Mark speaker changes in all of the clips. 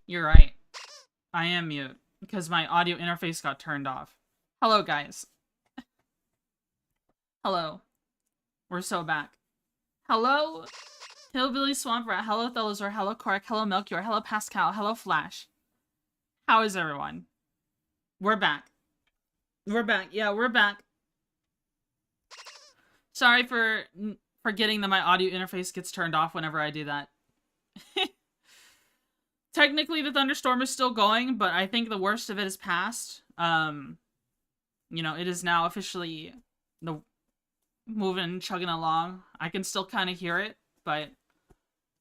Speaker 1: You're right. I am mute because my audio interface got turned off. Hello, guys. Hello. We're so back. Hello, Hillbilly Swamp Rat. Hello, Thelazor. Hello, Cork. Hello, Melchior. Hello, Pascal. Hello, Flash. How is everyone? We're back. We're back. Yeah, we're back. Sorry for forgetting that my audio interface gets turned off whenever I do that. Technically, the thunderstorm is still going, but I think the worst of it is past. You know, it is now officially moving, chugging along. I can still kind of hear it, but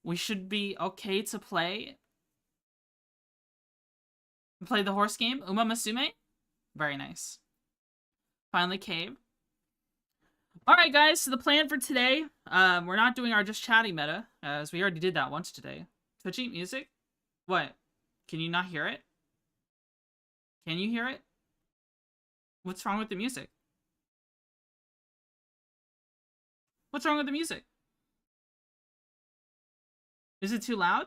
Speaker 1: we should be okay to play. Play the horse game. Uma Masume? Very nice. Finally cave. Alright, guys, so the plan for today, we're not doing our just chatting meta, as we already did that once today. Twitchy, music? What? Can you not hear it? Can you hear it? What's wrong with the music? What's wrong with the music? Is it too loud?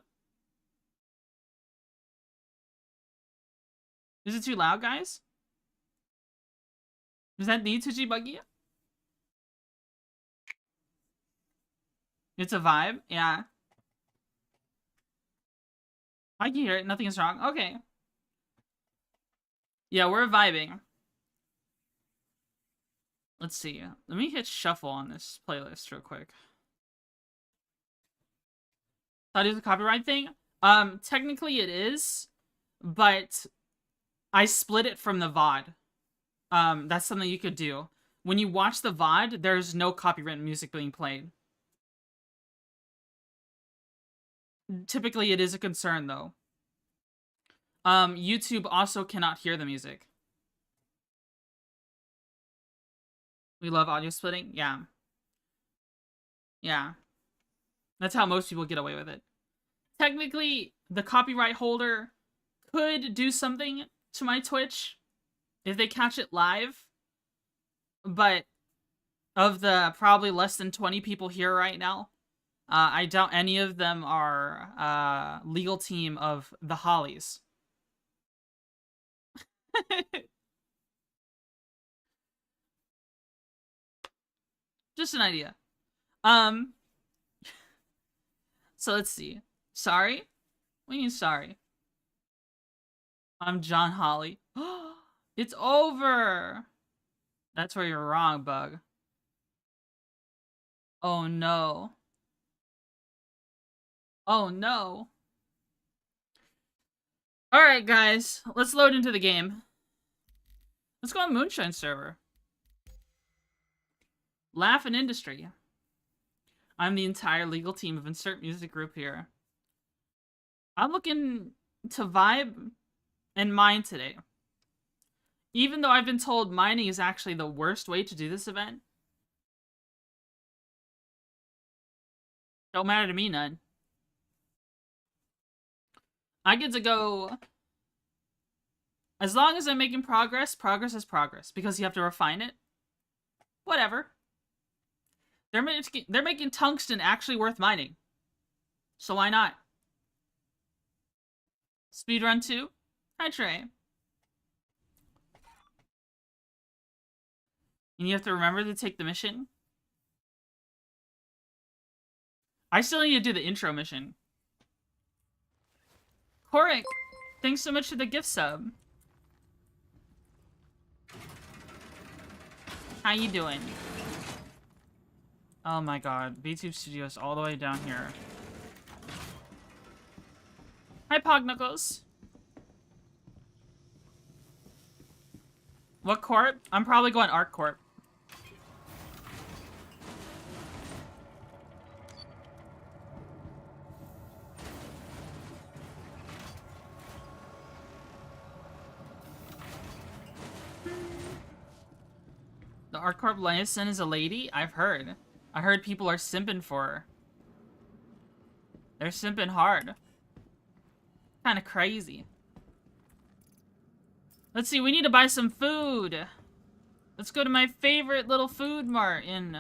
Speaker 1: Is it too loud, guys? Does that need Twitchy buggy? It's a vibe? Yeah. I can hear it. Nothing is wrong. Okay. Yeah, we're vibing. Let's see. Let me hit shuffle on this playlist real quick. Thought it was a copyright thing? Technically it is, but I split it from the VOD. That's something you could do. When you watch the VOD, there's no copyright music being played. Typically, it is a concern, though. YouTube also cannot hear the music. We love audio splitting? Yeah. Yeah. That's how most people get away with it. Technically, the copyright holder could do something to my Twitch if they catch it live. But of the probably less than 20 people here right now, I doubt any of them are legal team of the Hollies. Just an idea. So let's see. Sorry? What do you mean sorry? I'm John Holly. It's over! That's where you're wrong, Bug. Oh no. Oh no. Alright, guys. Let's load into the game. Let's go on Moonshine server. Laugh and Industry. I'm the entire legal team of Insert Music Group here. I'm looking to vibe and mine today. Even though I've been told mining is actually the worst way to do this event. Don't matter to me none. I get to go... As long as I'm making progress, progress is progress. Because you have to refine it. Whatever. They're making tungsten actually worth mining. So why not? Speedrun 2? Hi, Trey. And you have to remember to take the mission. I still need to do the intro mission. Korik, thanks so much for the gift sub. How you doing? Oh my god, VTuber Studios all the way down here. Hi, Pogknuckles. What corp? I'm probably going Arc Corp. The Arc Corp Liaison is a lady? I've heard. I heard people are simping for her. They're simping hard. Kind of crazy. Let's see, we need to buy some food. Let's go to my favorite little food mart in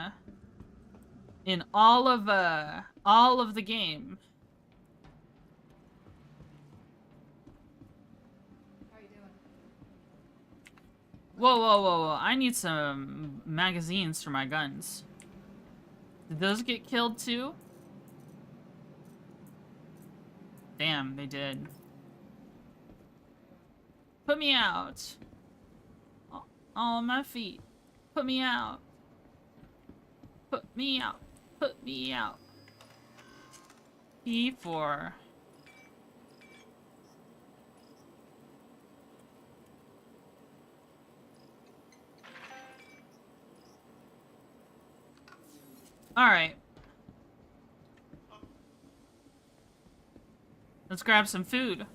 Speaker 1: all of the game. Whoa, whoa, whoa, whoa. I need some magazines for my guns. Did those get killed too? Damn, they did. Put me out. On my feet. Put me out. Put me out. Put me out. P4. Alright. Let's grab some food.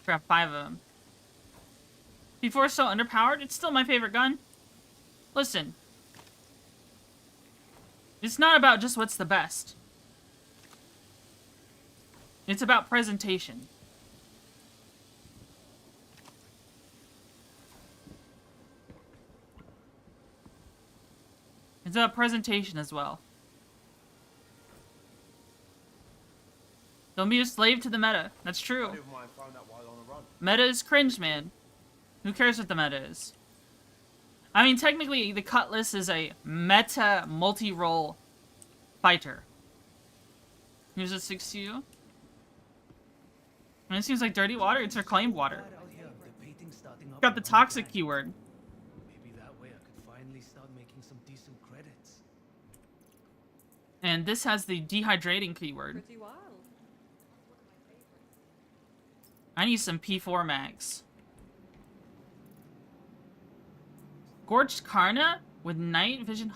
Speaker 1: Grab 5 of them. P4 is so underpowered, it's still my favorite gun. Listen. It's not about just what's the best. It's about presentation. It's about presentation as well. Don't be a slave to the meta. That's true. Meta is cringe, man. Who cares what the meta is? I mean, technically, the Cutlass is a meta multi-role fighter. Here's a 6U. And it seems like dirty water. It's reclaimed water. Got the toxic keyword.
Speaker 2: Maybe that way I could finally start making some decent credits.
Speaker 1: And this has the dehydrating keyword. I need some P4 mags. Gorged Karna with night vision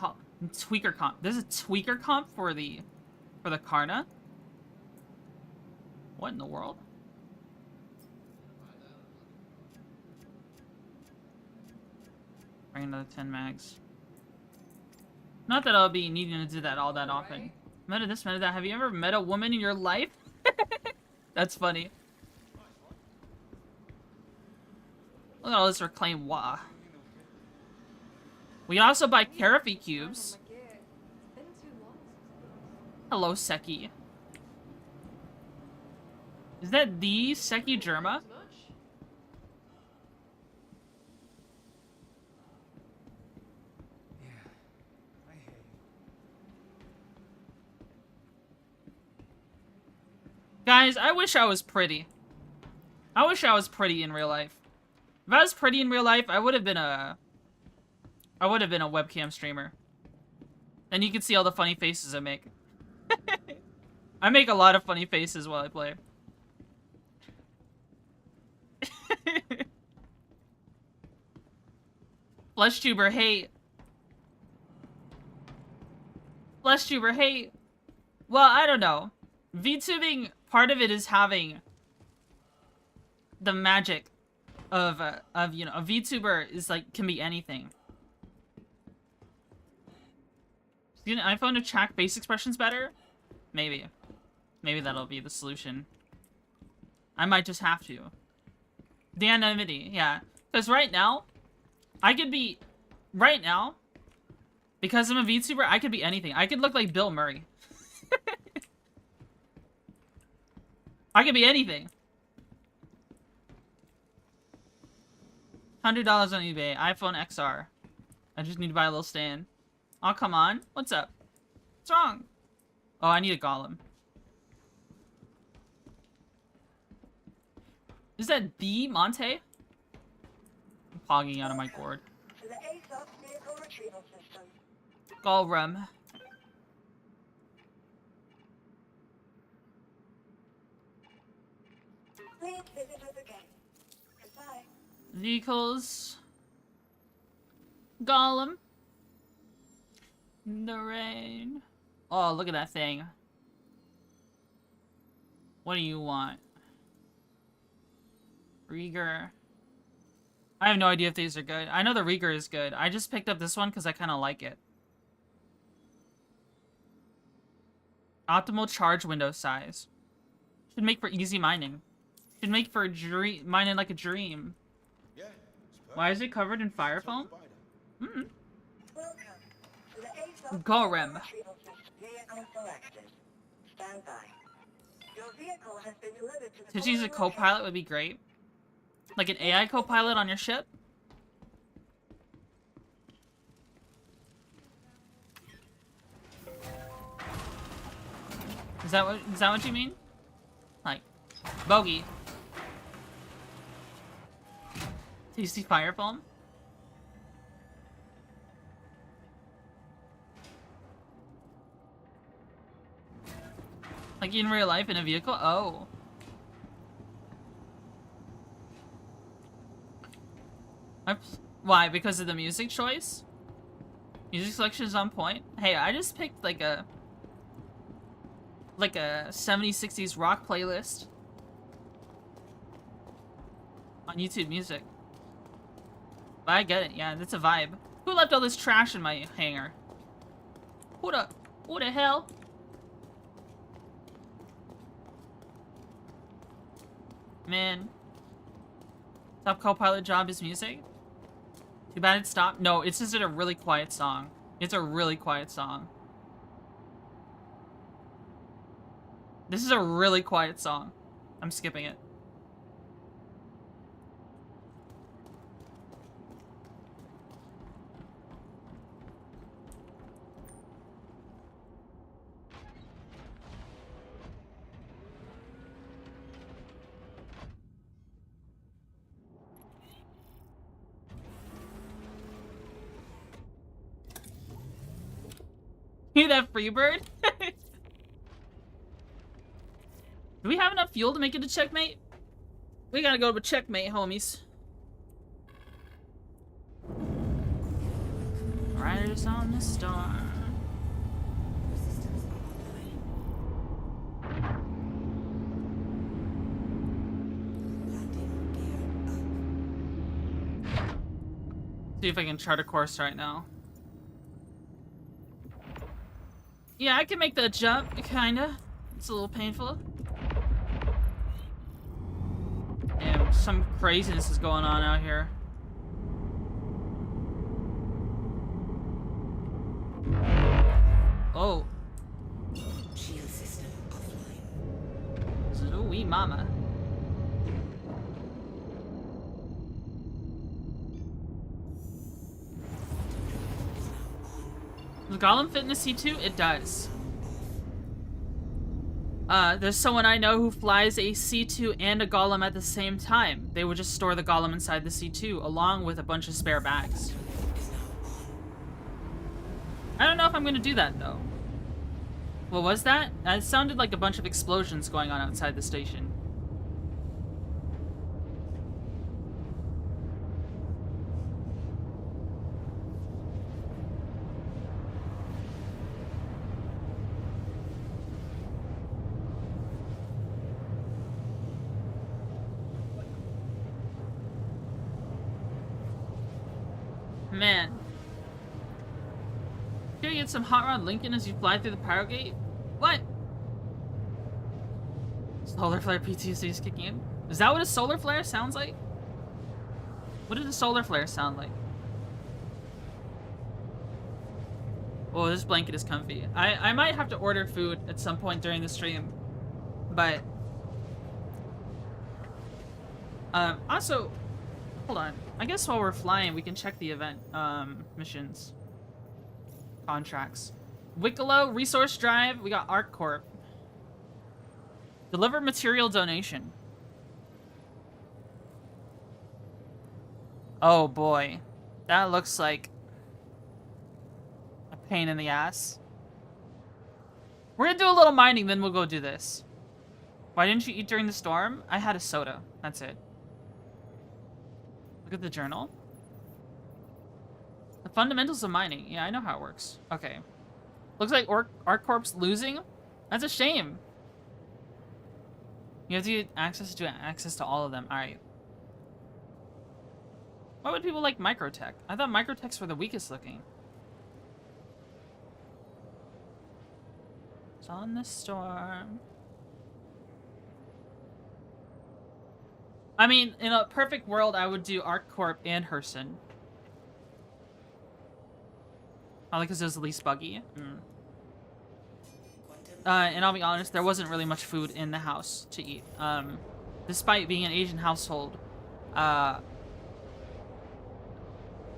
Speaker 1: tweaker comp. There's a tweaker comp for the Karna. What in the world? Bring another 10 mags. Not that I'll be needing to do that all that often. Meta this, meta that. Have you ever met a woman in your life? That's funny. Look at all this reclaimed wa. We can also buy Carafi cubes. Hello, Seki. Is that the Seki Germa? Guys, I wish I was pretty. I wish I was pretty in real life. If I was pretty in real life, I would have been a webcam streamer. And you can see all the funny faces I make. I make a lot of funny faces while I play. FleshTuber hate. FleshTuber hate. Well, I don't know. VTubing, part of it is having the magic of you know, a VTuber is like, can be anything. Is an iPhone to track face expressions better? Maybe. Maybe that'll be the solution. I might just have to. The anonymity, yeah. Because right now, I could be... Right now, because I'm a VTuber, I could be anything. I could look like Bill Murray. I could be anything. $100 on eBay. iPhone XR. I just need to buy a little stand. Oh, come on. What's up? What's wrong? Oh, I need a golem. Is that the Monte? I'm pogging out of my cord. Golem. Vehicles. Golem. The rain. Oh, look at that thing. What do you want? Rieger. I have no idea if these are good. I know the Rieger is good. I just picked up this one because I kind of like it. Optimal charge window size. Should make for easy mining. Should make for mining like a dream. Why is it covered in fire foam? Gorem.
Speaker 3: Vehicle selected. Stand by. Your vehicle has been delivered to the
Speaker 1: To choose a co-pilot would be great. Like an AI co-pilot on your ship. Is that what you mean? Like, bogey. Tasty fire foam? Like in real life in a vehicle? Oh. Why? Because of the music choice? Music selection is on point. Hey, I just picked like a 70s, 60s rock playlist on YouTube Music. But I get it, yeah, that's a vibe. Who left all this trash in my hangar? Who the hell? Man. Top co-pilot job is music? Too bad it stopped. No, it's just a really quiet song. It's a really quiet song. This is a really quiet song. I'm skipping it. Hear that, Freebird? Do we have enough fuel to make it a checkmate? We gotta go to a checkmate, homies. Riders on the storm. See if I can chart a course right now. Yeah, I can make the jump, kinda. It's a little painful. Damn, some craziness is going on out here. Oh.
Speaker 3: Shield system offline.
Speaker 1: Ooh, wee mama. Does Golem fit in the C2? It does. There's someone I know who flies a C2 and a Golem at the same time. They would just store the Golem inside the C2, along with a bunch of spare bags. I don't know if I'm gonna do that, though. What was that? It sounded like a bunch of explosions going on outside the station. Man. Here you get some Hot Rod Lincoln as you fly through the power gate? What? Solar flare PTSD is kicking in? Is that what a solar flare sounds like? What did a solar flare sound like? Oh, this blanket is comfy. I might have to order food at some point during the stream. But... also... Hold on. I guess while we're flying, we can check the event, missions. Contracts. Wicklow, Resource Drive, we got Arc Corp. Deliver material donation. Oh boy. That looks like a pain in the ass. We're gonna do a little mining, then we'll go do this. Why didn't you eat during the storm? I had a soda. That's it. Look at the journal. The fundamentals of mining. Yeah, I know how it works. Okay. Looks like ArcCorp's losing. That's a shame. You have to get access to all of them. Alright. Why would people like Microtech? I thought Microtechs were the weakest looking. It's on the storm. I mean, in a perfect world, I would do ArcCorp and Herson. Probably because it was the least buggy. And I'll be honest, there wasn't really much food in the house to eat. Despite being an Asian household, I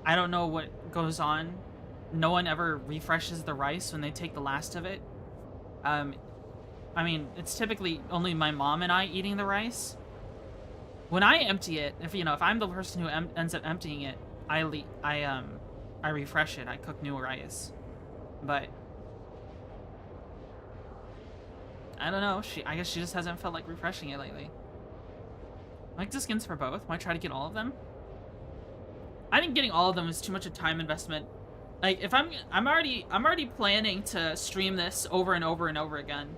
Speaker 1: don't know what goes on. No one ever refreshes the rice when they take the last of it. I mean, it's typically only my mom and I eating the rice. When I empty it, if I'm the person who ends up emptying it, I refresh it. I cook new rice. But I don't know. I guess she just hasn't felt like refreshing it lately. Like the skins for both. Might try to get all of them. I think getting all of them is too much a time investment. Like if I'm already planning to stream this over and over and over again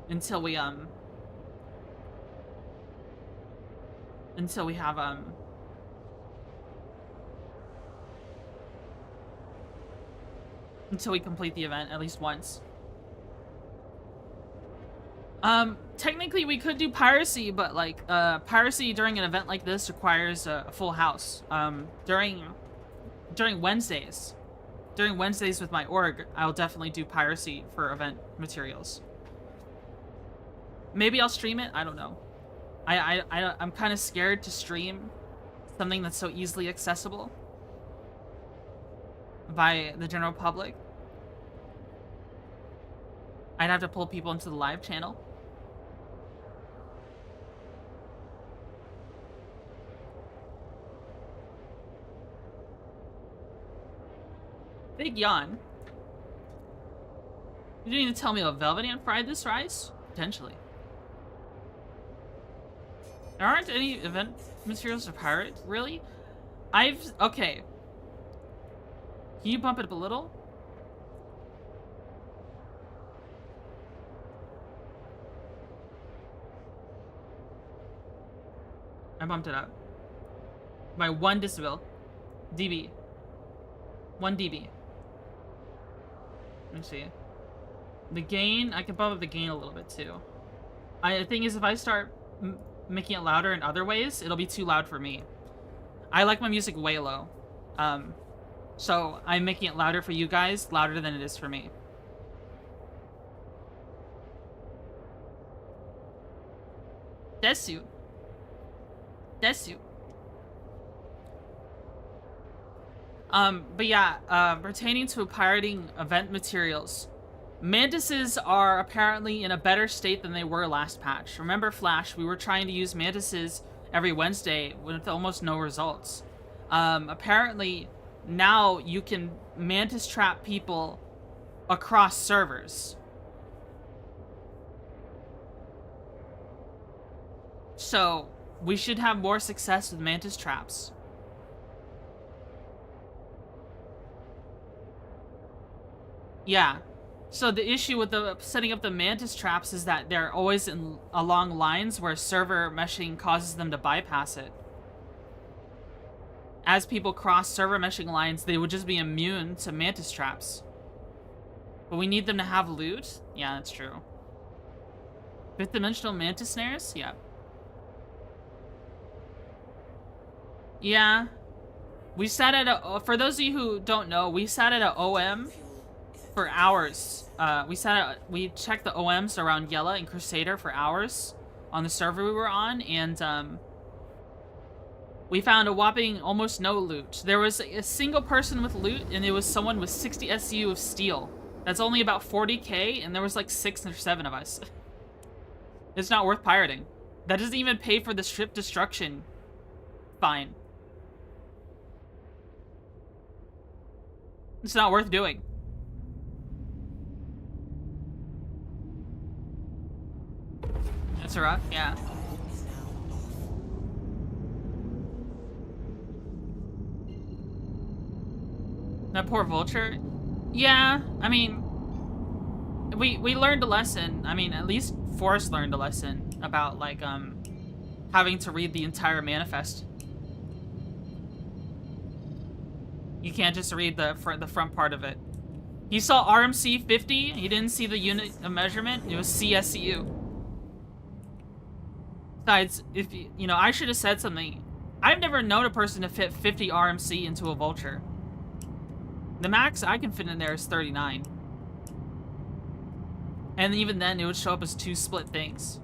Speaker 1: until we have until we complete the event at least once. Technically we could do piracy, but like piracy during an event like this requires a full house. During Wednesdays with my org, I'll definitely do piracy for event materials. Maybe I'll stream it. I don't know. I'm kind of scared to stream something that's so easily accessible by the general public. I'd have to pull people into the live channel. Big yawn. You didn't even tell me about Velvetian fried this rice? Potentially. There aren't any event materials to pirate, really? Okay. Can you bump it up a little? I bumped it up. By 1 decibel. dB. 1 dB. Let me see. The gain, I can bump up the gain a little bit too. The thing is, if I start making it louder in other ways, it'll be too loud for me. I like my music way low. So I'm making it louder for you guys, louder than it is for me. Desu. But yeah, pertaining to pirating event materials, mantises are apparently in a better state than they were last patch. Remember Flash, we were trying to use mantises every Wednesday with almost no results. Apparently now you can mantis trap people across servers. So we should have more success with mantis traps. Yeah. So the issue with setting up the mantis traps is that they're always along lines where server meshing causes them to bypass it. As people cross server meshing lines, they would just be immune to mantis traps. But we need them to have loot? Yeah, that's true. Fifth dimensional mantis snares? Yeah. Yeah. We sat at for those of you who don't know, we sat at a OM for hours. We checked the OMs around Yella and Crusader for hours on the server we were on, and we found a whopping almost no loot. There was a single person with loot, and it was someone with 60 SU of steel. That's only about 40k, and there was like 6 or 7 of us. It's not worth pirating. That doesn't even pay for the ship destruction fine. It's not worth doing. That's a rock, yeah. That poor vulture. Yeah, I mean, we learned a lesson. I mean, at least Forrest learned a lesson about like having to read the entire manifest. You can't just read the front part of it. He saw RMC 50. He didn't see the unit of measurement. It was CSU. Besides, if you know, I should have said something. I've never known a person to fit 50 RMC into a vulture. The max I can fit in there is 39. And even then, it would show up as 2 split things.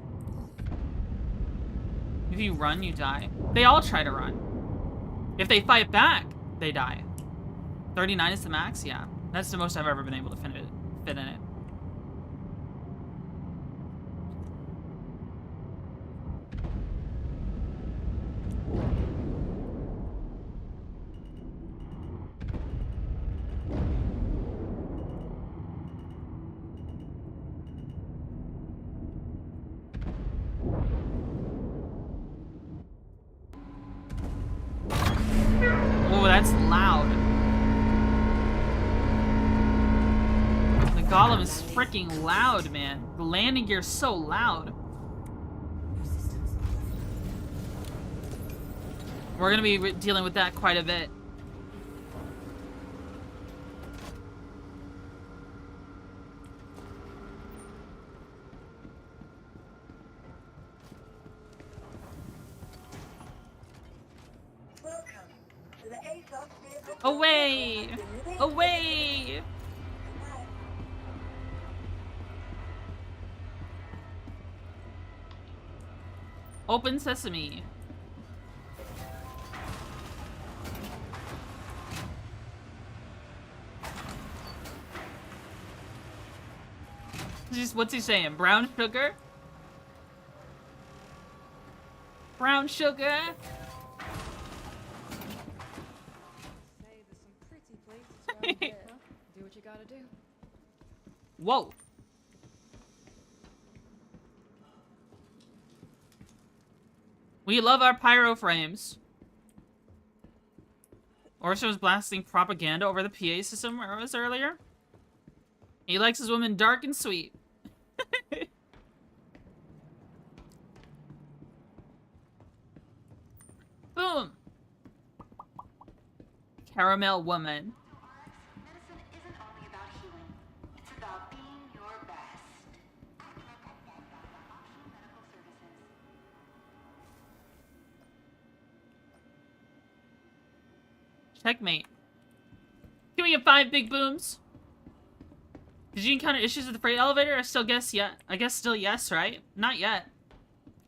Speaker 1: If you run, you die. They all try to run. If they fight back, they die. 39 is the max? Yeah. That's the most I've ever been able to fit in it. Oh, that's loud. The golem is freaking loud, man. The landing gear is so loud. We're gonna be dealing with that quite a bit. Away! Away! Open sesame. What's he saying? Brown sugar? Brown sugar?
Speaker 4: Do what you gotta do.
Speaker 1: Whoa. We love our pyro frames. Orson was blasting propaganda over the PA system where it was earlier. He likes his women dark and sweet. Boom. Caramel woman.
Speaker 5: Medicine isn't only about healing. It's about being your best. Optional medical services.
Speaker 1: Checkmate. Can we get 5 big booms? Did you encounter issues with the freight elevator? I still guess yet. I guess still yes, right? Not yet.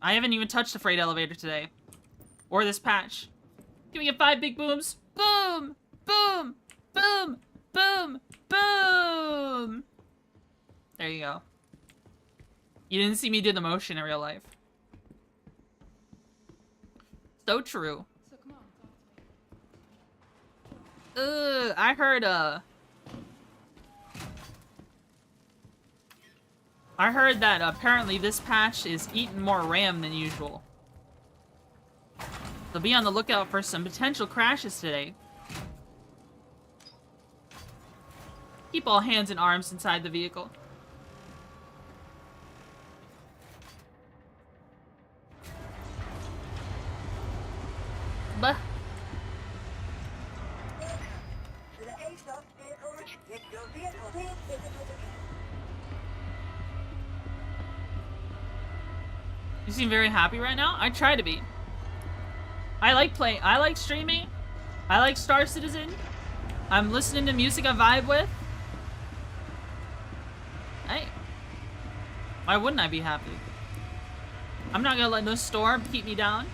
Speaker 1: I haven't even touched the freight elevator today. Or this patch. Can we get 5 big booms? Boom! Boom! Boom! Boom! Boom! There you go. You didn't see me do the motion in real life. So true.
Speaker 4: So come on, talk to me.
Speaker 1: I heard that apparently this patch is eating more RAM than usual. So be on the lookout for some potential crashes today. Keep all hands and arms inside the vehicle. Bah. You seem very happy right now? I try to be. I like streaming. I like Star Citizen. I'm listening to music I vibe with. Hey. Why wouldn't I be happy? I'm not gonna let no storm keep me down.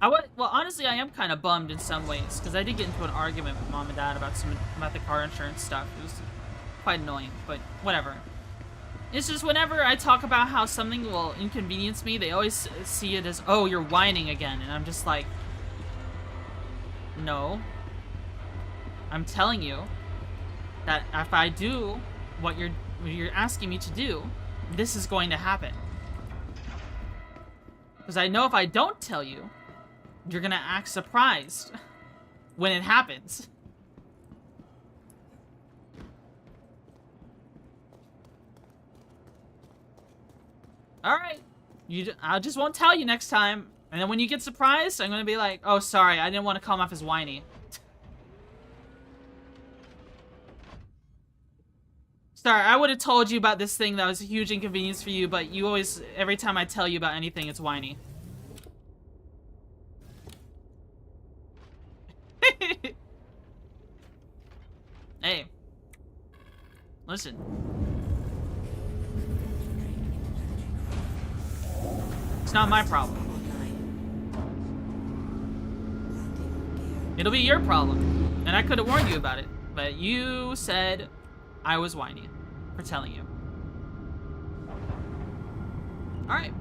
Speaker 1: Well, honestly, I am kind of bummed in some ways, because I did get into an argument with Mom and Dad about the car insurance stuff. It was quite annoying, but whatever. It's just whenever I talk about how something will inconvenience me, they always see it as, oh, you're whining again, and I'm just like, no. I'm telling you that if I do what you're asking me to do, this is going to happen. Because I know if I don't tell you, you're gonna act surprised when it happens. Alright. I just won't tell you next time. And then when you get surprised, I'm gonna be like, oh, sorry, I didn't want to come off as whiny. Sorry, I would have told you about this thing that was a huge inconvenience for you, but you always, every time I tell you about anything, it's whiny. Hey. Listen. It's not my problem. It'll be your problem. And I could have warned you about it. But you said I was whiny for telling you. Alright.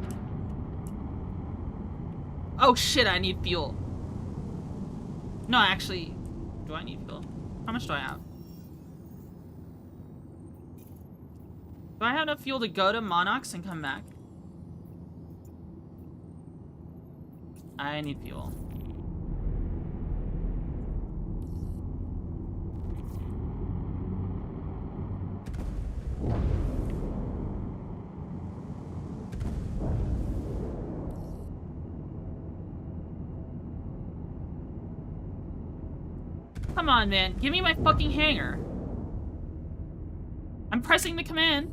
Speaker 1: Oh shit, I need fuel. No, actually, do I need fuel? How much do I have? Do I have enough fuel to go to Monarchs and come back? I need fuel. Come on, man. Give me my fucking hanger. I'm pressing the command.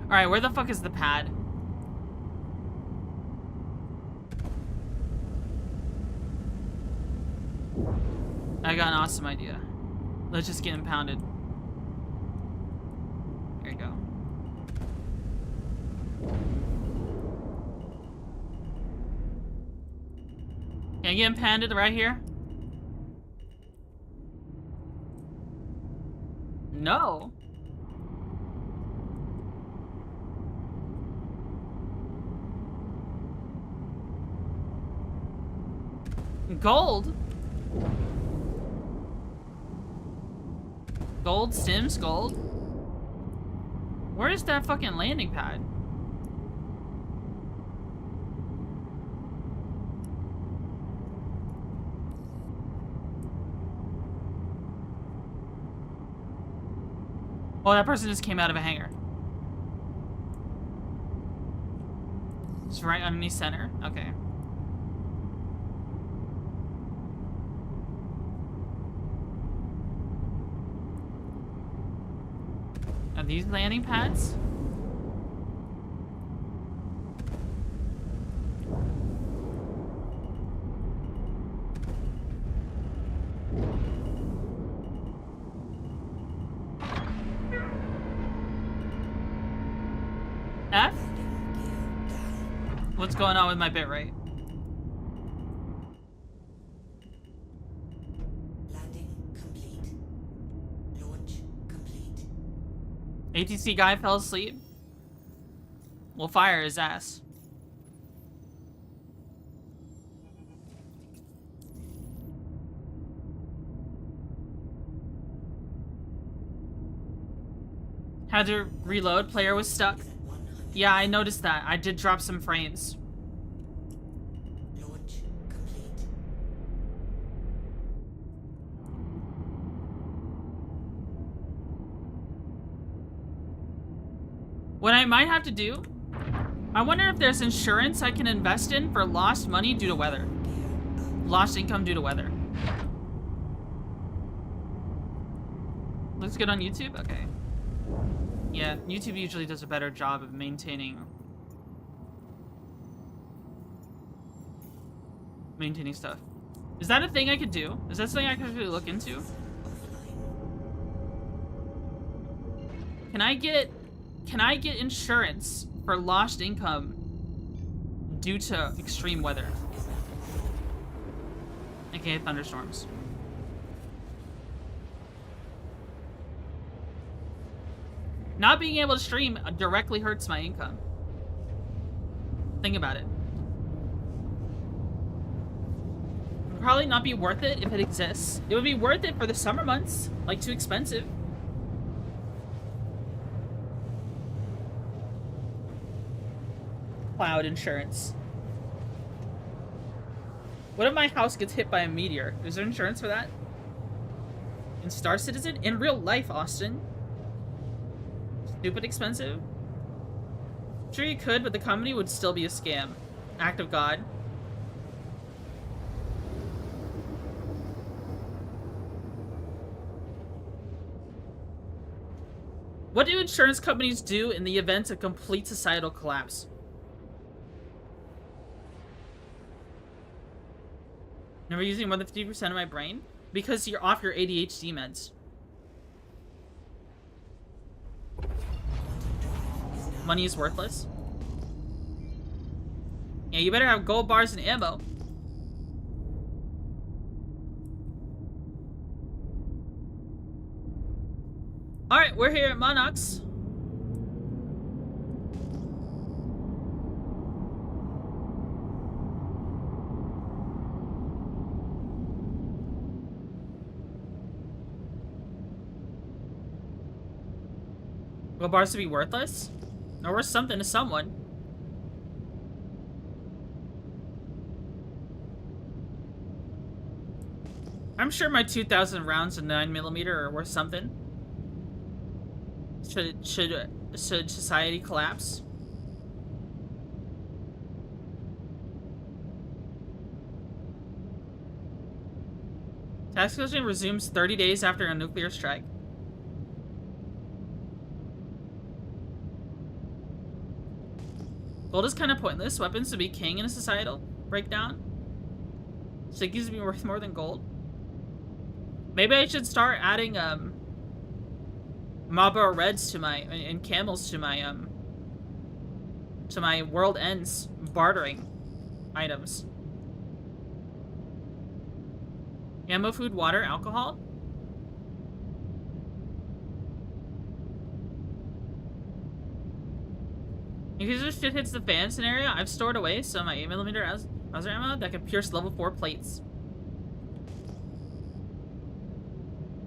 Speaker 1: Alright, where the fuck is the pad? I got an awesome idea. Let's just get impounded. Here you go. Can I get impounded right here? No. Gold? Gold? Sims? Gold? Where is that fucking landing pad? Oh, that person just came out of a hangar. It's right underneath center. Okay. Are these landing pads? F? What's going on with my bitrate? ATC guy fell asleep. We'll fire his ass. Had to reload, player was stuck. Yeah, I noticed that. I did drop some frames. What I might have to do, I wonder if there's insurance I can invest in for lost money due to weather. Lost income due to weather. Looks good on YouTube? Okay. Yeah, YouTube usually does a better job of maintaining stuff. Is that a thing I could do? Is that something I could really look into? Can I get insurance for lost income due to extreme weather? AKA thunderstorms. Not being able to stream directly hurts my income. Think about it. It would probably not be worth it if it exists. It would be worth it for the summer months, like too expensive. Cloud insurance. What if my house gets hit by a meteor? Is there insurance for that? In Star Citizen? In real life, Austin? Stupid expensive? Sure you could, but the company would still be a scam. Act of God. What do insurance companies do in the event of complete societal collapse? Never using more than 50% of my brain? Because you're off your ADHD meds. Money is worthless. Yeah, you better have gold bars and ammo. Alright, we're here at Monox. Gold bars to be worthless? Or worth something to someone. I'm sure my 2,000 rounds of 9mm are worth something. Should society collapse? Tax collection resumes 30 days after a nuclear strike. Gold is kind of pointless. Weapons to be king in a societal breakdown. Stickies to be worth more than gold. Maybe I should start adding Marlboro Reds to my and Camels to my World Ends bartering items. Ammo, food, water, alcohol. In case this shit hits the fan scenario, I've stored away some of my 8mm Mauser ammo that can pierce level 4 plates.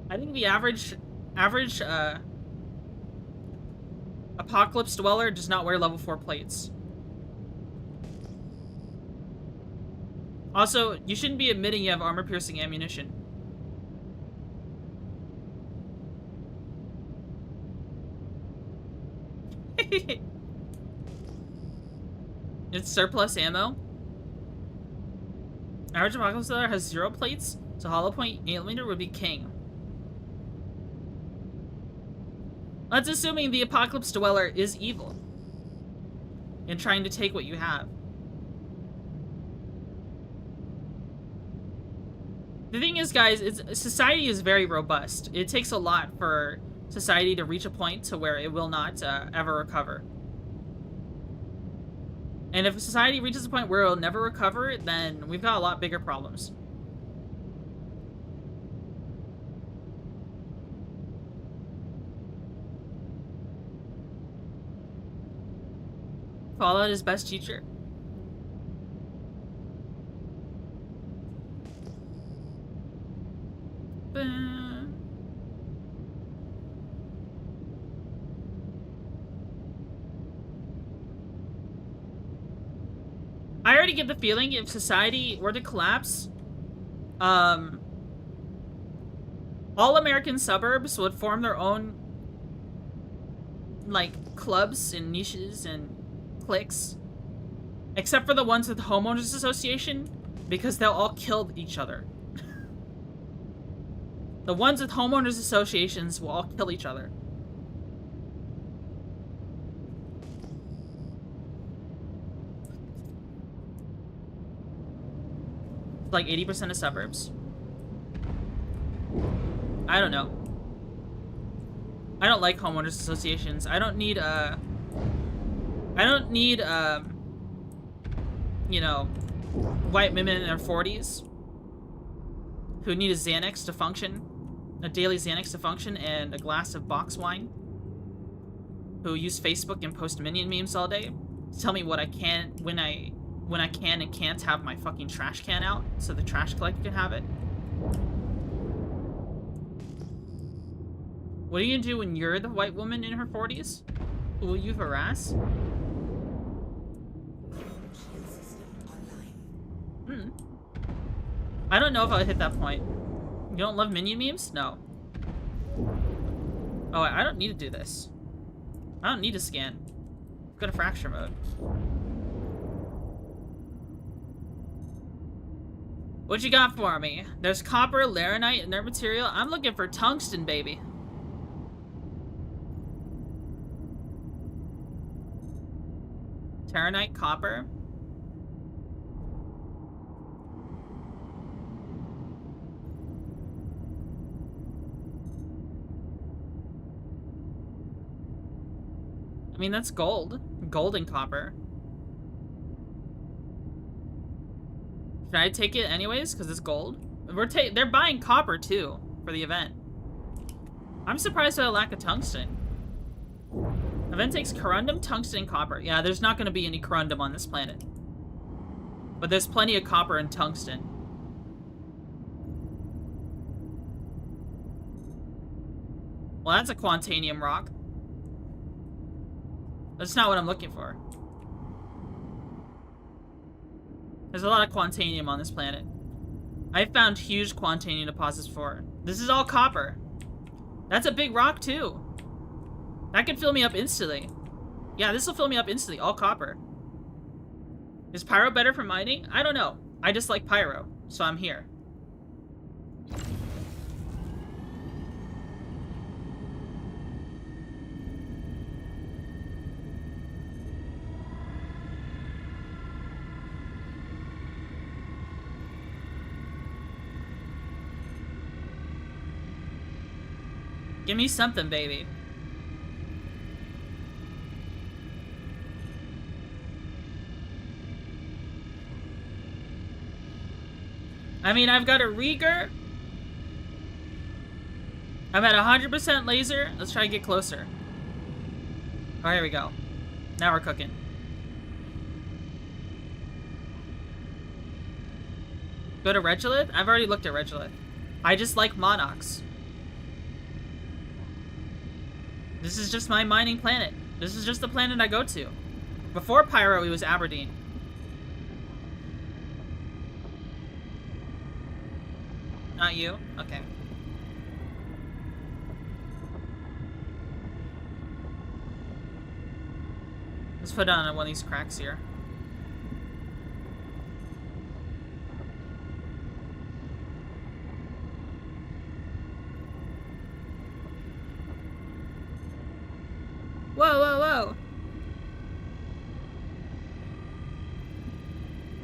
Speaker 1: I think the average Apocalypse Dweller does not wear level 4 plates. Also, you shouldn't be admitting you have armor-piercing ammunition. It's surplus ammo. Average Apocalypse Dweller has 0 plates, so hollow point 8mm would be king. That's assuming the Apocalypse Dweller is evil and trying to take what you have. The thing is, guys, society is very robust. It takes a lot for society to reach a point to where it will not ever recover. And if society reaches a point where it'll never recover, then we've got a lot bigger problems. Fallout is best teacher. I already get the feeling if society were to collapse, all American suburbs would form their own, like, clubs and niches and cliques. Except for the ones with the homeowners association, because they'll all kill each other. The ones with homeowners associations will all kill each other. Like 80% of suburbs. I don't know. I don't like homeowners associations. I don't need you know, white women in their 40s who need a Xanax to function, a daily Xanax to function, and a glass of box wine, who use Facebook and post minion memes all day to tell me what I can, when I can and can't have my fucking trash can out so the trash collector can have it. What are you gonna do when you're the white woman in her 40s? Who will you harass? I don't know if I would hit that point. You don't love minion memes? No. Oh, I don't need to do this. I don't need to scan. Go to fracture mode. What you got for me? There's copper, laranite, and their material. I'm looking for tungsten, baby. Terranite copper. I mean, that's gold. Gold and copper. Can I take it anyways? Because it's gold? They're buying copper, too, for the event. I'm surprised at a lack of tungsten. Event takes corundum, tungsten, and copper. Yeah, there's not going to be any corundum on this planet. But there's plenty of copper and tungsten. Well, that's a quantanium rock. That's not what I'm looking for. There's a lot of quantanium on this planet. I found huge quantanium deposits before. This is all copper. That's a big rock, too. That can fill me up instantly. Yeah, this will fill me up instantly. All copper. Is pyro better for mining? I don't know. I just like pyro, so I'm here. Give me something, baby. I mean, I've got a Rieger. I'm at 100% laser. Let's try to get closer. Oh, here we go. Now we're cooking. Go to Regolith? I've already looked at Regolith. I just like Monox. This is just my mining planet. This is just the planet I go to. Before Pyro, it was Aberdeen. Not you? Okay. Let's put on one of these cracks here. Whoa, whoa, whoa.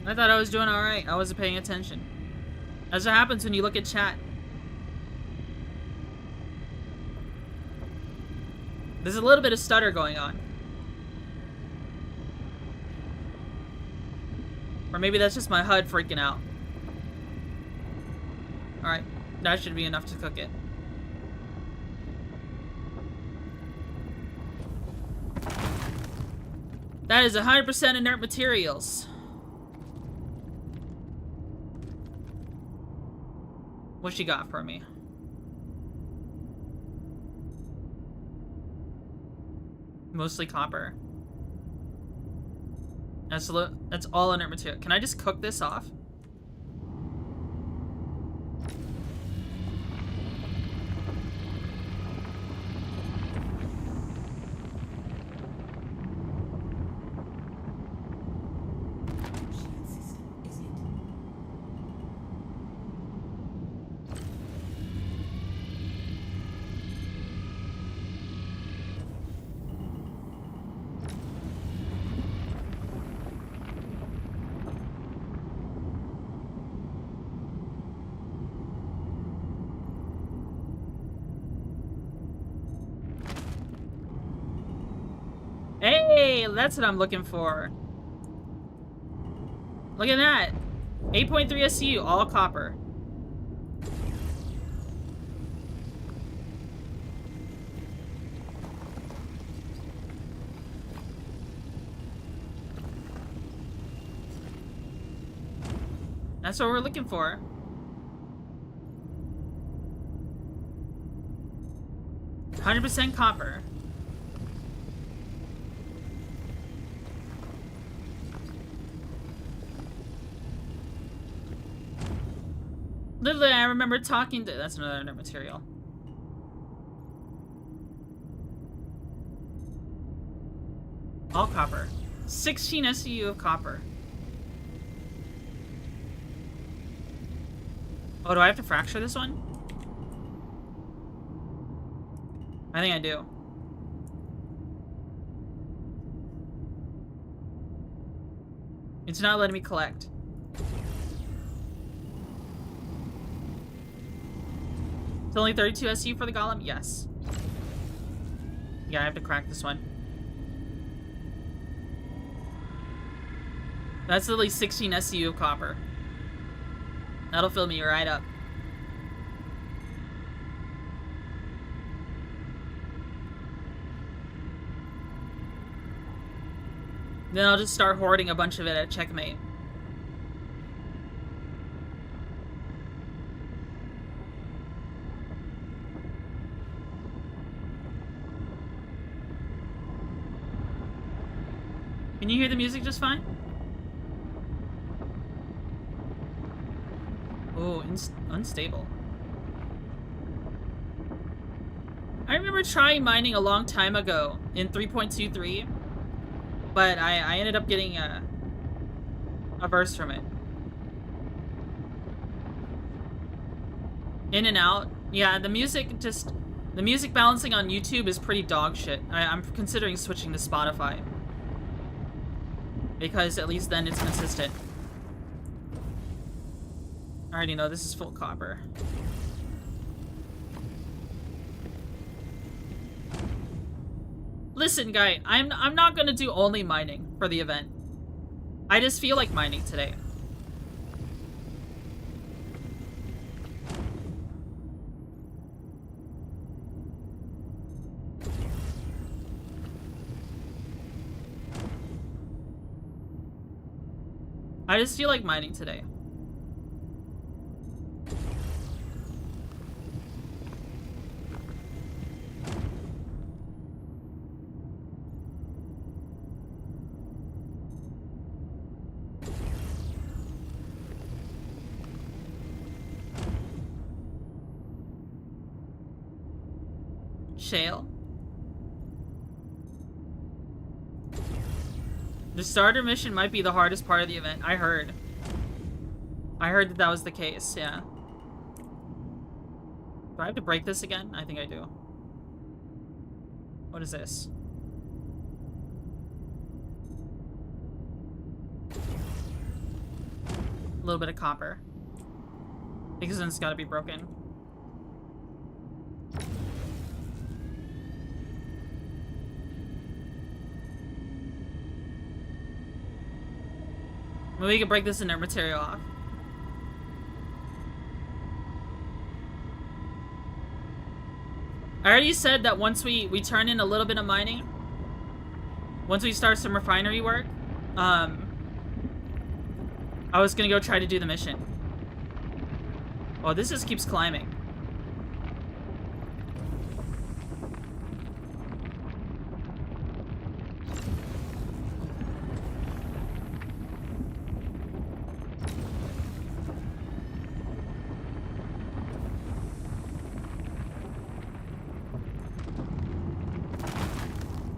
Speaker 1: I thought I was doing alright. I wasn't paying attention. That's what happens when you look at chat. There's a little bit of stutter going on. Or maybe that's just my HUD freaking out. Alright, that should be enough to cook it. That is 100% inert materials. What she got for me? Mostly copper. That's all inert material. Can I just cook this off? Hey, that's what I'm looking for. Look at that. 8.3 SCU, all copper. That's what we're looking for. %100% copper. Literally, I remember talking to... That's another inert material. All copper. 16 SCU of copper. Oh, do I have to fracture this one? I think I do. It's not letting me collect. It's only 32 SU for the golem? Yes. Yeah, I have to crack this one. That's at least 16 SU of copper. That'll fill me right up. Then I'll just start hoarding a bunch of it at checkmate. Can you hear the music just fine? Oh, unstable. I remember trying mining a long time ago in 3.23, but I ended up getting a burst from it. In and out. Yeah, the music balancing on YouTube is pretty dog shit. I'm considering switching to Spotify, because at least then it's consistent. I already know this is full copper. Listen, guy, I'm not gonna do only mining for the event. I just feel like mining today. I just feel like mining today. Shale. The starter mission might be the hardest part of the event. I heard that that was the case, yeah. Do I have to break this again? I think I do. What is this? A little bit of copper. Because then it's gotta be broken. Maybe we can break this inert material off. I already said that once we turn in a little bit of mining, once we start some refinery work, I was gonna go try to do the mission. Oh, this just keeps climbing.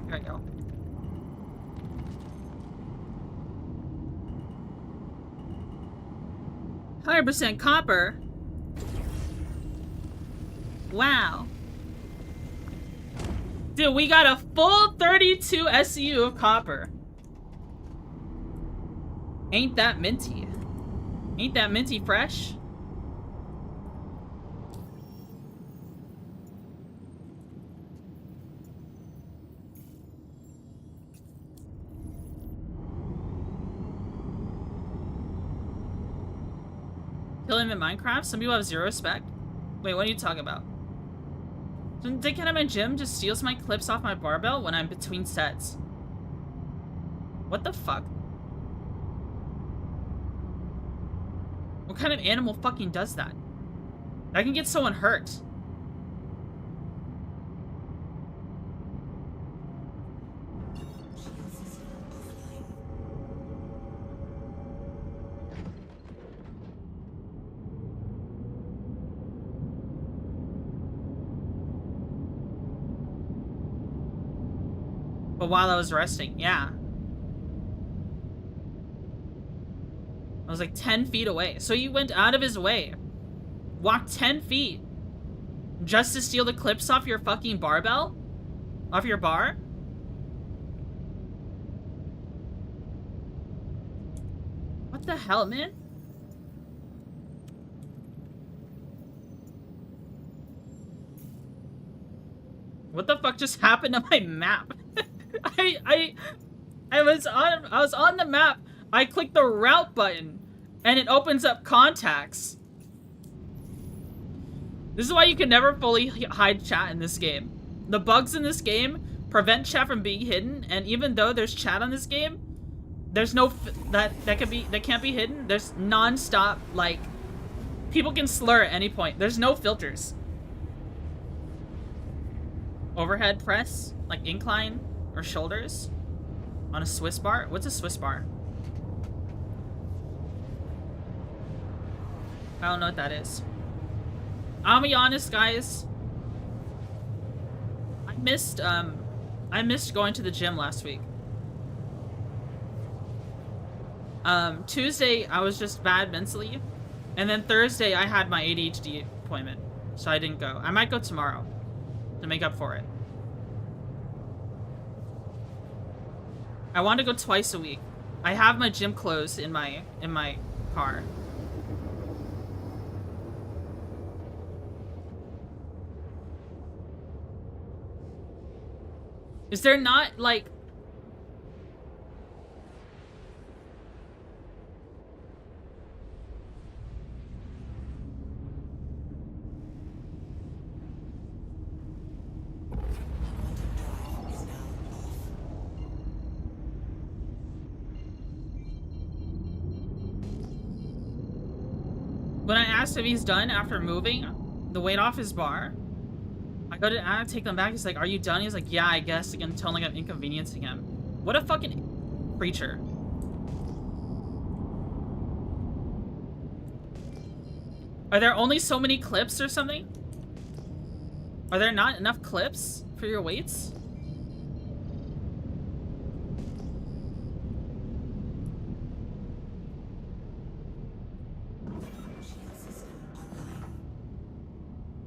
Speaker 1: There we go. %, copper. Wow. Dude, we got a full 32 SU of copper. Ain't that minty? Ain't that minty fresh? Kill him in Minecraft? Some people have zero respect. Wait, what are you talking about? Some dickhead at my gym just steals my clips off my barbell when I'm between sets. What the fuck? What kind of animal fucking does that? That can get someone hurt. But while I was resting, yeah. I was like 10 feet away. So he went out of his way. Walked 10 feet. Just to steal the clips off your fucking barbell? Off your bar? the hell, man? What the fuck just happened to my map? I was on the map. I clicked the route button and it opens up contacts. This is why you can never fully hide chat in this game. The bugs in this game prevent chat from being hidden, and even though there's chat on this game, there's no that can't be hidden. There's non-stop, like, people can slur at any point. There's no filters. Overhead press, like incline or shoulders on a Swiss bar. What's a Swiss bar? I don't know what that is. I'll be honest, guys. I missed going to the gym last week. Tuesday I was just bad mentally, and then Thursday I had my ADHD appointment, so I didn't go. I might go tomorrow to make up for it. I want to go twice a week. I have my gym clothes in my car. Is there not, like... When I asked if he's done after moving the weight off his bar, I go to take them back. He's like, "Are you done?" He's like, "Yeah, I guess." Again, telling I'm inconveniencing him. What a fucking creature. Are there only so many clips or something? Are there not enough clips for your weights?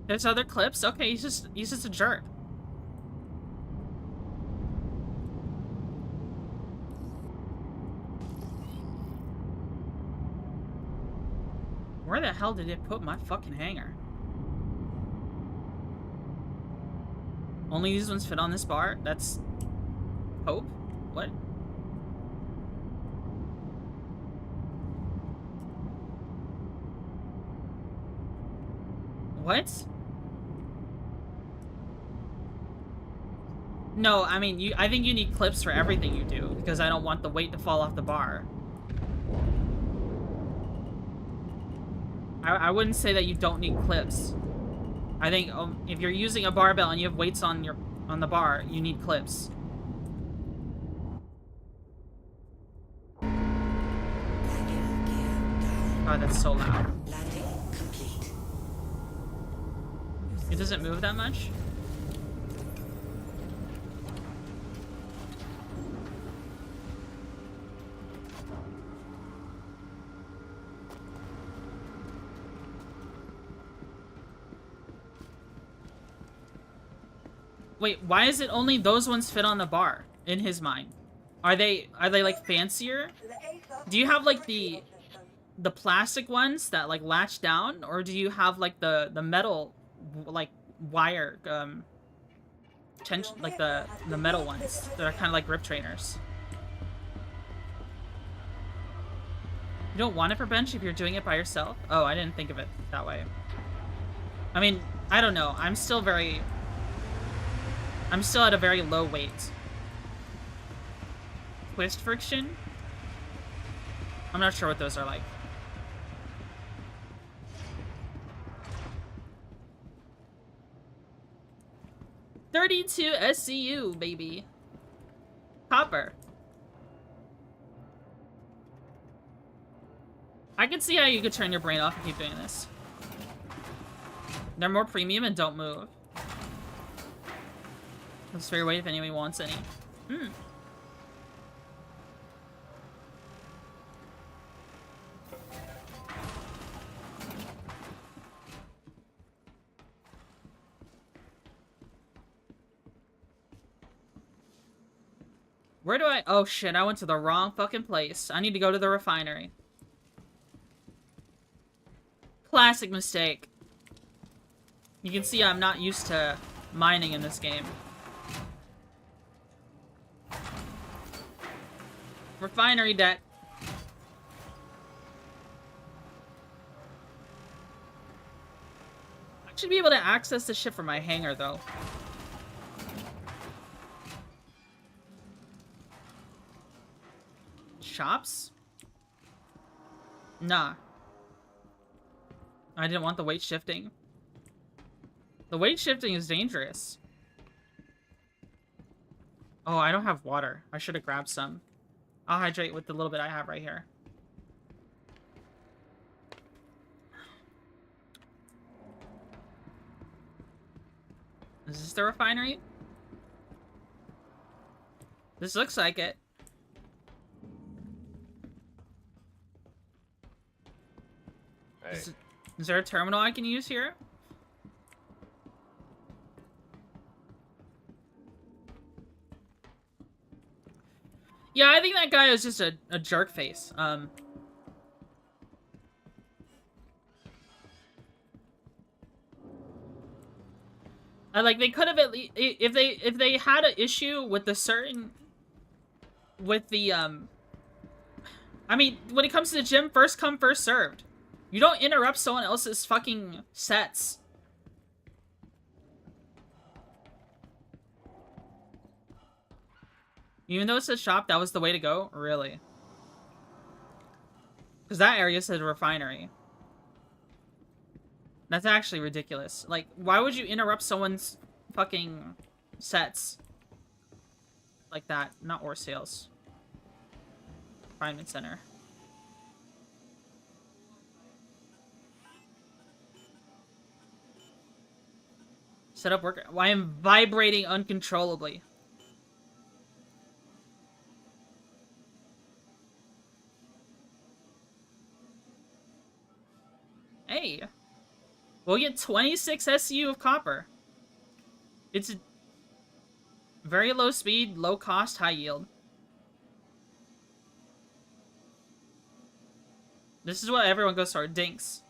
Speaker 1: There's other clips? Okay, he's just a jerk. Where the hell did it put my fucking hanger? Only these ones fit on this bar? That's... Hope? What? What? No, I mean, I think you need clips for everything you do, because I don't want the weight to fall off the bar. I wouldn't say that you don't need clips. I think if you're using a barbell and you have weights on the bar, you need clips. God, that's so loud. It doesn't move that much? Wait, why is it only those ones fit on the bar in his mind? Are they like fancier? Do you have like the plastic ones that like latch down, or do you have like the metal like wire tension, like the metal ones that are kind of like grip trainers? You don't want it for bench if you're doing it by yourself? Oh, I didn't think of it that way. I mean, I don't know. I'm still at a very low weight. Twist friction? I'm not sure what those are like. $32 SCU, baby. Copper. I can see how you could turn your brain off and keep doing this. They're more premium and don't move. That's fair weight if anyone wants any. Where do I... Oh shit, I went to the wrong fucking place. I need to go to the refinery. classic mistake. You can see I'm not used to mining in this game. Refinery debt. I should be able to access the ship from my hangar, though. Shops? Nah. I didn't want the weight shifting. The weight shifting is dangerous. Oh, I don't have water. I should have grabbed some. I'll hydrate with the little bit I have right here. Is this the refinery? This looks like it.
Speaker 4: Hey.
Speaker 1: Is there a terminal I can use here? Yeah, I think that guy is just a jerk face. Like they could have at least if they had an issue with the I mean, when it comes to the gym, first come, first served. You don't interrupt someone else's fucking sets. Even though it's a shop, that was the way to go? Really? Because that area said refinery. That's actually ridiculous. Like, why would you interrupt someone's fucking sets? Like that. Not ore sales. Refinement center. Set up work. Why am vibrating uncontrollably? Hey. We'll get 26 SU of copper. It's very low speed, low cost, high yield. This is what everyone goes for, dinks.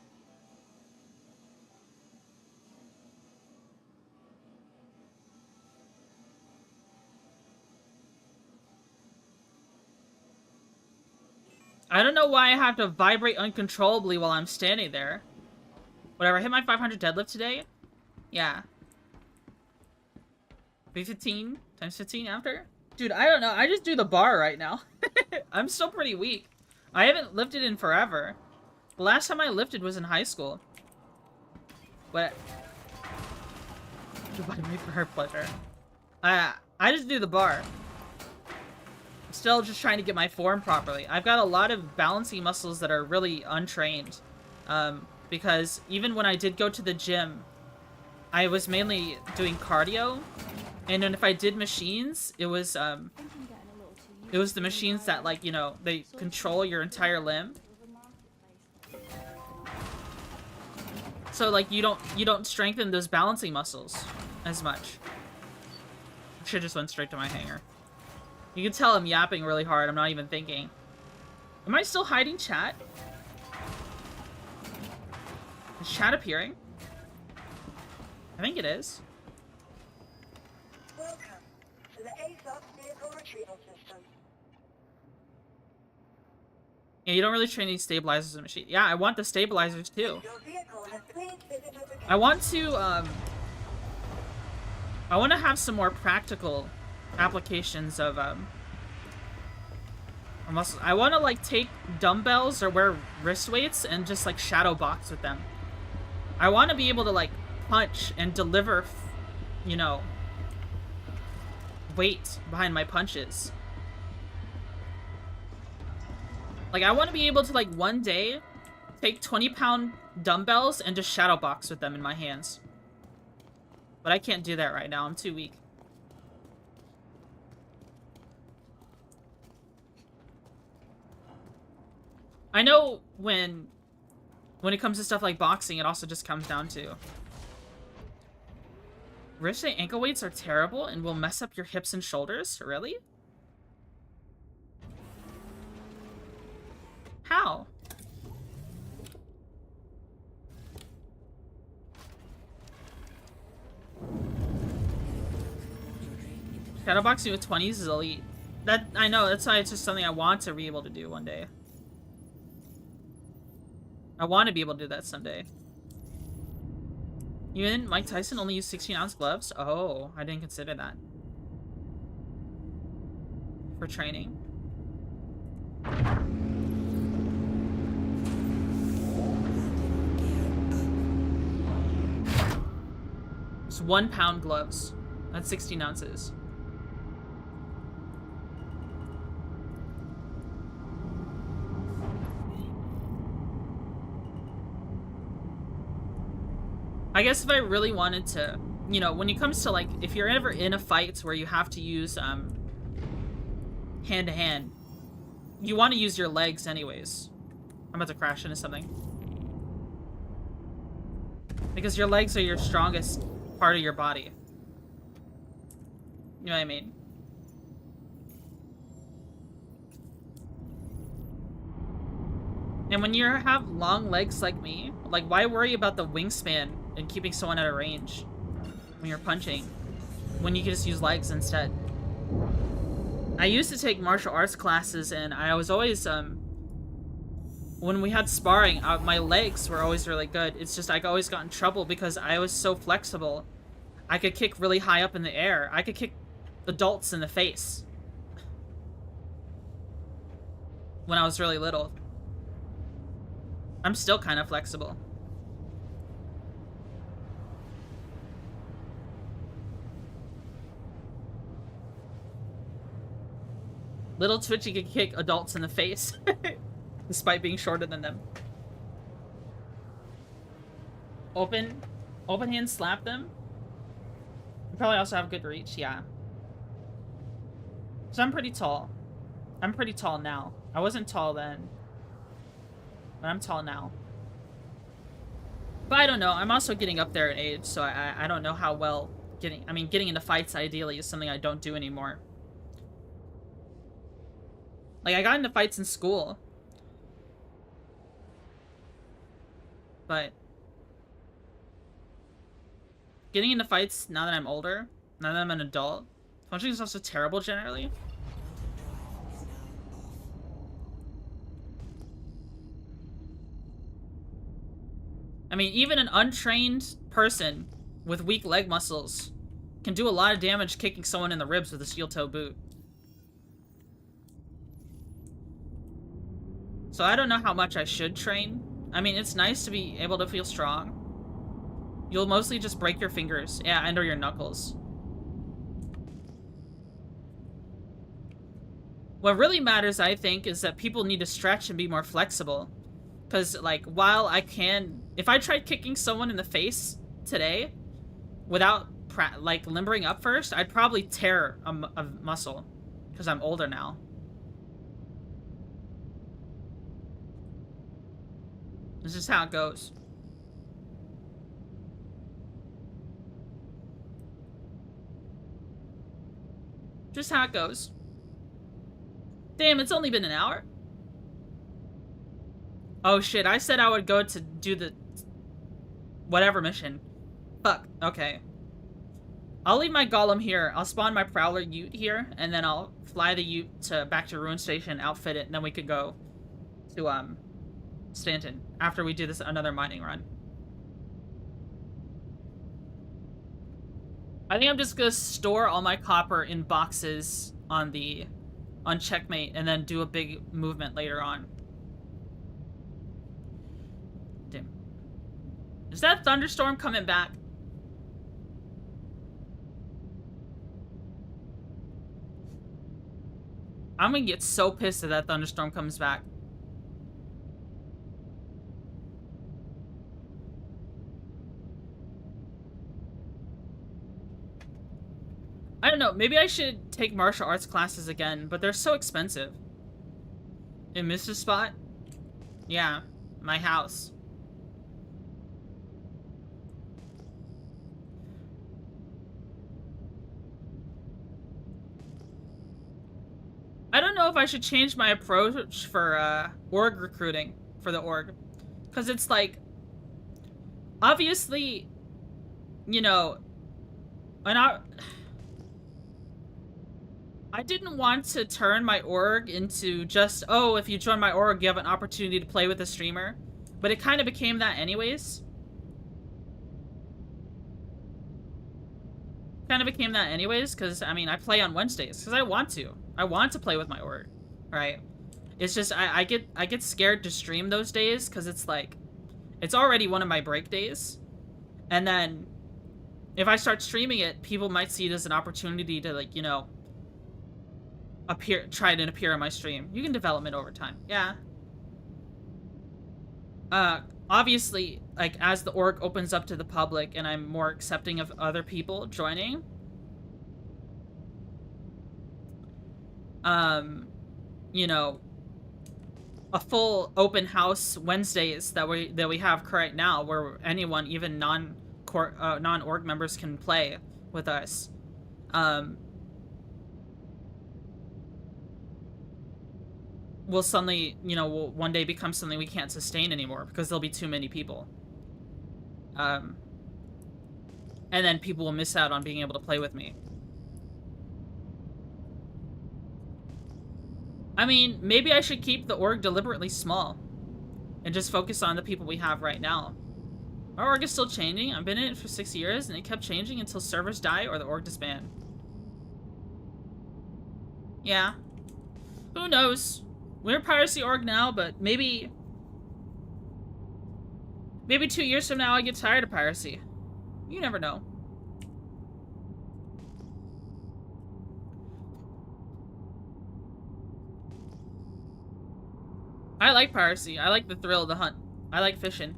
Speaker 1: I don't know why I have to vibrate uncontrollably while I'm standing there. Whatever, I hit my 500 deadlift today? Yeah. 15 times 15 after? Dude, I don't know. I just do the bar right now. I'm still pretty weak. I haven't lifted in forever. The last time I lifted was in high school. But... Made for her pleasure. I just do the bar. I'm still just trying to get my form properly. I've got a lot of balancing muscles that are really untrained. Because even when I did go to the gym, I was mainly doing cardio. And then if I did machines, it was the machines that, like, you know, they control your entire limb. So, like, you don't strengthen those balancing muscles as much. Should just went straight to my hanger. You can tell I'm yapping really hard. I'm not even thinking. Am I still hiding chat? Is chat appearing? I think it is.
Speaker 3: Welcome to the ASOS vehicle retrieval system.
Speaker 1: Yeah, you don't really train these stabilizers in the machine. Yeah, I want the stabilizers too.
Speaker 3: Your vehicle has clean physical protection.
Speaker 1: I want to have some more practical applications of muscles. I want to, like, take dumbbells or wear wrist weights and just, like, shadow box with them. I want to be able to, like, punch and deliver, you know, weight behind my punches. Like, I want to be able to, like, one day take 20-pound dumbbells and just shadow box with them in my hands. But I can't do that right now. I'm too weak. I know when it comes to stuff like boxing, it also just comes down to wrist and ankle weights are terrible and will mess up your hips and shoulders. Really? How? Shadowboxing with 20s is elite. That, I know, that's why it's just something I want to be able to do one day. I want to be able to do that someday. Even Mike Tyson only used 16-ounce gloves? Oh, I didn't consider that. For training. It's 1 pound gloves. That's 16 ounces. I guess if I really wanted to, you know, when it comes to, like, if you're ever in a fight where you have to use, hand-to-hand, you want to use your legs anyways. I'm about to crash into something. Because your legs are your strongest part of your body. You know what I mean? And when you have long legs like me, like, why worry about the wingspan and keeping someone at a range when you're punching, when you can just use legs instead? I used to take martial arts classes, and I was always, when we had sparring, my legs were always really good. It's just I always got in trouble because I was so flexible. I could kick really high up in the air. I could kick adults in the face when I was really little. I'm still kind of flexible. Little Twitchy could kick adults in the face, despite being shorter than them. Open hand slap them. You probably also have good reach, yeah. So I'm pretty tall. I'm pretty tall now. I wasn't tall then, but I'm tall now. But I don't know. I'm also getting up there in age, so I don't know how well getting into fights ideally is something I don't do anymore. Like, I got into fights in school. But getting into fights now that I'm older, now that I'm an adult, punching is also terrible generally. I mean, even an untrained person with weak leg muscles can do a lot of damage kicking someone in the ribs with a steel toe boot. So I don't know how much I should train. I mean, it's nice to be able to feel strong. You'll mostly just break your fingers. Yeah, and or your knuckles. What really matters, I think, is that people need to stretch and be more flexible. Because, like, while I can... If I tried kicking someone in the face today, without, like, limbering up first, I'd probably tear a muscle. Because I'm older now. This is how it goes. Just how it goes. Damn, it's only been an hour? Oh shit, I said I would go to do the... whatever mission. Fuck, okay. I'll leave my golem here. I'll spawn my prowler ute here, and then I'll fly the ute back to Ruin Station, outfit it, and then we could go to, Stanton after we do this another mining run. I think I'm just gonna store all my copper in boxes on Checkmate and then do a big movement later on. Damn. Is that thunderstorm coming back? I'm gonna get so pissed if that thunderstorm comes back. I don't know, maybe I should take martial arts classes again, but they're so expensive. In Mr. Spot? Yeah, my house. I don't know if I should change my approach for org recruiting for the org. Because it's like, obviously, you know, I didn't want to turn my org into just, oh, if you join my org, you have an opportunity to play with a streamer. But it kind of became that anyways. Kind of became that anyways, because, I mean, I play on Wednesdays, because I want to. I want to play with my org, right? It's just, I get scared to stream those days, because it's like, it's already one of my break days. And then, if I start streaming it, people might see it as an opportunity to, like, you know, try to appear on my stream. You can develop it over time. Yeah. Obviously, like, as the org opens up to the public and I'm more accepting of other people joining, you know, a full open house Wednesdays that we have right now, where anyone, even non-org members, can play with us. Will suddenly, you know, will one day become something we can't sustain anymore because there'll be too many people. And then people will miss out on being able to play with me. I mean, maybe I should keep the org deliberately small and just focus on the people we have right now. Our org is still changing. I've been in it for 6 years and it kept changing until servers die or the org disband. Yeah. Who knows? We're a piracy org now, but maybe 2 years from now I get tired of piracy. You never know. I like piracy. I like the thrill of the hunt. I like fishing.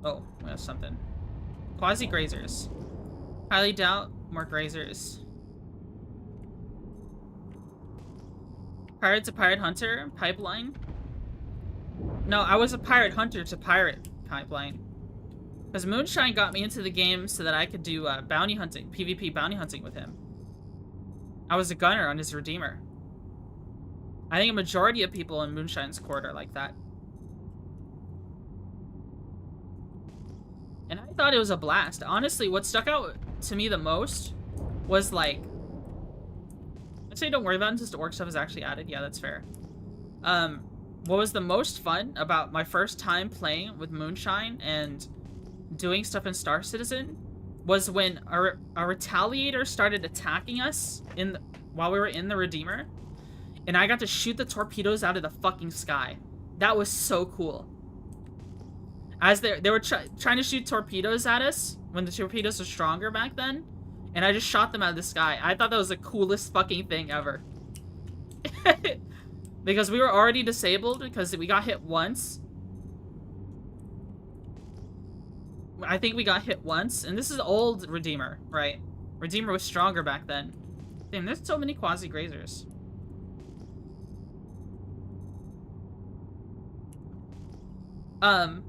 Speaker 1: Oh, that's something. Quasi-grazers. Highly doubt more grazers. Pirate to pirate hunter pipeline. No, I was a pirate hunter to pirate pipeline. Because Moonshine got me into the game so that I could do bounty hunting, PvP bounty hunting with him. I was a gunner on his Redeemer. I think a majority of people in Moonshine's court are like that. And I thought it was a blast. Honestly, what stuck out to me the most was like... I'd say don't worry about it until the orc stuff is actually added. Yeah, that's fair. What was the most fun about my first time playing with Moonshine and doing stuff in Star Citizen was when a retaliator started attacking us while we were in the Redeemer, and I got to shoot the torpedoes out of the fucking sky. That was so cool. As they were trying to shoot torpedoes at us when the torpedoes were stronger back then, and I just shot them out of the sky. I thought that was the coolest fucking thing ever. Because we were already disabled because we got hit once. I think we got hit once, and this is old Redeemer, right? Redeemer was stronger back then. Damn, there's so many quasi-grazers. And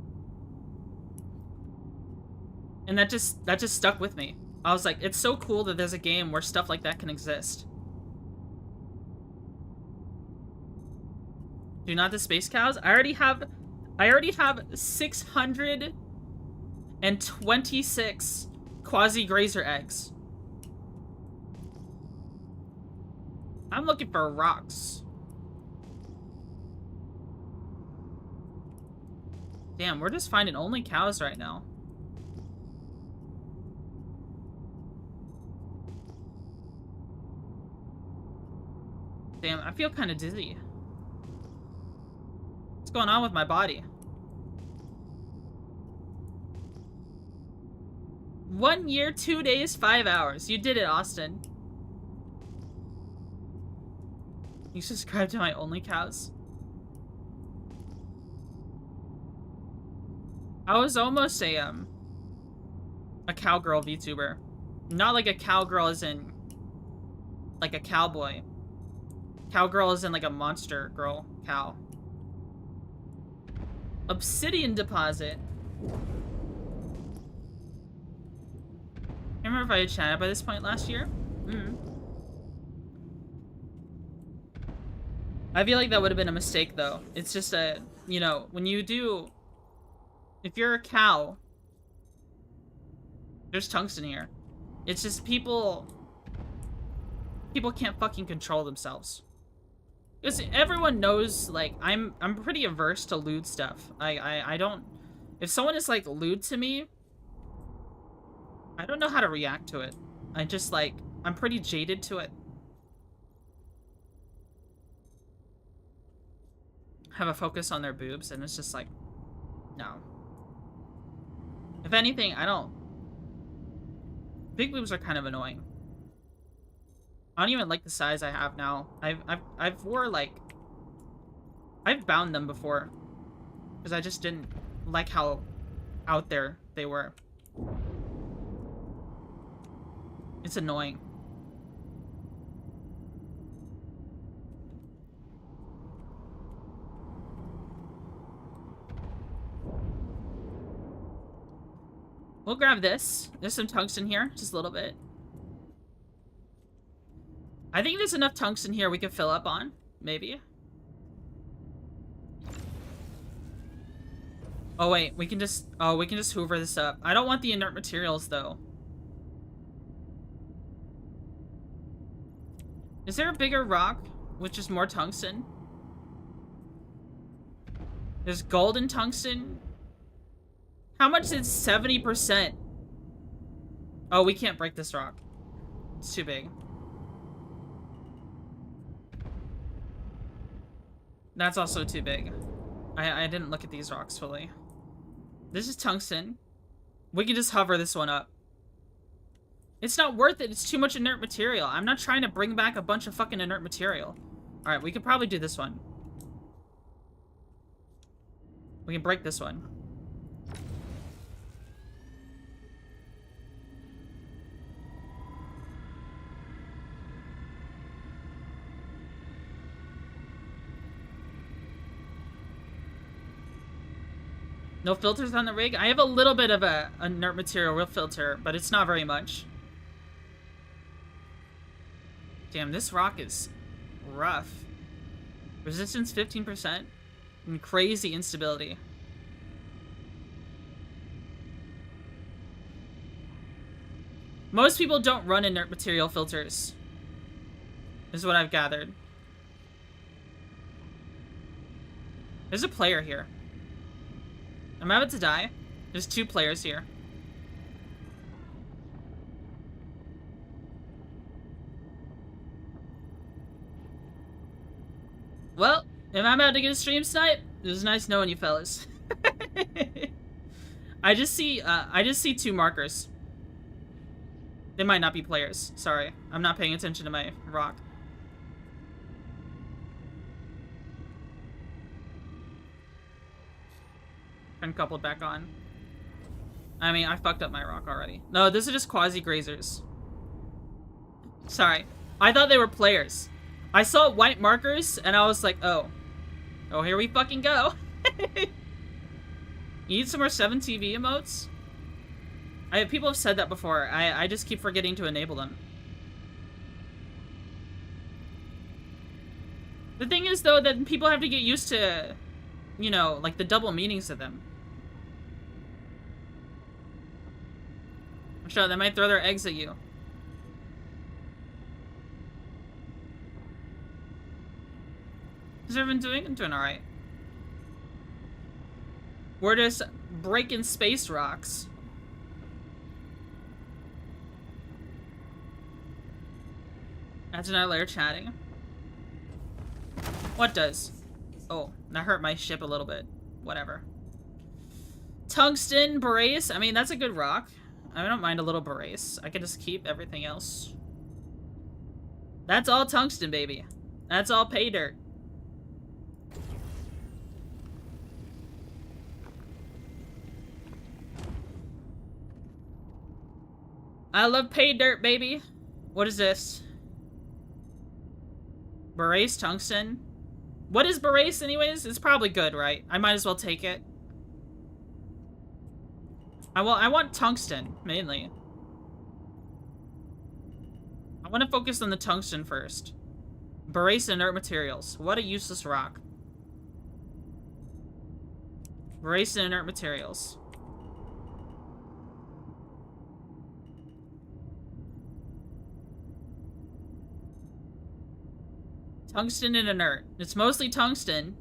Speaker 1: that just stuck with me. I was like, it's so cool that there's a game where stuff like that can exist. Do not the space cows. I already have 626 quasi-grazer eggs. I'm looking for rocks. Damn, we're just finding only cows right now. Damn, I feel kind of dizzy. What's going on with my body? 1 year, 2 days, 5 hours. You did it, Austin. You subscribe to my only cows. I was almost a cowgirl VTuber. Not like a cowgirl as in like a cowboy. Cowgirl is in like a monster girl cow. Obsidian deposit. I remember if I had chatted by this point last year. I feel like that would have been a mistake though. It's just a, you know, when you do, if you're a cow, there's tungsten here. It's just people can't fucking control themselves. Because everyone knows, like, I'm pretty averse to lewd stuff. I don't... If someone is, like, lewd to me, I don't know how to react to it. I just, like, I'm pretty jaded to it. Have a focus on their boobs, and it's just like, no. If anything, I don't... Big boobs are kind of annoying. I don't even like the size I have now. I've wore, like... I've bound them before. Because I just didn't like how out there they were. It's annoying. We'll grab this. There's some tungsten here, just a little bit. I think there's enough tungsten here we could fill up on, maybe. Oh wait, we can just hoover this up. I don't want the inert materials though. Is there a bigger rock with just more tungsten? There's gold and tungsten. How much is 70%? Oh, we can't break this rock. It's too big. That's also too big. I didn't look at these rocks fully. This is tungsten. We can just hover this one up. It's not worth it. It's too much inert material. I'm not trying to bring back a bunch of fucking inert material. Alright, we could probably do this one. We can break this one. No filters on the rig? I have a little bit of a inert material filter, but it's not very much. Damn, this rock is rough. Resistance 15% and crazy instability. Most people don't run inert material filters, is what I've gathered. There's a player here. I'm about to die. There's 2 players here. Well, if I'm about to get a stream snipe, it was nice knowing you fellas. I just see 2 markers. They might not be players. Sorry. I'm not paying attention to my rock. And coupled back on. I mean, I fucked up my rock already. No, these are just quasi-grazers. Sorry. I thought they were players. I saw white markers, and I was like, oh. Oh, here we fucking go. You need some more 7TV emotes? People have said that before. I just keep forgetting to enable them. The thing is, though, that people have to get used to, you know, like the double meanings of them. I'm sure they might throw their eggs at you. How's everyone doing? I'm doing alright. We're just breaking space rocks. That's another layer chatting. What does? Oh, that hurt my ship a little bit. Whatever. Tungsten, Barace. I mean, that's a good rock. I don't mind a little Barace. I can just keep everything else. That's all tungsten, baby. That's all pay dirt. I love pay dirt, baby. What is this? Barace tungsten. What is Barace anyways? It's probably good, right? I might as well take it. I want tungsten, mainly. I want to focus on the tungsten first. Barace inert materials. What a useless rock. Barace inert materials. Tungsten and inert. It's mostly tungsten.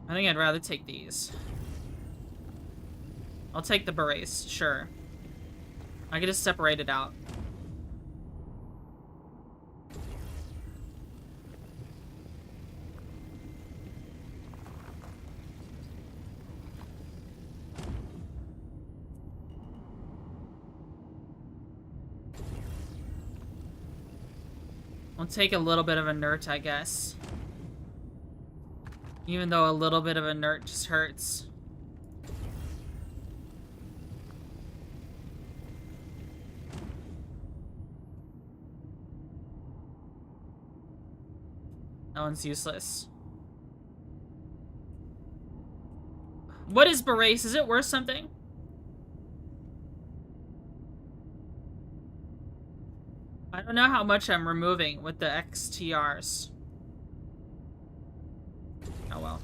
Speaker 1: I think I'd rather take these. I'll take the berets, sure. I can just separate it out. I'll take a little bit of inert, I guess. Even though a little bit of inert just hurts. That one's useless. What is berets? Is it worth something? I don't know how much I'm removing with the XTRs. Oh well.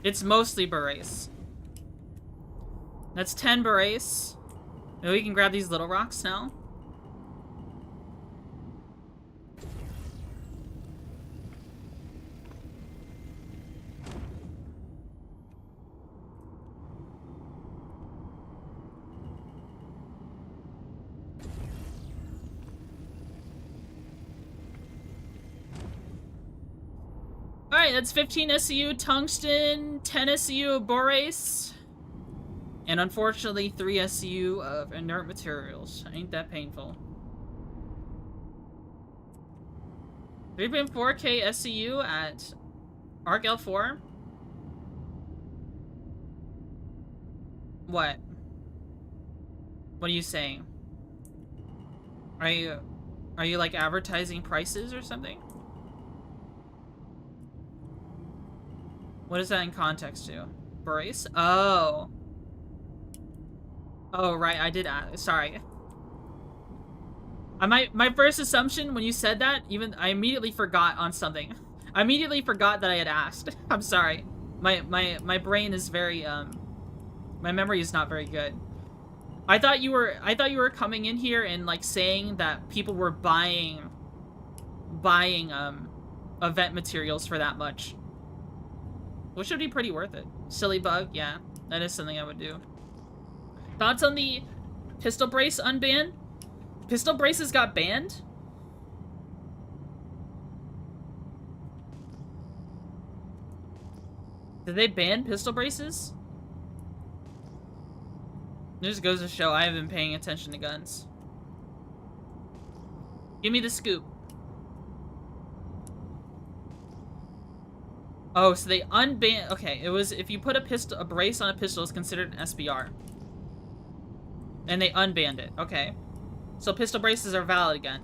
Speaker 1: It's mostly berets. That's 10 berets. Maybe we can grab these little rocks now. Alright, that's 15 SCU tungsten, 10 SCU of borace, and unfortunately 3 SCU of inert materials. Ain't that painful. 3.4k SCU at Arc L4? What? What are you saying? Are you like advertising prices or something? What is that in context to? Brace? Oh. Oh, right, I did sorry. My first assumption when you said that, I immediately forgot on something. I immediately forgot that I had asked. I'm sorry. My brain is very, my memory is not very good. I thought you were coming in here and, like, saying that people were buying, event materials for that much. Which would be pretty worth it. Silly bug, yeah. That is something I would do. Thoughts on the pistol brace unban? Pistol braces got banned? Did they ban pistol braces? It just goes to show I haven't been paying attention to guns. Give me the scoop. Oh, so they unbanned. Okay, it was if you put a brace on a pistol, it's considered an SBR. And they unbanned it. Okay. So pistol braces are valid again.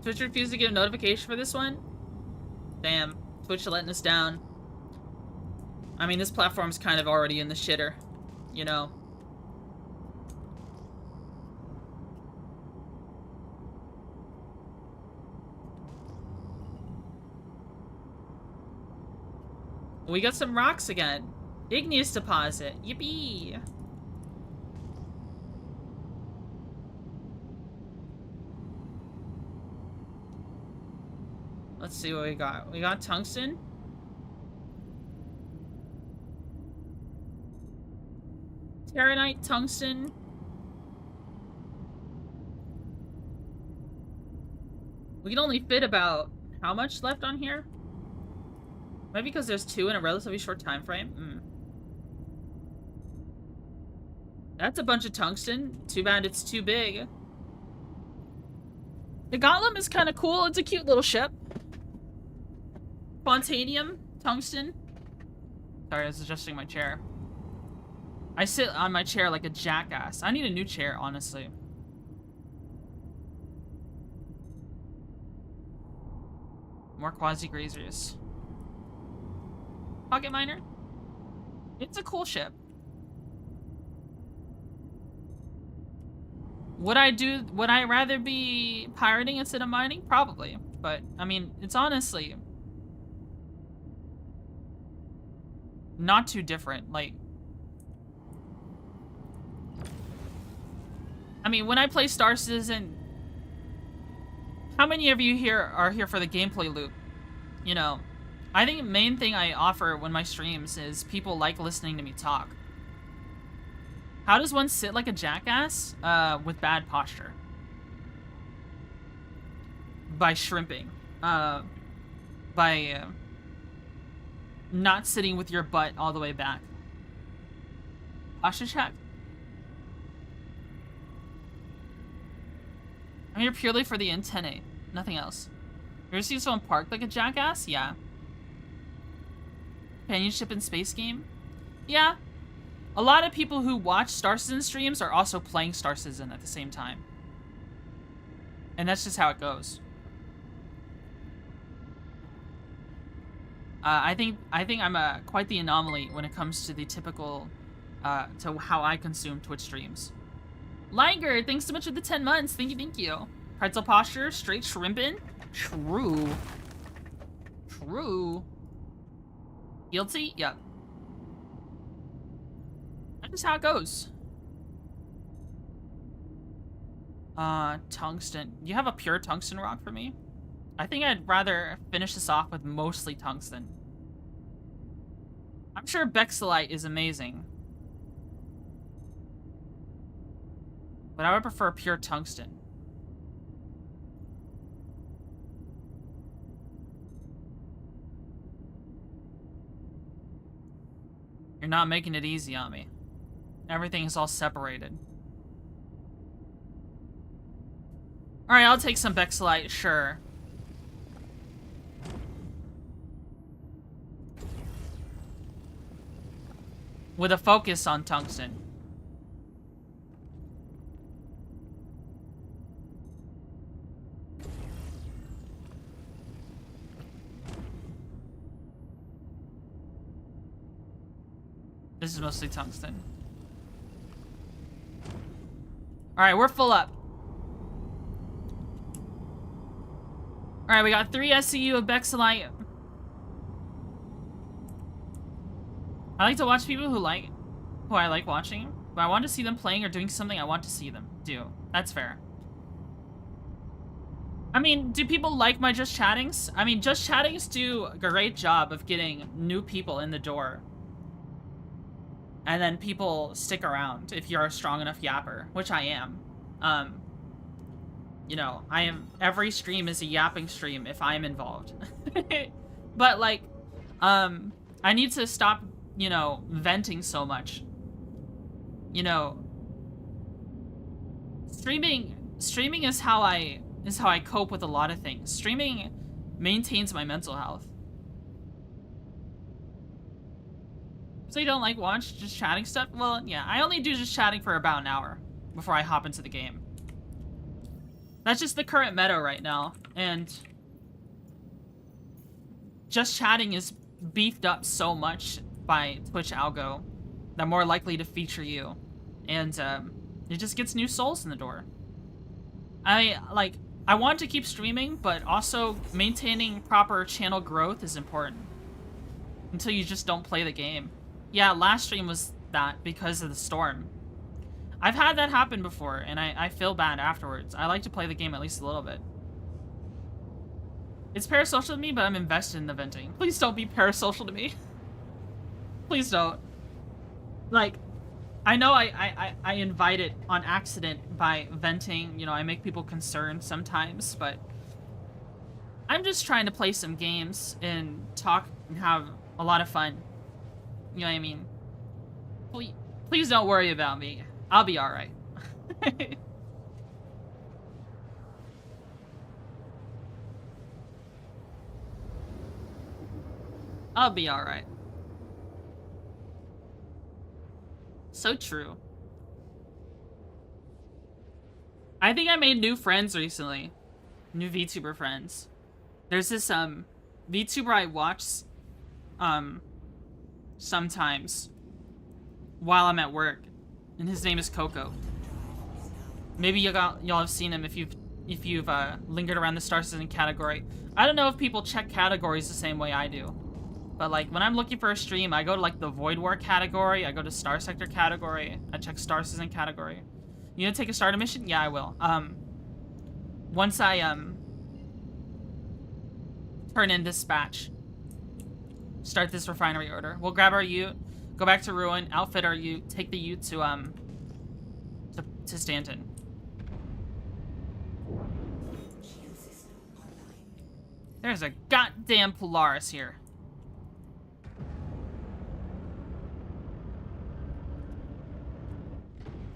Speaker 1: Twitch refused to give a notification for this one? Damn. Twitch letting us down. I mean, this platform's kind of already in the shitter. You know. We got some rocks again. Igneous deposit. Yippee! Let's see what we got. We got tungsten. Terranite, tungsten. We can only fit about how much left on here? Maybe because there's 2 in a relatively short time frame. That's a bunch of tungsten. Too bad it's too big. The Gotlem is kind of cool. It's a cute little ship. Spontaneum, tungsten. Sorry, I was adjusting my chair. I sit on my chair like a jackass. I need a new chair, honestly. More quasi-grazers. Pocket miner. It's a cool ship. Would I rather be pirating instead of mining? Probably. But, I mean, it's honestly not too different. Like, I mean, when I play Star Citizen, how many of you here are here for the gameplay loop? You know, I think the main thing I offer when my streams is people like listening to me talk. How does one sit like a jackass? With bad posture. By shrimping. By not sitting with your butt all the way back. Posture check? I'm here purely for the antennae. Nothing else. You ever seen someone parked like a jackass? Yeah. Companionship in space game? Yeah. A lot of people who watch Star Citizen streams are also playing Star Citizen at the same time. And that's just how it goes. I think I'm quite the anomaly when it comes to the typical, to how I consume Twitch streams. Liger, thanks so much for the 10 months. Thank you, thank you. Pretzel posture, straight shrimpin'. True. True. Guilty? Yep. That's just how it goes. Tungsten. You have a pure tungsten rock for me? I think I'd rather finish this off with mostly tungsten. I'm sure Bexelite is amazing. But I would prefer pure tungsten. You're not making it easy on me. Everything is all separated. Alright, I'll take some Bexelite, sure. With a focus on tungsten. This is mostly tungsten. Alright, we're full up. Alright, we got 3 SCU of Bexelite. I like to watch people who I like watching. But I want to see them playing or doing something I want to see them do. That's fair. I mean, do people like my Just Chattings? I mean, Just Chattings do a great job of getting new people in the door. And then people stick around if you're a strong enough yapper, which I am. You know, every stream is a yapping stream if I'm involved. But like, I need to stop, you know, venting so much. You know, streaming is how I cope with a lot of things. Streaming maintains my mental health. So you don't like watch Just Chatting stuff? Well, yeah, I only do Just Chatting for about an hour before I hop into the game. That's just the current meta right now, and Just Chatting is beefed up so much by Twitch algo. They're more likely to feature you, and it just gets new souls in the door. I want to keep streaming, but also maintaining proper channel growth is important. Until you just don't play the game. Yeah, last stream was that because of the storm. I've had that happen before, and I feel bad afterwards. I like to play the game at least a little bit. It's parasocial to me, but I'm invested in the venting. Please don't be parasocial to me. Please don't. Like, I know I invite it on accident by venting. You know, I make people concerned sometimes, but I'm just trying to play some games and talk and have a lot of fun. You know what I mean? Please don't worry about me. I'll be alright. I'll be alright. So true. I think I made new friends recently. New VTuber friends. There's this VTuber I watch sometimes while I'm at work, and his name is Coco. Maybe y'all have seen him if you've lingered around the Star Citizen category. I don't know if people check categories the same way I do. But like when I'm looking for a stream, I go to like the Void War category, I go to Starsector category, I check Star Citizen category. You gonna take a starter mission? Yeah, I will. Once I turn in dispatch. Start this refinery order. We'll grab our ute, go back to Ruin, outfit our ute, take the ute to Stanton. There's a goddamn Polaris here.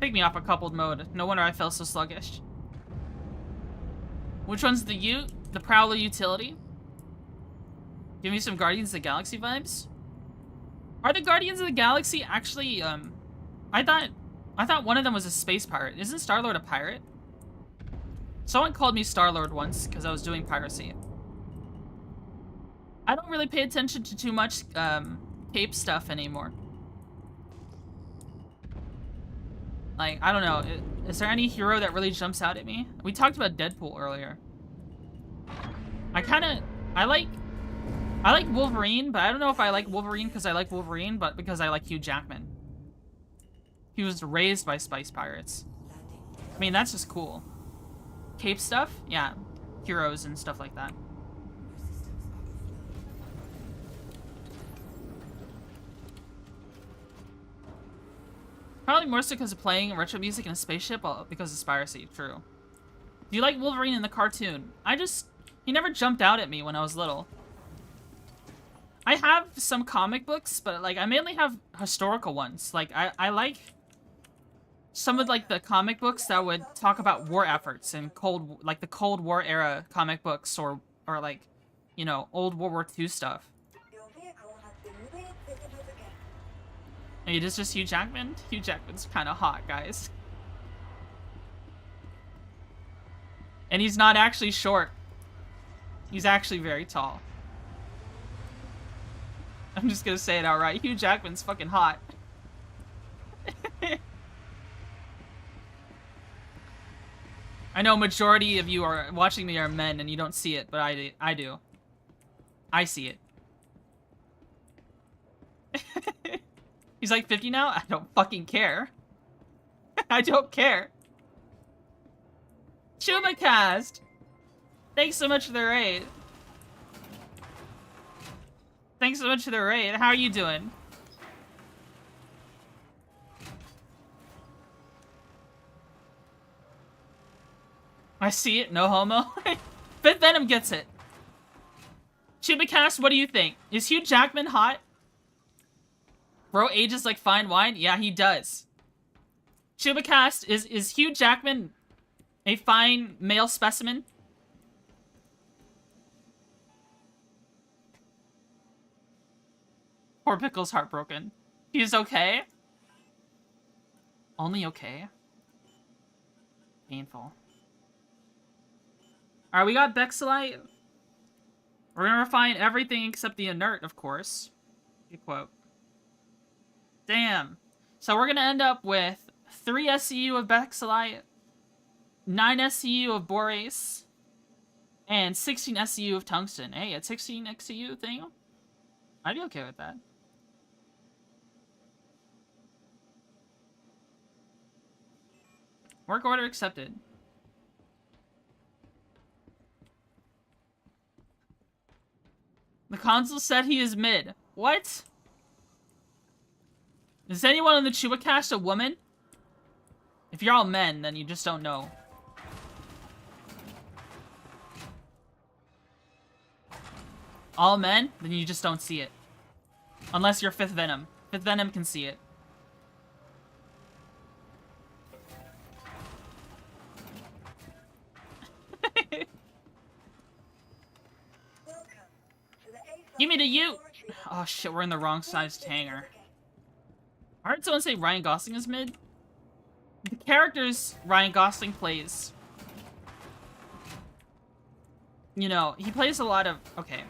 Speaker 1: Take me off a coupled mode. No wonder I felt so sluggish. Which one's the ute? The Prowler utility? Give me some Guardians of the Galaxy vibes. Are the Guardians of the Galaxy actually, I thought one of them was a space pirate. Isn't Star-Lord a pirate? Someone called me Star-Lord once because I was doing piracy. I don't really pay attention to too much, cape stuff anymore. Like, I don't know. Is there any hero that really jumps out at me? We talked about Deadpool earlier. I like Wolverine, but I don't know if I like Wolverine because I like Wolverine, but because I like Hugh Jackman. He was raised by Spice Pirates. I mean, that's just cool. Cape stuff? Yeah. Heroes and stuff like that. Probably more so because of playing retro music in a spaceship, because of piracy. True. Do you like Wolverine in the cartoon? He never jumped out at me when I was little. I have some comic books, but like I mainly have historical ones. Like I like some of like the comic books that would talk about war efforts and the Cold War era comic books or like, you know, old World War II stuff.
Speaker 3: Your vehicle has been refitted with a gate.
Speaker 1: Hey, it is just Hugh Jackman? Hugh Jackman's kind of hot, guys. And he's not actually short. He's actually very tall. I'm just gonna say it outright. Hugh Jackman's fucking hot. I know majority of you are watching me are men and you don't see it, but I do. I see it. He's like 50 now? I don't fucking care. I don't care. ChubaCast! Thanks so much for the raid. Thanks so much for the raid. How are you doing? I see it. No homo. Fifth Venom gets it. ChubaCast, what do you think? Is Hugh Jackman hot? Bro ages like fine wine? Yeah, he does. ChubaCast, is Hugh Jackman a fine male specimen? Poor Pickle's heartbroken. He's okay? Only okay? Painful. Alright, we got Bexelite. We're gonna refine everything except the inert, of course. Good quote. Damn. So we're gonna end up with 3 SCU of Bexelite, 9 SCU of Borace, and 16 SCU of Tungsten. Hey, a 16 SCU thing? I'd be okay with that. Work order accepted. The console said he is mid. What? Is anyone on the ChubaCast a woman? If you're all men, then you just don't know. All men? Then you just don't see it. Unless you're Fifth Venom. Fifth Venom can see it. Give me the ute! Oh shit, we're in the wrong sized hangar. I heard someone say Ryan Gosling is mid. The characters Ryan Gosling plays, you know, he plays a lot of... Okay.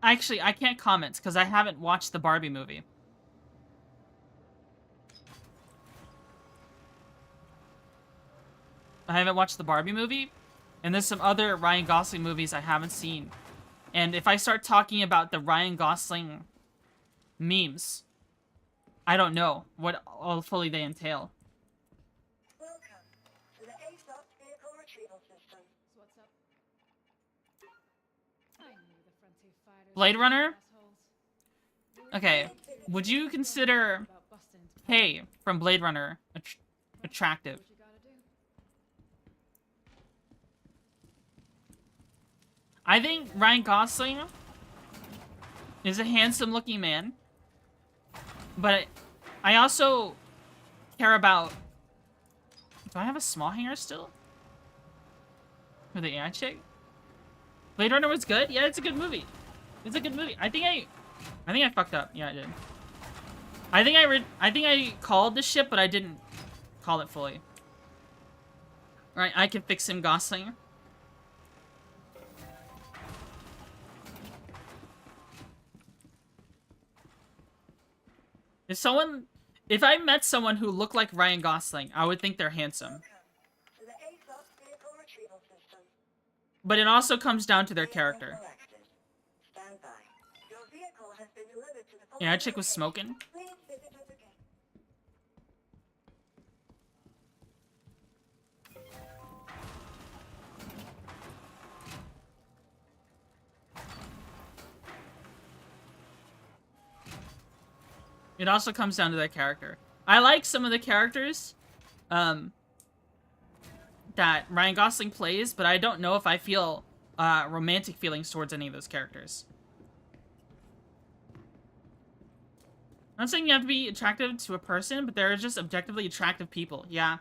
Speaker 1: Actually, I can't comment because I haven't watched the Barbie movie. I haven't watched the Barbie movie, and there's some other Ryan Gosling movies I haven't seen. And if I start talking about the Ryan Gosling memes, I don't know what all fully they entail.
Speaker 3: Welcome to the ASOS vehicle retrieval system.
Speaker 6: What's up? I knew the frontier fighters.
Speaker 1: Blade Runner?
Speaker 6: Assholes.
Speaker 1: Okay, would you consider
Speaker 6: About busting into
Speaker 1: Kay from Blade Runner attractive?
Speaker 6: what you gotta do.
Speaker 1: I think Ryan Gosling is a handsome-looking man, but I also care about... Do I have a small hanger still? For the AI chick? Blade Runner was good? Yeah, it's a good movie. It's a good movie. I think I fucked up. Yeah, I did. I think I called this ship, but I didn't call it fully. Right, I can fix him, Gosling. If I met someone who looked like Ryan Gosling, I would think they're handsome.
Speaker 3: Welcome to the ASOS vehicle retrieval system.
Speaker 1: But it also comes down to their
Speaker 3: Vehicle
Speaker 1: character.
Speaker 3: collected. Stand by. Your vehicle has been delivered to the
Speaker 1: Yeah, that chick was smoking.
Speaker 3: Please visit us again.
Speaker 1: It also comes down to their character. I like some of the characters that Ryan Gosling plays, but I don't know if I feel romantic feelings towards any of those characters. I'm not saying you have to be attractive to a person, but there are just objectively attractive people. Yeah.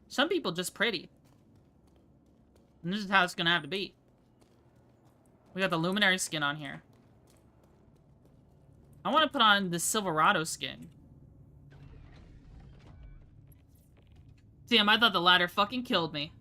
Speaker 1: Some people just pretty. And this is how it's gonna have to be. We got the Luminary skin on here. I want to put on the Silverado skin. Damn, I thought the ladder fucking killed me.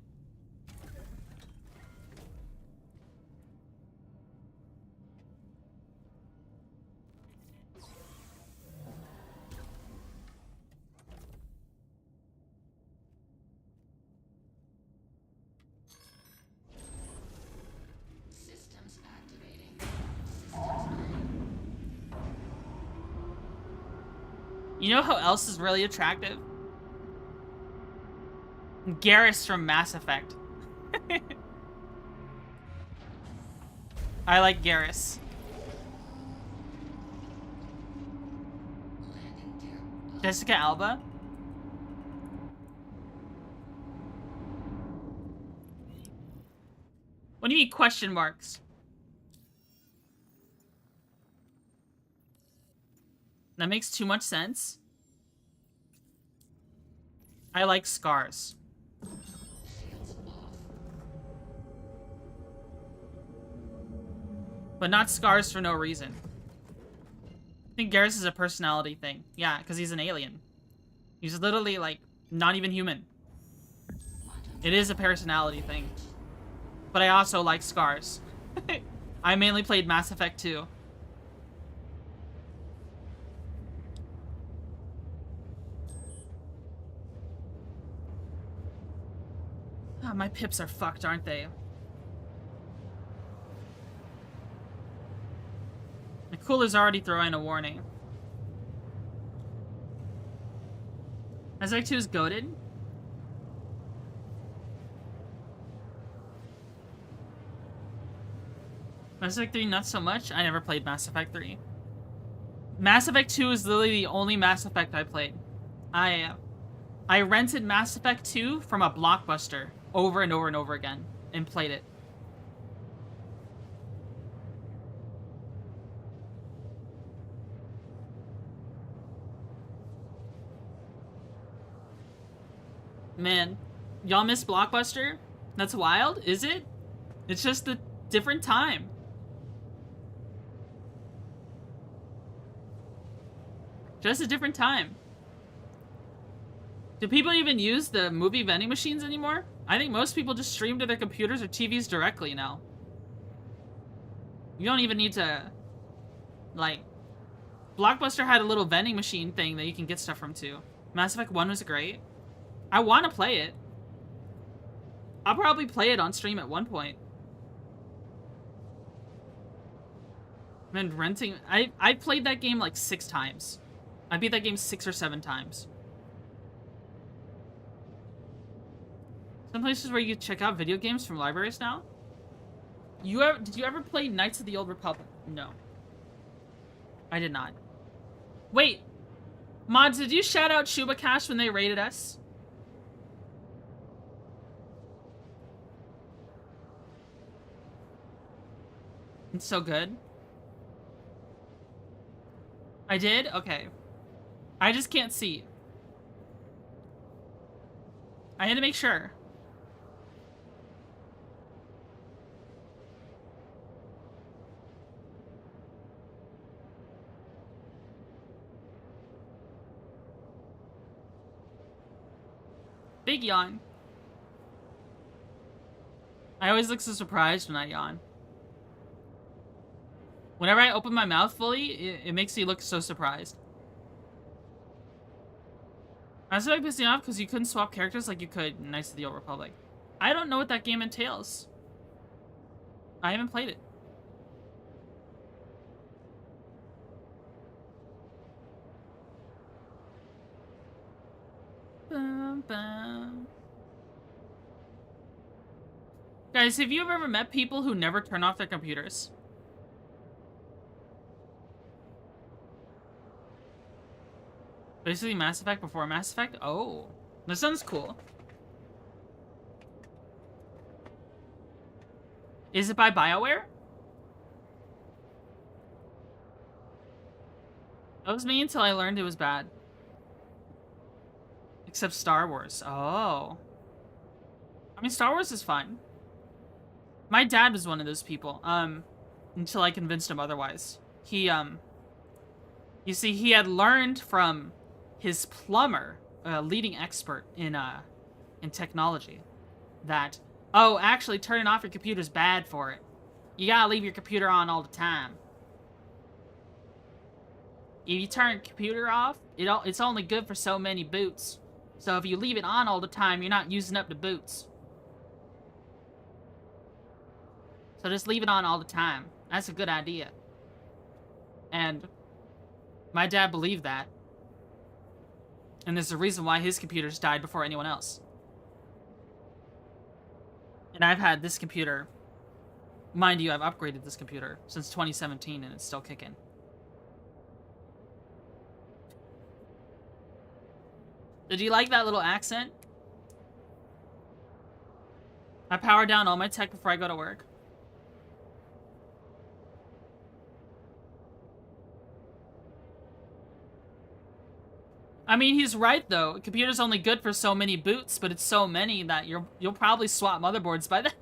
Speaker 5: Systems activating.
Speaker 1: You know who else is really attractive? Garrus from Mass Effect. I like Garrus. Jessica Alba? What do you mean question marks? That makes too much sense. I like scars. But not scars for no reason. I think Garrus is a personality thing. Yeah, because he's an alien. He's literally, like, not even human. It is a personality thing. But I also like scars. I mainly played Mass Effect 2. Ah, my pips are fucked, aren't they? The cooler's already throwing a warning. Mass Effect 2 is goated. Mass Effect 3, not so much. I never played Mass Effect 3. Mass Effect 2 is literally the only Mass Effect I played. I rented Mass Effect 2 from a Blockbuster over and over and over again and played it. Man, y'all miss Blockbuster? That's wild, is it? It's just a different time. Just a different time. Do people even use the movie vending machines anymore? I think most people just stream to their computers or TVs directly now. You don't even need to, like, Blockbuster had a little vending machine thing that you can get stuff from too. Mass Effect 1 was great. I want to play it. I'll probably play it on stream at one point. I've been renting. I played that game like 6 times. I beat that game 6 or 7 times. Some places where you can check out video games from libraries now. Did you ever play Knights of the Old Republic? No. I did not. Wait. Mods, did you shout out Shuba Cash when they raided us? It's so good. I did? Okay. I just can't see. I had to make sure. Big yawn. I always look so surprised when I yawn. Whenever I open my mouth fully, it makes me look so surprised. I was like pissing off because you couldn't swap characters like you could in Knights of the Old Republic. I don't know what that game entails. I haven't played it. Bum, bum. Guys, have you ever met people who never turn off their computers? Basically Mass Effect before Mass Effect? Oh. That sounds cool. Is it by BioWare? That was me until I learned it was bad. Except Star Wars. Oh. I mean, Star Wars is fun. My dad was one of those people. Until I convinced him otherwise. He, you see, he had learned from his plumber, a leading expert in technology, that, oh, actually turning off your computer's bad for it. You gotta leave your computer on all the time. If you turn your computer off, it's only good for so many boots. So if you leave it on all the time, you're not using up the boots. So just leave it on all the time. That's a good idea. And my dad believed that. And there's a reason why his computers died before anyone else. And I've had this computer. Mind you, I've upgraded this computer since 2017 and it's still kicking. Did you like that little accent? I power down all my tech before I go to work. I mean, he's right though. A computer's only good for so many boots, but it's so many that you'll probably swap motherboards by then.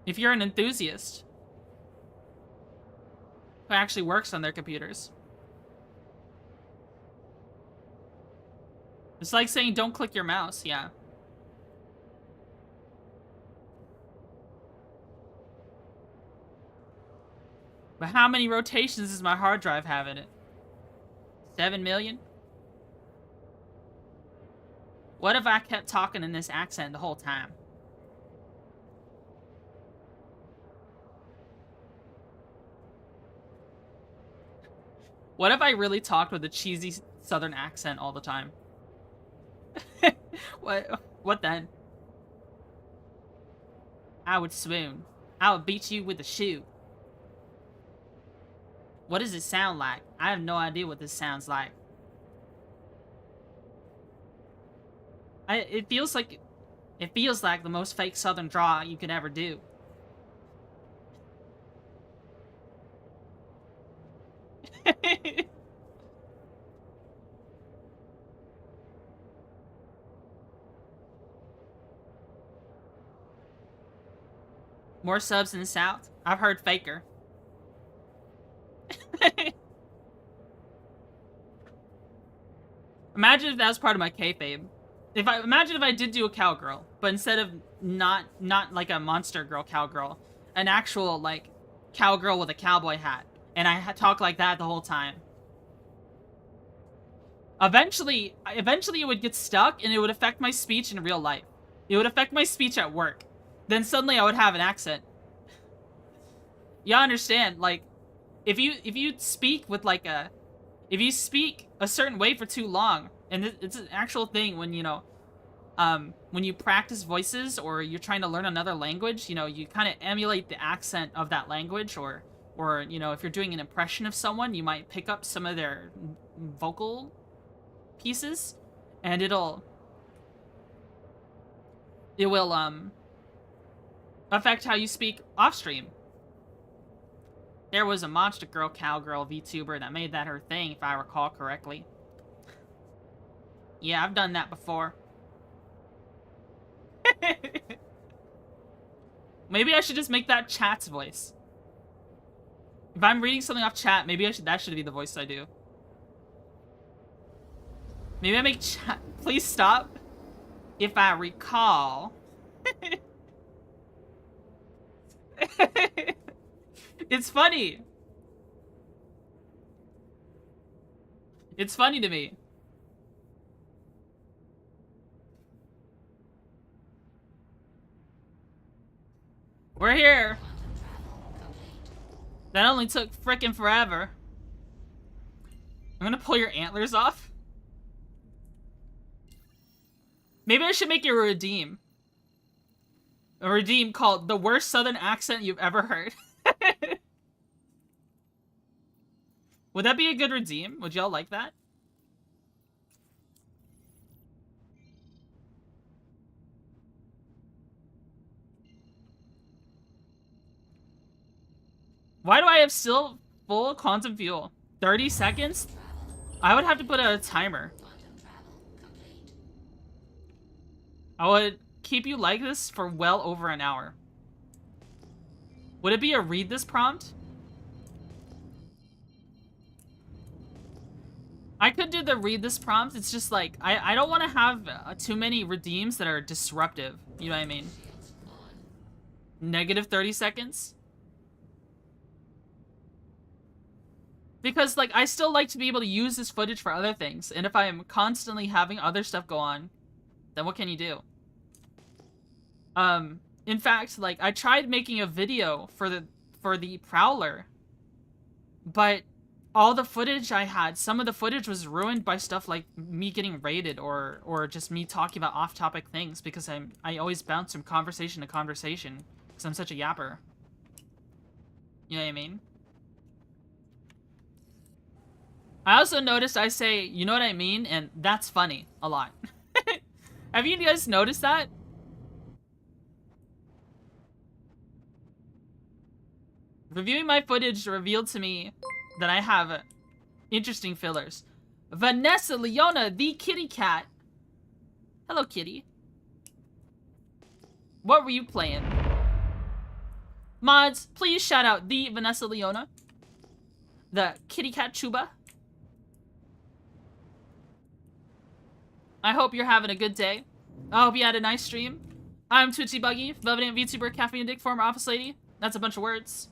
Speaker 1: If you're an enthusiast who actually works on their computers. It's like saying don't click your mouse, yeah. But how many rotations does my hard drive have in it? 7 million? What if I kept talking in this accent the whole time? What if I really talked with a cheesy southern accent all the time? What then? I would swoon. I would beat you with a shoe. What does it sound like? I have no idea what this sounds like. It feels like the most fake southern draw you could ever do. More subs in the South? I've heard faker. Imagine if that was part of my kayfabe. Imagine if I did do a cowgirl, but instead of not like a monster girl cowgirl, an actual like cowgirl with a cowboy hat, and I talk like that the whole time. Eventually it would get stuck, and it would affect my speech in real life. It would affect my speech at work. Then suddenly I would have an accent. You understand? Like, if you speak with like if you speak a certain way for too long, and it's an actual thing when, you know, when you practice voices or you're trying to learn another language, you know, you kind of emulate the accent of that language, or you know, if you're doing an impression of someone, you might pick up some of their vocal pieces, and it will affect how you speak off stream. There was a monster girl cowgirl VTuber that made that her thing, if I recall correctly. Yeah, I've done that before. Maybe I should just make that chat's voice. If I'm reading something off chat, maybe that should be the voice I do. Maybe I make chat. Please stop. If I recall. It's funny. It's funny to me. We're here. That only took frickin' forever. I'm gonna pull your antlers off. Maybe I should make you a redeem. A redeem called the worst southern accent you've ever heard. Would that be a good redeem? Would y'all like that? Why do I have still full quantum fuel? 30 seconds? I would have to put a timer. I would keep you like this for well over an hour. Would it be a read this prompt? I could do the read this prompt. It's just like, I don't want to have too many redeems that are disruptive. You know what I mean? Negative 30 seconds? Because, like, I still like to be able to use this footage for other things. And if I am constantly having other stuff go on, then what can you do? In fact, like, I tried making a video for the Prowler, but all the footage I had, some of the footage was ruined by stuff like me getting raided or just me talking about off-topic things, because I always bounce from conversation to conversation because I'm such a yapper. You know what I mean? I also noticed I say, you know what I mean, and that's funny a lot. Have you guys noticed that? Reviewing my footage revealed to me that I have interesting fillers. Vanessa Leona, the kitty cat. Hello, kitty. What were you playing? Mods, please shout out the Vanessa Leona. The kitty cat Chuba. I hope you're having a good day. I hope you had a nice stream. I'm Twitchy Buggy, Velvet VTuber, Caffeine Dick, former office lady. That's a bunch of words.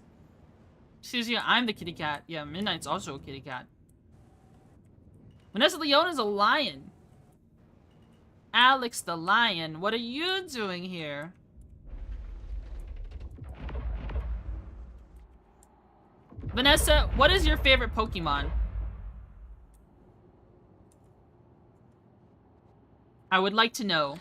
Speaker 1: Excuse me, I'm the kitty cat. Yeah, Midnight's also a kitty cat. Vanessa Leona's a lion. Alex the lion, what are you doing here? Vanessa, what is your favorite Pokemon? I would like to know.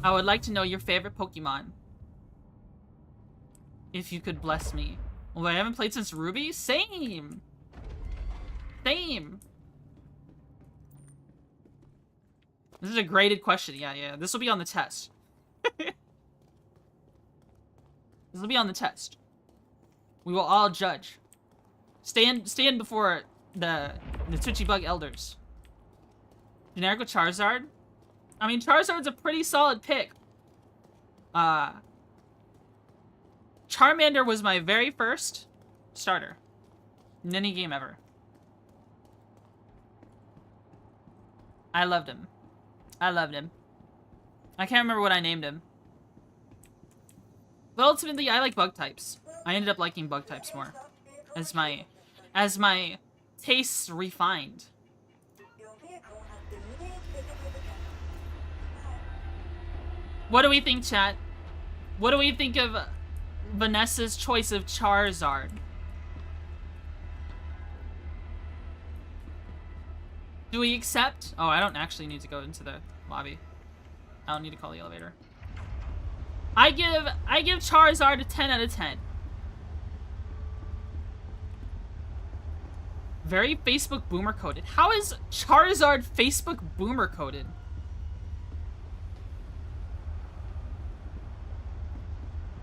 Speaker 1: I would like to know your favorite Pokemon. If you could bless me. Well, I haven't played since Ruby? Same! Same! This is a graded question. Yeah. This will be on the test. This will be on the test. We will all judge. Stand before the Twitchy Bug Elders. Generic with Charizard? I mean, Charizard's a pretty solid pick. Charmander was my very first starter. In any game ever. I loved him. I loved him. I can't remember what I named him. But ultimately, I like bug types. I ended up liking bug types more. As my tastes refined.
Speaker 3: Your vehicle has been physically detected.
Speaker 1: What do we think, chat? What do we think of Vanessa's choice of Charizard? Do we accept? Oh, I don't actually need to go into the lobby. I don't need to call the elevator. I give Charizard a 10 out of 10. Very Facebook boomer coded. How is Charizard Facebook boomer coded?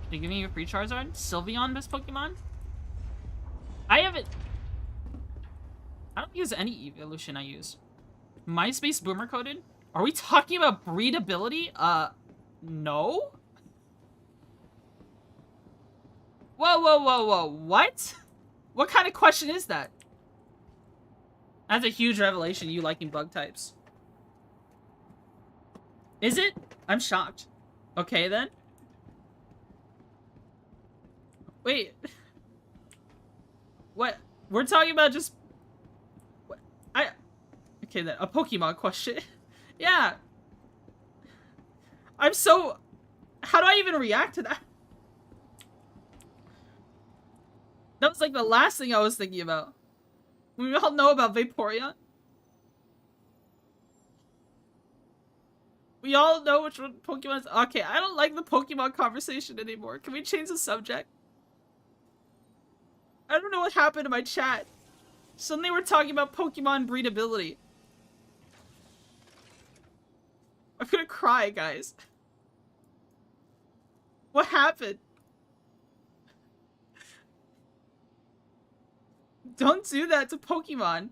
Speaker 1: They give me a free Charizard? Sylveon best Pokemon? I don't use any evolution I use. MySpace boomer coded? Are we talking about breedability? No? Whoa, what? What kind of question is that? That's a huge revelation, you liking bug types. Is it? I'm shocked. Okay, then. Wait. What? We're talking about just... What? Okay, then. A Pokemon question. Yeah. I'm so... How do I even react to that? That was like the last thing I was thinking about. We all know about Vaporeon. We all know which one Pokemon is. Okay, I don't like the Pokemon conversation anymore. Can we change the subject? I don't know what happened to my chat. Suddenly we're talking about Pokemon breedability. I'm gonna cry, guys. What happened? Don't do that to Pokemon.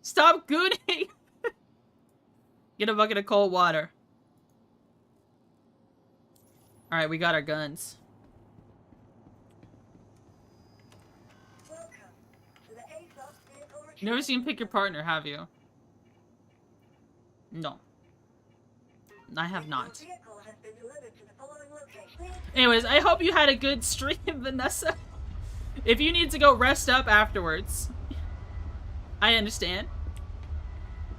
Speaker 1: Stop gooning! Get a bucket of cold water. Alright, we got our guns.
Speaker 3: Welcome to the ASOS vehicle retrieval.
Speaker 1: You never seen Pick Your Partner, have you? No. I have not.
Speaker 3: Your vehicle has been delivered to the following location.
Speaker 1: Anyways, I hope you had a good stream, Vanessa. If you need to go rest up afterwards, I understand.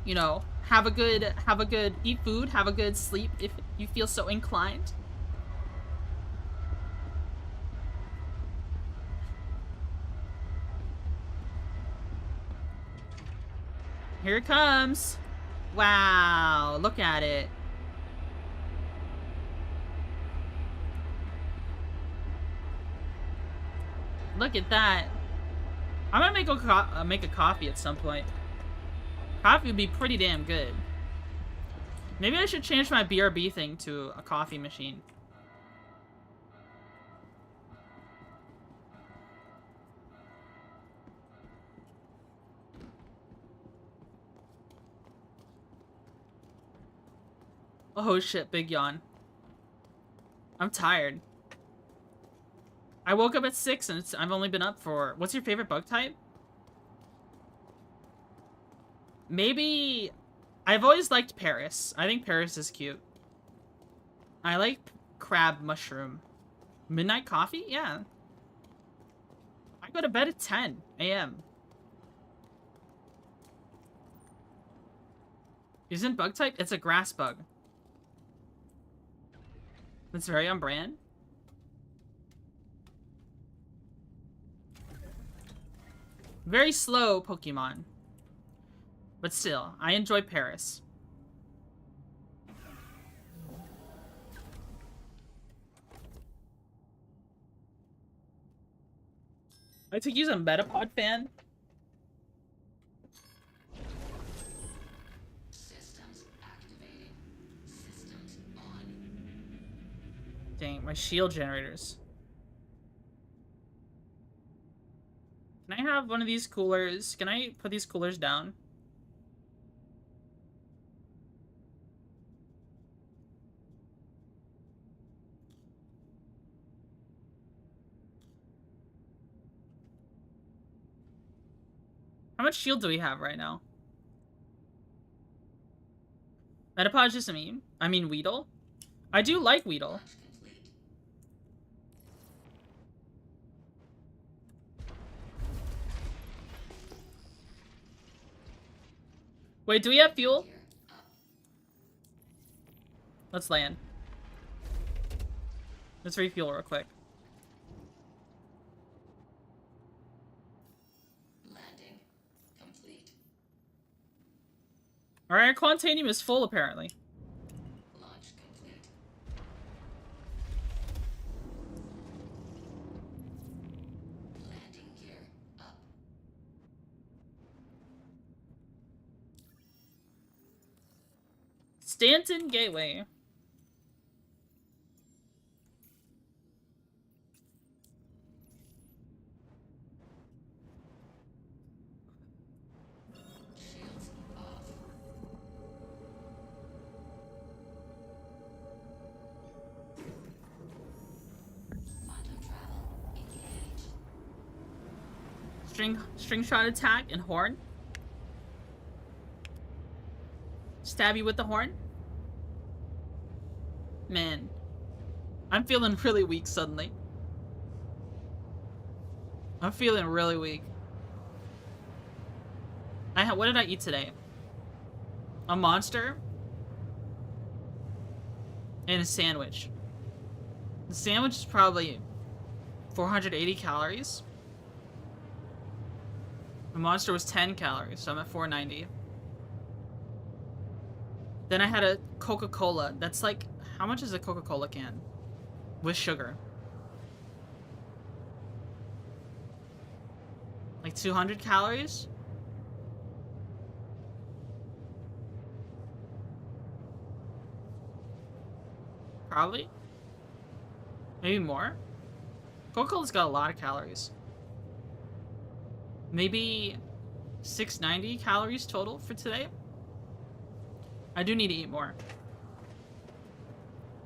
Speaker 1: You know, have a good, eat food, have a good sleep if you feel so inclined. Here it comes. Wow, look at it. Look at that. I'm gonna make a coffee at some point. Coffee would be pretty damn good. Maybe I should change my BRB thing to a coffee machine. Oh shit, big yawn. I'm tired. I woke up at 6 and I've only been up for... What's your favorite bug type? Maybe... I've always liked Paris. I think Paris is cute. I like crab mushroom. Midnight coffee? Yeah. I go to bed at 10 a.m. Isn't bug type? It's a grass bug. That's very on brand. Very slow Pokemon. But still, I enjoy Paris. I think he's a Metapod fan.
Speaker 7: Systems activated. Systems on.
Speaker 1: Dang, my shield generators. Can I have one of these coolers? Can I put these coolers down? How much shield do we have right now? Metapod is just a meme. I mean Weedle. I do like Weedle.
Speaker 7: Launch complete.
Speaker 1: Wait, do we have fuel?
Speaker 7: Gear up.
Speaker 1: Let's land. Let's refuel real quick.
Speaker 7: Landing complete.
Speaker 1: Alright, our Quantanium is full apparently.
Speaker 7: Launch complete. Landing gear up.
Speaker 1: Stanton Gateway.
Speaker 7: Shields off. Quantum travel engaged.
Speaker 1: String shot attack and horn. Stab you with the horn. Man, I'm feeling really weak suddenly. I'm feeling really weak. What did I eat today? A monster and a sandwich. The sandwich is probably 480 calories. The monster was 10 calories, so I'm at 490. Then I had a Coca-Cola. That's like, how much is a Coca-Cola can? With sugar. Like 200 calories? Probably. Maybe more? Coca-Cola's got a lot of calories. Maybe 690 calories total for today? I do need to eat more.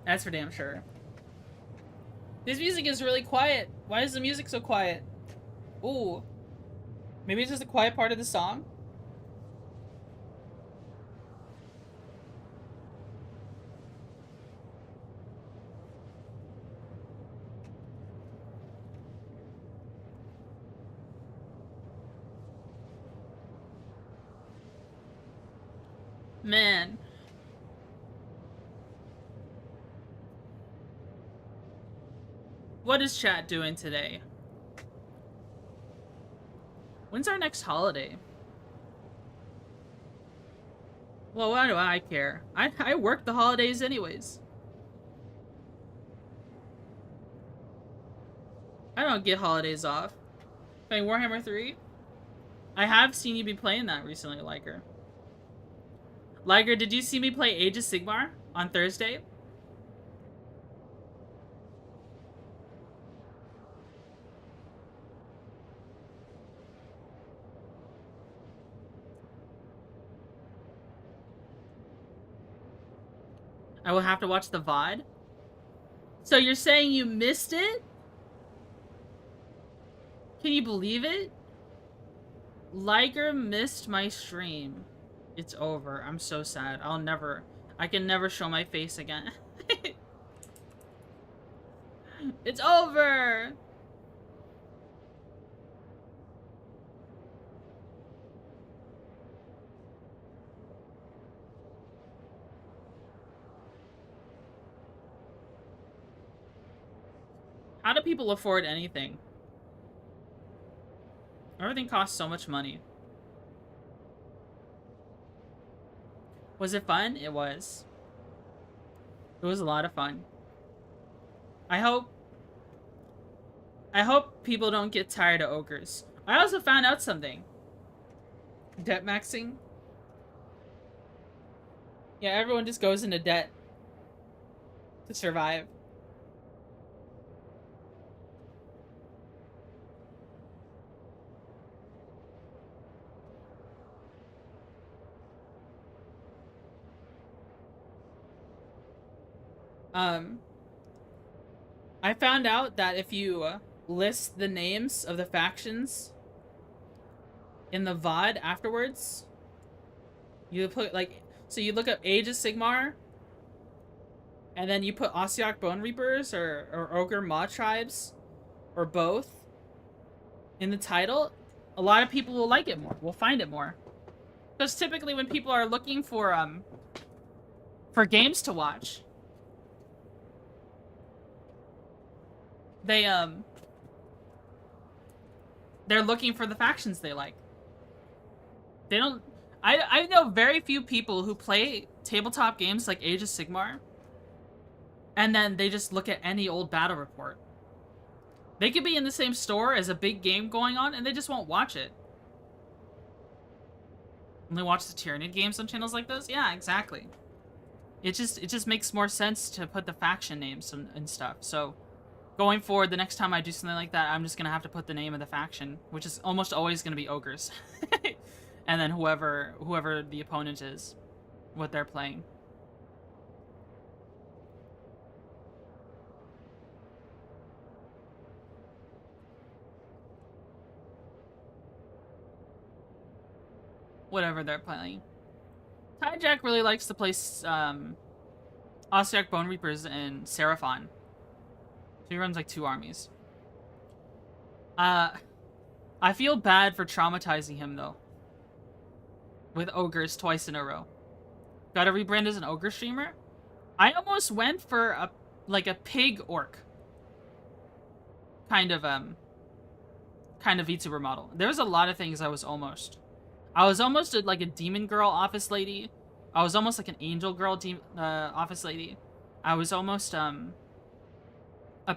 Speaker 1: That's for damn sure. This music is really quiet. Why is the music so quiet? Ooh. Maybe it's just the quiet part of the song? Man. What is chat doing today? When's our next holiday? Well, why do I care? I work the holidays anyways. I don't get holidays off. Playing Warhammer 3? I have seen you be playing that recently, Liker. Liger, did you see me play Age of Sigmar on Thursday? I will have to watch the VOD. So you're saying you missed it? Can you believe it? Liger missed my stream. It's over. I'm so sad. I can never show my face again. It's over! How do people afford anything? Everything costs so much money. Was it fun? It was. It was a lot of fun. I hope people don't get tired of ogres. I also found out something. Debt maxing? Yeah, everyone just goes into debt to survive. I found out that if you list the names of the factions in the VOD afterwards, you put like, so you look up Age of Sigmar, and then you put Ossiarch Bone Reapers or Ogre Maw Tribes, or both, in the title, a lot of people will like it more, will find it more. Because typically when people are looking for games to watch, they're looking for the factions they like. They don't... I know very few people who play tabletop games like Age of Sigmar, and then they just look at any old battle report. They could be in the same store as a big game going on, and they just won't watch it. And they watch the Tyranid games on channels like this? Yeah, exactly. It just makes more sense to put the faction names and stuff. So, going forward, the next time I do something like that, I'm just gonna have to put the name of the faction, which is almost always gonna be ogres. And then whoever the opponent is, what they're playing. Whatever they're playing. Tyjack really likes to play Ossiarch Bone Reapers and Seraphon. So he runs like 2 armies. I feel bad for traumatizing him though. With ogres twice in a row. Gotta rebrand as an ogre streamer? I almost went for a pig orc kind of VTuber model. There was a lot of things I was almost like a demon girl office lady. I was almost like an angel girl office lady. I was almost a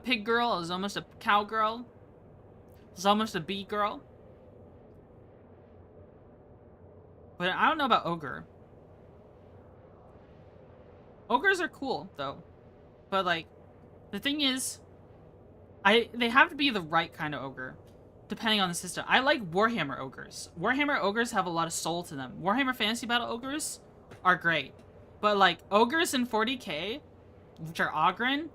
Speaker 1: pig girl. I was almost a cow girl. I was almost a bee girl. But I don't know about ogre. Ogres are cool though. But like, the thing is, they have to be the right kind of ogre. Depending on the system. I like Warhammer ogres. Warhammer ogres have a lot of soul to them. Warhammer Fantasy Battle ogres are great. But like, ogres in 40k, which are Ogryn,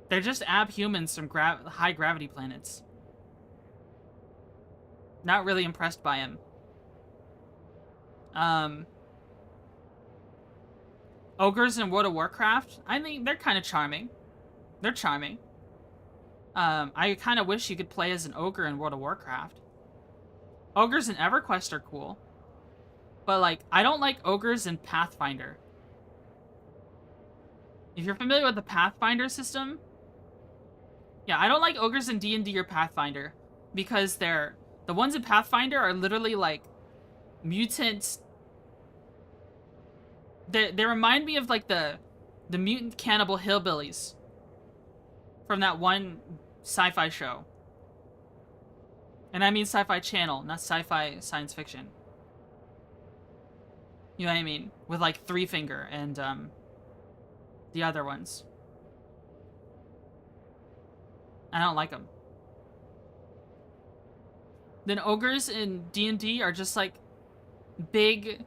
Speaker 1: they're just abhumans from high gravity planets. Not really impressed by him. Ogres in World of Warcraft, I think they're kind of charming. They're charming. I kind of wish you could play as an ogre in World of Warcraft. Ogres in EverQuest are cool. But, like, I don't like ogres in Pathfinder. If you're familiar with the Pathfinder system... Yeah, I don't like ogres in D&D or Pathfinder. Because the ones in Pathfinder are literally, like, mutants... They remind me of, like, the mutant cannibal hillbillies. From that one sci-fi show. And I mean sci-fi channel, not sci-fi science fiction. You know what I mean? With like Three Finger and the other ones. I don't like them. Then ogres in D&D are just like big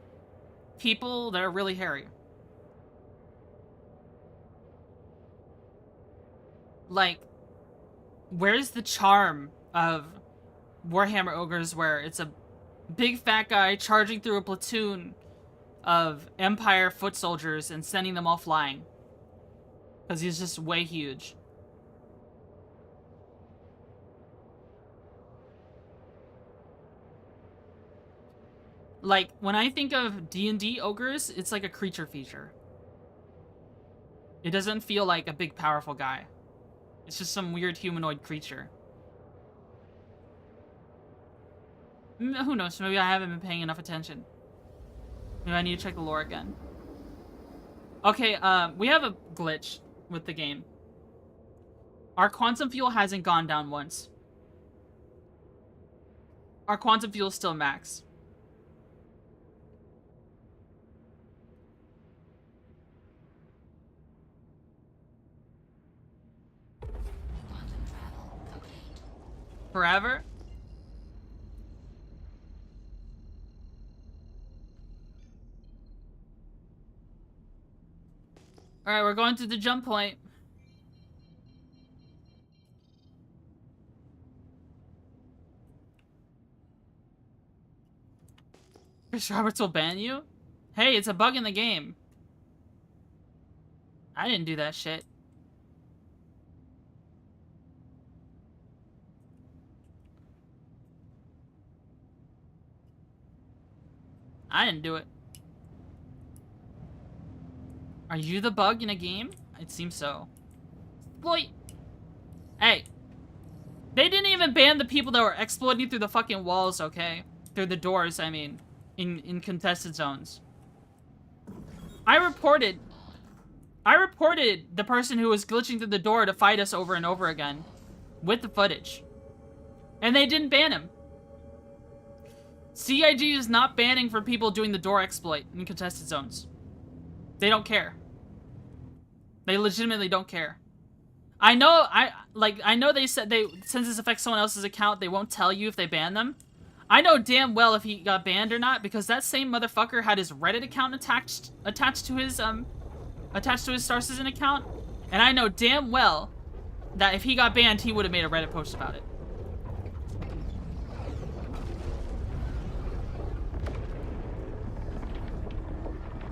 Speaker 1: people that are really hairy. Like, where's the charm of Warhammer ogres where it's a big fat guy charging through a platoon of Empire foot soldiers and sending them all flying? Because he's just way huge. Like, when I think of D&D ogres, it's like a creature feature. It doesn't feel like a big powerful guy. It's just some weird humanoid creature. Who knows? Maybe I haven't been paying enough attention. Maybe I need to check the lore again. Okay, we have a glitch with the game. Our quantum fuel hasn't gone down once. Our quantum fuel is still max. Forever? Alright, we're going to the jump point. Chris Roberts will ban you? Hey, it's a bug in the game. I didn't do that shit. I didn't do it. Are you the bug in a game? It seems so. Boy. Hey. They didn't even ban the people that were exploiting through the fucking walls, okay? Through the doors, I mean. In contested zones. I reported the person who was glitching through the door to fight us over and over again. With the footage. And they didn't ban him. CIG is not banning for people doing the door exploit in contested zones. They don't care. They legitimately don't care. I know they said since this affects someone else's account, they won't tell you if they ban them. I know damn well if he got banned or not, because that same motherfucker had his Reddit account attached to his Star Citizen account, and I know damn well that if he got banned, he would have made a Reddit post about it.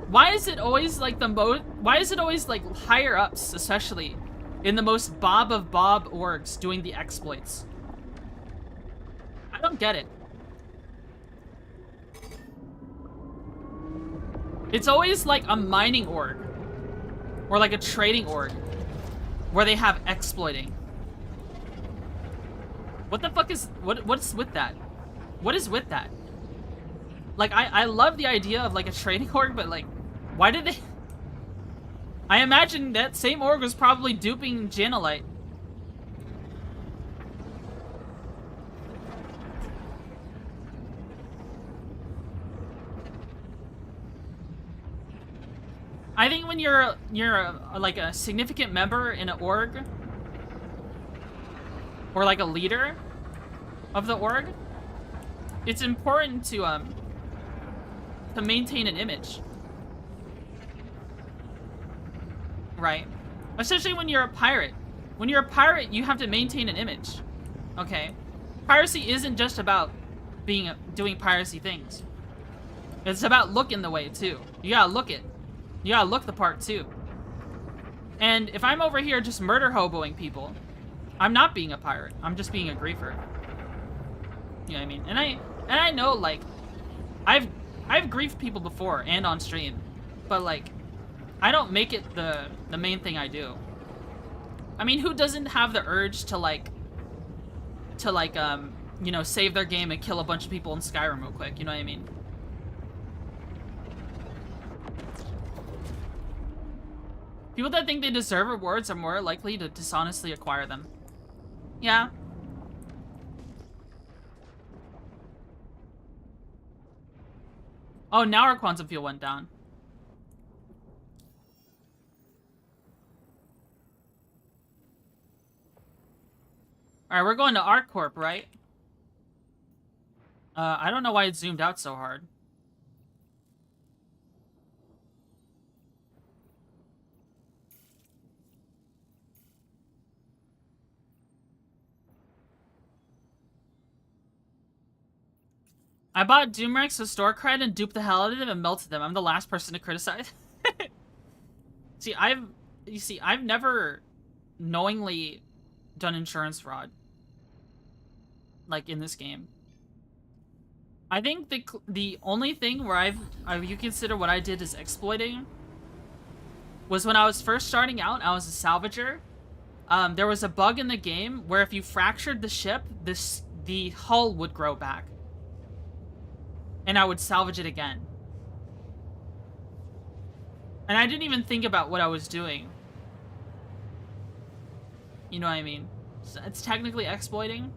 Speaker 1: Why is it always like why is it always like higher ups, especially in the most Bob of Bob orgs doing the exploits? I don't get it. It's always like a mining org or like a trading org where they have exploiting. What the fuck is what's with that? What is with that? Like I love the idea of like a trading org, but like why did they? I imagine that same org was probably duping Janolite. I think when you're like a significant member in an org, or like a leader of the org, it's important to maintain an image, right? Especially when you're a pirate. When you're a pirate, you have to maintain an image. Okay, piracy isn't just about doing piracy things. It's about looking the way too. You gotta look it. You gotta look the part too. And if I'm over here just murder hoboing people, I'm not being a pirate. I'm just being a griefer. You know what I mean? And I know like I've griefed people before and on stream, but like I don't make it the main thing I do. I mean, who doesn't have the urge to you know, save their game and kill a bunch of people in Skyrim real quick, you know what I mean? People that think they deserve rewards are more likely to dishonestly acquire them. Yeah. Oh, now our quantum fuel went down. Alright, we're going to ArcCorp, right? I don't know why it zoomed out so hard. I bought Doomrex with store cred and duped the hell out of them and melted them. I'm the last person to criticize. You see, I've never knowingly done insurance fraud. Like in this game. I think the only thing where you consider what I did as exploiting was when I was first starting out. I was a salvager. There was a bug in the game where if you fractured the ship, the hull would grow back. And I would salvage it again. And I didn't even think about what I was doing. You know what I mean? So it's technically exploiting.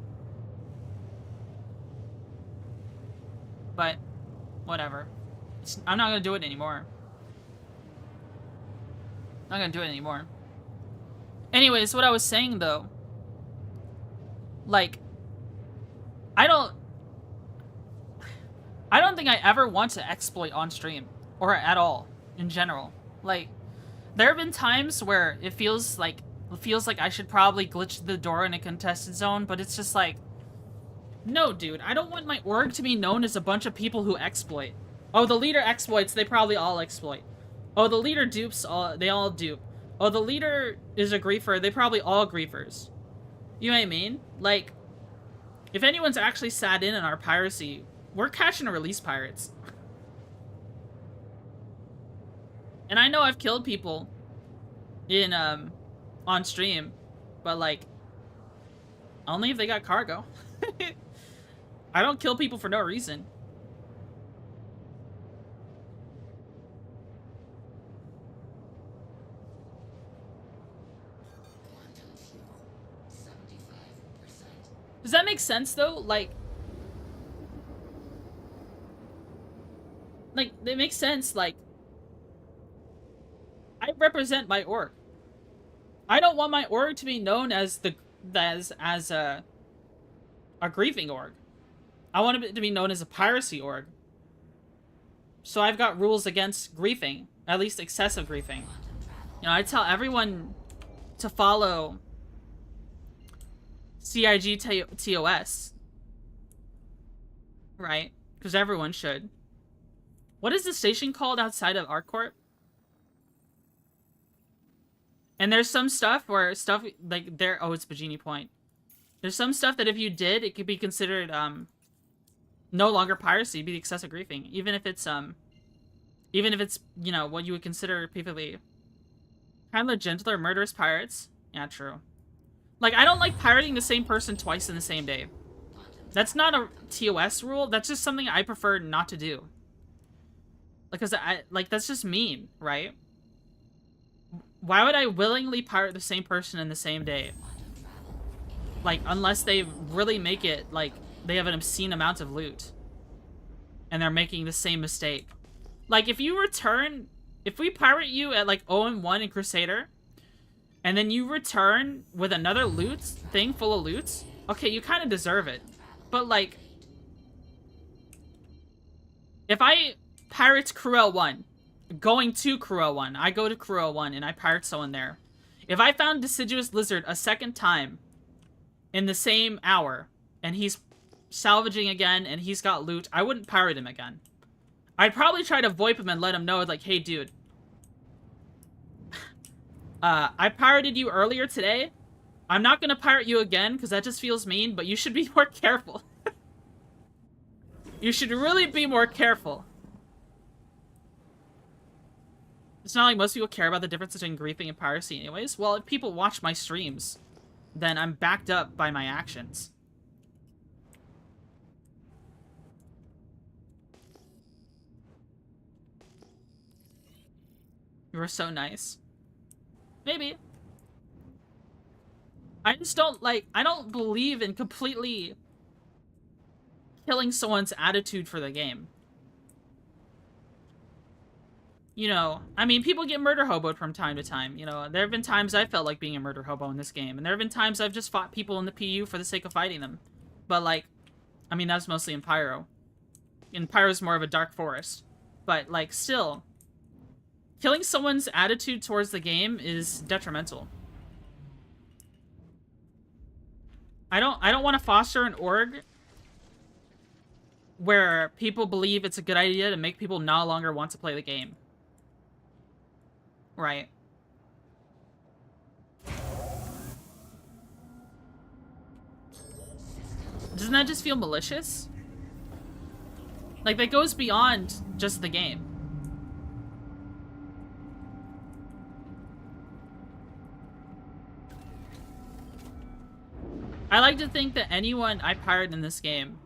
Speaker 1: But, whatever. I'm not gonna do it anymore. I'm not gonna do it anymore. Anyways, what I was saying though. Like, I don't think I ever want to exploit on stream. Or at all. In general. Like, there have been times where it feels like I should probably glitch the door in a contested zone, but it's just like, no, dude, I don't want my org to be known as a bunch of people who exploit. Oh, the leader exploits, they probably all exploit. Oh, the leader dupes, they all dupe. Oh, the leader is a griefer, they probably all griefers. You know what I mean? Like, if anyone's actually sat in on our piracy, we're catch and release pirates. And I know I've killed people in, on stream, but like, only if they got cargo. I don't kill people for no reason.
Speaker 7: Quantum fuel, 75%.
Speaker 1: Does that make sense though? Like, it makes sense. Like, I represent my org. I don't want my org to be known as a griefing org. I want it to be known as a piracy org. So I've got rules against griefing, at least excessive griefing. You know, I tell everyone to follow CIG TOS. Right? Because everyone should. What is the station called outside of ArcCorp? And there's some stuff where stuff, like, there... Oh, it's Bajini Point. There's some stuff that if you did, it could be considered, no longer piracy, be excessive griefing. Even if it's, you know, what you would consider PvP. Kind of gentler, murderous pirates. Yeah, true. Like, I don't like pirating the same person twice in the same day. That's not a TOS rule. That's just something I prefer not to do. Because that's just mean, right? Why would I willingly pirate the same person in the same day? Like, unless they really make it, like, they have an obscene amount of loot. And they're making the same mistake. Like, if we pirate you at, like, 0-1 in Crusader, and then you return with another loot thing full of loot, okay, you kind of deserve it. But, like, if I pirate Crew L1, going to Crew L1, I go to Crew L1 and I pirate someone there. If I found Deciduous Lizard a second time in the same hour, and he's salvaging again and he's got loot, I wouldn't pirate him again. I'd probably try to VoIP him and let him know, like, hey, dude. I pirated you earlier today. I'm not gonna pirate you again, because that just feels mean, but you should be more careful. You should really be more careful. It's not like most people care about the difference between griefing and piracy anyways. Well, if people watch my streams, then I'm backed up by my actions. You were so nice. Maybe. I just don't, like, I don't believe in completely killing someone's attitude for the game. You know, I mean, people get murder hoboed from time to time. You know, there have been times I felt like being a murder hobo in this game. And there have been times I've just fought people in the PU for the sake of fighting them. But, like, I mean, that's mostly in Pyro. In Pyro's more of a dark forest. But, like, still, killing someone's attitude towards the game is detrimental. I don't want to foster an org where people believe it's a good idea to make people no longer want to play the game. Right. Doesn't that just feel malicious? Like, that goes beyond just the game. I like to think that anyone I pirate in this game,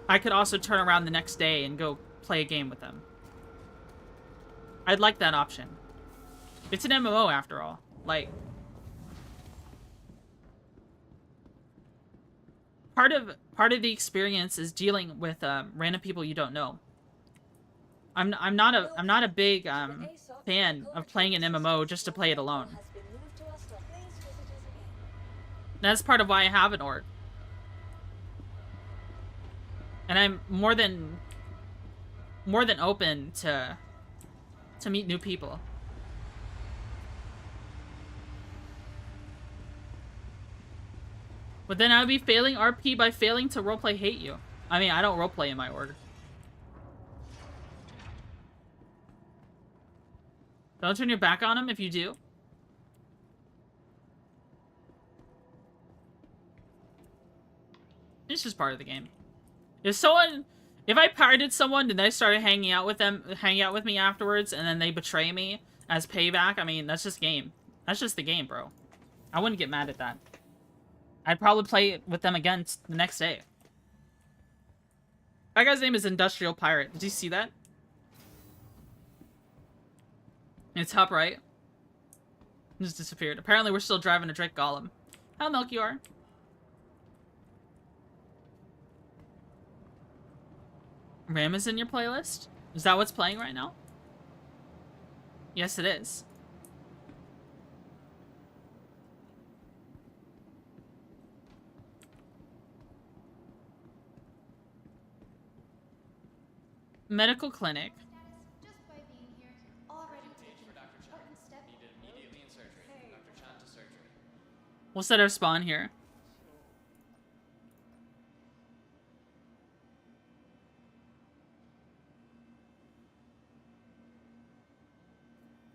Speaker 1: I could also turn around the next day and go play a game with them. I'd like that option. It's an MMO after all. Like, part of the experience is dealing with random people you don't know. I'm not a big fan of playing an MMO just to play it alone. That's part of why I have an org. And I'm more than open to meet new people. But then I would be failing RP by failing to roleplay hate you. I mean, I don't roleplay in my org. Don't turn your back on him if you do. It's just part of the game. If I pirated someone and they started hanging out with me afterwards, and then they betray me as payback, I mean, that's just game. That's just the game, bro. I wouldn't get mad at that. I'd probably play with them again the next day. That guy's name is Industrial Pirate. Did you see that? It's top right. It just disappeared. Apparently we're still driving a Drake Golem. How milk you are. Ram is in your playlist? Is that what's playing right now? Yes, it is. Medical clinic.
Speaker 5: Just by being here, already taking an important step.
Speaker 8: Needed immediately in surgery. Dr. Chan to surgery.
Speaker 1: We'll set our spawn here.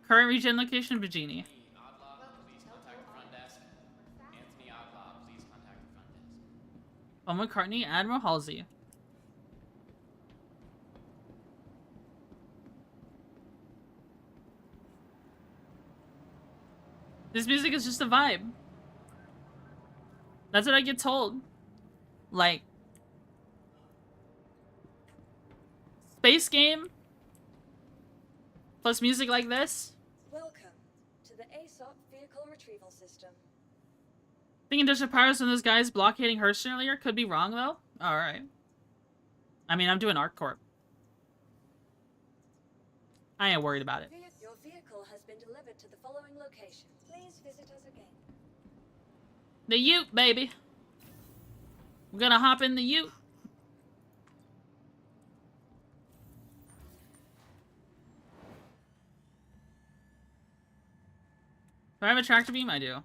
Speaker 1: Current region location, Virginia.
Speaker 8: Odlaw, please contact the front desk. Anthony Odlaw, please contact the front desk.
Speaker 1: Paul McCartney, Admiral Halsey. This music is just a vibe. That's what I get told. Like, space game plus music like this.
Speaker 3: Welcome to the ASOP vehicle retrieval system.
Speaker 1: Thinking Dutch Pirates when those guys blockading Hurston earlier? Could be wrong though. Alright. I mean, I'm doing Arc Corp. I ain't worried about it.
Speaker 3: Your vehicle has been delivered to the following location. Please visit us again.
Speaker 1: The Ute, baby. We're gonna hop in the Ute. Do I have a tractor beam? I do.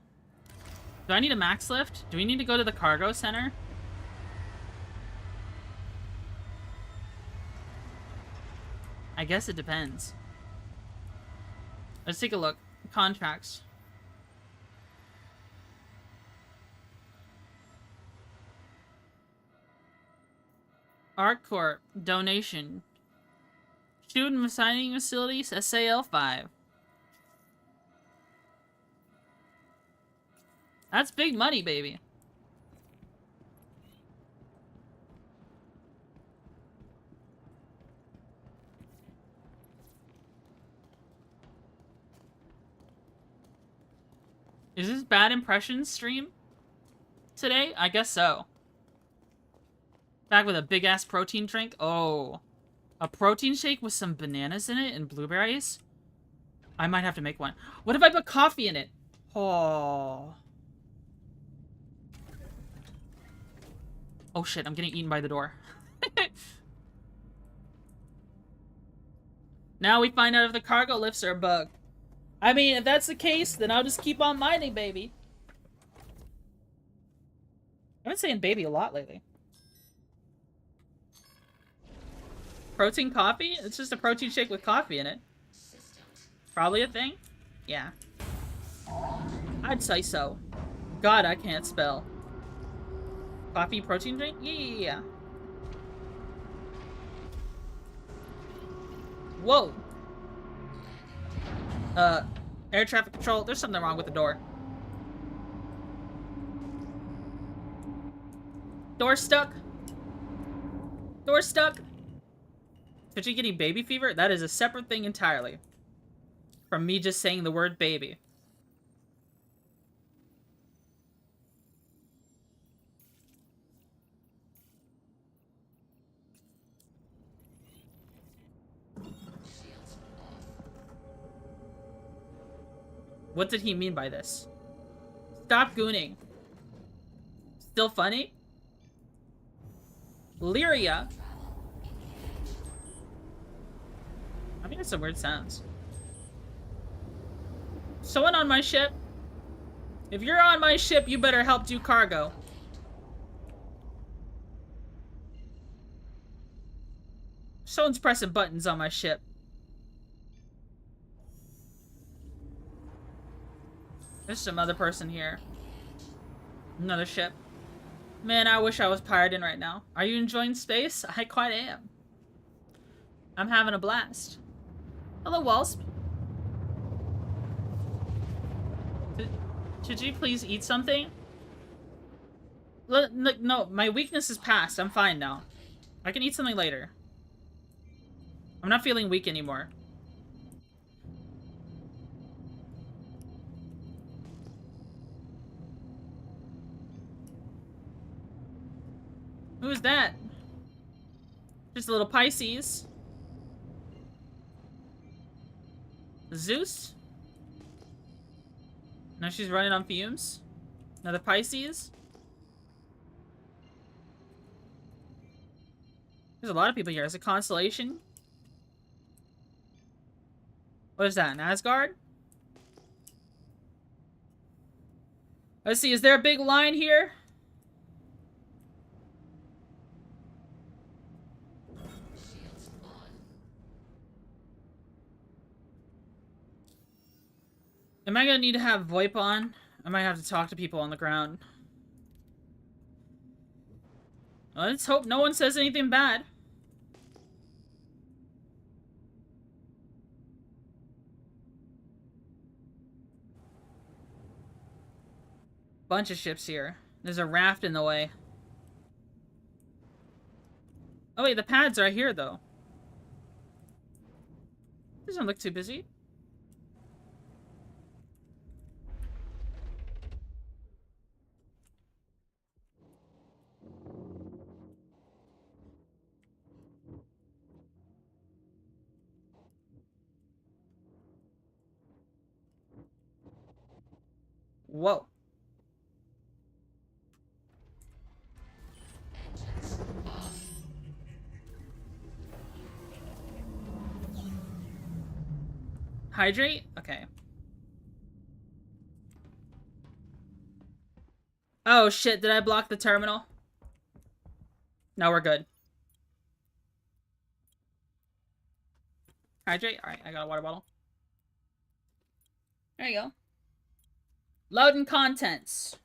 Speaker 1: Do I need a max lift? Do we need to go to the cargo center? I guess it depends. Let's take a look. Contracts. ArcCorp. Donation. Shoot and assigning facilities. SAL 5. That's big money, baby. Is this bad impressions stream today? I guess so. Back with a big ass protein drink. Oh, a protein shake with some bananas in it and blueberries. I might have to make one. What if I put coffee in it? Oh. Oh shit, I'm getting eaten by the door. Now we find out if the cargo lifts are a bug. I mean, if that's the case, then I'll just keep on mining, baby. I've been saying baby a lot lately. Protein coffee? It's just a protein shake with coffee in it. Probably a thing? Yeah. I'd say so. God, I can't spell. Coffee protein drink? Yeah. Whoa. Air traffic control. There's something wrong with the door. Door stuck. Door stuck. Twitchy getting baby fever? That is a separate thing entirely from me just saying the word baby. What did he mean by this? Stop gooning. Still funny? Lyria. I think it's some weird sounds. Someone on my ship. If you're on my ship, you better help do cargo. Someone's pressing buttons on my ship. There's some other person here. Another ship. Man, I wish I was pirating right now. Are you enjoying space? I quite am. I'm having a blast. Hello, Wasp. Should you please eat something? No, my weakness is past. I'm fine now. I can eat something later. I'm not feeling weak anymore. Who is that? Just a little Pisces. Zeus? Now she's running on fumes. Another Pisces. There's a lot of people here. Is it Constellation? What is that? An Asgard? Let's see. Is there a big line here?
Speaker 7: Shields on.
Speaker 1: Am I gonna need to have VoIP on? I might have to talk to people on the ground. Let's hope no one says anything bad. Bunch of ships here. There's a raft in the way. Oh wait, the pads are here though. Doesn't look too busy. Whoa.
Speaker 7: Engines off.
Speaker 1: Hydrate? Okay. Oh shit, did I block the terminal? No, we're good. Hydrate? Alright, I got a water bottle. There you go. Loading contents.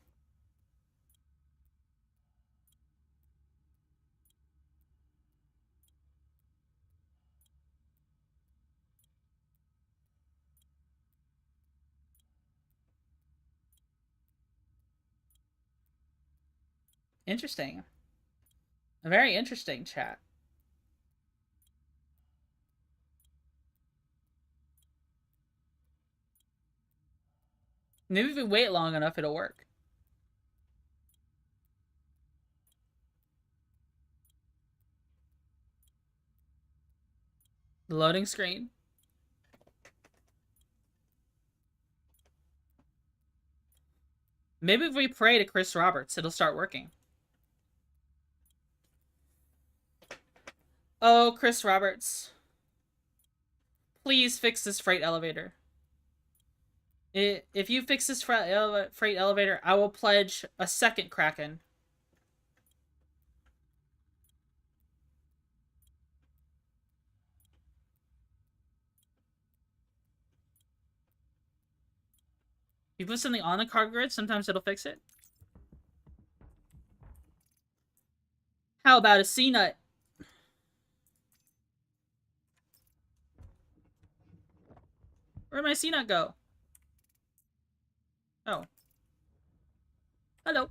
Speaker 1: Interesting. A very interesting chat. Maybe if we wait long enough, it'll work. The loading screen. Maybe if we pray to Chris Roberts, it'll start working. Oh, Chris Roberts. Please fix this freight elevator. If you fix this freight elevator, I will pledge a second Kraken. You put something on the cargo grid, sometimes it'll fix it. How about a C-nut? Where'd my C-nut go? Oh. Hello.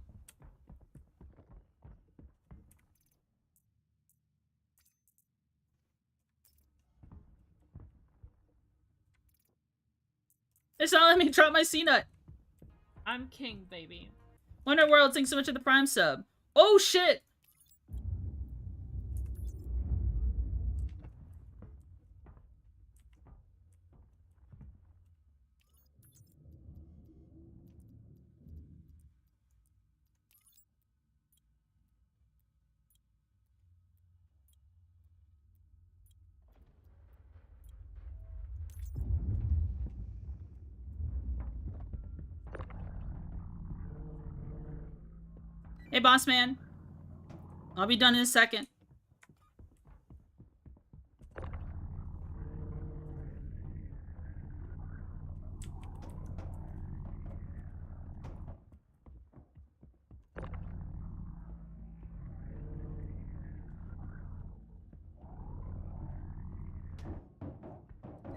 Speaker 1: It's not letting me drop my C-nut. I'm king, baby. Wonder World, thanks so much for the Prime sub. Oh, shit! Hey, boss man. I'll be done in a second.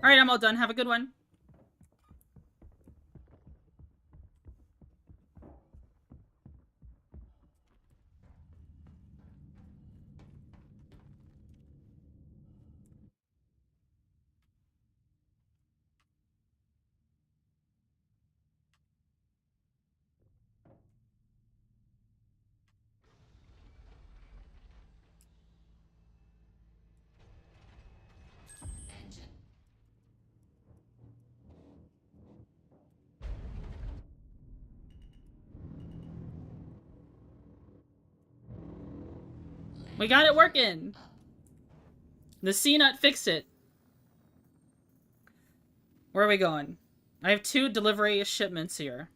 Speaker 1: Alright, I'm all done. Have a good one.
Speaker 7: Engine.
Speaker 1: We got it working. The C-Nut fixed it. Where are we going? I have 2 delivery shipments here.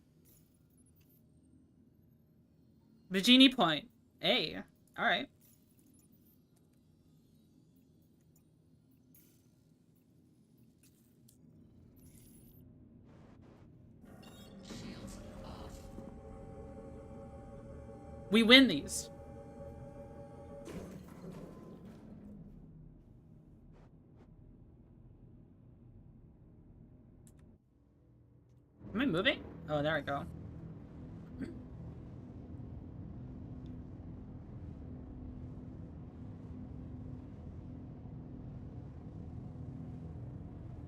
Speaker 1: Virginie Point. Hey. Alright.
Speaker 7: Shields off.
Speaker 1: We win these. Am I moving? Oh, there we go.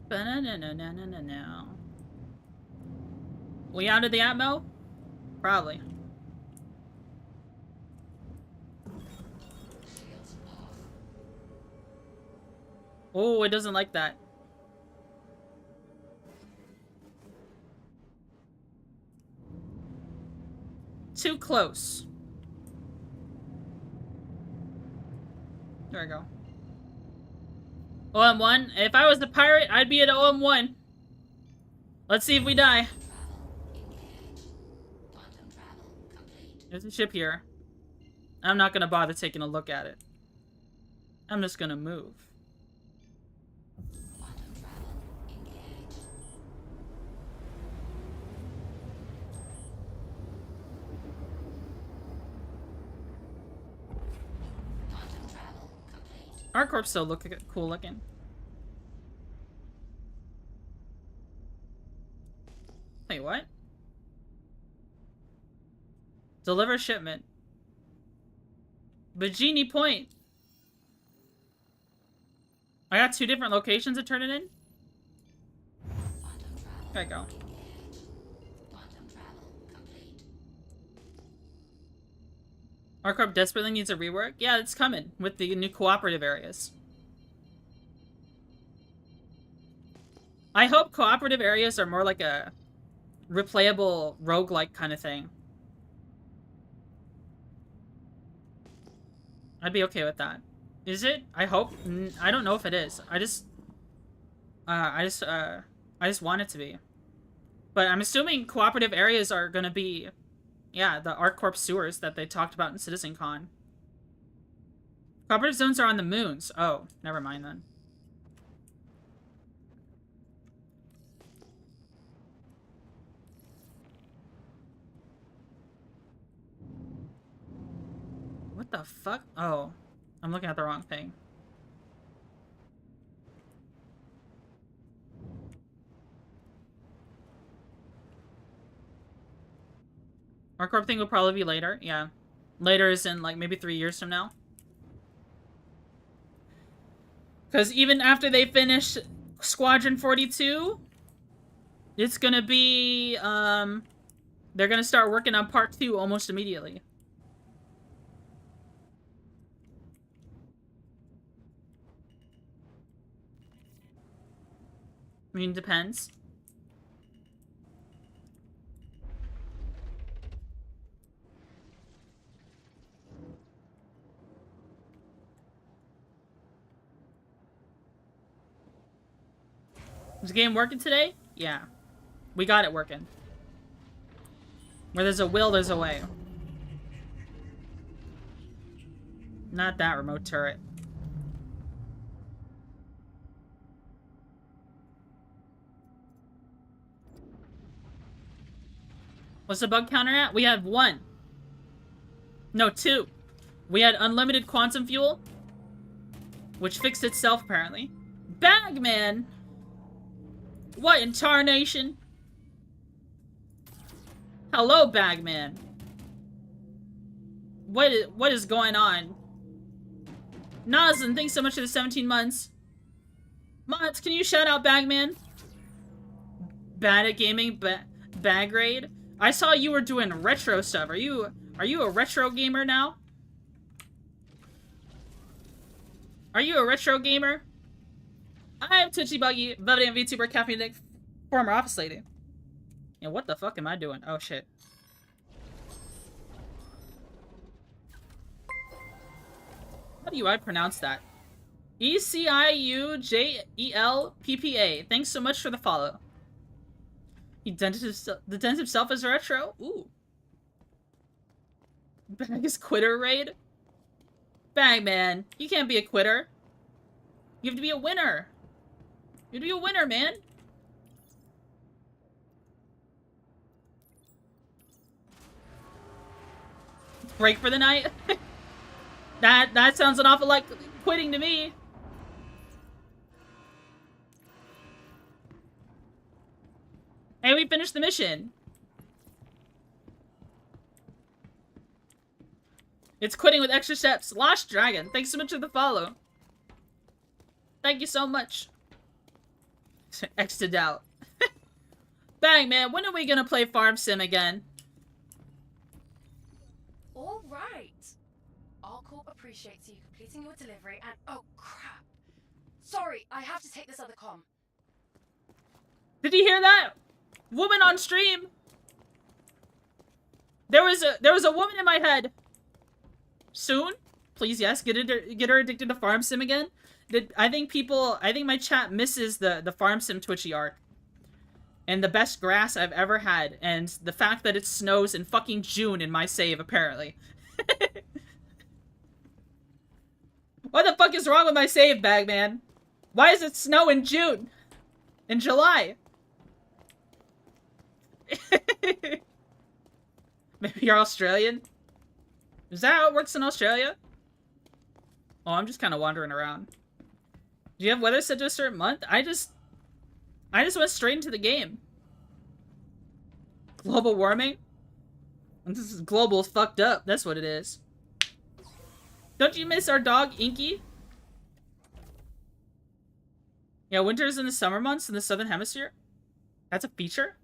Speaker 1: Ba-na-na-na-na-na-na. We out of the Atmo? Probably.
Speaker 7: Shields off.
Speaker 1: Oh, it doesn't like that. Too close. There we go. OM1? If I was a pirate, I'd be at OM1. Let's see if we die.
Speaker 7: Travel engaged. Quantum travel complete.
Speaker 1: There's a ship here. I'm not gonna bother taking a look at it. I'm just gonna move.
Speaker 7: Quantum travel engaged. Quantum travel complete.
Speaker 1: Our corpse still look cool looking. Wait, what? Deliver shipment. Virginie Point. I got 2 different locations to turn it in?
Speaker 7: Quantum travel
Speaker 1: There we go.
Speaker 7: engaged. Quantum travel complete.
Speaker 1: Our corp desperately needs a rework? Yeah, it's coming with the new cooperative areas. I hope cooperative areas are more like a replayable roguelike kind of thing. I'd be okay with that. Is it? I hope. I don't know if it is. I just want it to be. But I'm assuming cooperative areas are gonna be, yeah, the ArcCorp sewers that they talked about in CitizenCon. Cooperative zones are on the moons. Oh, never mind then. What the fuck? Oh, I'm looking at the wrong thing. ArcCorp thing will probably be later. Yeah. Later is in like maybe 3 years from now. Because even after they finish Squadron 42, it's gonna be, they're gonna start working on Part 2 almost immediately. I mean, depends. Is the game working today? Yeah. We got it working. Where there's a will, there's a way. Not that remote turret. What's the bug counter at? We had 1. No, 2. We had unlimited quantum fuel, which fixed itself apparently. Bagman! What in tarnation? Hello, Bagman. What is going on? Noslin, thanks so much for the 17 months. Mods, can you shout out Bagman? Bad at gaming, bag raid. I saw you were doing retro stuff. Are you a retro gamer now? Are you a retro gamer? I am Twitchy Buggy, Velvet and VTuber, caffeine, former office lady. Yeah, what the fuck am I doing? Oh shit. How do I pronounce that? ECIUJELPPA. Thanks so much for the follow. He dented himself as retro? Ooh. Bag is quitter raid? Bag man, you can't be a quitter. You have to be a winner. You have to be a winner, man. Break for the night? That sounds an awful like quitting to me. Hey, we finished the mission. It's quitting with extra steps. Lost Dragon, thanks so much for the follow. Thank you so much. Extra doubt. Bang, man, when are we gonna play Farm Sim again?
Speaker 9: All right. Our corp appreciates you completing your delivery and oh crap. Sorry, I have to take this other comm.
Speaker 1: Did you hear that? Woman on stream. There was a woman in my head. Soon? Please, yes, get her addicted to Farm Sim again. I think my chat misses the Farm Sim Twitchy arc. And the best grass I've ever had, and the fact that it snows in fucking June in my save, apparently. What the fuck is wrong with my save, Bagman? Why does it snow in June? In July? Maybe you're Australian? Is that how it works in Australia? Oh, I'm just kind of wandering around. Do you have weather set to a certain month? I just went straight into the game. Global warming? This is global fucked up. That's what it is. Don't you miss our dog, Inky? Yeah, winter's in the summer months in the southern hemisphere. That's a feature?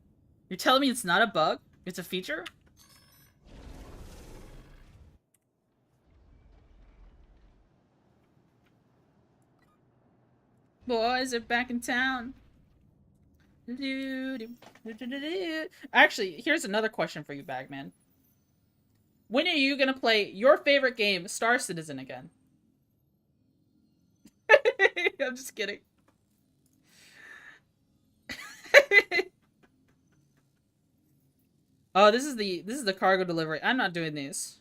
Speaker 1: You're telling me it's not a bug? It's a feature? Boys are back in town. Actually, here's another question for you, Bagman. When are you gonna play your favorite game, Star Citizen, again? I'm just kidding. Oh, this is the cargo delivery. I'm not doing these.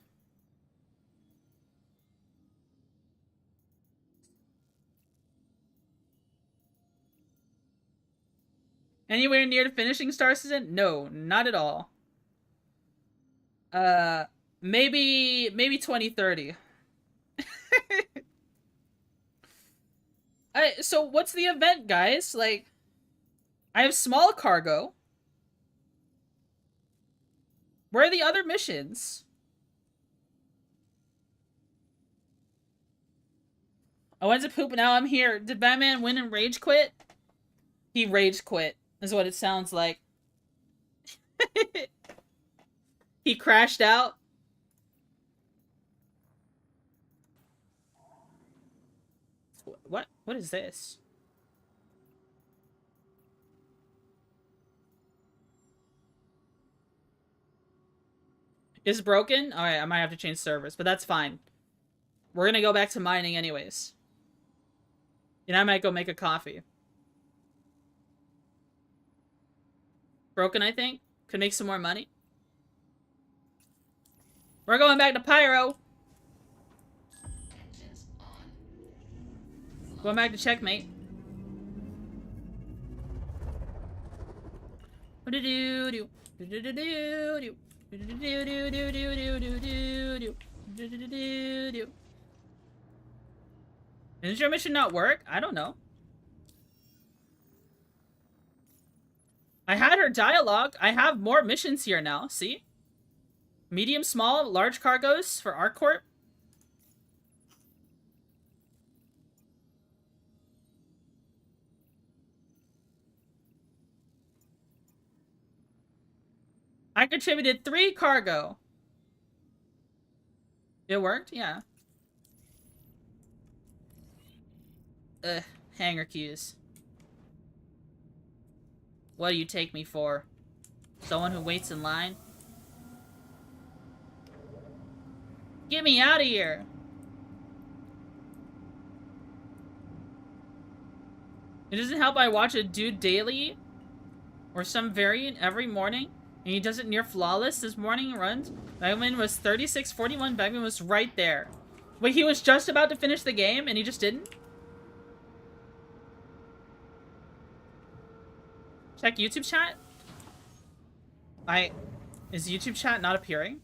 Speaker 1: Anywhere near to finishing Star Citizen? No, not at all. Maybe 2030. So what's the event, guys? Like, I have small cargo. Where are the other missions? I went to poop and now I'm here. Did Batman win and rage quit? He rage quit, is what it sounds like. He crashed out. What? What is this? Is broken? Alright, I might have to change servers, but that's fine. We're gonna go back to mining anyways. And I might go make a coffee. Broken, I think. Could make some more money. We're going back to Pyro. Going back to checkmate. Does your mission not work? I don't know. I had her dialogue. I have more missions here now. See? Medium, small, large cargoes for ArcCorp. I contributed 3 cargo. It worked? Yeah. Ugh, hanger queues. What do you take me for? Someone who waits in line? Get me out of here! It doesn't help I watch a dude daily or some variant every morning and he does it near flawless. This morning runs. Bagman was 36-41. Bagman was right there. Wait, he was just about to finish the game and he just didn't? Check YouTube chat. Is YouTube chat not appearing?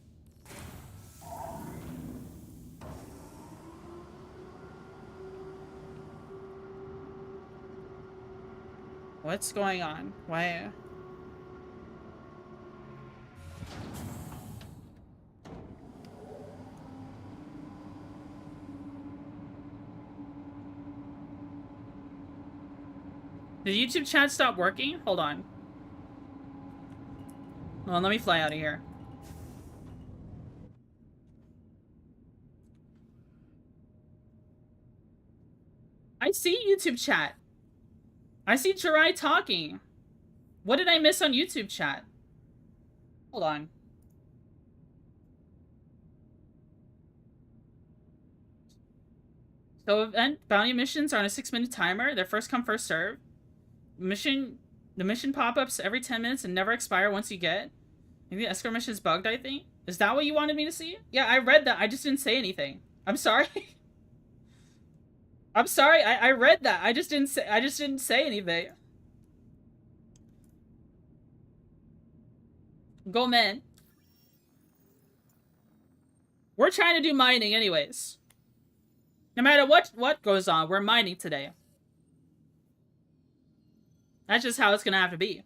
Speaker 1: What's going on? Why? Did YouTube chat stop working? Hold on. Hold on, let me fly out of here. I see YouTube chat. I see Jirai talking. What did I miss on YouTube chat? Hold on. So event bounty missions are on a 6-minute timer. They're first come, first serve. The mission pop-ups every 10 minutes and never expire once you get. Maybe the escort mission is bugged, I think. Is that what you wanted me to see? Yeah, I read that. I just didn't say anything. I'm sorry. I'm sorry. I read that. I just didn't say anything. Go, man. We're trying to do mining anyways. No matter what goes on, we're mining today. That's just how it's gonna have to be.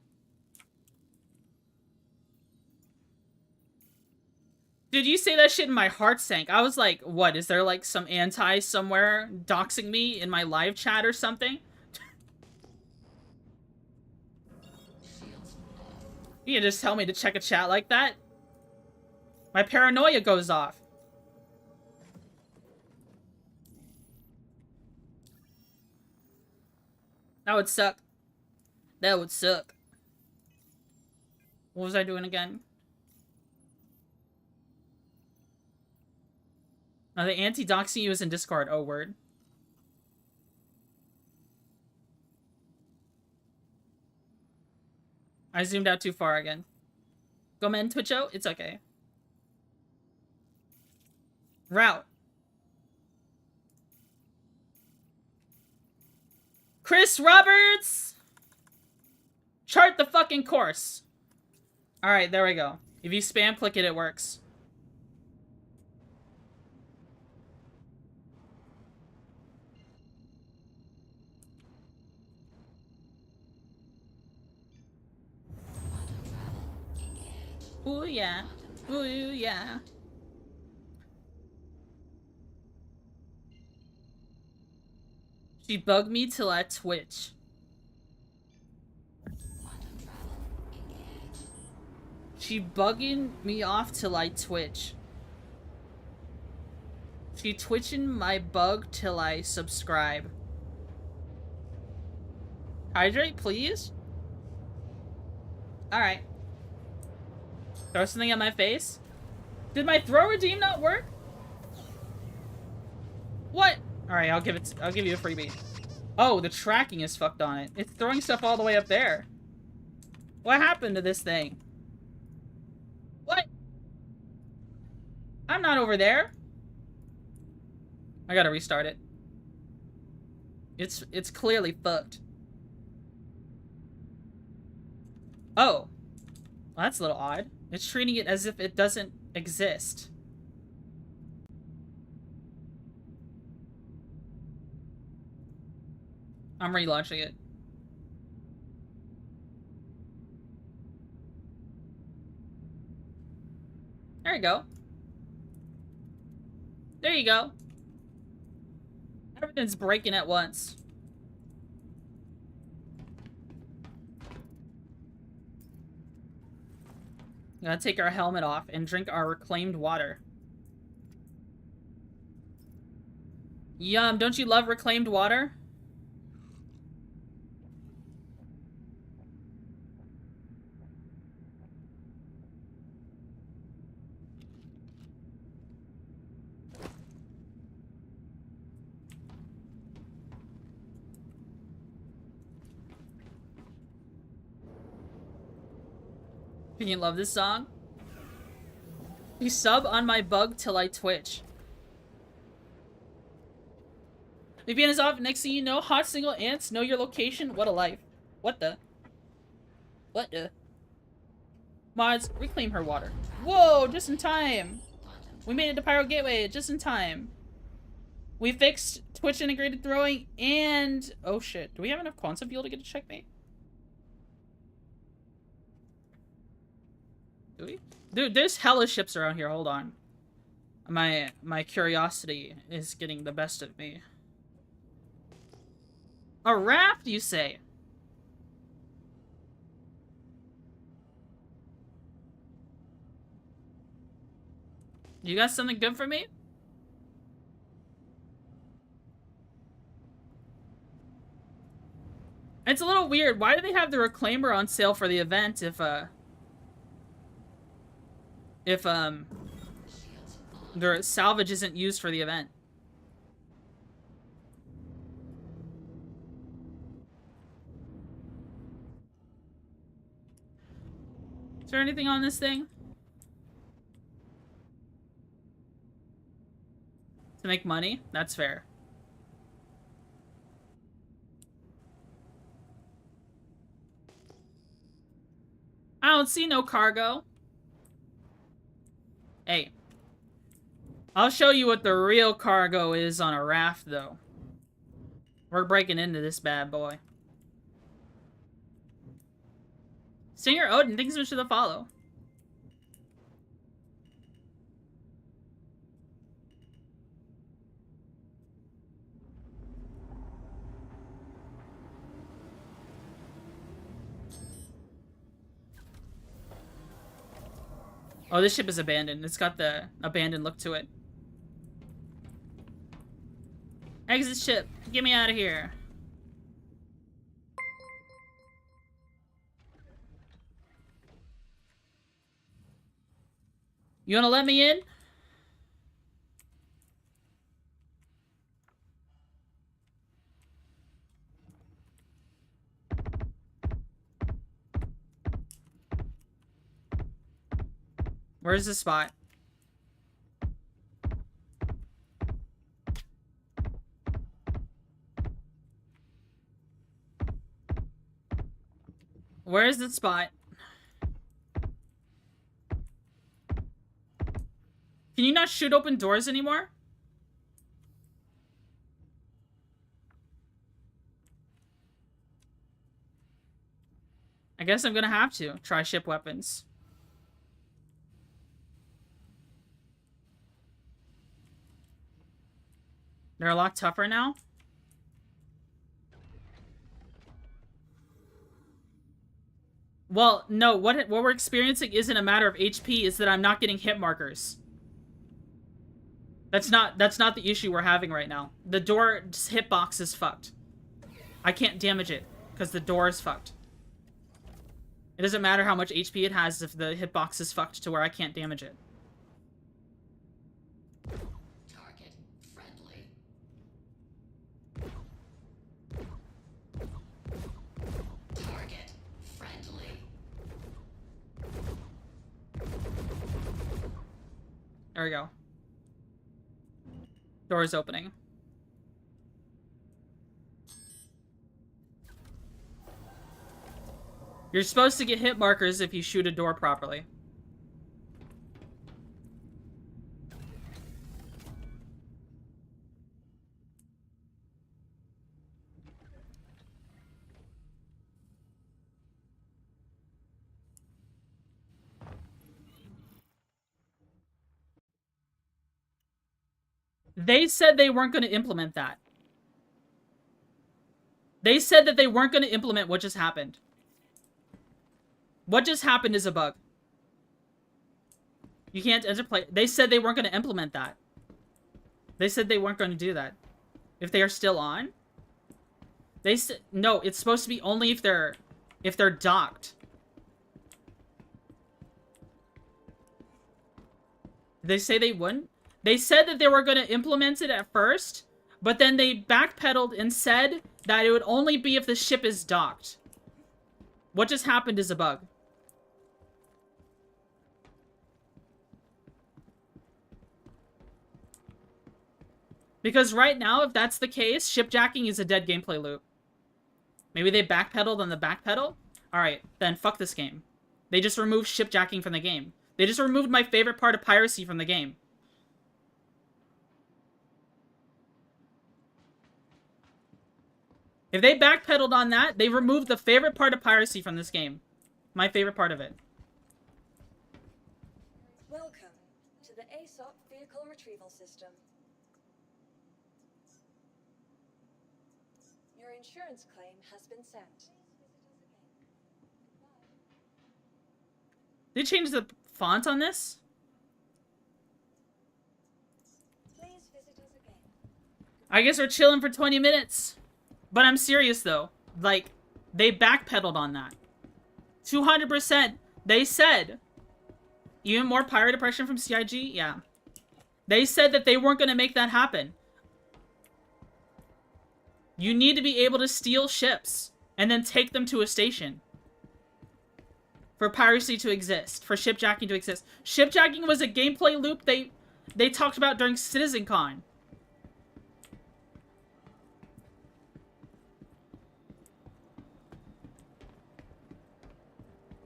Speaker 1: Dude, you say that shit and my heart sank. I was like, what? Is there like some anti somewhere doxing me in my live chat or something? You can just tell me to check a chat like that? My paranoia goes off. That would suck. That would suck. What was I doing again? Now the anti-doxing you is in Discord. Oh, word. I zoomed out too far again. Go, man, Twitcho. It's okay. Route. Chris Roberts! Chart the fucking course. Alright, there we go. If you spam click it, it works. Ooh, yeah. Ooh, yeah. She bugged me till I twitch. She bugging me off till I twitch. She twitching my bug till I subscribe. Hydrate, please? Alright. Throw something at my face? Did my throw redeem not work? What? Alright, I'll give you a freebie. Oh, the tracking is fucked on it. It's throwing stuff all the way up there. What happened to this thing? What? I'm not over there. I gotta restart it. It's clearly fucked. Oh. Well, that's a little odd. It's treating it as if it doesn't exist. I'm relaunching it. There you go. There you go. Everything's breaking at once. Gotta take our helmet off and drink our reclaimed water. Yum, don't you love reclaimed water? You love this song? You sub on my bug till I twitch. VPN is off. Next thing you know, hot single ants know your location. What a life. What the? What the? Mods, reclaim her water. Whoa, just in time. We made it to Pyro Gateway just in time. We fixed Twitch integrated throwing and... Oh shit. Do we have enough quantum fuel to get a checkmate? Do we? Dude, there's hella ships around here. Hold on. My curiosity is getting the best of me. A raft, you say? You got something good for me? It's a little weird. Why do they have the Reclaimer on sale for the event if their salvage isn't used for the event? Is there anything on this thing? To make money? That's fair. I don't see no cargo. Hey. I'll show you what the real cargo is on a raft, though. We're breaking into this bad boy. Singer Odin, thanks so much for the follow. Oh, this ship is abandoned. It's got the abandoned look to it. Exit ship. Get me out of here. You wanna let me in? Where's the spot? Where's the spot? Can you not shoot open doors anymore? I guess I'm gonna have to try ship weapons. They're a lot tougher now. Well, no, what we're experiencing isn't a matter of HP, it's that I'm not getting hit markers. That's not the issue we're having right now. The door hitbox is fucked. I can't damage it because the door is fucked. It doesn't matter how much HP it has if the hitbox is fucked to where I can't damage it.
Speaker 7: Target friendly. Target friendly.
Speaker 1: There we go. Door is opening. You're supposed to get hit markers if you shoot a door properly. They said they weren't going to implement that. They said that they weren't going to implement what just happened. What just happened is a bug. You can't enter play. They said they weren't going to implement that. They said they weren't going to do that. If they are still on. They said no, it's supposed to be only if they're docked. They say they wouldn't. They said that they were going to implement it at first, but then they backpedaled and said that it would only be if the ship is docked. What just happened is a bug. Because right now, if that's the case, shipjacking is a dead gameplay loop. Maybe they backpedaled on the backpedal? Alright, then fuck this game. They just removed shipjacking from the game. They just removed my favorite part of piracy from the game. If they backpedaled on that, they removed the favorite part of piracy from this game. My favorite part of it.
Speaker 10: Welcome to the ASOP Vehicle Retrieval System. Your insurance claim has been sent.
Speaker 1: They changed the font on this?
Speaker 10: Please visit us again.
Speaker 1: I guess we're chilling for 20 minutes. But I'm serious though. Like, they backpedaled on that. 200%. They said. Even more pirate oppression from CIG? Yeah. They said that they weren't going to make that happen. You need to be able to steal ships and then take them to a station. For piracy to exist. For shipjacking to exist. Shipjacking was a gameplay loop they talked about during CitizenCon.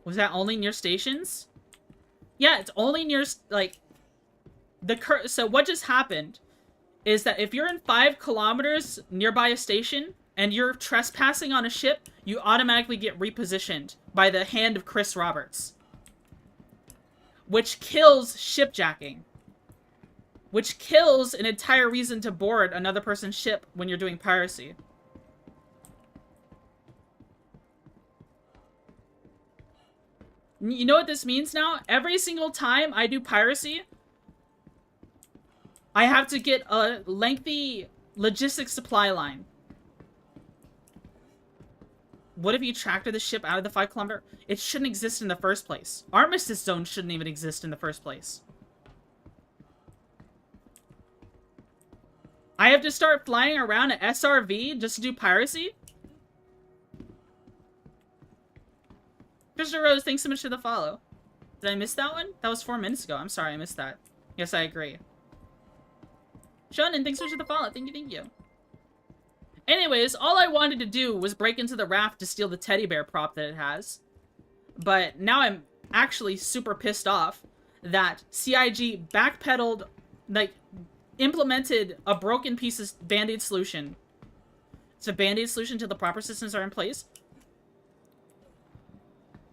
Speaker 1: Was that only near stations? Yeah, it's only near, like, so what just happened is that if you're in 5 kilometers nearby a station and you're trespassing on a ship, you automatically get repositioned by the hand of Chris Roberts. Which kills shipjacking. Which kills an entire reason to board another person's ship when you're doing piracy. You know what this means now? Every single time I do piracy, I have to get a lengthy logistics supply line. What if you tractor the ship out of the 5 kilometer? It shouldn't exist in the first place. Armistice zones shouldn't even exist in the first place. I have to start flying around an SRV just to do piracy? Christopher Rose, thanks so much for the follow. Did I miss that one? That was 4 minutes ago. I'm sorry, I missed that. Yes, I agree. Shonen, thanks so much for the follow. Thank you, thank you. Anyways, all I wanted to do was break into the raft to steal the teddy bear prop that it has. But now I'm actually super pissed off that CIG backpedaled, like, implemented a broken piece of band-aid solution. It's a band-aid solution till the proper systems are in place.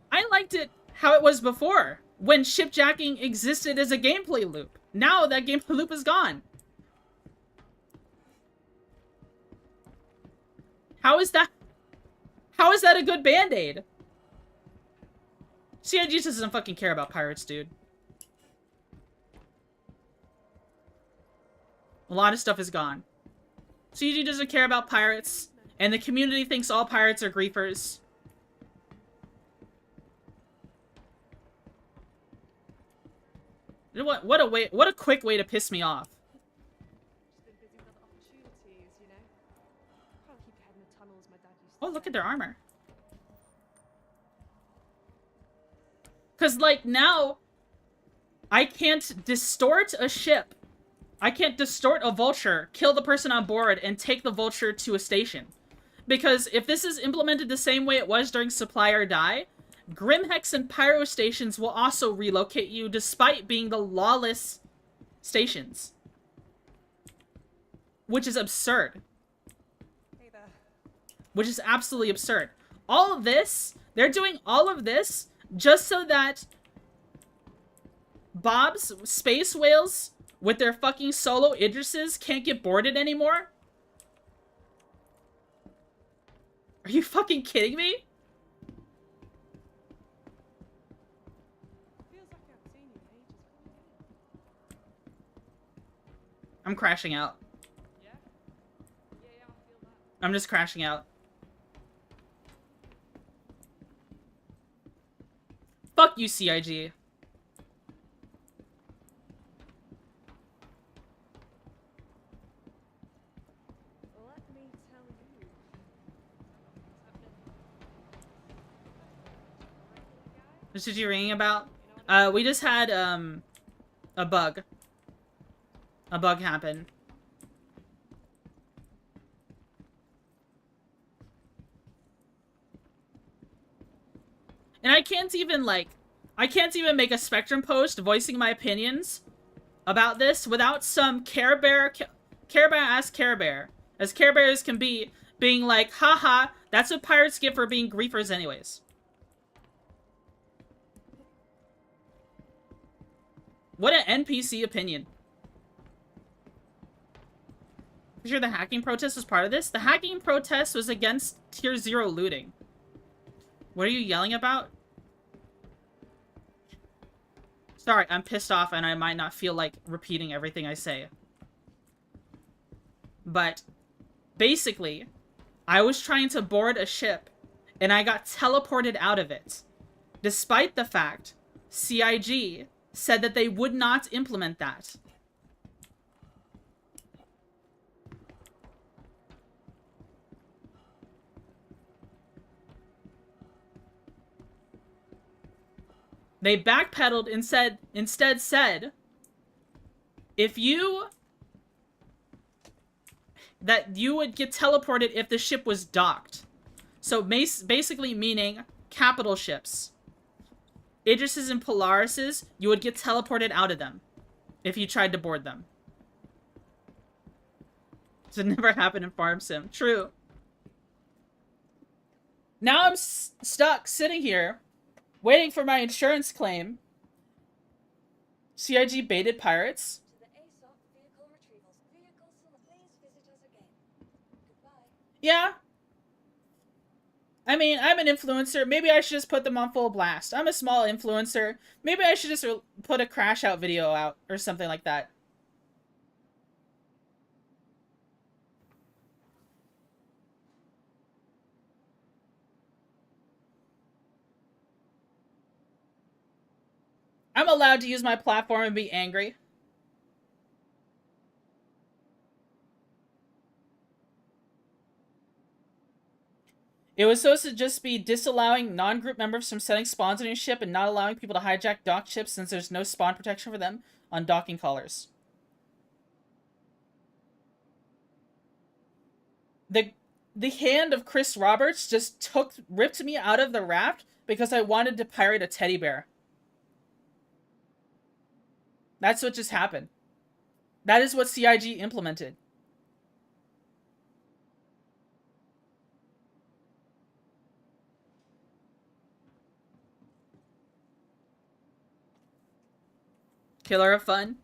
Speaker 1: I liked it how it was before, when shipjacking existed as a gameplay loop. Now that gameplay loop is gone. How is that a good band-aid? CIG just doesn't fucking care about pirates, dude. A lot of stuff is gone. CIG doesn't care about pirates, and the community thinks all pirates are griefers. What a quick way to piss me off. Oh, look at their armor. Cause like now, I can't distort a ship. I can't distort a vulture, kill the person on board, and take the vulture to a station. Because if this is implemented the same way it was during Supply or Die, Grimhex and Pyro stations will also relocate you despite being the lawless stations. Which is absurd.
Speaker 6: Hey there.
Speaker 1: Which is absolutely absurd. All of this, they're doing all of this just so that Bob's space whales with their fucking solo Idrises can't get boarded anymore? Are you fucking kidding me?
Speaker 6: Feels like I've seen you in ages.
Speaker 1: I'm crashing out.
Speaker 6: Yeah? Yeah, I feel that.
Speaker 1: I'm just crashing out. Fuck you, CIG.
Speaker 10: Let me tell you.
Speaker 1: What is you ringing about? We just had, a bug. A bug happen. And I can't even, like, I can't even make a Spectrum post voicing my opinions about this without some Care Bear ass Care Bear, as Care Bears can be, being like, haha, that's what pirates get for being griefers anyways. What an NPC opinion. You sure the hacking protest was part of this? The hacking protest was against Tier 0 looting. What are you yelling about? Sorry, I'm pissed off and I might not feel like repeating everything I say. But, basically, I was trying to board a ship and I got teleported out of it. Despite the fact CIG said that they would not implement that. They backpedaled and instead said, if you... that you would get teleported if the ship was docked. So basically meaning capital ships. Idrises and Polarises, you would get teleported out of them if you tried to board them. So it never happened in Farm Sim. True. Now I'm stuck sitting here waiting for my insurance claim. CIG baited pirates.
Speaker 10: To the ASOP vehicle retrievals. Vehicle please visit us again. Goodbye.
Speaker 1: Yeah. I mean, I'm an influencer. Maybe I should just put them on full blast. I'm a small influencer. Maybe I should just put a crash out video out or something like that. I'm allowed to use my platform and be angry. It was supposed to just be disallowing non-group members from setting spawns on your ship and not allowing people to hijack docked ships since there's no spawn protection for them on docking collars. The hand of Chris Roberts just ripped me out of the raft because I wanted to pirate a teddy bear. That's what just happened. That is what CIG implemented. Killer of fun.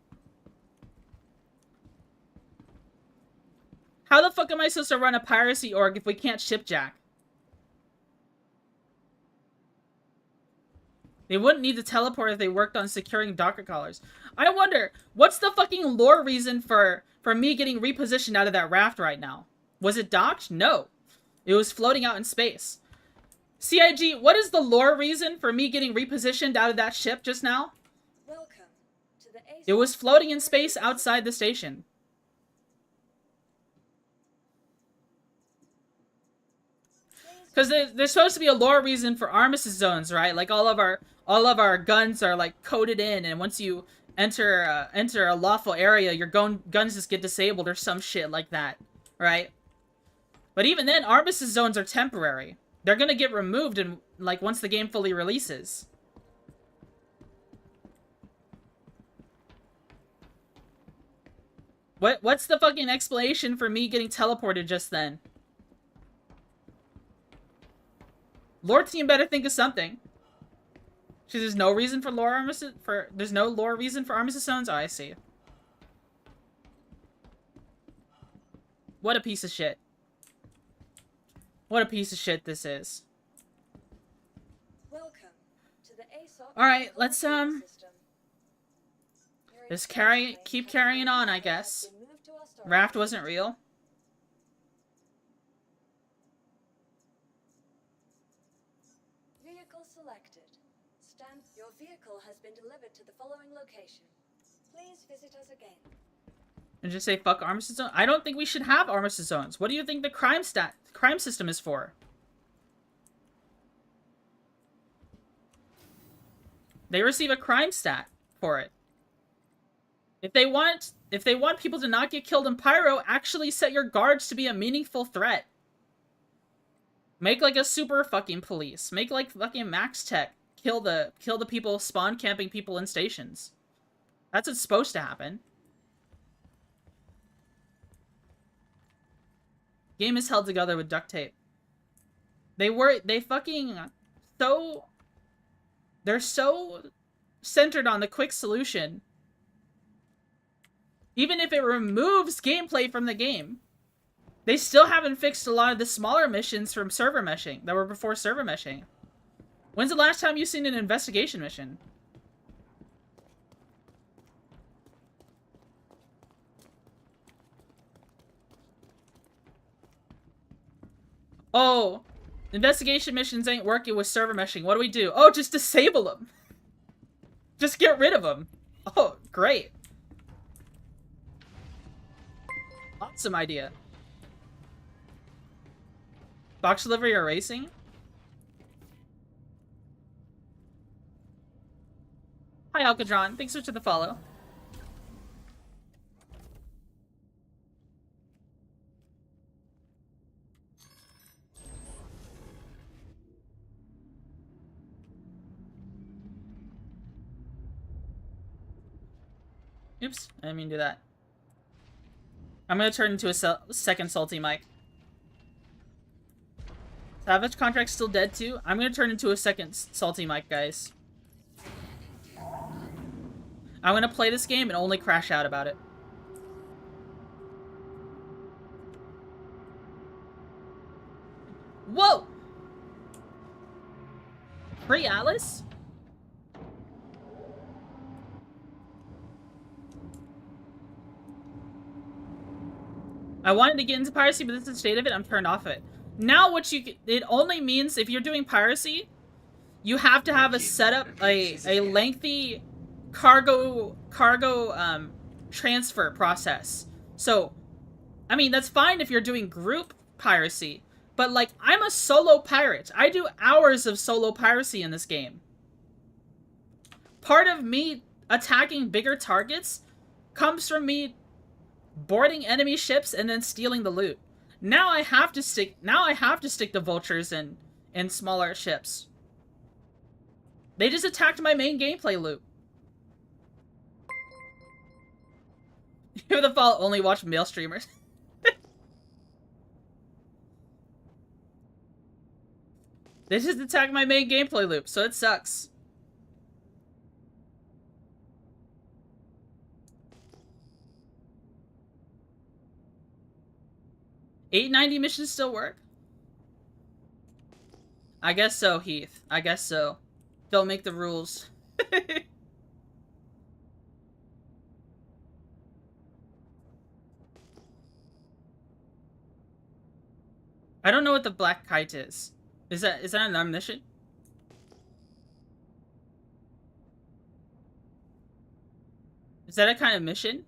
Speaker 1: How the fuck am I supposed to run a piracy org if we can't shipjack? They wouldn't need to teleport if they worked on securing docker collars. I wonder, what's the fucking lore reason for me getting repositioned out of that raft right now? Was it docked? No. It was floating out in space. CIG, what is the lore reason for me getting repositioned out of that ship just now?
Speaker 10: Welcome to the ASOP.
Speaker 1: It was floating in space outside the station. Because there's supposed to be a lore reason for armistice zones, right? Like all of our guns are like coded in, and once you enter a lawful area, your guns just get disabled or some shit like that, right? But even then, armistice zones are temporary. They're gonna get removed in like once the game fully releases. What's the fucking explanation for me getting teleported just then? Lore team better think of something. So there's no reason for lore armistice there's no lore reason for armistice zones? Oh, I see. What a piece of shit. What a piece of shit this is.
Speaker 10: Welcome to the ASOC.
Speaker 1: Alright, let's,
Speaker 10: system. Your
Speaker 1: just
Speaker 10: insurance
Speaker 1: keep
Speaker 10: claim
Speaker 1: carrying on, I
Speaker 10: has
Speaker 1: guess.
Speaker 10: been moved to our storage
Speaker 1: Raft
Speaker 10: facility.
Speaker 1: wasn't real.
Speaker 10: Vehicle selected. Your vehicle has been delivered to the following location. Please visit us again.
Speaker 1: And just say fuck armistice zone? I don't think we should have armistice zones. What do you think the crime system is for? They receive a crime stat for it. If they want people to not get killed in pyro, actually set your guards to be a meaningful threat. Make like a super fucking police. Make like fucking Max Tech kill the people spawn camping people in stations. That's what's supposed to happen. Game is held together with duct tape. They're so centered on the quick solution. Even if it removes gameplay from the game, they still haven't fixed a lot of the smaller missions from server meshing that were before server meshing. When's the last time you've seen an investigation mission? Oh, investigation missions ain't working with server meshing. What do we do? Oh, just disable them. Just get rid of them. Oh, great. Awesome idea. Box delivery or racing? Hi, Alcadron. Thanks for the follow. Oops, I didn't mean to do that. I'm gonna turn into a second salty mic. Savage Contract's still dead too? I'm gonna turn into a second salty mic, guys. I'm gonna play this game and only crash out about it. Whoa! Free Alice? I wanted to get into piracy, but this is the state of it. I'm turned off it. Now it only means if you're doing piracy, you have to have a setup, a lengthy cargo transfer process. So, I mean, that's fine if you're doing group piracy, but like, I'm a solo pirate. I do hours of solo piracy in this game. Part of me attacking bigger targets comes from me boarding enemy ships and then stealing the loot. Now I have to stick to vultures and smaller ships. They just attacked my main gameplay loop. Who the fault only watch male streamers? They just attacked my main gameplay loop, so it sucks. $8.90 missions still work? I guess so, Heath. I guess so. Don't make the rules. I don't know what the black kite is. Is that an mission? Is that a kind of mission?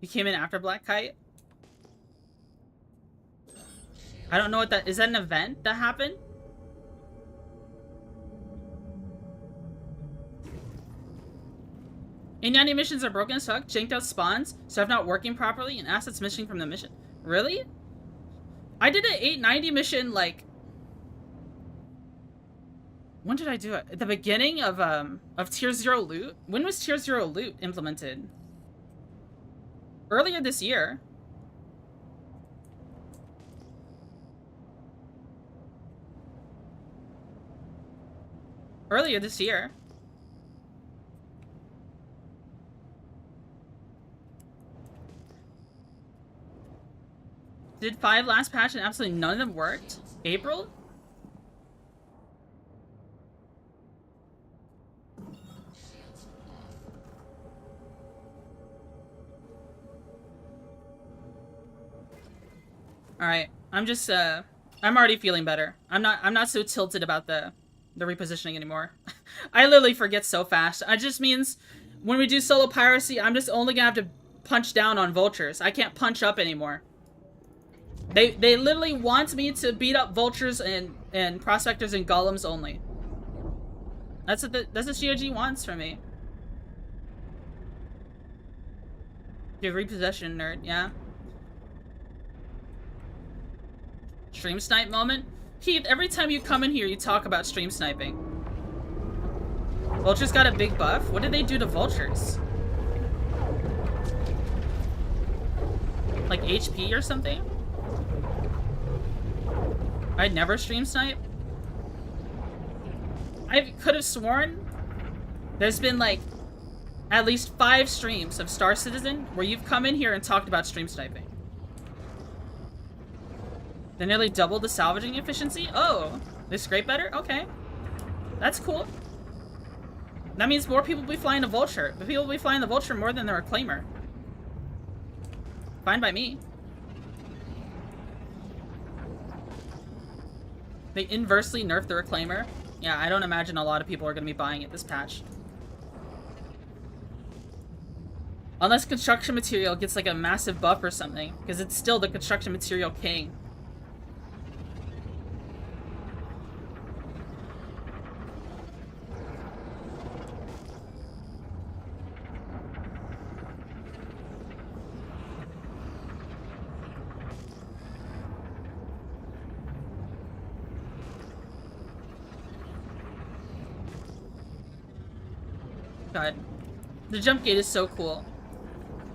Speaker 1: You came in after Black Kite? I don't know what that is. That an event that happened? In-90 missions are broken as fuck, janked out spawns, stuff not working properly, and assets missing from the mission. Really? I did an 890 mission, like... When did I do it? At the beginning of Tier 0 loot? When was Tier 0 loot implemented? Earlier this year. Earlier this year. Did 5 last patch and absolutely none of them worked? April? Alright, I'm just, I'm already feeling better. I'm not so tilted about the repositioning anymore. I literally forget so fast. It just means when we do solo piracy, I'm just only gonna have to punch down on vultures. I can't punch up anymore. They literally want me to beat up vultures and prospectors and golems only. That's what the COG wants from me. You're repossession nerd, yeah. Stream snipe moment? Heath, every time you come in here, you talk about stream sniping. Vultures got a big buff? What did they do to vultures? Like HP or something? I'd never stream snipe. I could have sworn there's been like at least 5 streams of Star Citizen where you've come in here and talked about stream sniping. They nearly doubled the salvaging efficiency? Oh, they scrape better? Okay. That's cool. That means more people will be flying the Vulture. But people will be flying the Vulture more than the Reclaimer. Fine by me. They inversely nerfed the Reclaimer. Yeah, I don't imagine a lot of people are going to be buying it this patch. Unless construction material gets like a massive buff or something. Because it's still the construction material king. God. The jump gate is so cool.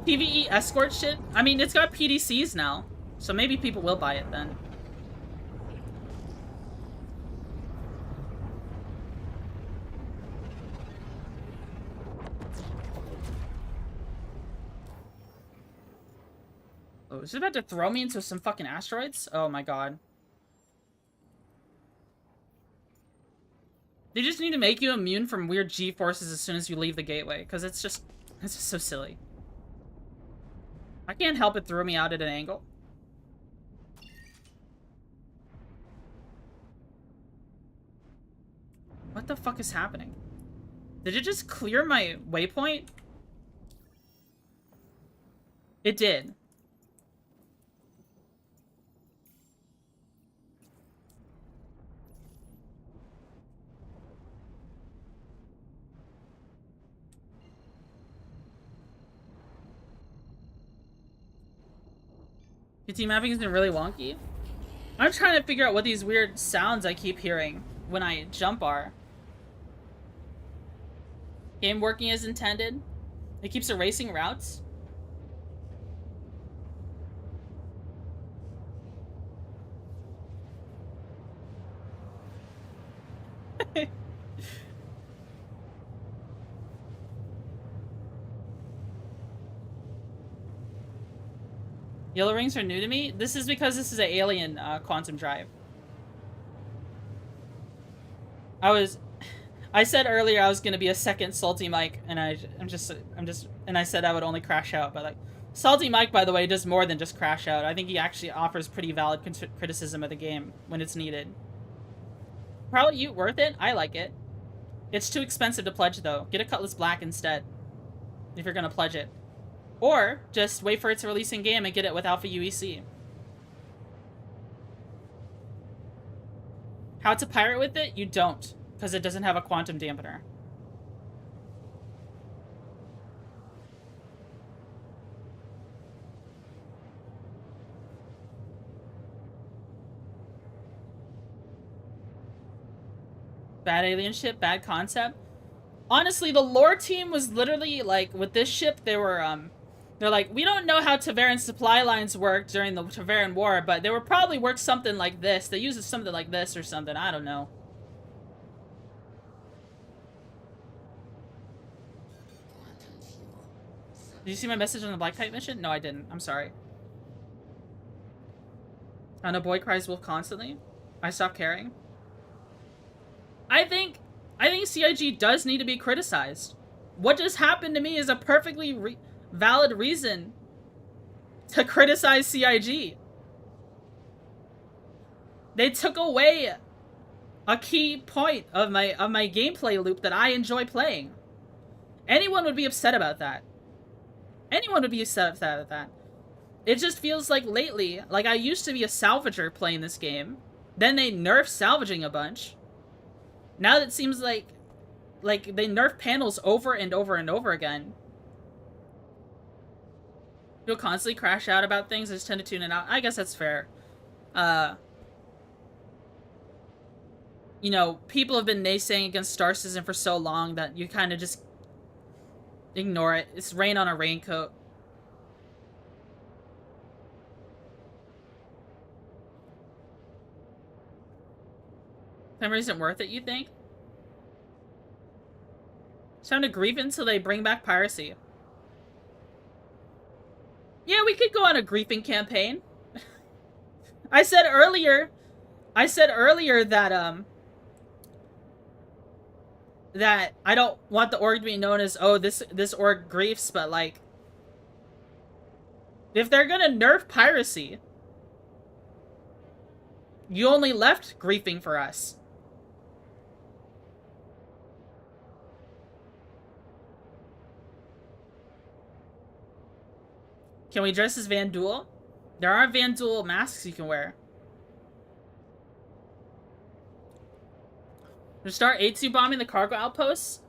Speaker 1: PvE escort shit? I mean, it's got PDCs now. So maybe people will buy it then. Oh, is it about to throw me into some fucking asteroids? Oh my god. They just need to make you immune from weird G-forces as soon as you leave the gateway, because it's just so silly. I can't help it throw me out at an angle. What the fuck is happening? Did it just clear my waypoint? It did. PT mapping has been really wonky. I'm trying to figure out what these weird sounds I keep hearing when I jump are. Game working as intended. It keeps erasing routes. Yellow rings are new to me. This is because this is an alien quantum drive. I said earlier I was gonna be a second Salty Mike, and and I said I would only crash out, but like, Salty Mike, by the way, does more than just crash out. I think he actually offers pretty valid criticism of the game when it's needed. Probably you worth it. I like it. It's too expensive to pledge though. Get a Cutlass Black instead, if you're gonna pledge it. Or, just wait for it to release in game and get it with Alpha UEC. How to pirate with it? You don't, because it doesn't have a quantum dampener. Bad alien ship, bad concept. Honestly, the lore team was literally, like, with this ship, they were, they're like, we don't know how Taveran supply lines worked during the Taveran War, but they would probably work something like this. They use something like this or something. I don't know. Did you see my message on the black kite mission? No, I didn't. I'm sorry. And a boy cries wolf constantly. I stopped caring. I think CIG does need to be criticized. What just happened to me is a perfectly valid reason to criticize CIG. They took away a key point of my gameplay loop that I enjoy playing. Anyone would be upset about that. Anyone would be upset about that. It just feels like lately, like I used to be a salvager playing this game. Then they nerfed salvaging a bunch. Now it seems like they nerf panels over and over and over again. You'll constantly crash out about things. I just tend to tune it out. I guess that's fair. You know, people have been naysaying against Star Citizen for so long that you kind of just ignore it. It's rain on a raincoat. Timer isn't worth it, you think? It's time to grieve until they bring back piracy. Yeah, we could go on a griefing campaign. I said earlier that that I don't want the org to be known as, oh, this org griefs, but like, if they're gonna nerf piracy, you only left griefing for us. Can we dress as Van Duel? There are Van Duel masks you can wear. To start A2 bombing the cargo outposts?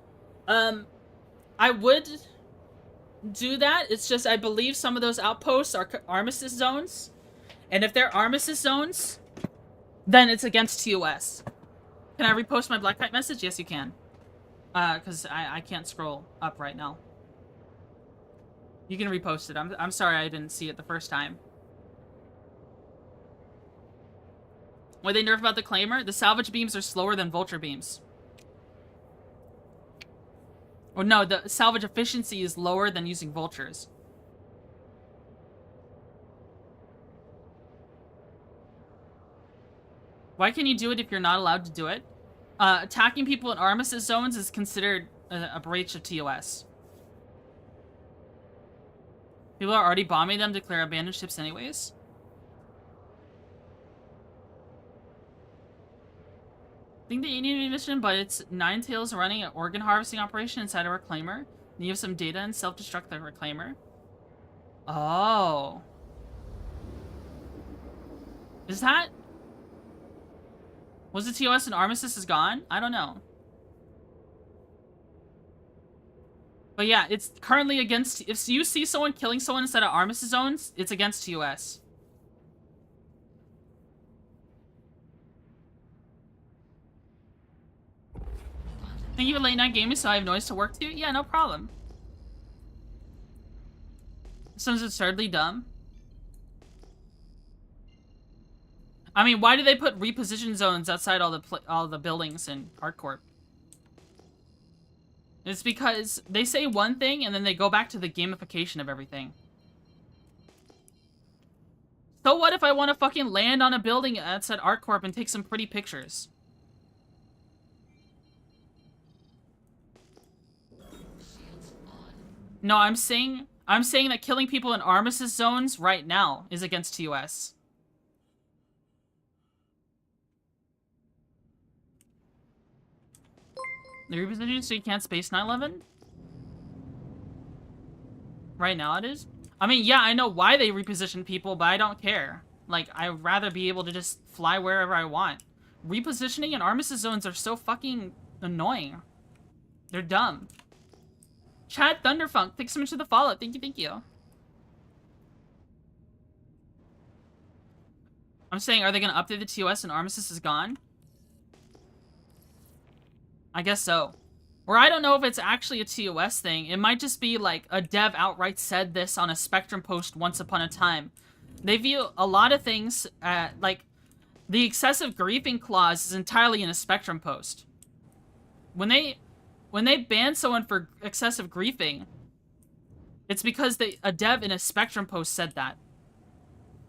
Speaker 1: I would do that. It's just I believe some of those outposts are armistice zones. And if they're armistice zones, then it's against TOS. Can I repost my Black Kite message? Yes, you can. Because I can't scroll up right now. You can repost it. I'm sorry I didn't see it the first time. What they nerf about the Claimer? The salvage beams are slower than vulture beams. Or no, the salvage efficiency is lower than using vultures. Why can you do it if you're not allowed to do it? Attacking people in armistice zones is considered a breach of TOS. People are already bombing them to clear abandoned ships anyways. I think that you need a mission, but it's Ninetales running an organ harvesting operation inside a reclaimer. And you have some data and self-destruct the reclaimer. Oh. Is that... Was it TOS and Armistice is gone? I don't know. But yeah, it's currently against... If you see someone killing someone instead of Armistice zones, it's against TOS. Thank you for late night gaming, so I have noise to work to. Yeah, no problem. This sounds absurdly dumb. I mean, why do they put reposition zones outside all the buildings in Hardcore? It's because they say one thing and then they go back to the gamification of everything. So what if I want to fucking land on a building outside ArtCorp and take some pretty pictures? No, I'm saying that killing people in armistice zones right now is against TOS. The repositioning so you can't space 9/11? Right now it is? I mean, yeah, I know why they reposition people, but I don't care. Like, I'd rather be able to just fly wherever I want. Repositioning in armistice zones are so fucking annoying. They're dumb. Chad Thunderfunk, thanks so much for the follow. Thank you, thank you. I'm saying, are they going to update the TOS and Armistice is gone? I guess so. Or I don't know if it's actually a TOS thing. It might just be like a dev outright said this on a Spectrum post once upon a time. They view a lot of things, like the excessive griefing clause is entirely in a Spectrum post. When they ban someone for excessive griefing, It's because a dev in a Spectrum post said that.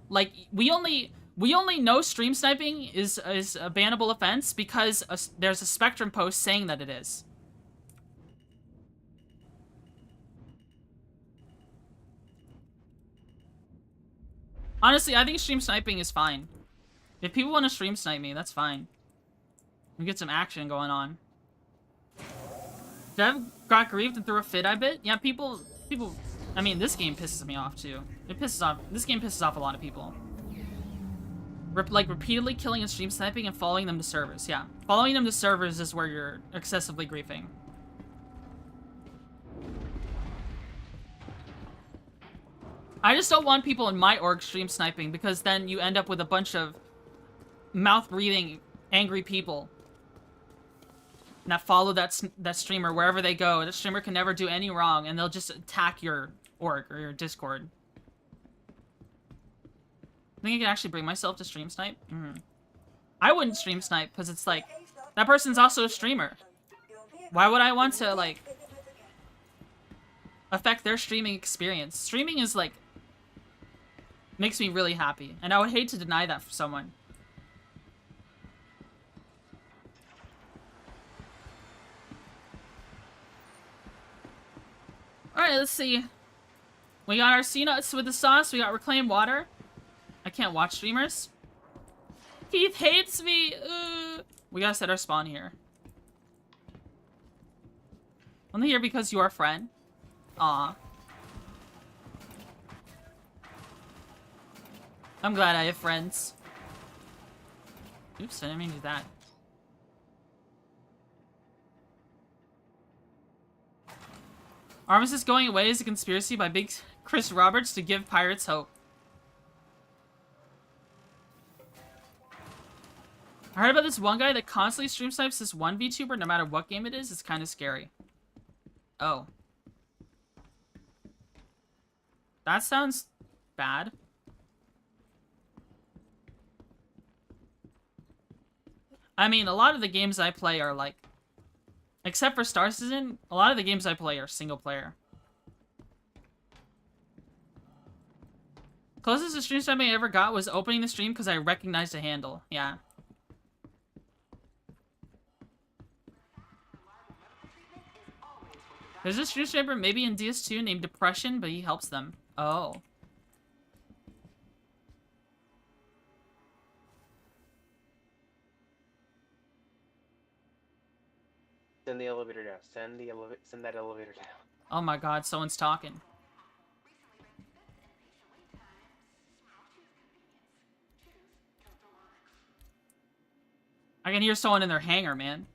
Speaker 1: Like, we only know stream sniping is a bannable offense because there's a Spectrum post saying that it is. Honestly, I think stream sniping is fine. If people want to stream snipe me, that's fine. We get some action going on. Dev got grieved and threw a fit, I bet. Yeah, people. I mean, this game pisses me off too. This game pisses off a lot of people. Like repeatedly killing and stream sniping and following them to servers. Yeah, following them to servers is where you're excessively griefing. I just don't want people in my org stream sniping because then you end up with a bunch of mouth-breathing, angry people that follow that streamer wherever they go. That streamer can never do any wrong, and they'll just attack your org or your Discord. I think I can actually bring myself to stream snipe. I wouldn't stream snipe because it's like that person's also a streamer. Why would I want to like affect their streaming experience? Streaming is like makes me really happy, and I would hate to deny that for someone. Alright, let's see. We got our sea nuts with the sauce. We got reclaimed water. I can't watch streamers. Keith hates me. We gotta set our spawn here. Only here because you're a friend. Aw. I'm glad I have friends. Oops, I didn't mean to do that. Armistice going away is a conspiracy by Big Chris Roberts to give pirates hope. I heard about this one guy that constantly stream snipes this one VTuber no matter what game it is. It's kind of scary. Oh. That sounds bad. I mean, a lot of the games I play are like, except for Star Citizen, a lot of the games I play are single player. Closest to stream sniping I ever got was opening the stream because I recognized a handle. Yeah. There's a stream sniper maybe in DS2 named Depression, but he helps them. Oh.
Speaker 11: Send the elevator down. Send that elevator down.
Speaker 1: Oh my god, someone's talking. I can hear someone in their hangar, man.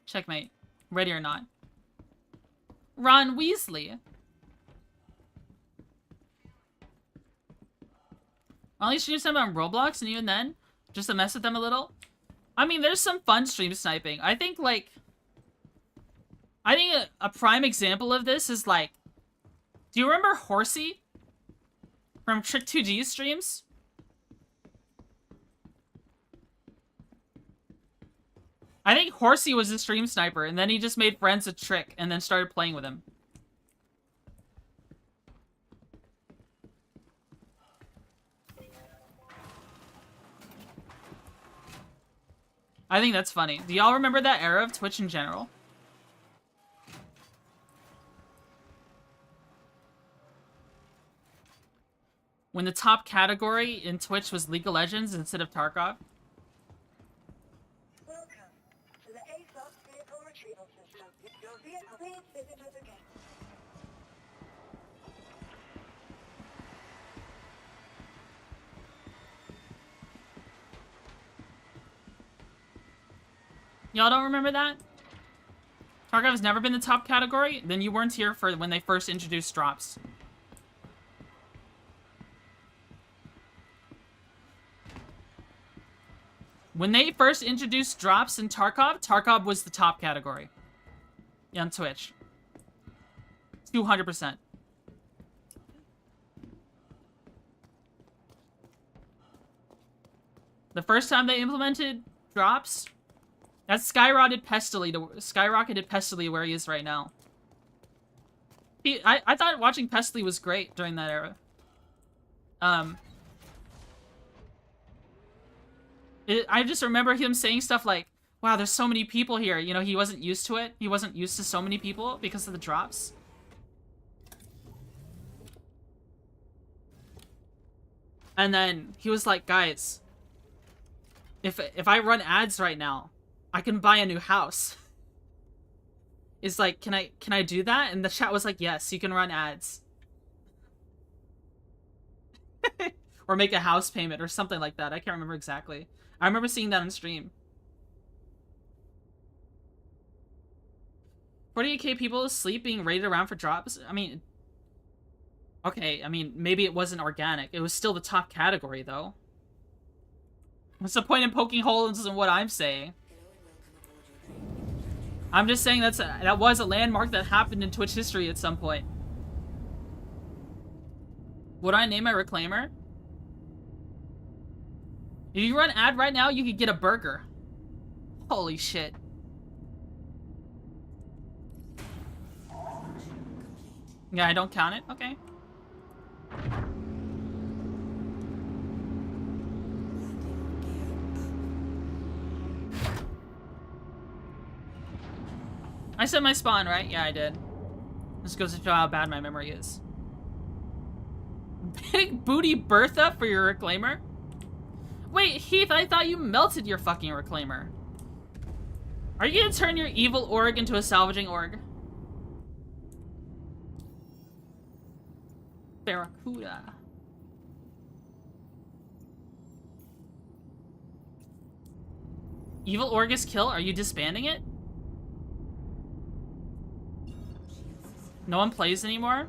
Speaker 1: Checkmate. Ready or not. Ron Weasley. Only stream snipe on Roblox, and even then, just to mess with them a little. I mean, there's some fun stream sniping. I think, like... I think a prime example of this is, like... Do you remember Horsey? From Trick2G's streams? I think Horsey was a stream sniper, and then he just made friends with Trick, and then started playing with him. I think that's funny. Do y'all remember that era of Twitch in general? When the top category in Twitch was League of Legends instead of Tarkov?
Speaker 3: Welcome to the ASOS vehicle retrieval system. Your vehicle, please visit us again.
Speaker 1: Y'all don't remember that? Tarkov has never been the top category? Then you weren't here for when they first introduced drops. When they first introduced drops in Tarkov, Tarkov was the top category. On Twitch. 200%. The first time they implemented drops, That skyrocketed Pestily where he is right now. I thought watching Pestily was great during that era. I just remember him saying stuff like, wow, there's so many people here. You know, he wasn't used to it. He wasn't used to so many people because of the drops. And then he was like, guys, if I run ads right now, I can buy a new house. It's like, can I do that? And the chat was like, yes, you can run ads. Or make a house payment or something like that. I can't remember exactly. I remember seeing that on stream. 48k people asleep being raided around for drops? I mean, okay, I mean, maybe it wasn't organic. It was still the top category, though. What's the point in poking holes in what I'm saying? I'm just saying that was a landmark that happened in Twitch history at some point. Would I name my reclaimer? If you run ad right now, you could get a burger. Holy shit. Yeah, I don't count it? Okay. I said my spawn, right? Yeah, I did. This goes to show how bad my memory is. Big booty Bertha for your reclaimer? Wait, Heath, I thought you melted your fucking reclaimer. Are you gonna turn your evil org into a salvaging org? Barracuda. Evil org is kill? Are you disbanding it? No one plays anymore?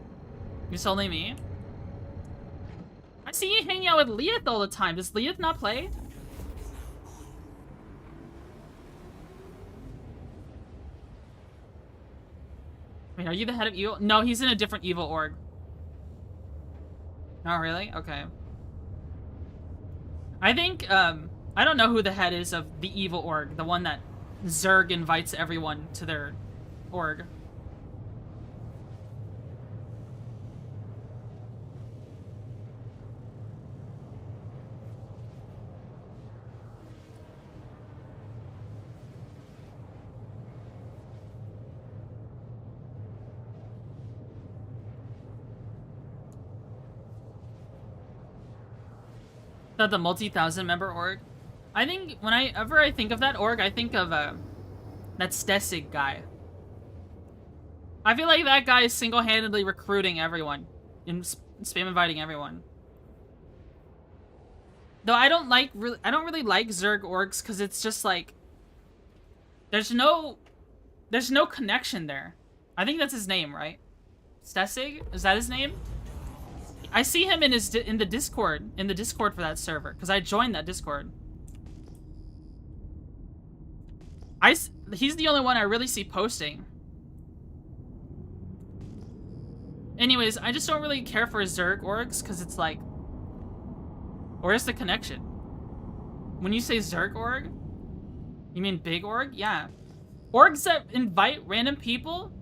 Speaker 1: It's only me? I see you hanging out with Leith all the time. Does Leith not play? Wait, are you the head of evil? No, he's in a different evil org. Oh, really? Okay. I think, I don't know who the head is of the evil org. The one that Zerg invites everyone to their org. The multi-thousand member org. I think whenever I think of that org, I think of that Stessig guy. I feel like that guy is single-handedly recruiting everyone and spam inviting everyone. Though I don't really like Zerg orgs because it's just like there's no connection there. I think that's his name, right? Stessig? Is that his name? I see him in the Discord for that server because I joined that Discord. He's the only one I really see posting. Anyways, I just don't really care for Zerg orgs because it's like, where's the connection? When you say Zerg org, you mean big org? Yeah, orgs that invite random people.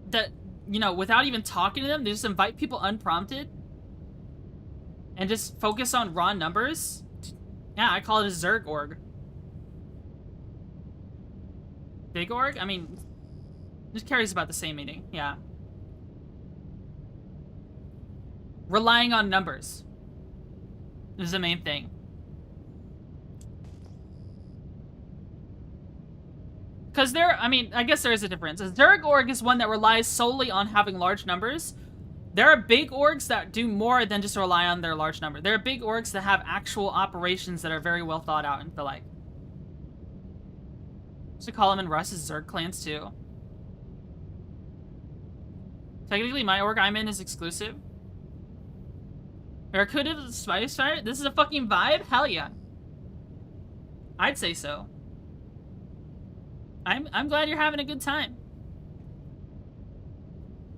Speaker 1: That, you know, without even talking to them, they just invite people unprompted and just focus on raw numbers. Yeah, I call it a Zerg org. Big org? I mean, it carries about the same meaning. Yeah. Relying on numbers is the main thing. Because I mean, I guess there is a difference. A Zerg org is one that relies solely on having large numbers. There are big orgs that do more than just rely on their large number. There are big orgs that have actual operations that are very well thought out and the like. So call them in Russ is Zerg clans too. Technically, my org I'm in is exclusive. Barracuda Spice Fire? This is a fucking vibe? Hell yeah. I'd say so. I'm glad you're having a good time.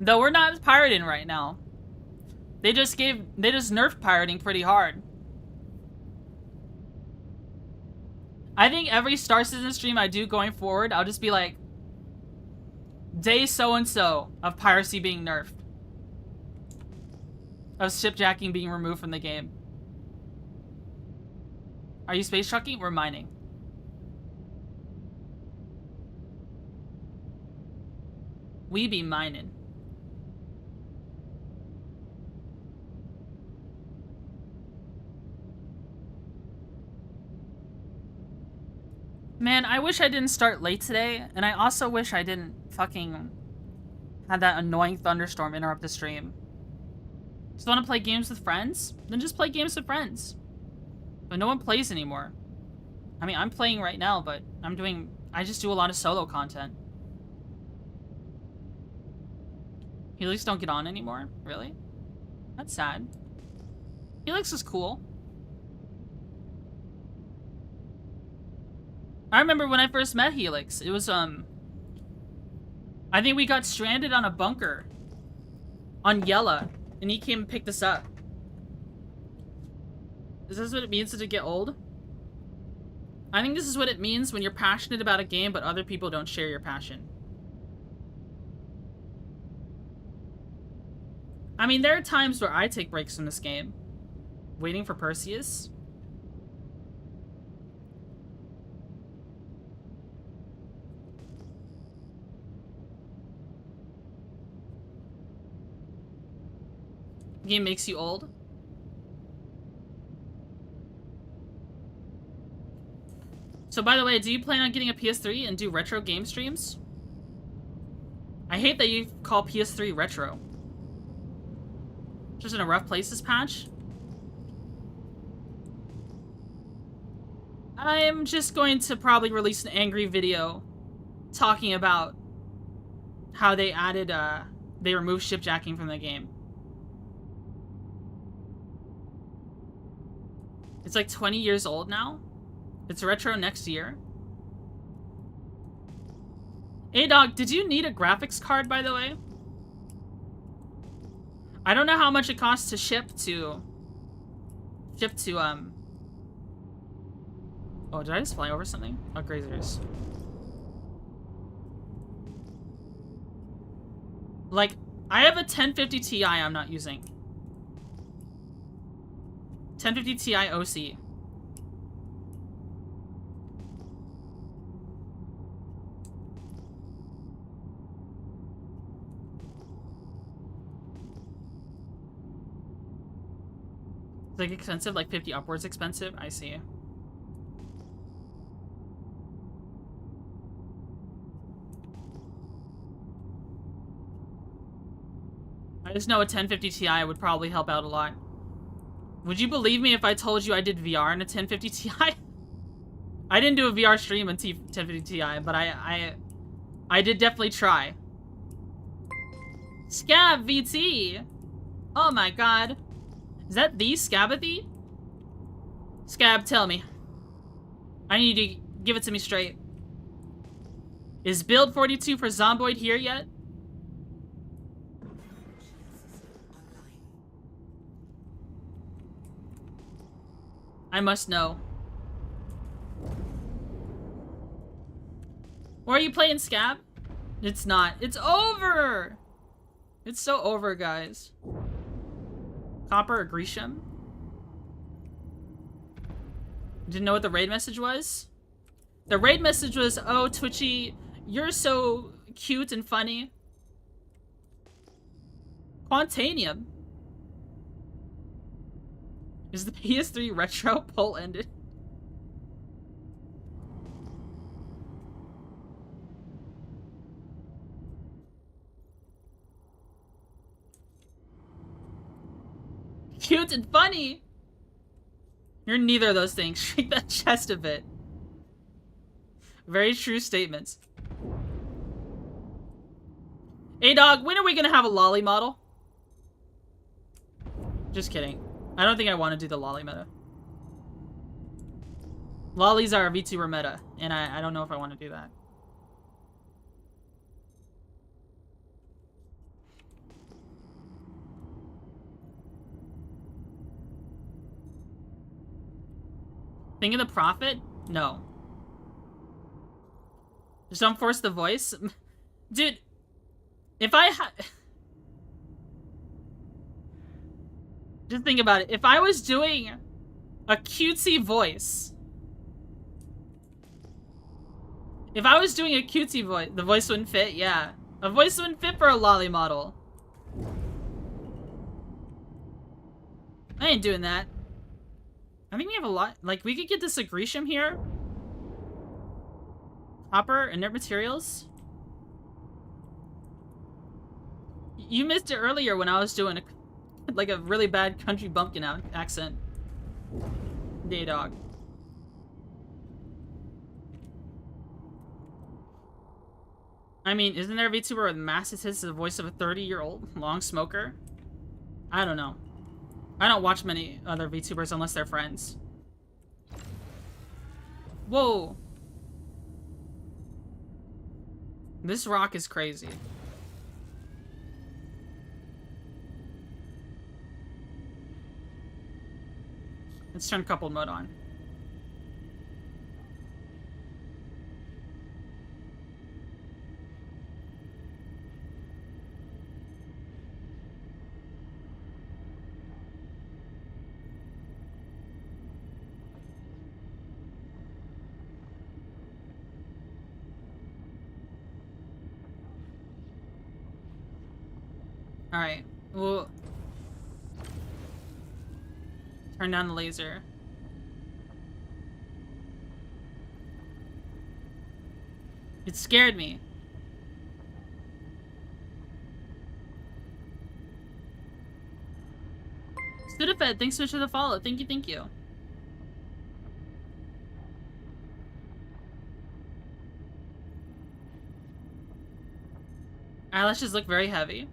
Speaker 1: Though we're not pirating right now. They just nerfed pirating pretty hard. I think every Star Citizen stream I do going forward, I'll just be like, day so-and-so of piracy being nerfed. Of shipjacking being removed from the game. Are you space trucking? We're mining. We be mining. Man, I wish I didn't start late today, and I also wish I didn't fucking have that annoying thunderstorm interrupt the stream. Just want to play games with friends? Then just play games with friends. But no one plays anymore. I mean, I'm playing right now, but I just do a lot of solo content. Helix don't get on anymore? Really? That's sad. Helix is cool. I remember when I first met Helix. It was, I think we got stranded on a bunker on Yella, and he came and picked us up. Is this what it means to get old? I think this is what it means when you're passionate about a game, but other people don't share your passion. I mean, there are times where I take breaks from this game. Waiting for Perseus. Game makes you old. So by the way, do you plan on getting a PS3 and do retro game streams? I hate that you call PS3 retro. Just in a rough places patch. I'm just going to probably release an angry video talking about how they added, they removed shipjacking from the game. It's like 20 years old now. It's retro next year. Hey dog, did you need a graphics card, by the way? I don't know how much it costs to ship to... Oh, did I just fly over something? Oh, grazers. Like, I have a 1050 Ti I'm not using. 1050 Ti OC. It's like expensive, like 50 upwards expensive? I see. I just know a 1050 Ti would probably help out a lot. Would you believe me if I told you I did VR in a 1050 Ti? I didn't do a VR stream on 1050 Ti, but I did definitely try. Scab VT! Oh my god. Is that the Scabathy? Scab, tell me. I need you to give it to me straight. Is build 42 for Zomboid here yet? I must know. Or are you playing Scab? It's not. It's over! It's so over, guys. Copper or Grecium? Didn't know what the raid message was? The raid message was, oh, Twitchy, you're so cute and funny. Quantanium. Is the PS3 retro? Poll ended. Cute and funny? You're neither of those things. Shrink that chest a bit. Very true statements. Hey dog, when are we gonna have a lolly model? Just kidding. I don't think I want to do the lolly meta. Lollies are a VTuber meta, and I don't know if I want to do that. Think of the Prophet? No. Just don't force the voice. Dude, if I had... Just think about it. If I was doing a cutesy voice... If I was doing a cutesy voice, the voice wouldn't fit, yeah. A voice wouldn't fit for a lolly model. I ain't doing that. I think we have a lot. Like, we could get this Grecium here. Copper, inert materials. You missed it earlier when I was doing a, like a really bad country bumpkin accent. Day dog. I mean, isn't there a VTuber with massive hits the voice of a 30-year-old long smoker? I don't know. I don't watch many other VTubers unless they're friends. Whoa. This rock is crazy. Let's turn coupled mode on. Alright, we'll turn down the laser. It scared me. Sudafed, thanks so much for the follow. Thank you, thank you. Eyelashes look very heavy.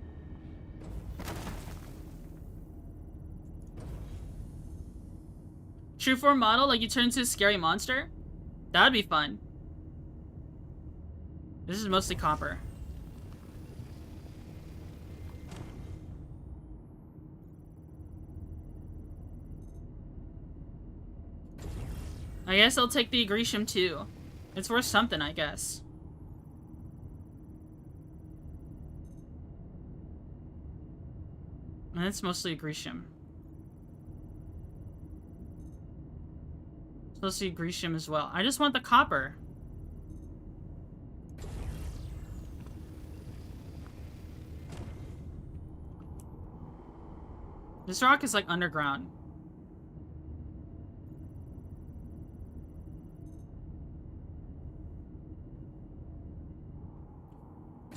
Speaker 1: True form model, like you turn into a scary monster? That'd be fun. This is mostly copper. I guess I'll take the Grecium too. It's worth something, I guess. And it's mostly a Grecium. It's mostly a Grecium as well. I just want the copper. This rock is like underground.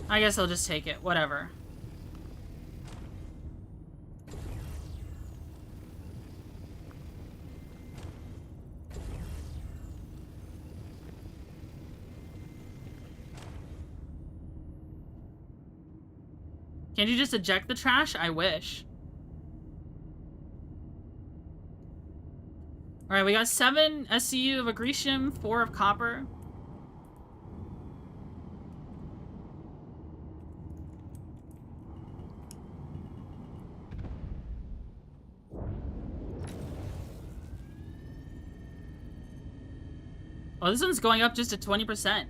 Speaker 1: I guess I'll just take it. Whatever. Can't you just eject the trash? I wish. Alright, we got 7 SCU of Agricium, 4 of copper. Oh, this one's going up just to 20%.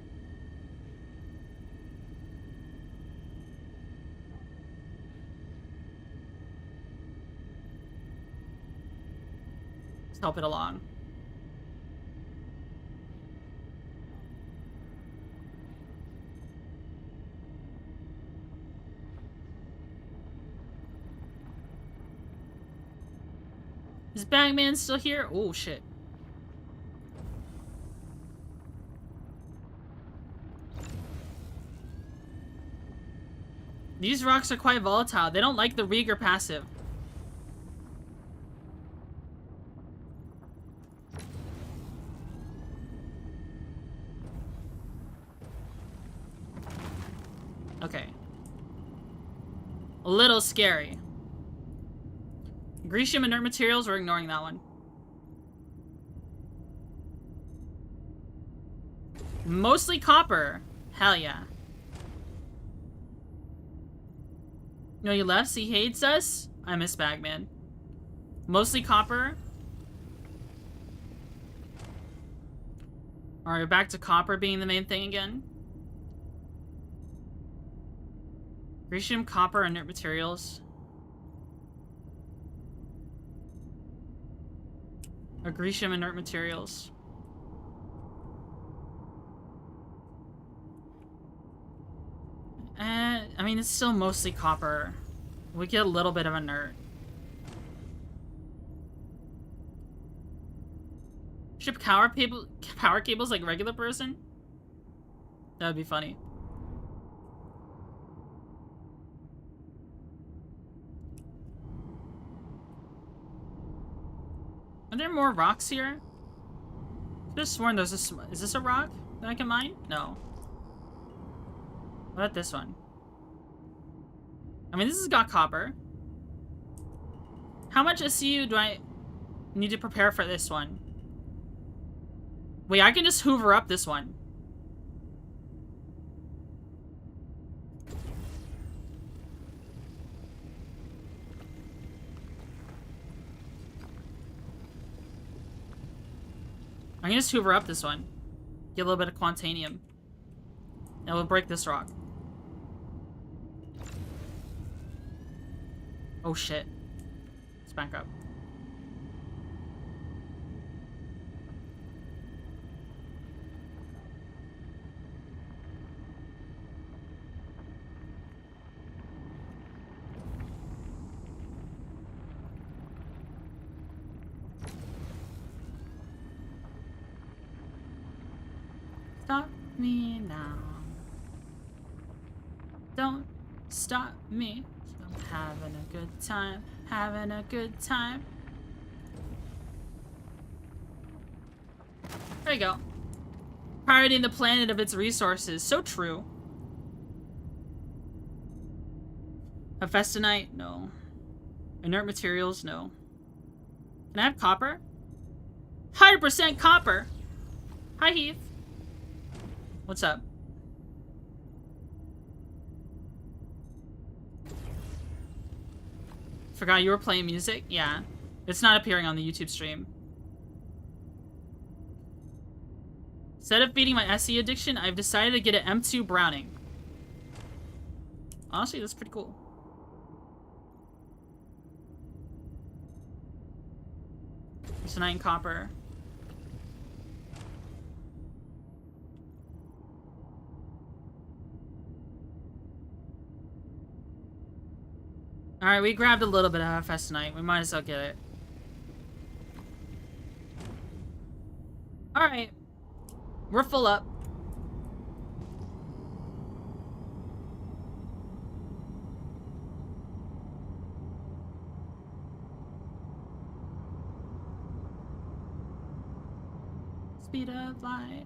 Speaker 1: Let's help it along. Is Bagman still here? Oh, shit. These rocks are quite volatile. They don't like the Rieger passive. Okay. A little scary. Grecium inert materials, we're ignoring that one. Mostly copper. Hell yeah. No, you left? He hates us? I miss Bagman. Mostly copper. Alright, back to copper being the main thing again. Grecium, copper, inert materials. Or Grecium, inert materials. I mean, it's still mostly copper. We get a little bit of inert. Ship power cables like regular person? That would be funny. Are there more rocks here? I could have sworn there's a... Is this a rock that I can mine? No. What about this one? I mean, this has got copper. How much SCU do I need to prepare for this one? Wait, I can just hoover up this one. I can just hoover up this one. Get a little bit of quantanium. And we'll break this rock. Oh shit. Let's back up. Stop me now. Don't stop me. I'm having a good time. Having a good time. There you go. Pirating the planet of its resources. So true. Hephaestonite? No. Inert materials? No. Can I have copper? 100% copper! Hi, Heath. What's up? Forgot you were playing music? Yeah. It's not appearing on the YouTube stream. Instead of feeding my SE addiction, I've decided to get an M2 Browning. Honestly, that's pretty cool. Tonight in copper. Alright, we grabbed a little bit of FS tonight. We might as well get it. Alright. We're full up. Speed of light.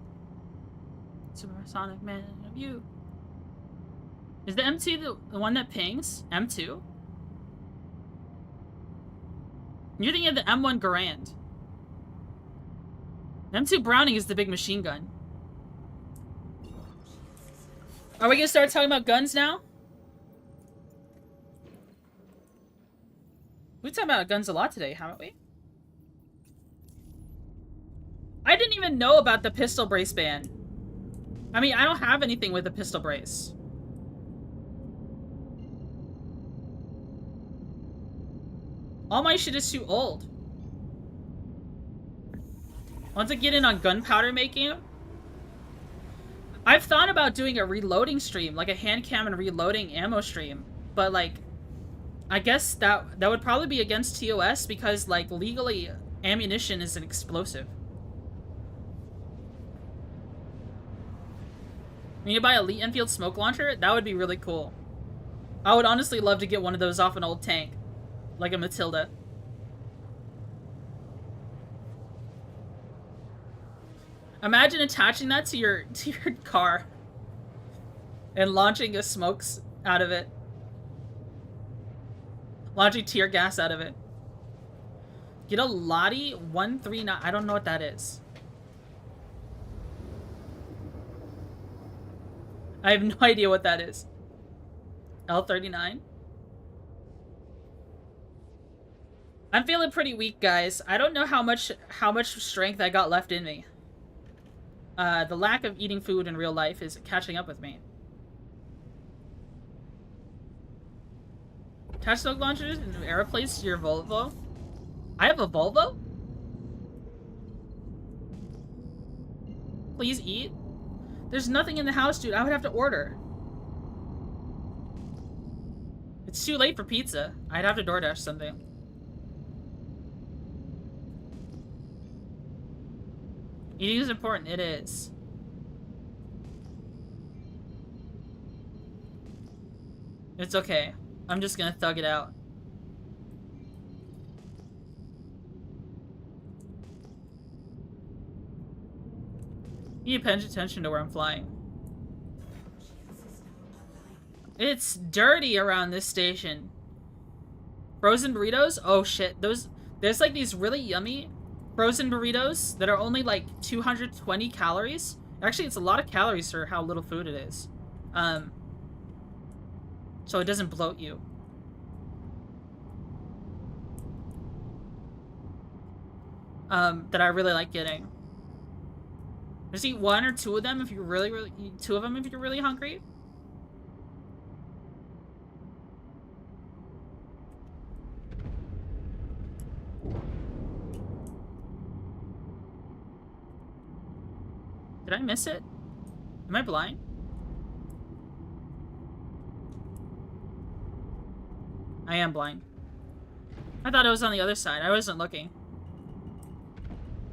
Speaker 1: Supersonic man of you. Is the M2 the one that pings? M2? You're thinking of the M1 Garand. The M2 Browning is the big machine gun. Are we gonna start talking about guns now? We've talked about guns a lot today, haven't we? I didn't even know about the pistol brace ban. I mean, I don't have anything with a pistol brace. All my shit is too old. Want to get in on gunpowder making? I've thought about doing a reloading stream, like a hand cam and reloading ammo stream. But like, I guess that would probably be against TOS because like legally ammunition is an explosive. When you buy a Lee Enfield smoke launcher, that would be really cool. I would honestly love to get one of those off an old tank. Like a Matilda. Imagine attaching that to your car. And launching a smokes out of it. Launching tear gas out of it. Get a Lottie 139. I don't know what that is. I have no idea what that is. L39? I'm feeling pretty weak, guys. I don't know how much strength I got left in me. The lack of eating food in real life is catching up with me. Attach smoke launchers and aeroplanes to your Volvo. I have a Volvo? Please eat? There's nothing in the house, dude. I would have to order. It's too late for pizza. I'd have to DoorDash something. Eating is important. It is. It's okay. I'm just gonna thug it out. You need to pay attention to where I'm flying. It's dirty around this station. Frozen burritos? Oh shit. There's like these really yummy frozen burritos that are only like 220 calories. Actually, it's a lot of calories for how little food it is. So it doesn't bloat you. That I really like getting. Just eat one or two of them if you're really eat two of them if you're really hungry. Did I miss it? Am I blind? I am blind. I thought it was on the other side. I wasn't looking.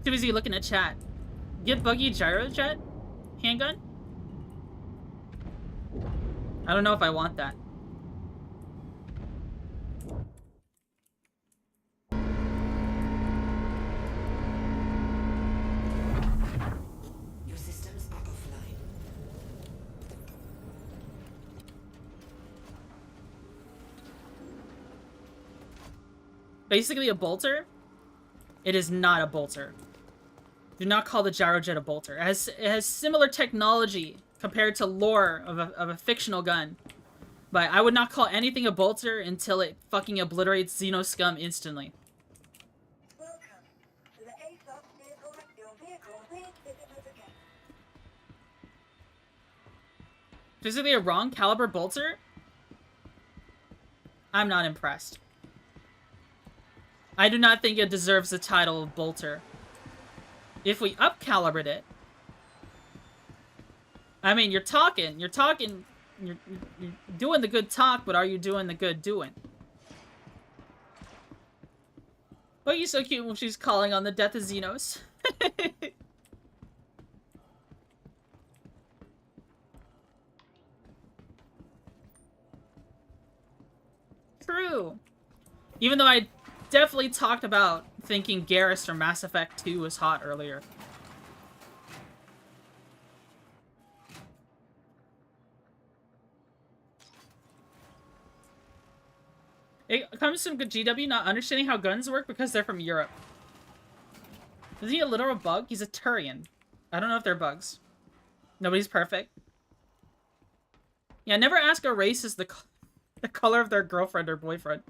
Speaker 1: Too busy looking at chat. Get Buggy Gyrojet? Handgun? I don't know if I want that.
Speaker 7: Your systems are offline.
Speaker 1: Basically a bolter? It is not a bolter. Do not call the Gyrojet a bolter. It has similar technology compared to lore of a fictional gun. But I would not call anything a bolter until it fucking obliterates Xeno scum instantly.
Speaker 3: Welcome to the ASOS vehicle. Your vehicle, please visit us again.
Speaker 1: Physically a wrong caliber bolter? I'm not impressed. I do not think it deserves the title of bolter. If we up-calibered it... I mean, you're doing the good talk, but are you doing the good doing? Buggy's so cute when she's calling on the death of Xenos. True. Even though I definitely talked about thinking Garrus from Mass Effect 2 was hot earlier. It comes from GW not understanding how guns work because they're from Europe. Is he a literal bug? He's a Turian. I don't know if they're bugs. Nobody's perfect. Yeah, never ask a racist the color of their girlfriend or boyfriend.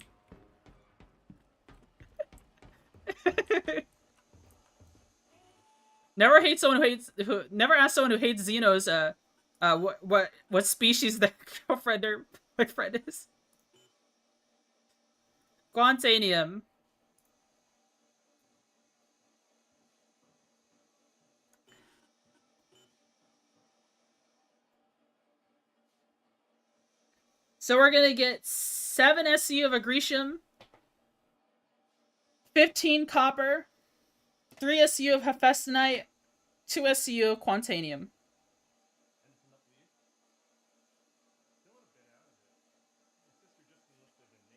Speaker 1: Never ask someone who hates Xenos what species their girlfriend or boyfriend is. Guantanium. So we're gonna get 7 SCU of Agricium, 15 copper, 3 SCU of Hephaestonite, 2 SCU of Quantanium.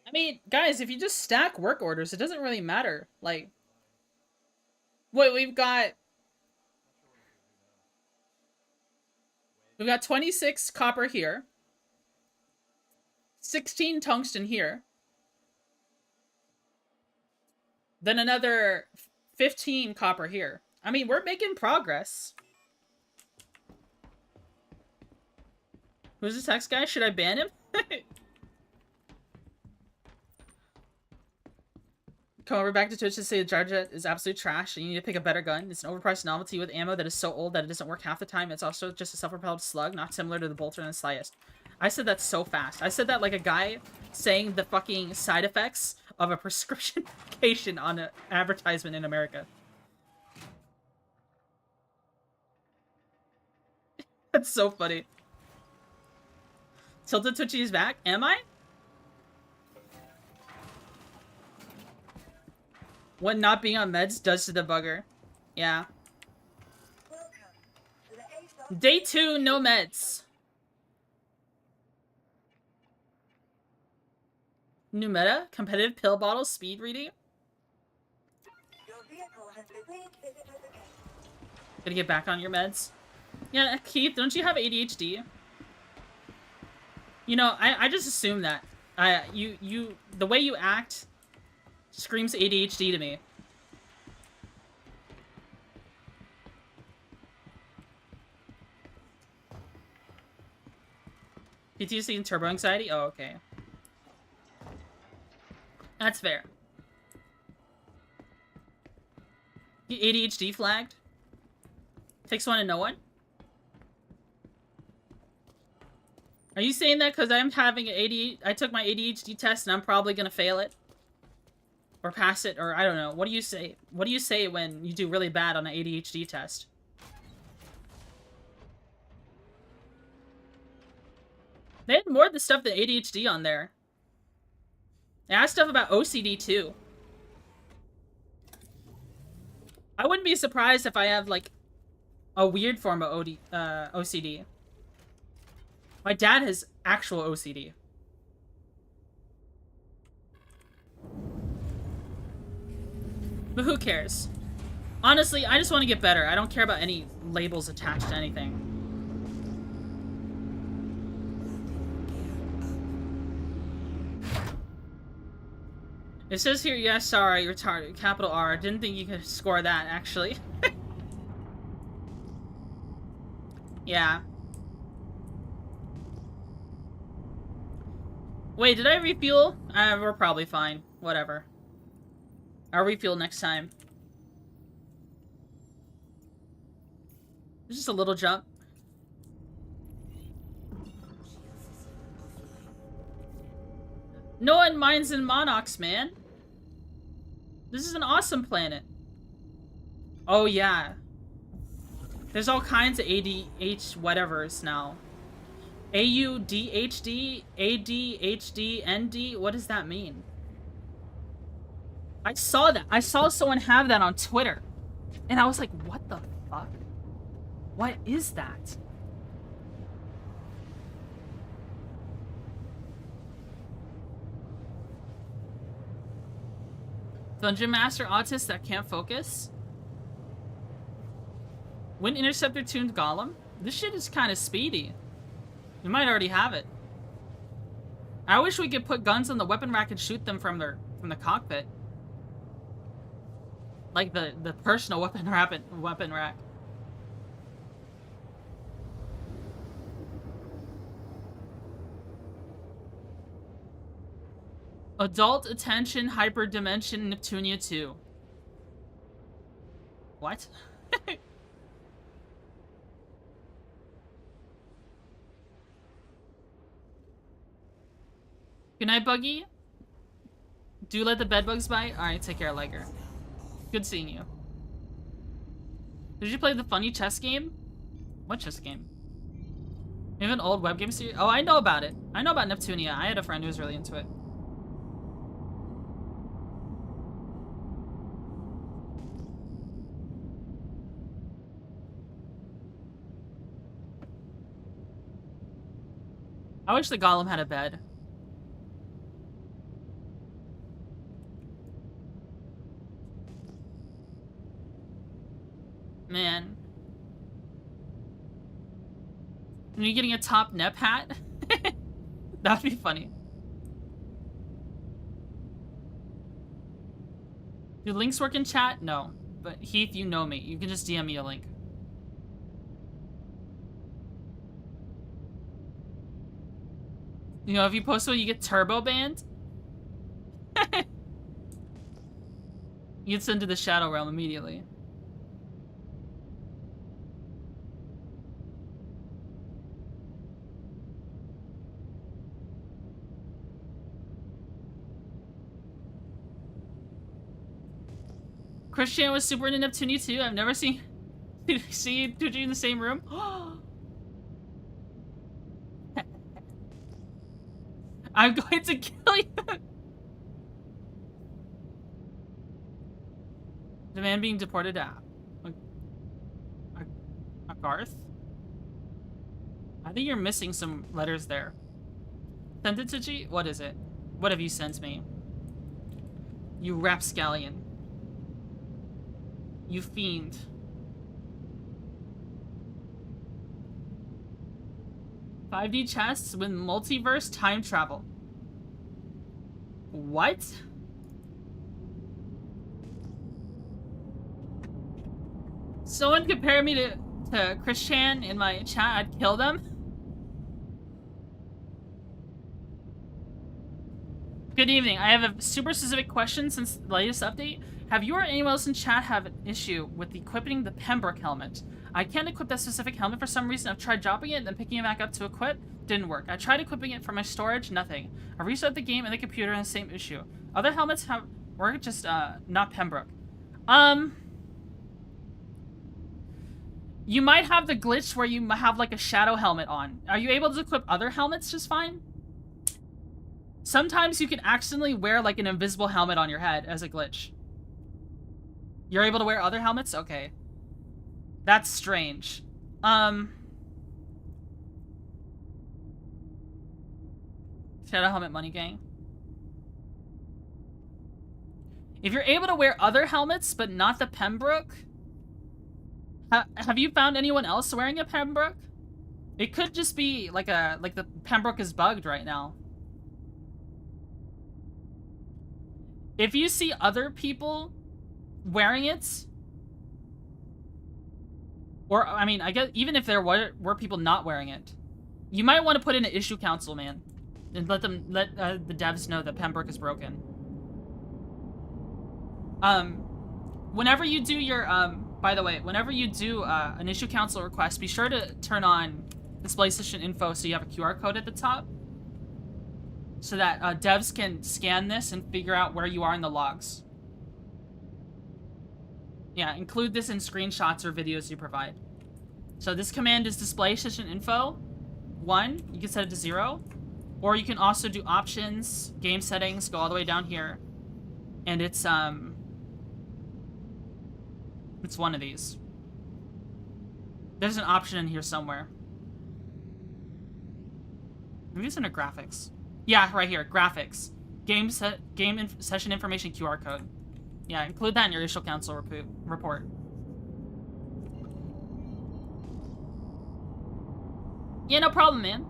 Speaker 1: I mean, guys, if you just stack work orders, it doesn't really matter. Like, wait, we've got 26 copper here, 16 tungsten here, then another 15 copper here. I mean, we're making progress. Who's this text guy? Should I ban him? Come over back to Twitch to say the Gyrojet is absolute trash and you need to pick a better gun. It's an overpriced novelty with ammo that is so old that it doesn't work half the time. It's also just a self-propelled slug, not similar to the bolter and the slyest. I said that so fast. I said that like a guy saying the fucking side effects of a prescription medication on an advertisement in America. That's so funny. Tilted Twitchy's back? Am I? What not being on meds does to the bugger. Yeah. Day 2, no meds. New meta? Competitive pill bottle speed reading? Gonna get back on your meds? Yeah, Keith, don't you have ADHD? You know, I just assume that. The way you act screams ADHD to me. PTSD and turbo anxiety? Oh, okay. That's fair. You ADHD flagged? Takes one and no one? Are you saying that because I'm having an ADHD? I took my ADHD test and I'm probably gonna fail it? Or pass it, or I don't know. What do you say? What do you say when you do really bad on an ADHD test? They had more of the stuff than ADHD on there. They had stuff about OCD too. I wouldn't be surprised if I have like a weird form of OCD. My dad has actual OCD. But who cares? Honestly, I just want to get better. I don't care about any labels attached to anything. It says here, yes, sorry, retarded. Capital R. Didn't think you could score that, actually. Yeah. Wait, did I refuel? We're probably fine. Whatever. I'll refuel next time. Just a little jump. No one minds in Monox, man. This is an awesome planet. Oh, yeah. There's all kinds of ADH whatevers now. AUDHD, ADHD, ND. What does that mean? I saw that. I saw someone have that on Twitter. And I was like, what the fuck? What is that? Dungeon Master autist that can't focus? Wind Interceptor tuned Golem? This shit is kind of speedy. You might already have it. I wish we could put guns on the weapon rack and shoot them from the cockpit. Like the personal weapon rack. Adult Attention Hyperdimension Neptunia 2. What? Good night, Buggy. Do let the bedbugs bite? Alright, take care, Liger. Good seeing you. Did you play the funny chess game? What chess game? You have an old web game series? Oh, I know about it. I know about Neptunia. I had a friend who was really into it. I wish the golem had a bed. Man. Are you getting a top Nep hat? That would be funny. Do links work in chat? No. But Heath, you know me. You can just DM me a link. You know, if you post one, you get turbo banned. You get sent to the Shadow Realm immediately. Christian was super into Neptunia too. I've never seen Twitchy in the same room. I'm going to kill you. The man being deported to Garth? I think you're missing some letters there. Sent it to G? What is it? What have you sent me? You rapscallion. You fiend. "5D chests with multiverse time travel." What? Someone compared me to Christian in my chat, I'd kill them. Good evening. I have a super specific question since the latest update. Have you or anyone else in chat have an issue with equipping the Pembroke helmet? I can't equip that specific helmet for some reason. I've tried dropping it and then picking it back up to equip. Didn't work. I tried equipping it for my storage. Nothing. I restarted the game and the computer and the same issue. Other helmets have work, just not Pembroke. You might have the glitch where you have like a shadow helmet on. Are you able to equip other helmets just fine? Sometimes you can accidentally wear like an invisible helmet on your head as a glitch. You're able to wear other helmets? Okay. That's strange. Shadow helmet money gang. If you're able to wear other helmets but not the Pembroke, have you found anyone else wearing a Pembroke? It could just be like the Pembroke is bugged right now. If you see other people wearing it, or I mean, I guess even if there were people not wearing it, you might want to put in an issue council, man, and let the devs know that Pembroke is broken. Whenever you do your by the way, whenever you do an issue council request, be sure to turn on display session info so you have a QR code at the top, so that devs can scan this and figure out where you are in the logs. Yeah, include this in screenshots or videos you provide. So this command is display session info 1. You can set it to 0, or you can also do options, game settings, go all the way down here, and it's one of these. There's an option in here somewhere. Maybe it's under graphics. Yeah, right here, graphics. Game session information QR code. Yeah, include that in your issue council report. Yeah, no problem, man.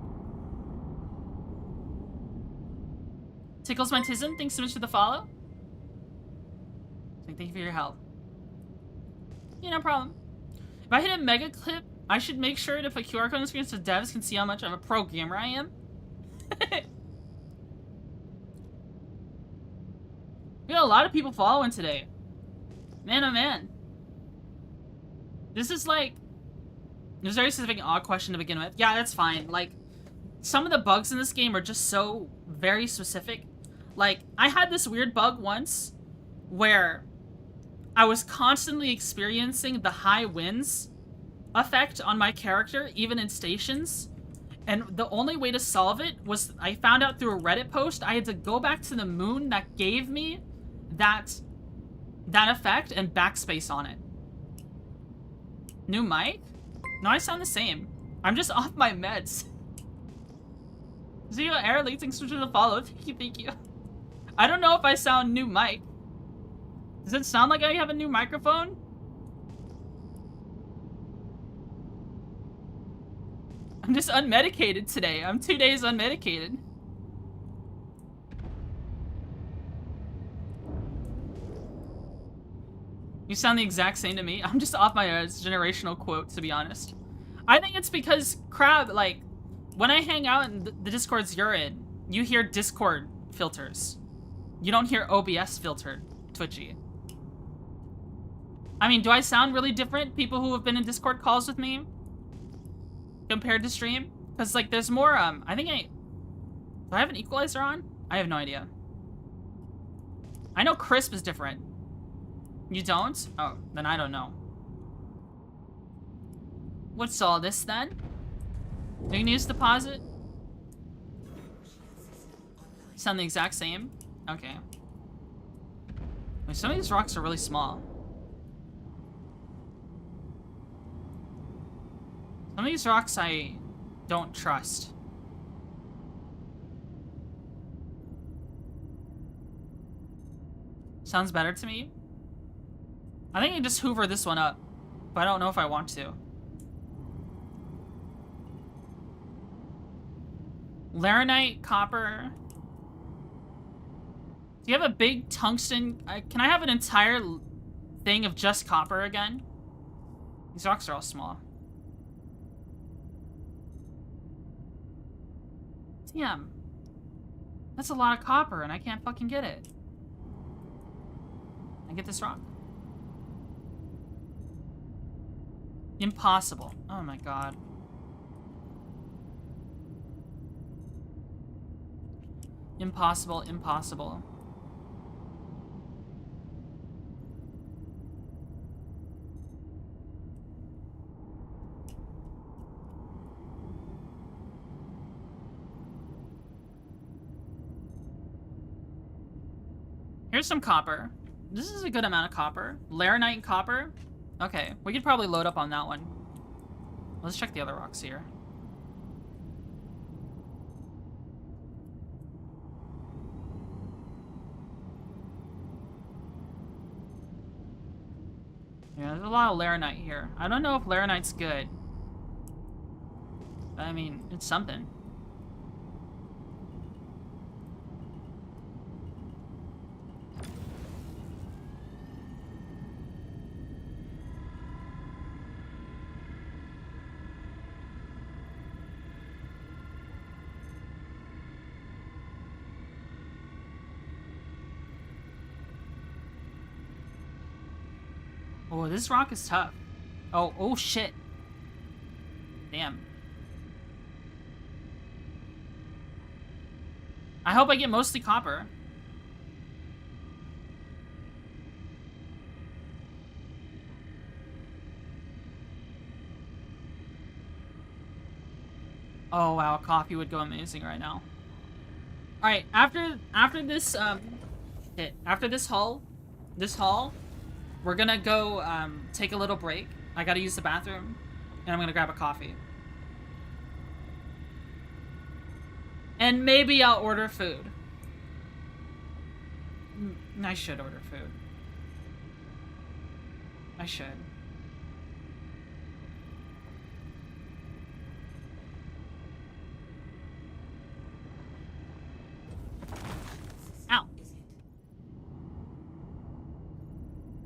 Speaker 1: Tickles my tism, thanks so much for the follow. Thank you for your help. Yeah, no problem. If I hit a mega clip, I should make sure to put QR code on the screen so devs can see how much of a pro gamer I am. We got a lot of people following today. Man, oh man. This is like... It was a very specific and odd question to begin with. Yeah, that's fine. Like, some of the bugs in this game are just so very specific. Like, I had this weird bug once where I was constantly experiencing the high winds effect on my character, even in stations. And the only way to solve it was, I found out through a Reddit post, I had to go back to the moon that gave me that effect and backspace on it. New mic? No, I sound the same. I'm just off my meds. Zero Air Lead, thanks for the follow. Thank you. I don't know if I sound new mic. Does it sound like I have a new microphone? I'm just unmedicated today. I'm 2 days unmedicated. You sound the exact same to me. I'm just off my generational quote, to be honest. I think it's because, Crab, like, when I hang out in the Discords you're in, you hear Discord filters. You don't hear OBS filtered, Twitchy. I mean, do I sound really different, people who have been in Discord calls with me, compared to stream? Because, like, there's more, I think do I have an equalizer on? I have no idea. I know crisp is different. You don't? Oh, then I don't know. What's all this then? You can use deposit? Sound the exact same? Okay. Wait, some of these rocks are really small. Some of these rocks I don't trust. Sounds better to me. I think I can just hoover this one up, but I don't know if I want to. Laranite, copper. Do you have a big tungsten? Can I have an entire thing of just copper again? These rocks are all small. Damn. That's a lot of copper and I can't fucking get it. I get this rock? Impossible. Oh my god. Impossible, impossible. Here's some copper. This is a good amount of copper. Laranite and copper. Okay, we could probably load up on that one. Let's check the other rocks here. Yeah, there's a lot of Laranite here. I don't know if Laranite's good. I mean, it's something. Oh, this rock is tough. Oh shit. Damn. I hope I get mostly copper. Oh wow, coffee would go amazing right now. Alright, after this after this haul, we're gonna go take a little break. I gotta use the bathroom, and I'm gonna grab a coffee. And maybe I'll order food. I should order food. I should. Ow.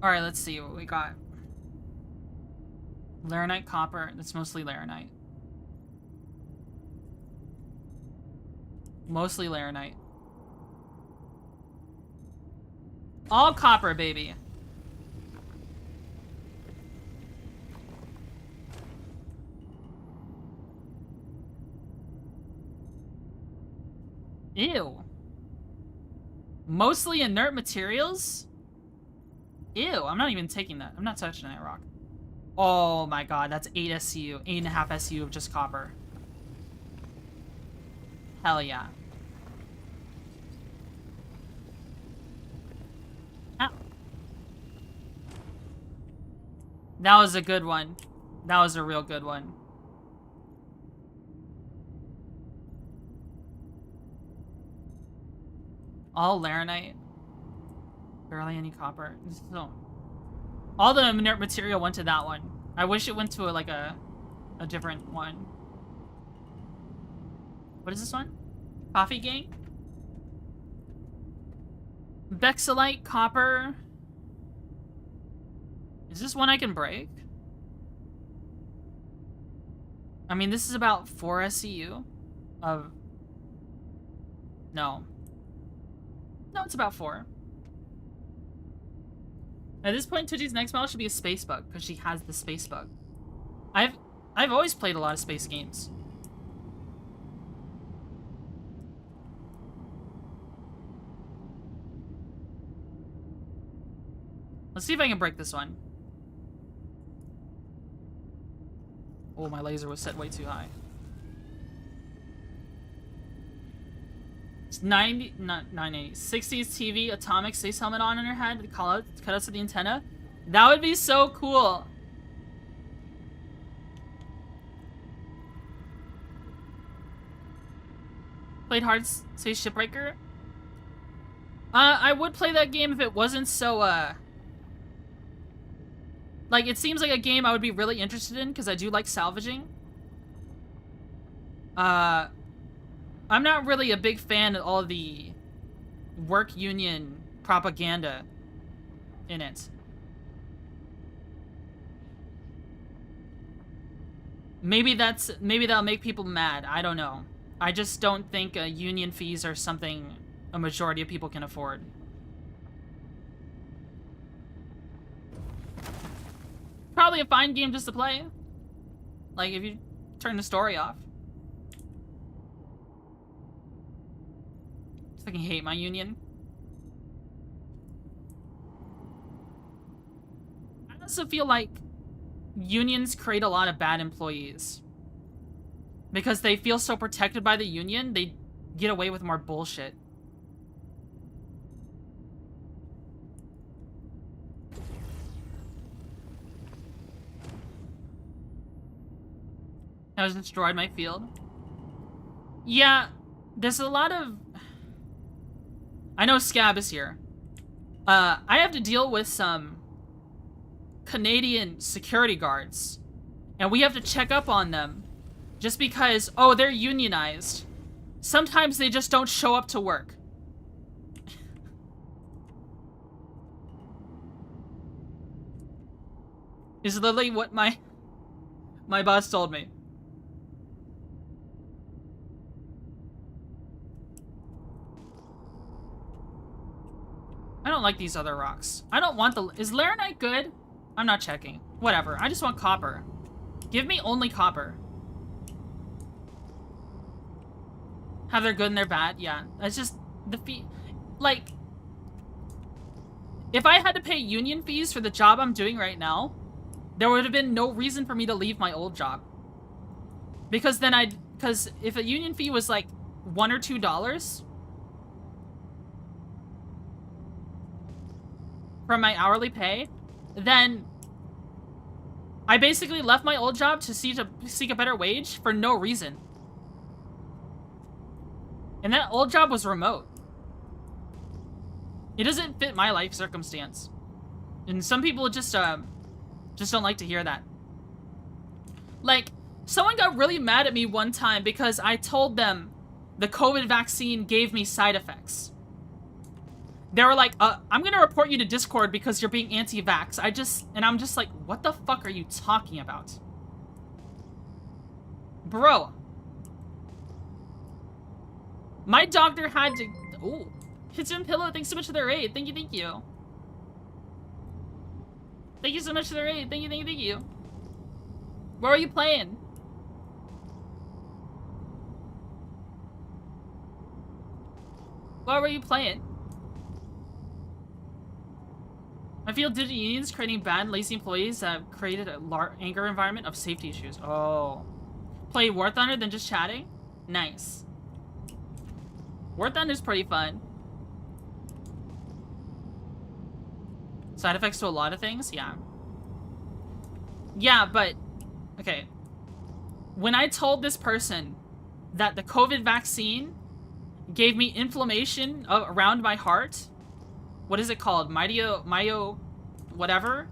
Speaker 1: Alright, let's see what we got. Laranite, copper. That's mostly Laranite. Mostly Laranite. All copper, baby. Ew. Mostly inert materials? Ew, I'm not even taking that. I'm not touching that rock. Oh my god, that's 8 SCU. 8.5 SCU of just copper. Hell yeah. Ow. That was a good one. That was a real good one. All Laranite. Barely any copper. So, all the inert material went to that one. I wish it went to a different one. What is this one? Coffee Gang? Bexelite, copper. Is this one I can break? I mean, this is about 4 SCU of... No. No, it's about 4. At this point, Twitchy's next model should be a space bug, because she has the space bug. I've always played a lot of space games. Let's see if I can break this one. Oh, my laser was set way too high. It's 90, not 980. 60s TV, atomic space helmet on her head, cut out to the antenna. That would be so cool. Played Hard Space Shipbreaker. I would play that game if it wasn't so, like, it seems like a game I would be really interested in, because I do like salvaging. I'm not really a big fan of all the work union propaganda in it. Maybe that'll make people mad. I don't know. I just don't think union fees are something a majority of people can afford. Probably a fine game just to play. Like, if you turn the story off. I fucking hate my union. I also feel like unions create a lot of bad employees. Because they feel so protected by the union, they get away with more bullshit. Has destroyed my field. Yeah, there's a lot of... I know Scab is here. I have to deal with some Canadian security guards. And we have to check up on them. Just because, oh, they're unionized. Sometimes they just don't show up to work. Is literally what my boss told me. I don't like these other rocks. I don't want the... Is Laranite good? I'm not checking. Whatever. I just want copper. Give me only copper. Have their good and their bad? Yeah. That's just the fee. Like, if I had to pay union fees for the job I'm doing right now, there would have been no reason for me to leave my old job. Because then because if a union fee was like $1 or $2 from my hourly pay, then I basically left my old job to seek a better wage for no reason. And that old job was remote. It doesn't fit my life circumstance. And some people just don't like to hear that. Like, someone got really mad at me one time because I told them the COVID vaccine gave me side effects. They were like, I'm gonna report you to Discord because you're being anti-vax. And I'm just like, what the fuck are you talking about? Bro. My doctor had to... Ooh. Pigeon Pillow, thanks so much for the raid. Thank you, thank you. Thank you so much for the raid. Thank you, thank you, thank you. Where are you playing? Where were you playing? I feel digital unions creating bad, lazy employees that have created a anger environment of safety issues. Oh. Play War Thunder than just chatting? Nice. War Thunder's pretty fun. Side effects to a lot of things? Yeah. Yeah, but... Okay. When I told this person that the COVID vaccine gave me inflammation around my heart... What is it called? Myo... whatever?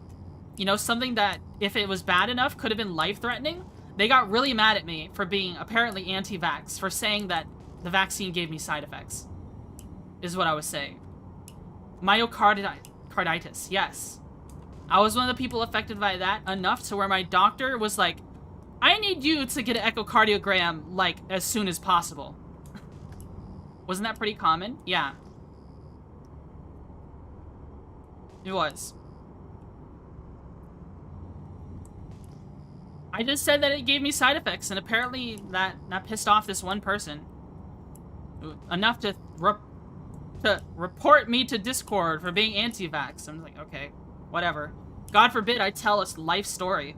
Speaker 1: You know, something that, if it was bad enough, could have been life-threatening? They got really mad at me for being apparently anti-vax, for saying that the vaccine gave me side effects. Is what I was saying. Myocarditis, yes. I was one of the people affected by that enough to where my doctor was like, I need you to get an echocardiogram, like, as soon as possible. Wasn't that pretty common? Yeah. It was. I just said that it gave me side effects, and apparently that pissed off this one person. Enough to report me to Discord for being anti-vax. I'm like, okay, whatever. God forbid I tell a life story.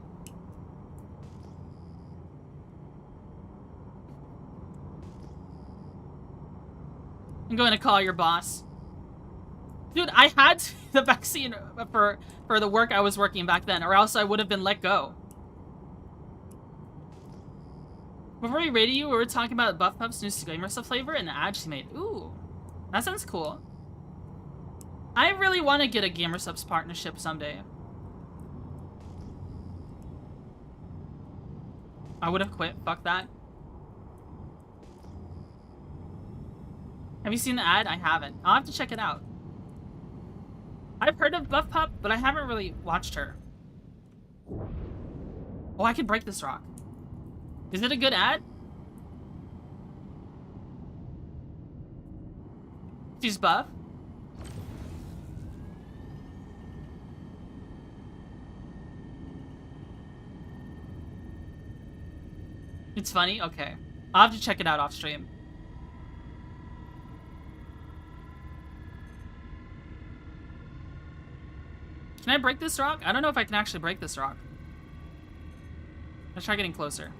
Speaker 1: I'm going to call your boss. Dude, I had the vaccine for the work I was working back then, or else I would have been let go. Before we raided you, we were talking about Buff Puff's new Disgraced flavor and the ad she made. Ooh, that sounds cool. I really want to get a GamerSubs partnership someday. I would have quit. Fuck that. Have you seen the ad? I haven't. I'll have to check it out. I've heard of Buff Pup, but I haven't really watched her. Oh, I can break this rock. Is it a good ad? She's buff? It's funny? Okay. I'll have to check it out off stream. Can I break this rock? I don't know if I can actually break this rock. Let's try getting closer.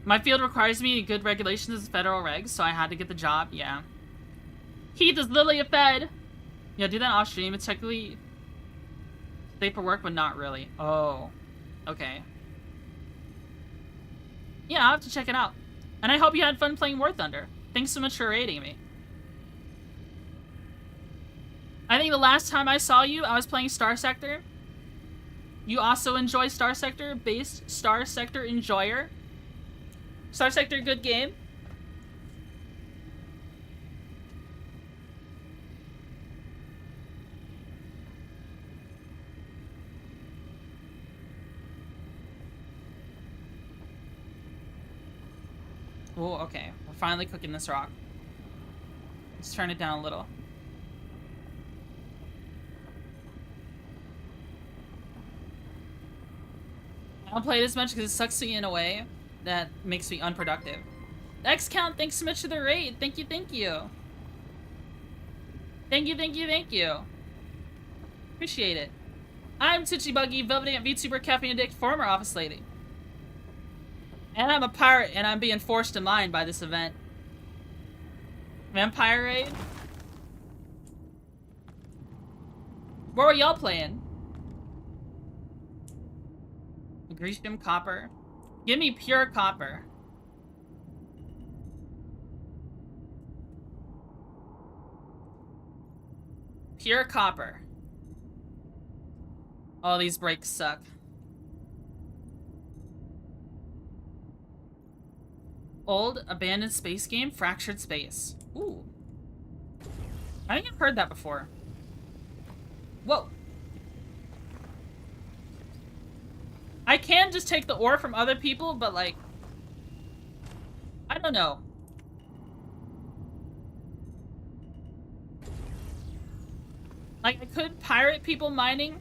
Speaker 1: My field requires me good regulations as federal regs, so I had to get the job. Yeah. Heath is literally a fed. Yeah, do that off stream. It's technically safe for work, but not really. Oh. Okay. Yeah, I'll have to check it out. And I hope you had fun playing War Thunder. Thanks so much for raiding me. I think the last time I saw you, I was playing Starsector. You also enjoy Starsector, based Starsector enjoyer. Starsector, good game. Oh, okay. We're finally cooking this rock. Let's turn it down a little. I don't play it as much because it sucks me in a way that makes me unproductive. X count, thanks so much for the raid. Thank you, thank you. Thank you, thank you, thank you. Appreciate it. I'm Twitchy Buggy, Velvet Ant VTuber, Caffeine Addict, former office lady. And I'm a pirate, and I'm being forced to mine by this event. Vampire raid? What were y'all playing? Grecium copper. Give me pure copper. Pure copper. All these breaks suck. Old abandoned space game, Fractured Space. Ooh. I think I've heard that before. Whoa. I can just take the ore from other people, but like, I don't know. Like, I could pirate people mining,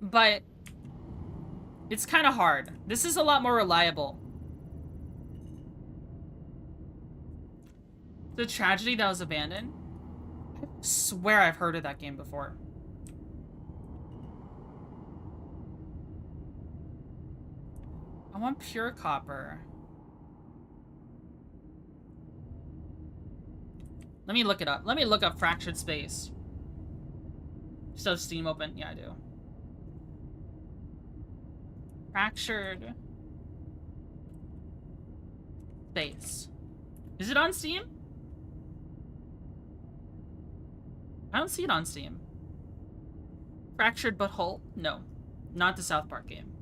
Speaker 1: but it's kind of hard. This is a lot more reliable. The Tragedy that was abandoned? I swear I've heard of that game before. I want pure copper. Let me look it up. Let me look up Fractured Space. Still have Steam open? Yeah, I do. Fractured Space. Is it on Steam? I don't see it on Steam. Fractured Butthole? No. Not the South Park game.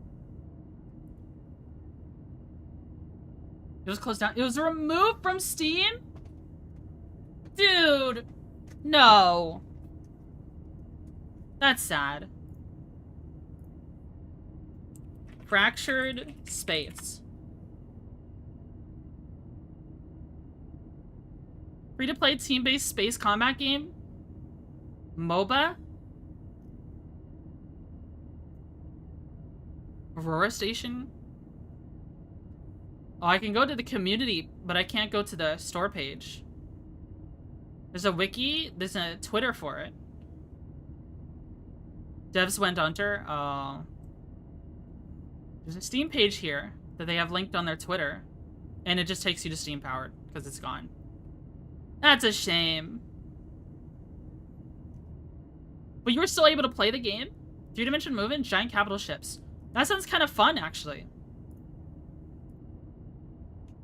Speaker 1: It was closed down. It was removed from Steam? Dude! No. That's sad. Fractured Space. Free-to-play team-based space combat game? MOBA? Aurora Station? Oh, I can go to the community, but I can't go to the store page. There's a wiki, there's a Twitter for it. Devs went under. Oh. There's a Steam page here that they have linked on their Twitter. And it just takes you to Steam Powered, because it's gone. That's a shame. But you were still able to play the game? 3-dimension movement, giant capital ships. That sounds kind of fun, actually.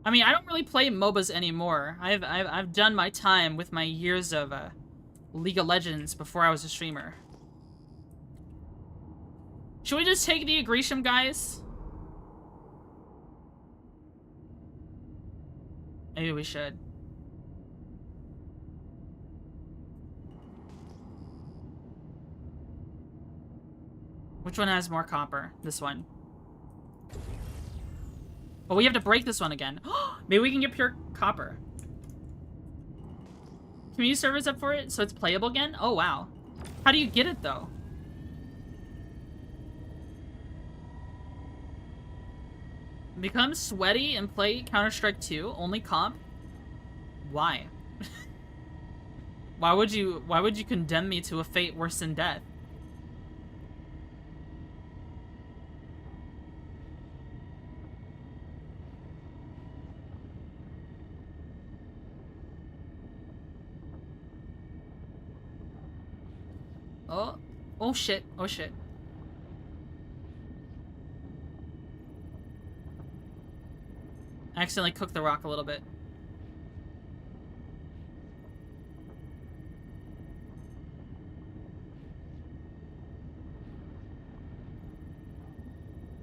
Speaker 1: I mean, I don't really play MOBAs anymore. I've done my time with my years of League of Legends before I was a streamer. Should we just take the Agresium, guys? Maybe we should. Which one has more copper? This one. Oh, we have to break this one again. Maybe we can get pure copper. Community servers up for it so it's playable again? Oh, wow. How do you get it, though? Become sweaty and play Counter-Strike 2? Only comp? Why? Why would you condemn me to a fate worse than death? Oh. Oh shit. Oh shit. I accidentally cooked the rock a little bit.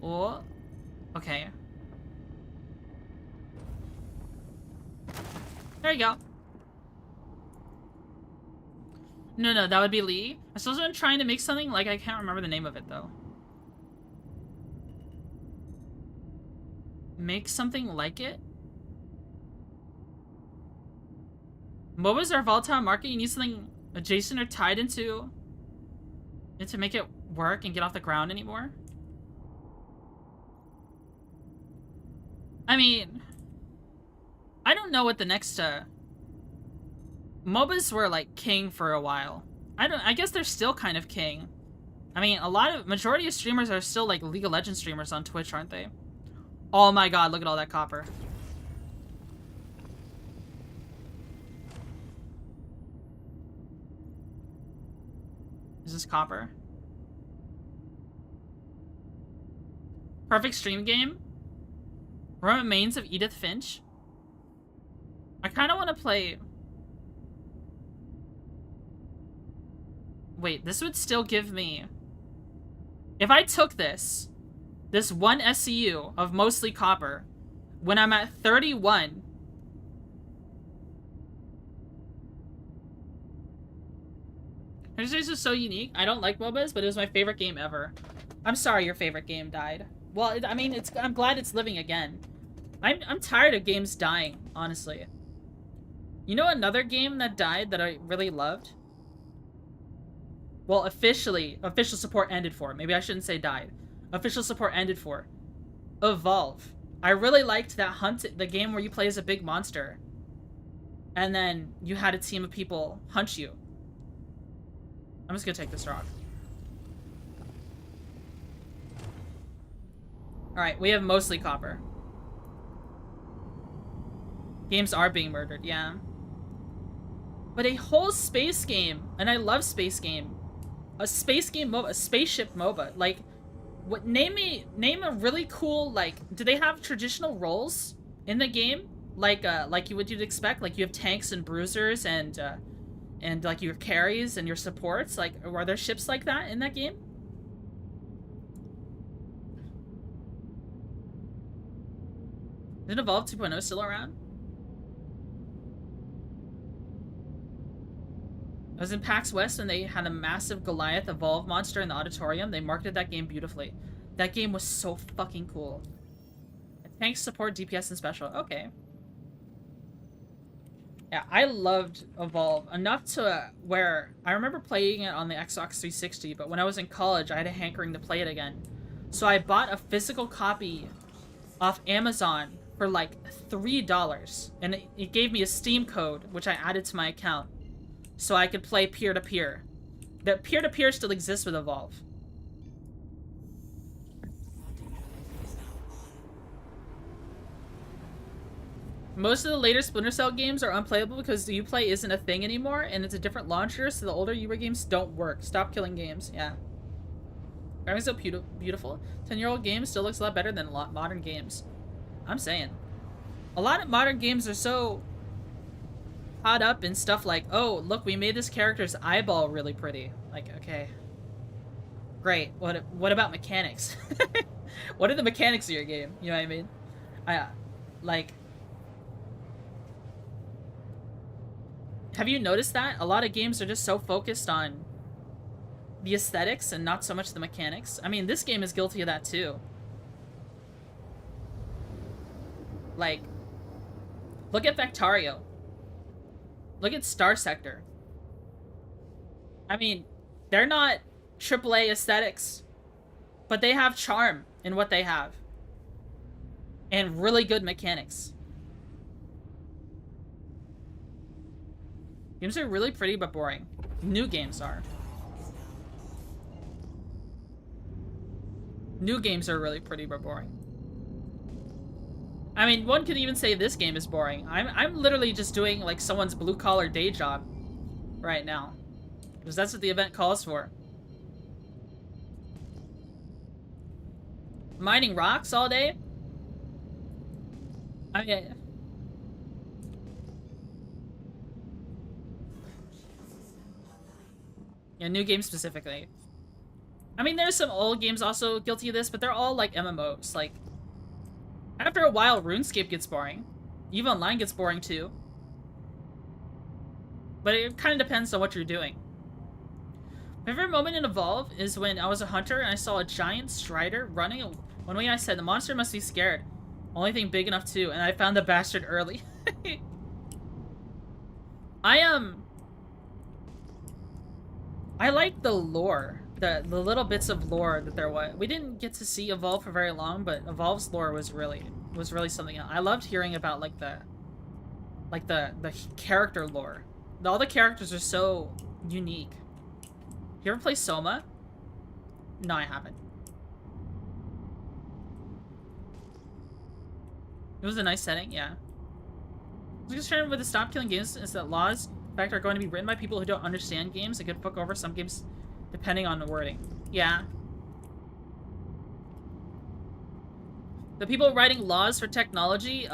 Speaker 1: Oh. Okay. There you go. No, that would be Lee. I still been trying to make something, like, I can't remember the name of it, though. Make something like it? MOBAs are a volatile market. You need something adjacent or tied into it to make it work and get off the ground anymore. I mean, I don't know what the next, MOBAs were like king for a while. I guess they're still kind of king. I mean, majority of streamers are still like League of Legends streamers on Twitch, aren't they? Oh my god, look at all that copper. Is this copper? Perfect stream game? Remains of Edith Finch? I kind of want to play... Wait, this would still give me... If I took this one SCU of mostly copper, when I'm at 31... This is so unique. I don't like MOBAs, but it was my favorite game ever. I'm sorry your favorite game died. Well, I mean, I'm glad it's living again. I'm tired of games dying, honestly. You know another game that died that I really loved? Well, official support ended for. Maybe I shouldn't say died. Official support ended for. Evolve. I really liked that the game where you play as a big monster. And then you had a team of people hunt you. I'm just gonna take this rock. Alright, we have mostly copper. Games are being murdered, yeah. But a whole space game, and I love space game. A space game MOBA, a spaceship MOBA. Like, what? Name a really cool, like, do they have traditional roles in the game? Like you'd expect? Like, you have tanks and bruisers and like your carries and your supports? Like, are there ships like that in that game? Is Evolve 2.0 still around? I was in PAX West when they had a massive Goliath Evolve monster in the auditorium. They marketed that game beautifully. That game was so fucking cool. Tanks support DPS and special. Okay. Yeah, I loved Evolve enough to where I remember playing it on the Xbox 360, but when I was in college, I had a hankering to play it again. So I bought a physical copy off Amazon for like $3, and it gave me a Steam code, which I added to my account, so I could play peer-to-peer. The peer-to-peer still exists with Evolve. Most of the later Splinter Cell games are unplayable because the Uplay isn't a thing anymore, and it's a different launcher, so the older Uber games don't work. Stop killing games, yeah. Graphics so beautiful. 10-year-old games still looks a lot better than a lot modern games. I'm saying. A lot of modern games are so caught up in stuff like, oh, look, we made this character's eyeball really pretty. Like, okay. Great. What about mechanics? What are the mechanics of your game? You know what I mean? Like... Have you noticed that? A lot of games are just so focused on the aesthetics and not so much the mechanics. I mean, this game is guilty of that too. Like, look at Factario. Look at Starsector. I mean, they're not AAA aesthetics, but they have charm in what they have. And really good mechanics. Games are really pretty but boring. New games are. New games are really pretty but boring. I mean, one could even say this game is boring. I'm literally just doing like someone's blue-collar day job right now. Because that's what the event calls for. Mining rocks all day? I mean... Yeah, new games specifically. I mean, there's some old games also guilty of this, but they're all like MMOs. Like, after a while, RuneScape gets boring. EVE Online gets boring too. But it kind of depends on what you're doing. My favorite moment in Evolve is when I was a hunter and I saw a giant strider running. One way I said, the monster must be scared. Only thing big enough too, and I found the bastard early. I like the lore, the little bits of lore that there was. We didn't get to see Evolve for very long, but Evolve's lore was really something else. I loved hearing about like the character lore. All the characters are so unique. You ever play Soma? No, I haven't. It was a nice setting, yeah. The concern with the stop killing games is that laws in fact are going to be written by people who don't understand games and could fuck over some games depending on the wording. Yeah. The people writing laws for technology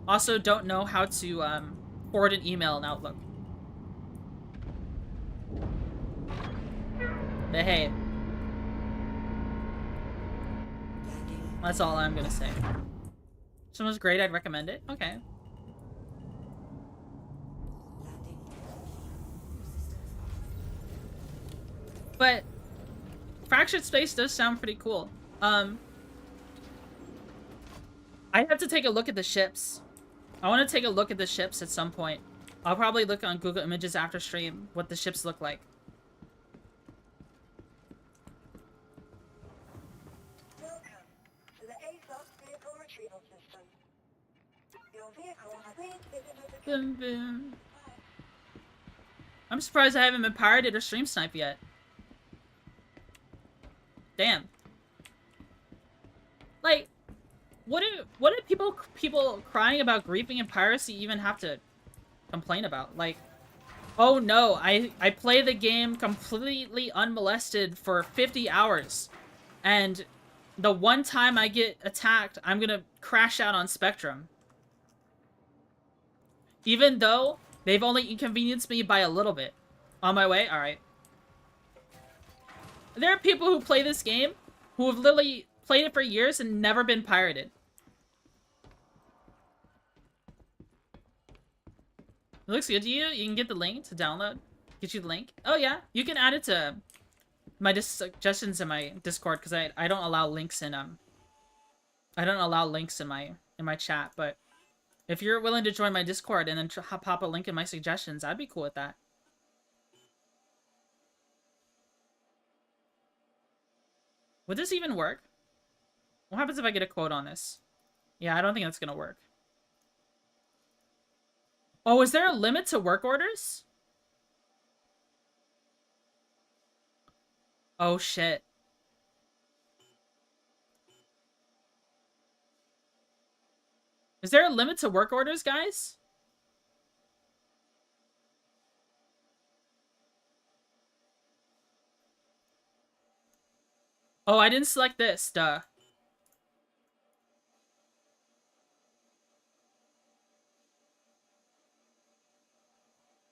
Speaker 1: also don't know how to forward an email in Outlook. But hey. That's all I'm gonna say. If someone's great, I'd recommend it. Okay. But Fractured Space does sound pretty cool. I have to take a look at the ships. I want to take a look at the ships at some point. I'll probably look on Google Images after stream what the ships look like.
Speaker 3: Welcome to the ASOS vehicle retrieval system. Your vehicle has been visited.
Speaker 1: Boom, boom. I'm surprised I haven't been pirated or stream sniped yet. Damn. Like, what do people crying about griefing and piracy even have to complain about? Like, oh no, I play the game completely unmolested for 50 hours, and the one time I get attacked, I'm gonna crash out on Spectrum. Even though they've only inconvenienced me by a little bit. On my way? Alright. There are people who play this game who have literally played it for years and never been pirated. It looks good to you? You can get the link to download. Get you the link. Oh yeah, you can add it to my suggestions in my Discord because I don't allow links in I don't allow links in my chat. But if you're willing to join my Discord and then pop a link in my suggestions, I'd be cool with that. Would this even work? What happens if I get a quote on this? Yeah, I don't think that's gonna work. Oh, is there a limit to work orders? Oh, shit. Is there a limit to work orders, guys? Oh, I didn't select this. Duh.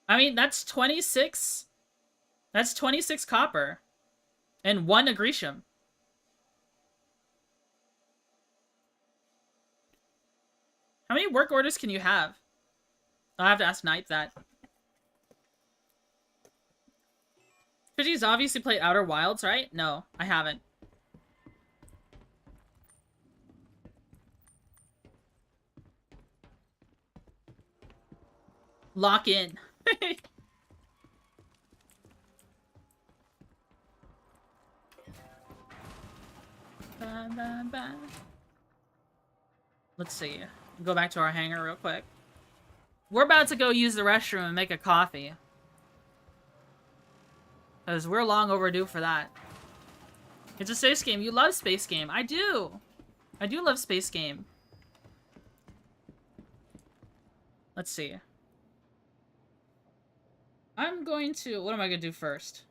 Speaker 1: I mean, that's 26. That's 26 copper. And 1 agricium. How many work orders can you have? I'll have to ask Knight that. Twitchy's obviously played Outer Wilds, right? No, I haven't. Lock in. Ba, ba, ba. Let's see. Go back to our hangar real quick. We're about to go use the restroom and make a coffee. Because we're long overdue for that. It's a space game. You love space game. I do. I do love space game. Let's see. I'm going to... What am I going to do first?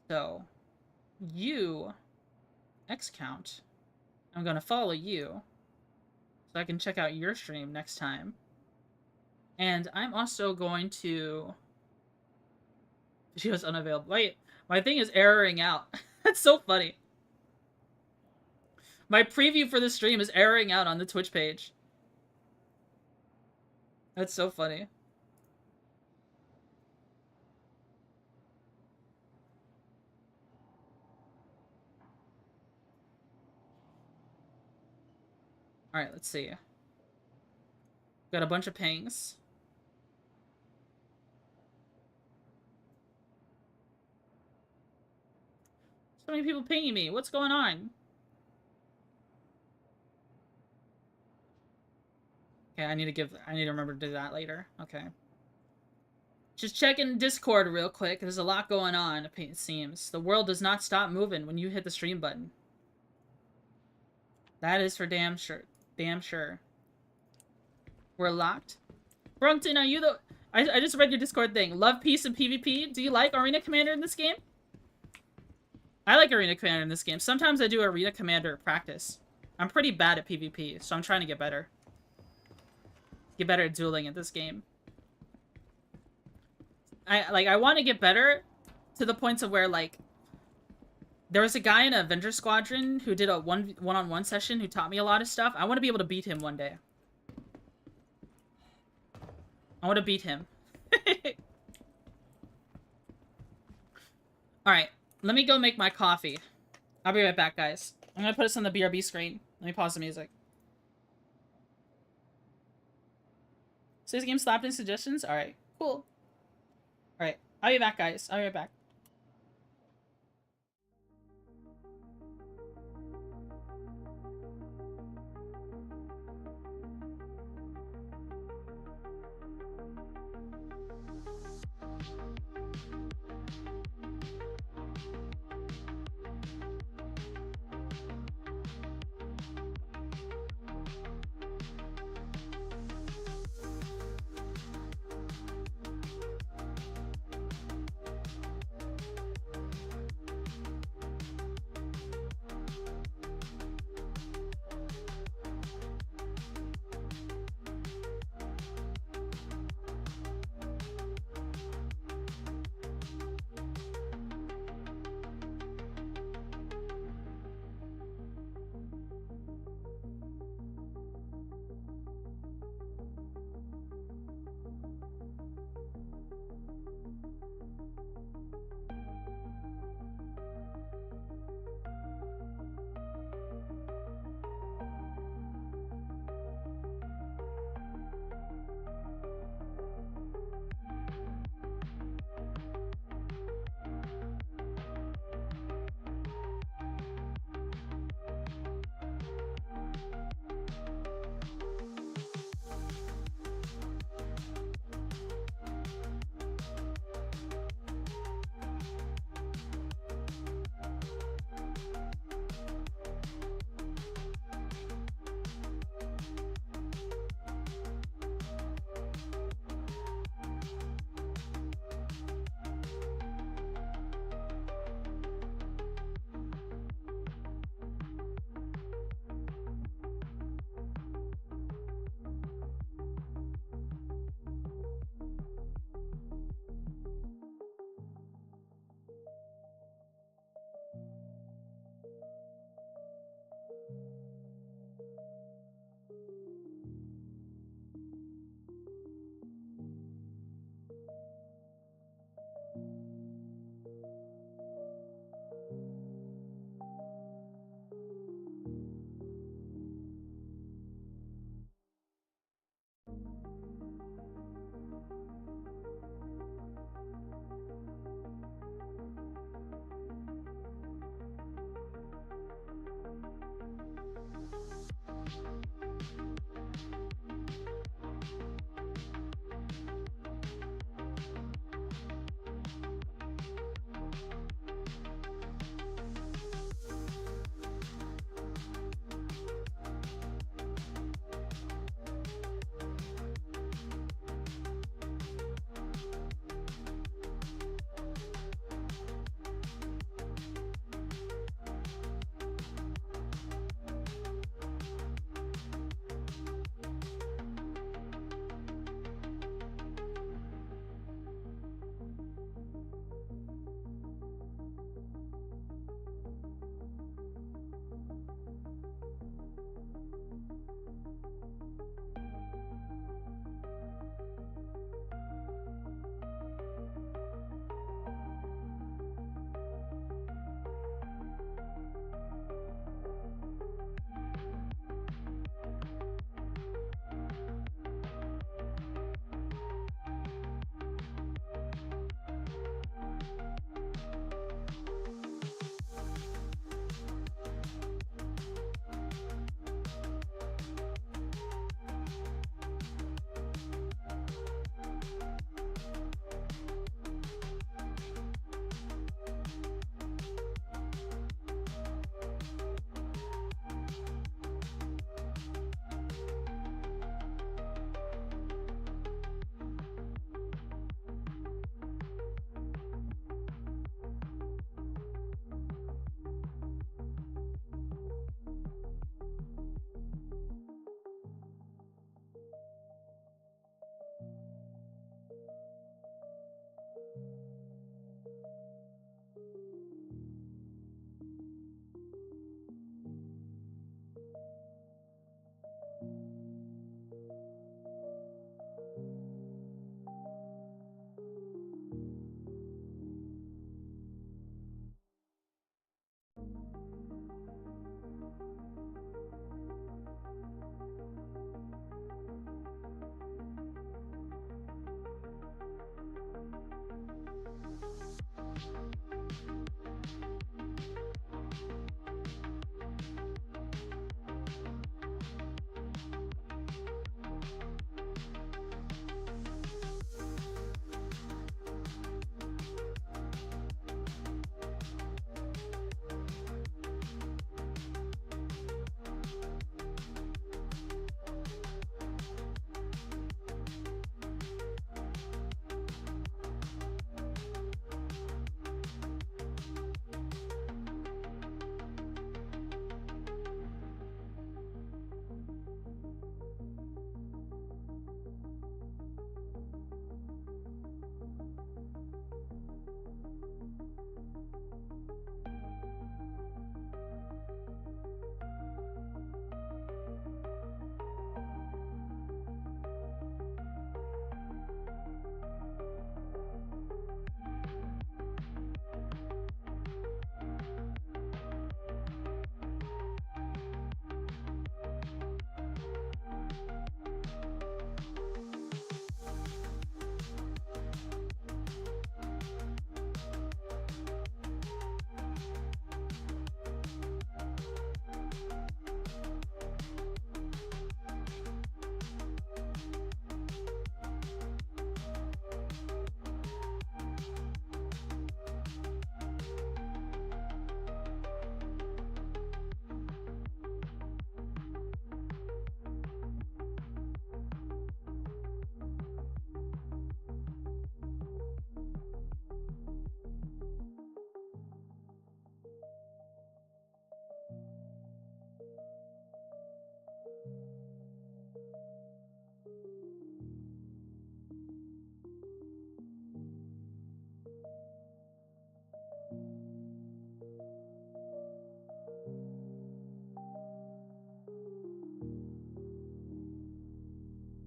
Speaker 1: So... You... X count. I'm going to follow you. So I can check out your stream next time. And I'm also going to... She was unavailable. Wait, my thing is erroring out. That's so funny. My preview for the stream is erroring out on the Twitch page. That's so funny. Alright, let's see. Got a bunch of pings. So many people pinging me. What's going on? Okay, I need to remember to do that later. Okay. Just checking Discord real quick. There's a lot going on, it seems. The world does not stop moving when you hit the stream button. That is for damn sure. Damn sure. We're locked. Brunkton, are you the... I just read your Discord thing. Love, peace, and PvP. Do you like Arena Commander in this game? I like Arena Commander in this game. Sometimes I do Arena Commander practice. I'm pretty bad at PvP, so I'm trying to get better. Get better at dueling at this game. I want to get better to the points of where, like... There was a guy in Avenger Squadron who did a one-on-one session who taught me a lot of stuff. I want to be able to beat him one day. I want to beat him. Alright, let me go make my coffee. I'll be right back, guys. I'm gonna put this on the BRB screen. Let me pause the music. So this game slapped in suggestions? Alright, cool. Alright, I'll be back, guys. I'll be right back.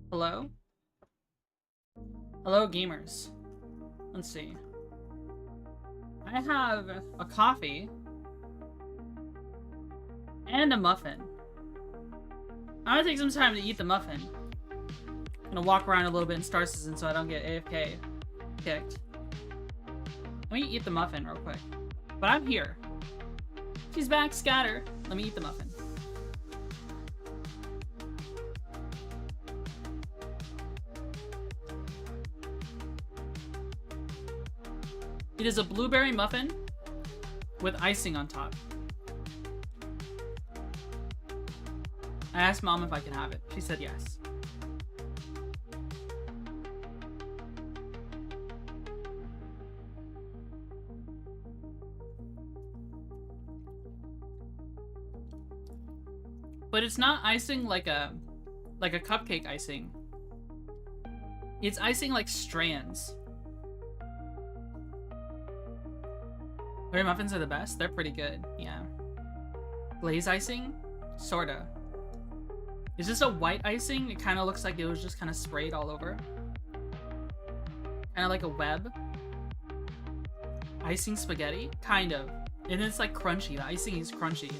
Speaker 1: Hello? Hello, gamers. Let's see. I have a coffee and a muffin. I'm gonna take some time to eat the muffin. I'm gonna walk around a little bit in Star Citizen so I don't get AFK kicked. Let me eat the muffin real quick. But I'm here. She's back, scatter. Let me eat the muffin. It is a blueberry muffin with icing on top. I asked Mom if I can have it. She said yes. But it's not icing like a cupcake icing. It's icing like strands. Berry muffins are the best. They're pretty good. Yeah. Glaze icing? Sorta. It's just a white icing. It kind of looks like it was just kind of sprayed all over. Kind of like a web. Icing spaghetti? Kind of. And it's like crunchy. The icing is crunchy.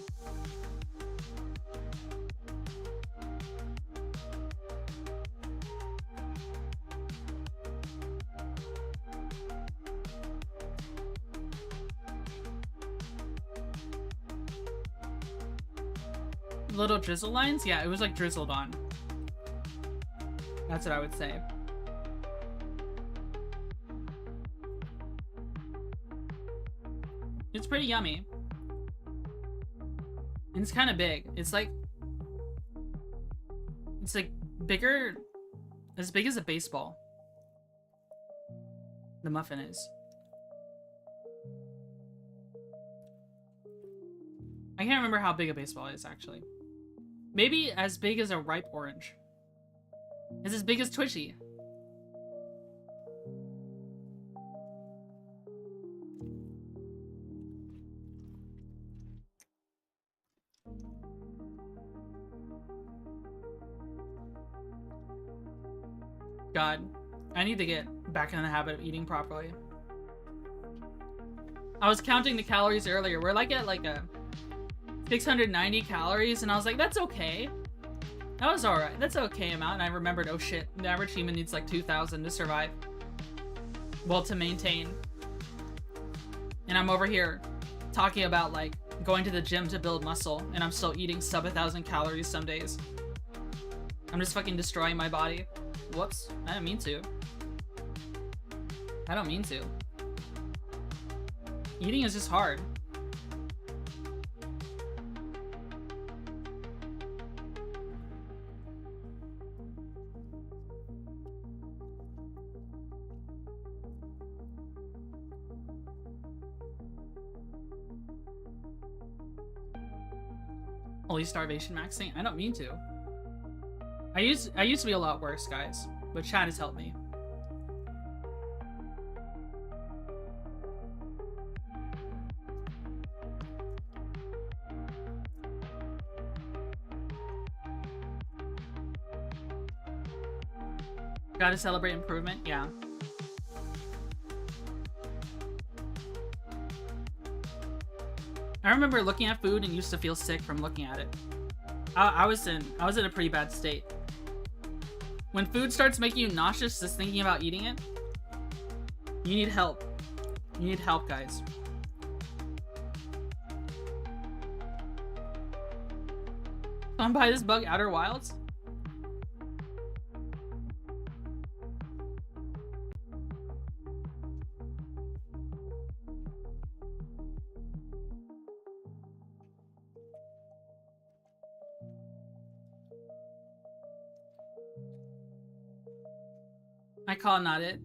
Speaker 1: Little drizzle lines? Yeah, it was like drizzled on. That's what I would say. It's pretty yummy. And it's kind of big. It's like bigger, as big as a baseball. The muffin is. I can't remember how big a baseball is, actually. Maybe as big as a ripe orange. It's as big as Twitchy. God, I need to get back in the habit of eating properly. I was counting the calories earlier. We're like at like a 690 calories, and I was like, that's okay. That was alright. That's an okay amount. And I remembered, oh shit, the average human needs like 2,000 to survive. Well, to maintain. And I'm over here talking about like going to the gym to build muscle, and I'm still eating sub 1,000 calories some days. I'm just fucking destroying my body. Whoops, I didn't mean to. I don't mean to. Eating is just hard. Holy starvation maxing? I don't mean to. I used to be a lot worse, guys, but chat has helped me. Gotta celebrate improvement, yeah. I remember looking at food and used to feel sick from looking at it. I was in a pretty bad state. When food starts making you nauseous just thinking about eating it, you need help. You need help, guys. Come buy this bug Outer Wilds? I call not it.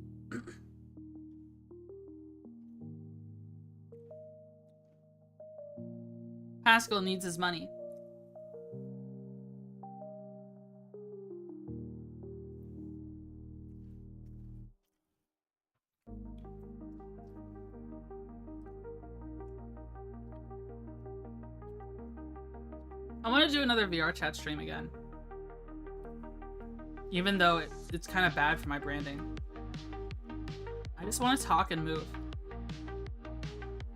Speaker 1: Pascal needs his money. I want to do another VR chat stream again. Even though it's kind of bad for my branding. I just want to talk and move.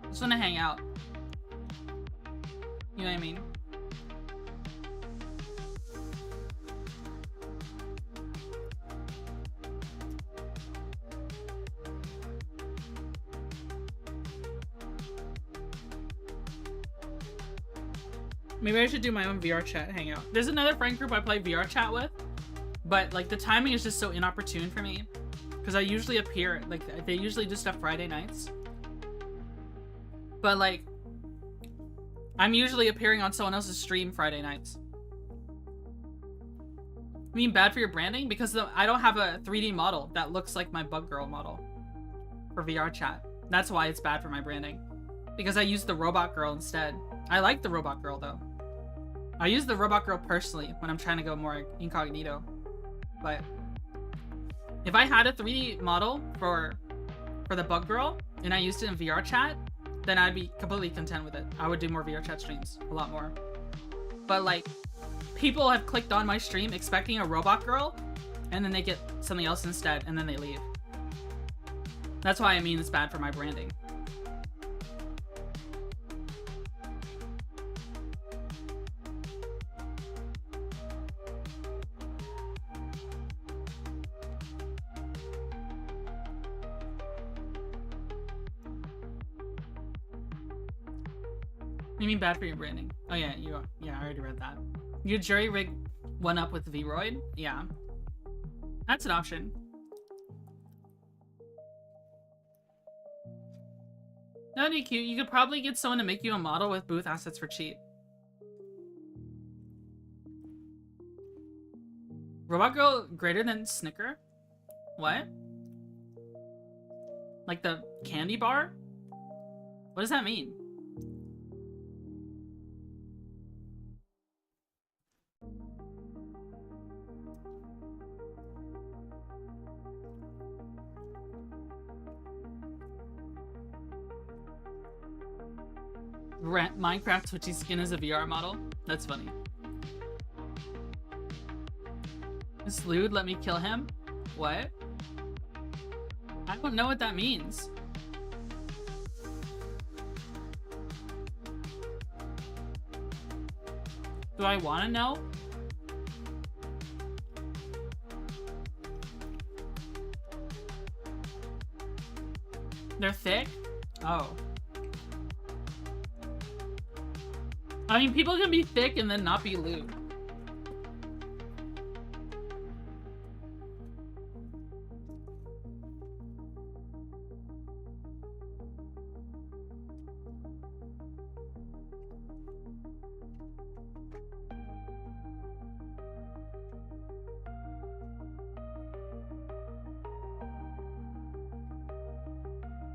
Speaker 1: I just want to hang out. You know what I mean? Maybe I should do my own VR chat hangout. There's another friend group I play VR chat with, but like the timing is just so inopportune for me because I usually appear, like they usually do stuff Friday nights, but like I'm usually appearing on someone else's stream Friday nights. I mean, bad for your branding because I don't have a 3D model that looks like my bug girl model for VR chat. That's why it's bad for my branding, because I use the robot girl instead. I like the robot girl though. I use the robot girl personally when I'm trying to go more incognito. But if I had a 3D model for the bug girl and I used it in VR chat, then I'd be completely content with it. I would do more VR chat streams, a lot more. But like, people have clicked on my stream expecting a robot girl and then they get something else instead and then they leave. That's why I mean it's bad for my branding. You mean bad for your branding? Oh yeah, I already read that. You jury rig one up with V-Roid? Yeah. That's an option. That'd be cute. You could probably get someone to make you a model with booth assets for cheap. Robot girl greater than Snicker? What? Like the candy bar? What does that mean? Minecraft Twitchy skin as a VR model? That's funny. This lewd, let me kill him? What? I don't know what that means. Do I want to know? They're thick? Oh. I mean, people can be thick and then not be lewd.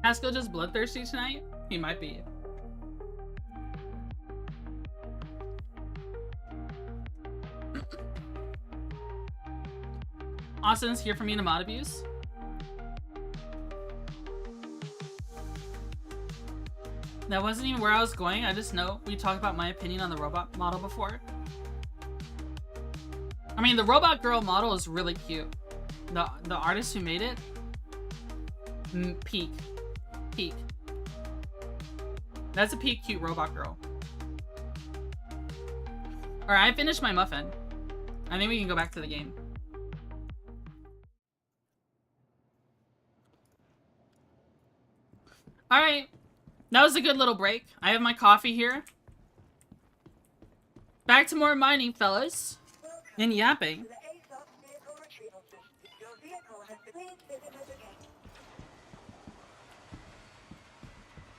Speaker 1: Haskell just bloodthirsty tonight? He might be. Austin's here for me to mod abuse. That wasn't even where I was going. I just know we talked about my opinion on the robot model before. I mean, the robot girl model is really cute. The artist who made it, peak. That's a peak cute robot girl. All right, I finished my muffin. I think we can go back to the game. All right, that was a good little break. I have my coffee here. Back to more mining, fellas, and yapping.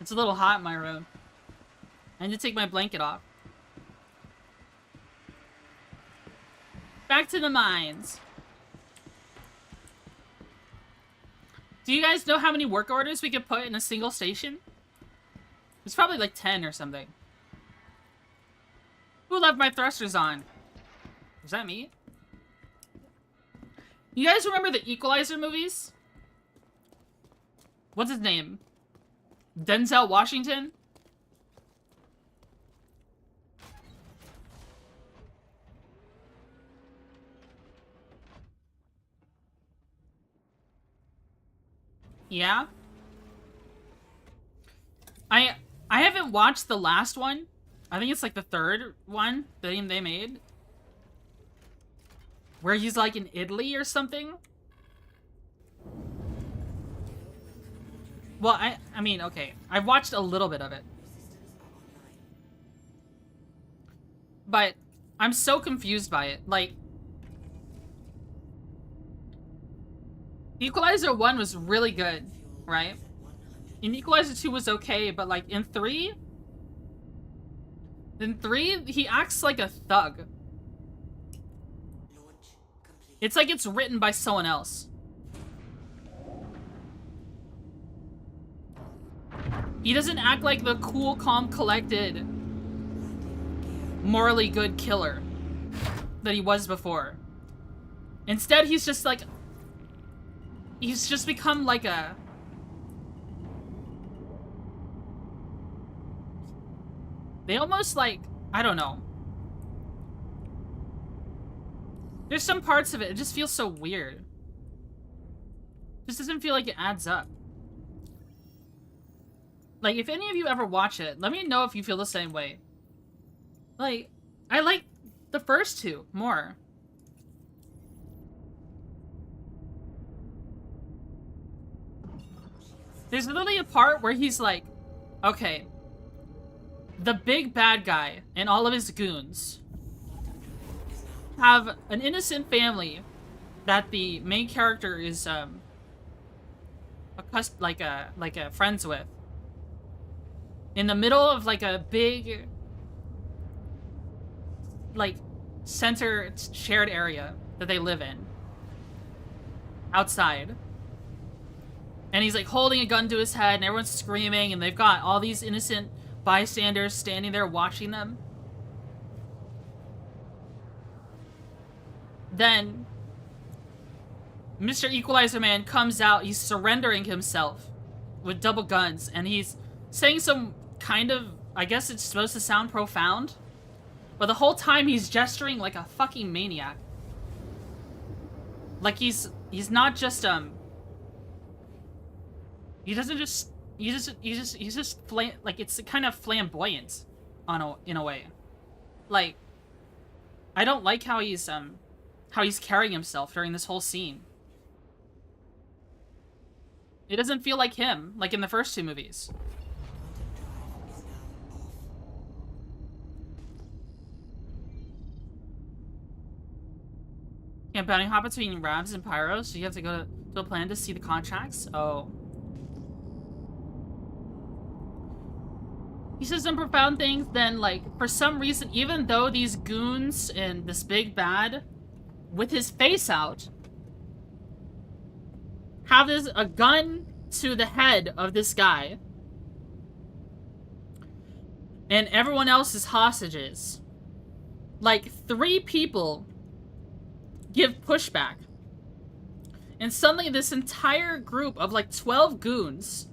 Speaker 1: It's a little hot in my room. I need to take my blanket off. Back to the mines. Do you guys know how many work orders we could put in a single station? It's probably like 10 or something. Who left my thrusters on? Was that me? You guys remember the Equalizer movies? What's his name? Denzel Washington? Yeah. I haven't watched the last one. I think it's like the third one they made. Where he's like in Italy or something. Well, I mean, okay. I've watched a little bit of it. But I'm so confused by it. Like, Equalizer 1 was really good, right? And Equalizer 2 was okay, but like in 3, he acts like a thug. It's like it's written by someone else. He doesn't act like the cool, calm, collected, morally good killer that he was before. Instead, he's just like... He's just become like a... They almost like... I don't know. There's some parts of it just feels so weird. Just doesn't feel like it adds up. Like, if any of you ever watch it, let me know if you feel the same way. Like, I like the first two more. There's literally a part where he's like, okay, the big bad guy and all of his goons have an innocent family that the main character is friends with. In the middle of like a big like center shared area that they live in. Outside. And he's like holding a gun to his head and everyone's screaming and they've got all these innocent bystanders standing there watching them. Then Mr. Equalizer Man comes out, he's surrendering himself with double guns and he's saying some kind of, I guess it's supposed to sound profound, but the whole time he's gesturing like a fucking maniac. Like he's not just he doesn't just he's just like it's kind of flamboyant in a way. Like I don't like how he's carrying himself during this whole scene. It doesn't feel like him, like in the first two movies. Can't bounty hop between Ravs and Pyros, so you have to go to a plan to see the contracts? Oh. He says some profound things, then, like, for some reason, even though these goons and this big bad, with his face out, have a gun to the head of this guy, and everyone else is hostages. Like, 3 people give pushback. And suddenly this entire group of like 12 goons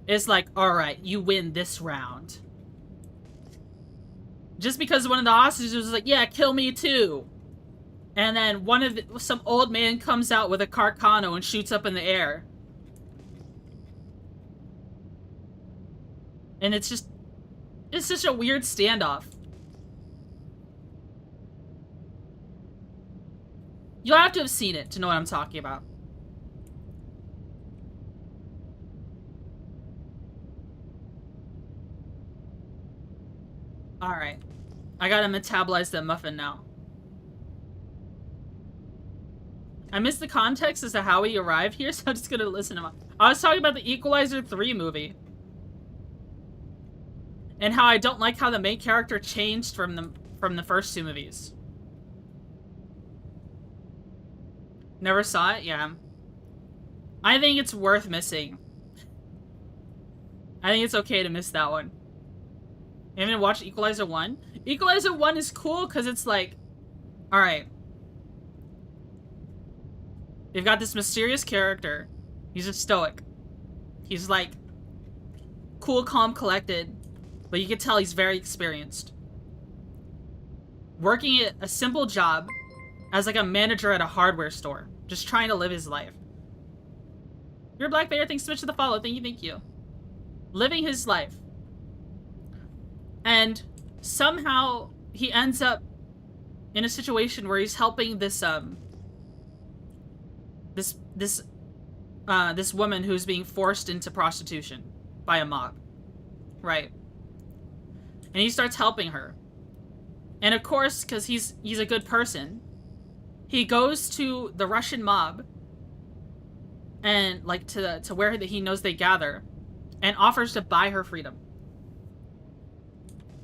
Speaker 1: is like, alright, you win this round. Just because one of the hostages was like, yeah, kill me too. And then some old man comes out with a Carcano and shoots up in the air. And it's such a weird standoff. You'll have to have seen it to know what I'm talking about. Alright. I gotta metabolize that muffin now. I missed the context as to how he arrived here, so I'm just gonna listen to him. I was talking about the Equalizer 3 movie. And how I don't like how the main character changed from the first 2 movies. Never saw it? Yeah. I think it's worth missing. I think it's okay to miss that one. You haven't watched Equalizer 1? Equalizer 1 is cool because it's like, alright. You've got this mysterious character. He's a stoic. He's like cool, calm, collected, but you can tell he's very experienced. Working at a simple job as like a manager at a hardware store, just trying to live his life. Your Black Bear, thanks so much for the follow. Thank you, thank you. Living his life. And somehow he ends up in a situation where he's helping this this woman who's being forced into prostitution by a mob. Right. And he starts helping her. And of course, because he's a good person, he goes to the Russian mob and like to where he knows they gather and offers to buy her freedom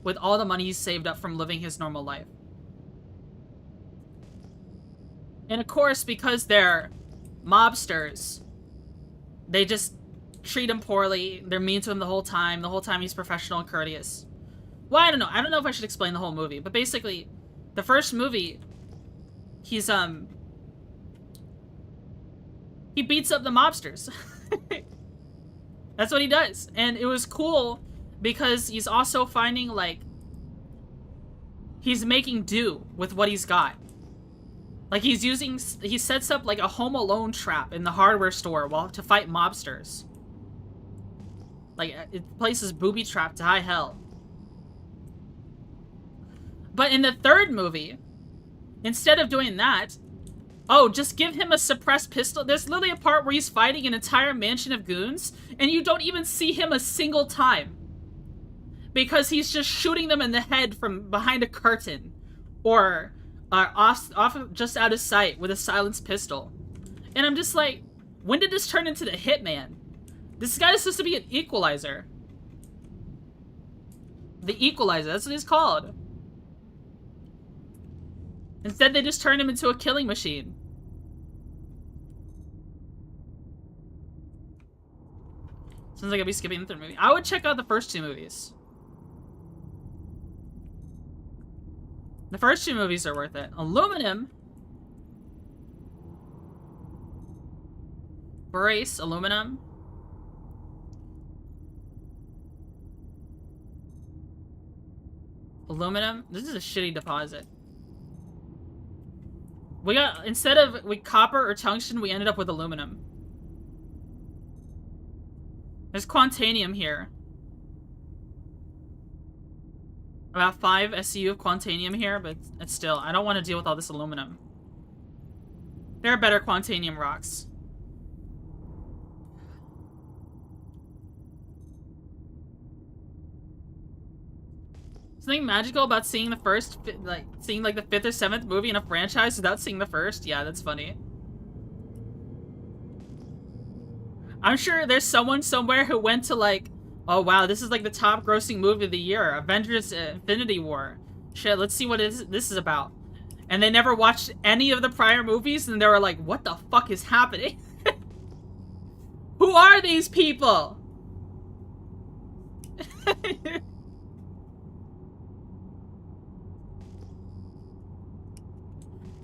Speaker 1: with all the money he's saved up from living his normal life. And of course, because they're mobsters, they just treat him poorly. They're mean to him the whole time. The whole time he's professional and courteous. Well, I don't know. I don't know if I should explain the whole movie, but basically, the first movie, he's he beats up the mobsters. That's what he does. And it was cool because he's also finding, like, he's making do with what he's got. Like, he sets up, like, a Home Alone trap in the hardware store to fight mobsters. Like, it places booby trap to high hell. But in the third movie, instead of doing that, oh, just give him a suppressed pistol. There's literally a part where he's fighting an entire mansion of goons, and you don't even see him a single time. Because he's just shooting them in the head from behind a curtain. Or off just out of sight with a silenced pistol. And I'm just like, when did this turn into the Hitman? This guy is supposed to be an equalizer. The Equalizer, that's what he's called. Instead, they just turned him into a killing machine. Sounds like I'll be skipping the third movie. I would check out the first two movies. The first two movies are worth it. Aluminum. Brace, aluminum. Aluminum. This is a shitty deposit. We got, instead of copper or tungsten, we ended up with aluminum. There's quantanium here. About 5 SCU of quantanium here, but it's still, I don't want to deal with all this aluminum. There are better quantanium rocks. Something magical about seeing the first, seeing like the 5th or 7th movie in a franchise without seeing the first? Yeah, that's funny. I'm sure there's someone somewhere who went to like, oh wow, this is like the top grossing movie of the year, Avengers Infinity War. Shit, let's see what this is about. And they never watched any of the prior movies and they were like, what the fuck is happening? Who are these people?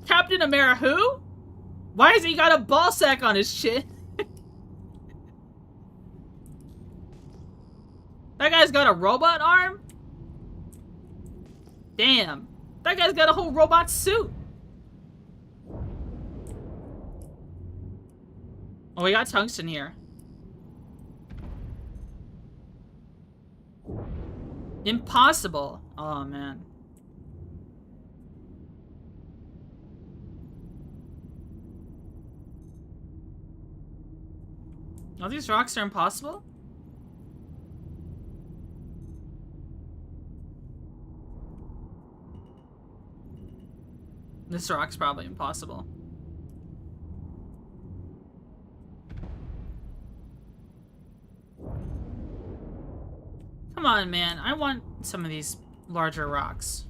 Speaker 1: Captain America who? Why has he got a ball sack on his chin? That guy's got a robot arm? Damn. That guy's got a whole robot suit. Oh, we got tungsten here. Impossible. Oh, man. All these rocks are impossible? This rock's probably impossible. Come on, man. I want some of these larger rocks.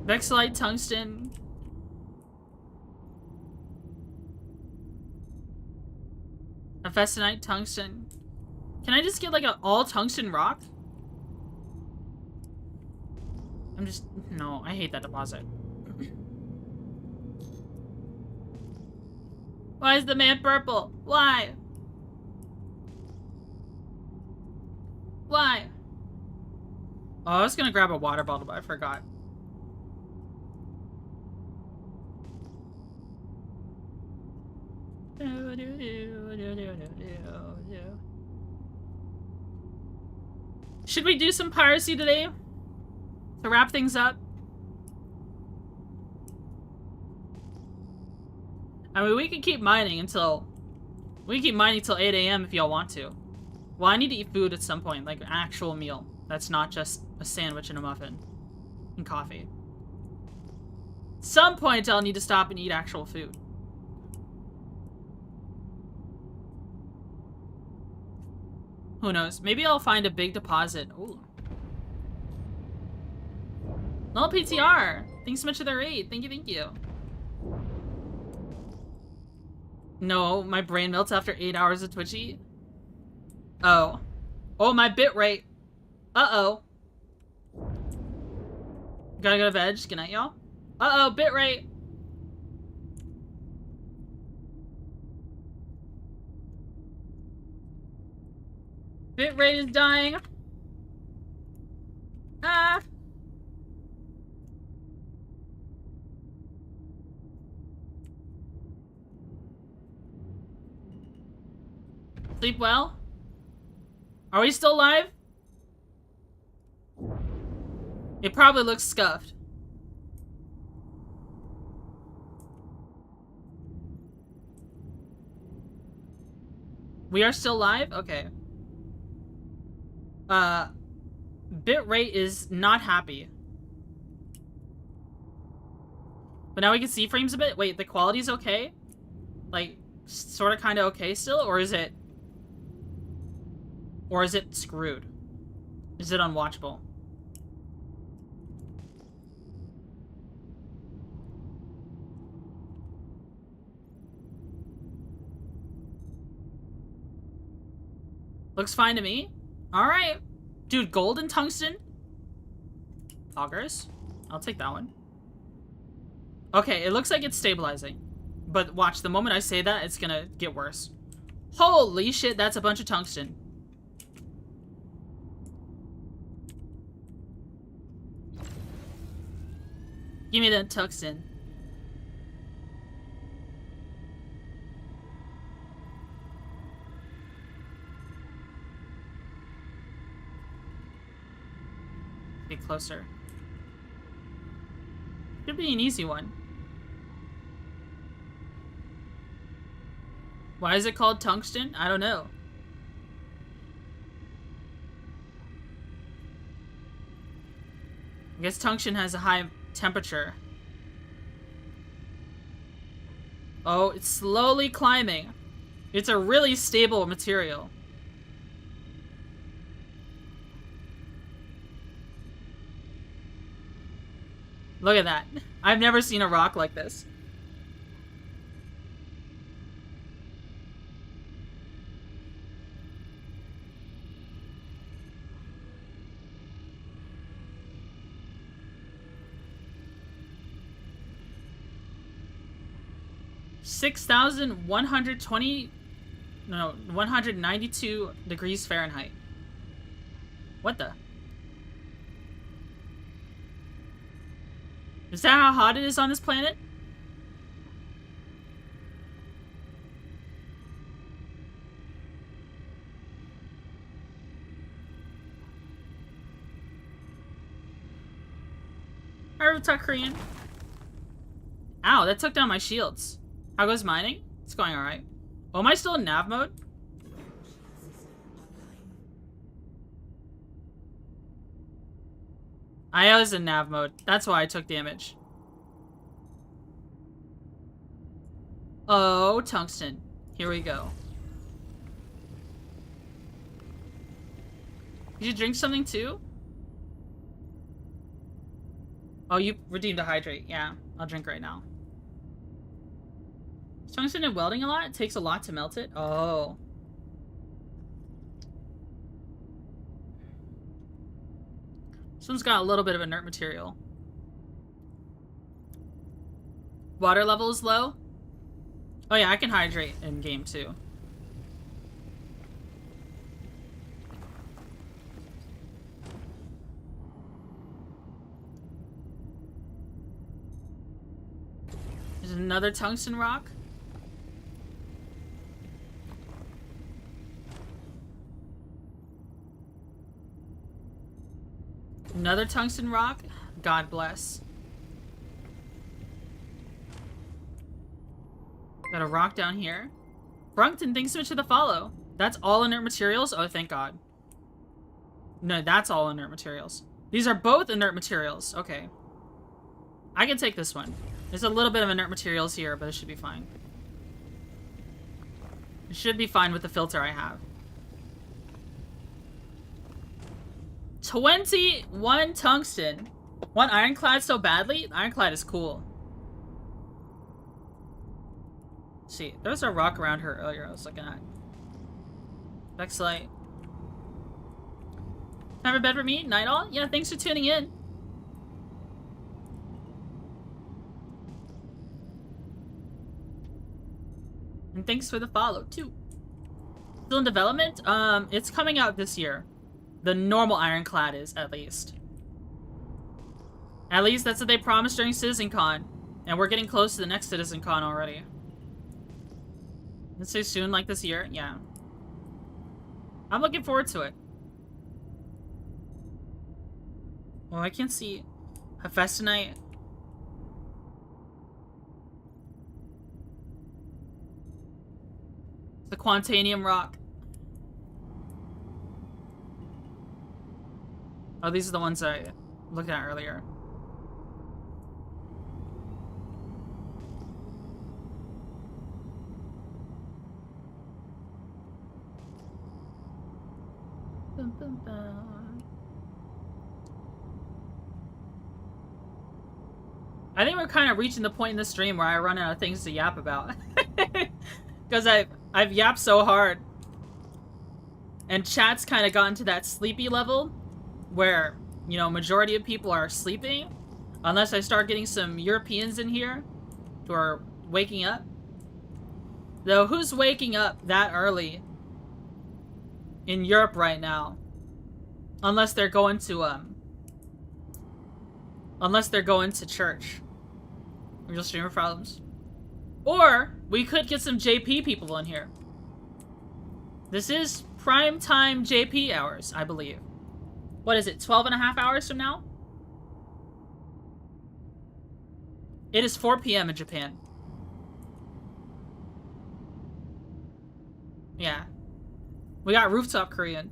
Speaker 1: Vexilite, tungsten. Ephesinite, tungsten. Can I just get like an all tungsten rock? I'm just, no, I hate that deposit. Why is the man purple? Why? Why? Oh, I was gonna grab a water bottle, but I forgot. Should we do some piracy today? To wrap things up? I mean, we can keep mining until... We can keep mining till 8 a.m. if y'all want to. Well, I need to eat food at some point, like an actual meal. That's not just a sandwich and a muffin. And coffee. At some point, I'll need to stop and eat actual food. Who knows? Maybe I'll find a big deposit. Ooh. Null PTR! Thanks so much for the raid. Thank you, thank you. No, my brain melts after 8 hours of Twitchy. Oh. Oh, my bit rate. Uh-oh. Gotta go to veg. Good night, y'all. Uh-oh, bit rate. Bit rate is dying. Ah. Sleep well? Are we still live? It probably looks scuffed. We are still live? Okay. Bitrate is not happy. But now we can see frames a bit. Wait, the quality's okay? Like, sort of kind of okay still? Or is it... Or is it screwed? Is it unwatchable? Looks fine to me. Alright. Dude, gold and tungsten? Augers? I'll take that one. Okay, it looks like it's stabilizing. But watch, the moment I say that, it's gonna get worse. Holy shit, that's a bunch of tungsten. Give me that tungsten. Get closer. Should be an easy one. Why is it called tungsten? I don't know. I guess tungsten has a high temperature. Oh, it's slowly climbing. It's a really stable material. Look at that. I've never seen a rock like this. No, 192 degrees Fahrenheit. What the? Is that how hot it is on this planet? I talk Korean. Ow, that took down my shields. How goes mining? It's going alright. Oh, am I still in nav mode? I was in nav mode. That's why I took damage. Oh, tungsten. Here we go. Did you drink something too? Oh, you redeemed a hydrate. Yeah, I'll drink right now. Is tungsten in welding a lot? It takes a lot to melt it? Oh. This one's got a little bit of inert material. Water level is low? Oh yeah, I can hydrate in game too. There's another tungsten rock. Another tungsten rock? God bless. Got a rock down here. Brunkton, thanks so much for the follow. That's all inert materials? Oh, thank God. No, that's all inert materials. These are both inert materials. Okay. I can take this one. There's a little bit of inert materials here, but it should be fine. It should be fine with the filter I have. 21 tungsten. Want ironclad so badly? Ironclad is cool. Let's see, there was a rock around her earlier I was looking at. Vexlight. Have a bed for me? Night all? Yeah, thanks for tuning in. And thanks for the follow, too. Still in development? It's coming out this year. The normal Ironclad is, at least. At least that's what they promised during CitizenCon. And we're getting close to the next CitizenCon already. Let's say soon, like this year? Yeah. I'm looking forward to it. Well, I can't see Hephaestonite. The Quantanium rock. Oh, these are the ones I looked at earlier. Bum, bum, bum. I think we're kind of reaching the point in the stream where I run out of things to yap about. Because I've yapped so hard. And chat's kind of gotten to that sleepy level where, you know, majority of people are sleeping. Unless I start getting some Europeans in here who are waking up. Though, who's waking up that early in Europe right now? Unless they're going to, church. Real streamer problems. Or, we could get some JP people in here. This is prime time JP hours, I believe. What is it, 12 and a half hours from now? It is 4 p.m. in Japan. Yeah. We got rooftop Korean.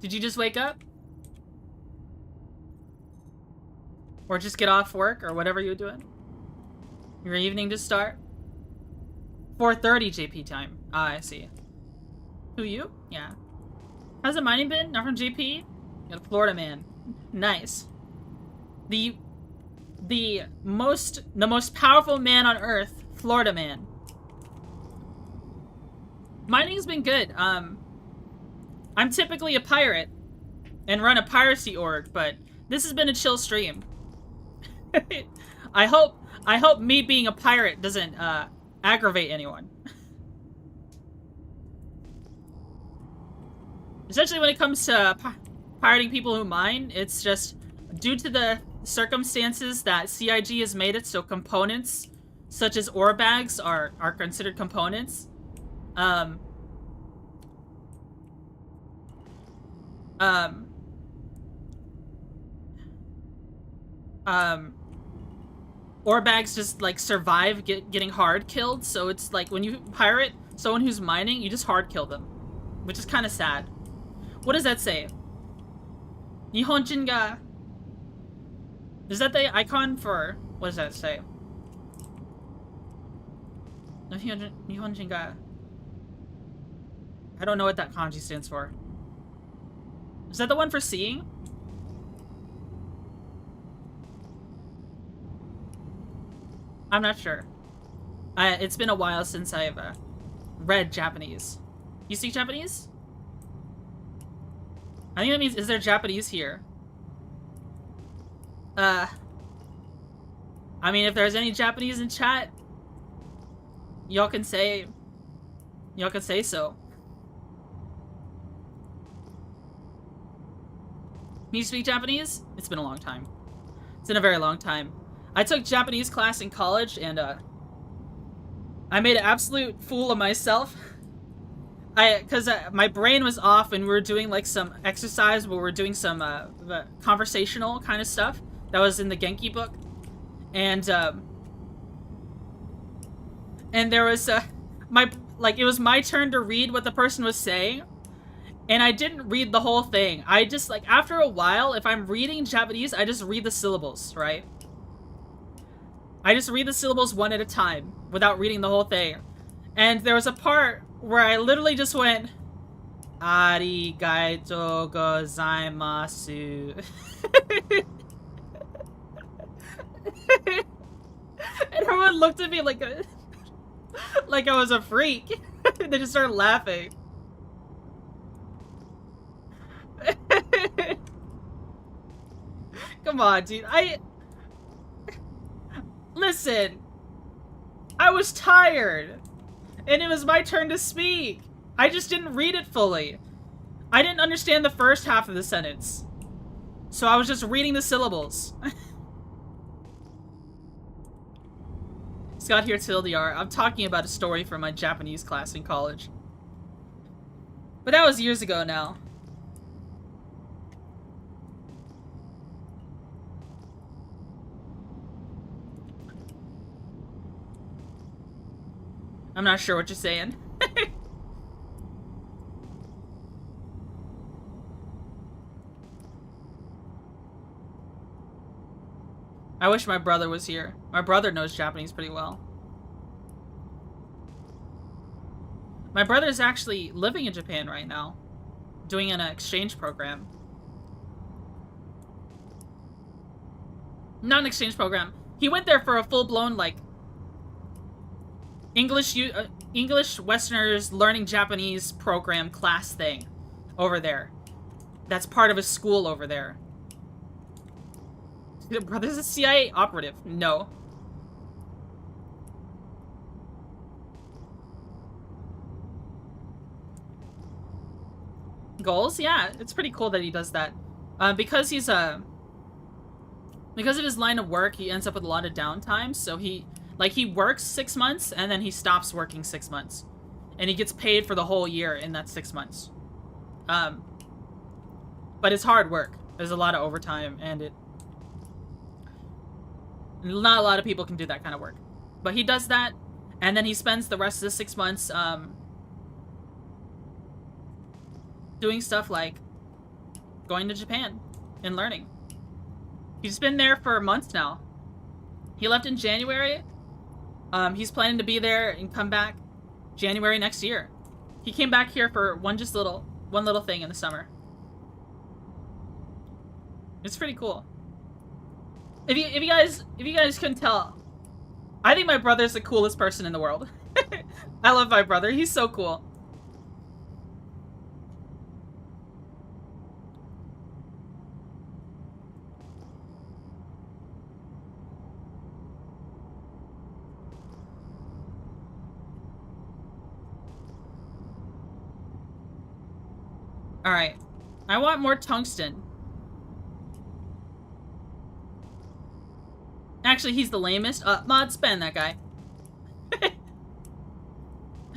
Speaker 1: Did you just wake up? Or just get off work, or whatever you're doing? Your evening just start? 4:30 JP time. Ah, I see. Who, you? Yeah. How's the mining been? Not from JP? You're a Florida man. Nice. The most powerful man on Earth, Florida man. Mining's been good. I'm typically a pirate and run a piracy org, but this has been a chill stream. I hope me being a pirate doesn't aggravate anyone. Essentially, when it comes to pirating people who mine, it's just due to the circumstances that CIG has made it so components such as ore bags are considered components. Ore bags just like survive getting hard killed, so it's like when you pirate someone who's mining, you just hard kill them, which is kind of sad. What does that say? Nihonjin ga. Is that the icon for, what does that say? Nihonjin ga. I don't know what that kanji stands for. Is that the one for seeing? I'm not sure. It's been a while since I've read Japanese. You speak Japanese? I think that means, is there Japanese here? I mean, if there's any Japanese in chat, y'all can say so. Can you speak Japanese? It's been a long time. It's been a very long time. I took Japanese class in college, and I made an absolute fool of myself Because my brain was off and we were doing like some exercise where we were doing some conversational kind of stuff that was in the Genki book. And there was it was my turn to read what the person was saying, and I didn't read the whole thing. I just, like, after a while, if I'm reading Japanese, I just read the syllables, right? I just read the syllables one at a time without reading the whole thing. And there was a part where I literally just went, Arigatou gozaimasu. And everyone looked at me like I was a freak. They just started laughing. Come on, dude. Listen. I was tired. And it was my turn to speak. I just didn't read it fully. I didn't understand the first half of the sentence. So I was just reading the syllables. Scott here, TLDR. I'm talking about a story from my Japanese class in college. But that was years ago now. I'm not sure what you're saying. I wish my brother was here. My brother knows Japanese pretty well. My brother is actually living in Japan right now, doing an exchange program. Not an exchange program. He went there for a full-blown, like, English Westerners learning Japanese program class thing over there. That's part of his school over there. Your brother's a CIA operative. No. Goals? Yeah, it's pretty cool that he does that. Because he's because of his line of work, he ends up with a lot of downtime, so he works 6 months, and then he stops working 6 months. And he gets paid for the whole year in that 6 months. But it's hard work. There's a lot of overtime, and not a lot of people can do that kind of work. But he does that, and then he spends the rest of the 6 months, doing stuff like going to Japan and learning. He's been there for months now. He left in January. He's planning to be there and come back January next year. He came back here for one little thing in the summer. It's pretty cool. If you guys couldn't tell, I think my brother's the coolest person in the world. I love my brother. He's so cool. Alright. I want more tungsten. Actually, he's the lamest. Mod, spam that guy.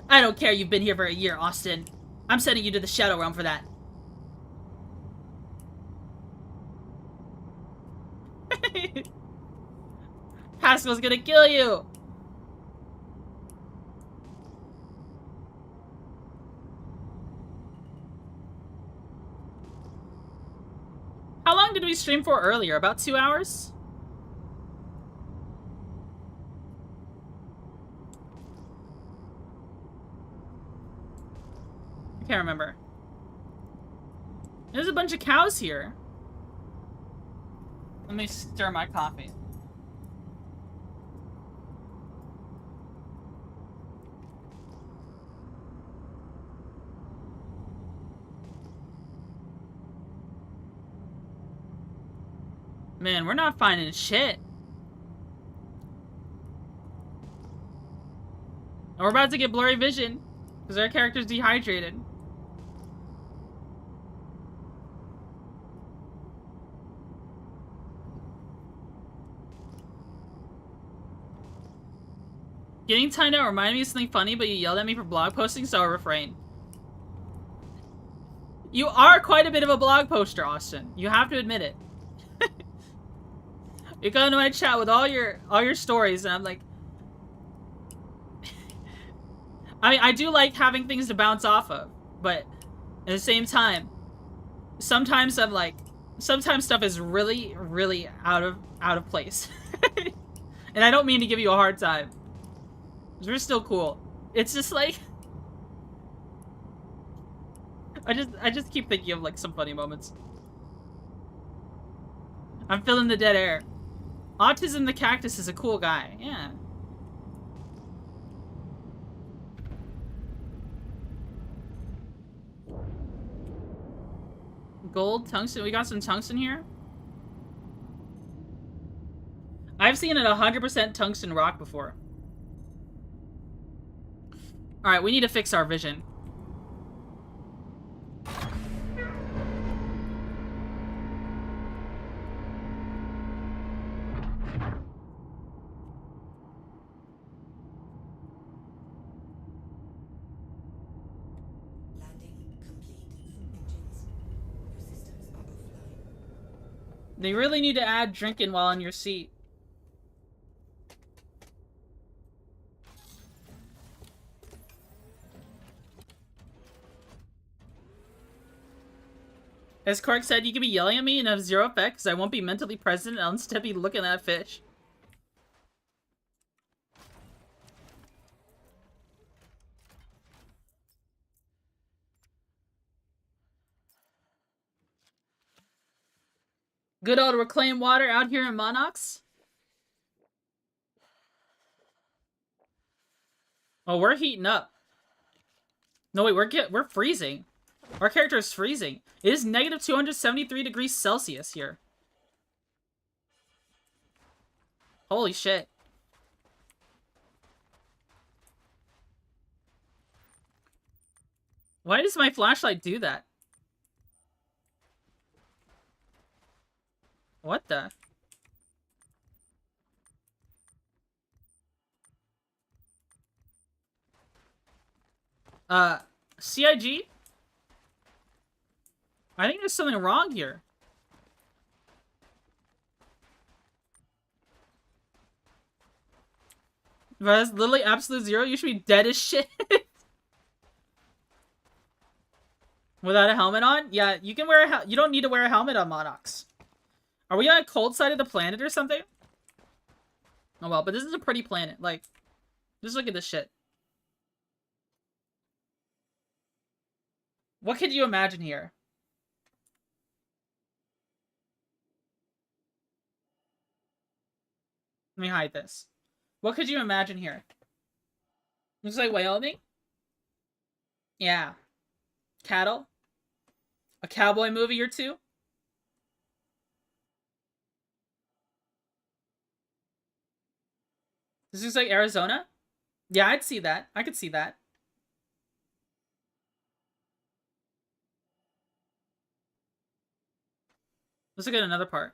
Speaker 1: I don't care you've been here for a year, Austin. I'm sending you to the Shadow Realm for that. Pascal's gonna kill you! How long did we stream for earlier? About 2 hours? I can't remember. There's a bunch of cows here. Let me stir my coffee. Man, we're not finding shit. And we're about to get blurry vision because our character's dehydrated. Getting timed out reminded me of something funny, but you yelled at me for blog posting, so I'll refrain. You are quite a bit of a blog poster, Austin. You have to admit it. You go into my chat with all your stories, and I'm like, I mean, I do like having things to bounce off of, but at the same time, sometimes I'm like, sometimes stuff is really, really out of place, and I don't mean to give you a hard time. We're still cool. It's just like, I just keep thinking of like some funny moments. I'm filling the dead air. Autism the Cactus is a cool guy. Yeah. Gold, tungsten. We got some tungsten here. I've seen it 100% tungsten rock before. Alright, we need to fix our vision. They really need to add drinking while on your seat. As Quark said, you can be yelling at me and have zero effect because I won't be mentally present and I'll instead be looking at fish. Good old reclaimed water out here in Monox. Oh, we're heating up. No, wait, we're freezing. Our character is freezing. It is negative 273 degrees Celsius here. Holy shit. Why does my flashlight do that? What the? CIG? I think there's something wrong here. But that's literally absolute zero. You should be dead as shit. Without a helmet on? Yeah, you can wear you don't need to wear a helmet on Monox. Are we on a cold side of the planet or something? Oh well, but this is a pretty planet. Like, just look at this shit. What could you imagine here? Let me hide this. What could you imagine here? Looks like Wyoming? Yeah. Cattle? A cowboy movie or two? This looks like Arizona? Yeah, I'd see that. I could see that. Let's look at another part.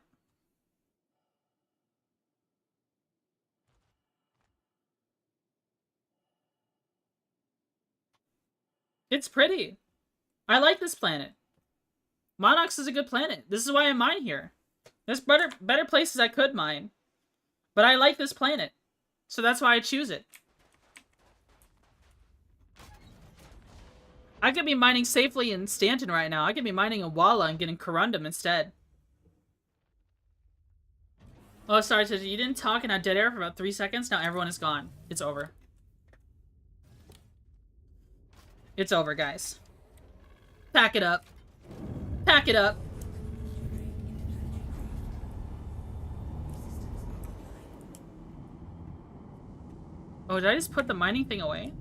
Speaker 1: It's pretty. I like this planet. Monox is a good planet. This is why I mine here. There's better places I could mine. But I like this planet. So that's why I choose it. I could be mining safely in Stanton right now. I could be mining in Walla and getting Corundum instead. Oh, sorry, Twitchy. You didn't talk and I dead air for about 3 seconds. Now everyone is gone. It's over. It's over, guys. Pack it up. Pack it up. Oh, did I just put the mining thing away?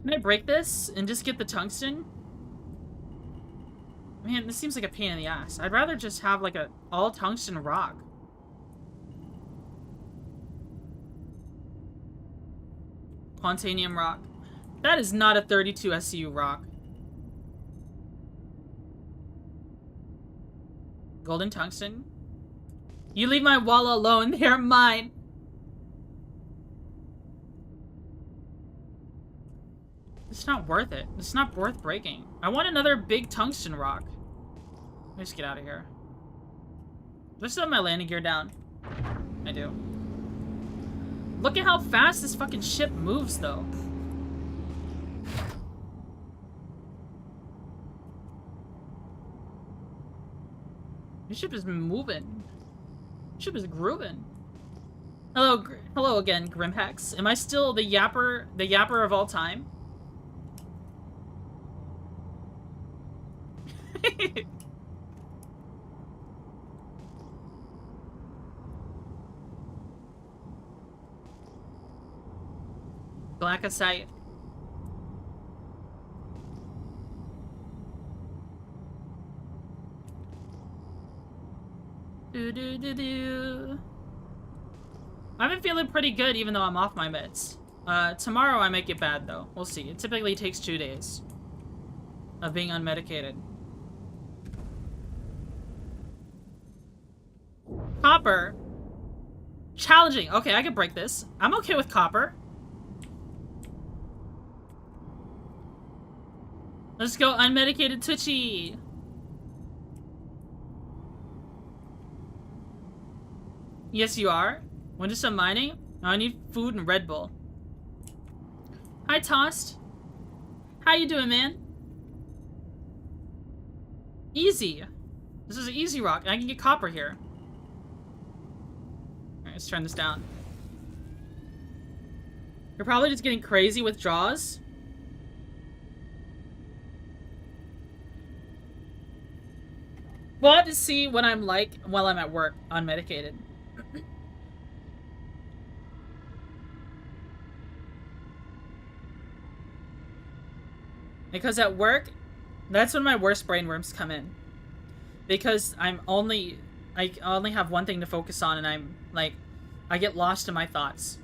Speaker 1: Can I break this and just get the tungsten? Man, this seems like a pain in the ass. I'd rather just have like a all tungsten rock. Pontanium rock. That is not a 32 SCU rock. Golden tungsten. You leave my Walla alone. They're mine. It's not worth it. It's not worth breaking. I want another big tungsten rock. Let me just get out of here. Do I still have my landing gear down? I do. Look at how fast this fucking ship moves, though. This ship is moving. This ship is grooving. Hello, hello again, Grimhex. Am I still the yapper of all time? Black of sight. I've been feeling pretty good even though I'm off my meds. Tomorrow I might get bad though. We'll see. It typically takes 2 days of being unmedicated. Copper. Challenging. Okay, I can break this. I'm okay with copper. Let's go unmedicated Twitchy. Yes, you are. Want to do some mining? Oh, I need food and Red Bull. Hi, Tossed. How you doing, man? Easy. This is an easy rock. I can get copper here. Alright, let's turn this down. You're probably just getting crazy with draws. We'll have to see what I'm like while I'm at work, unmedicated. Because at work, that's when my worst brainworms come in. Because I only have one thing to focus on and I'm like, I get lost in my thoughts.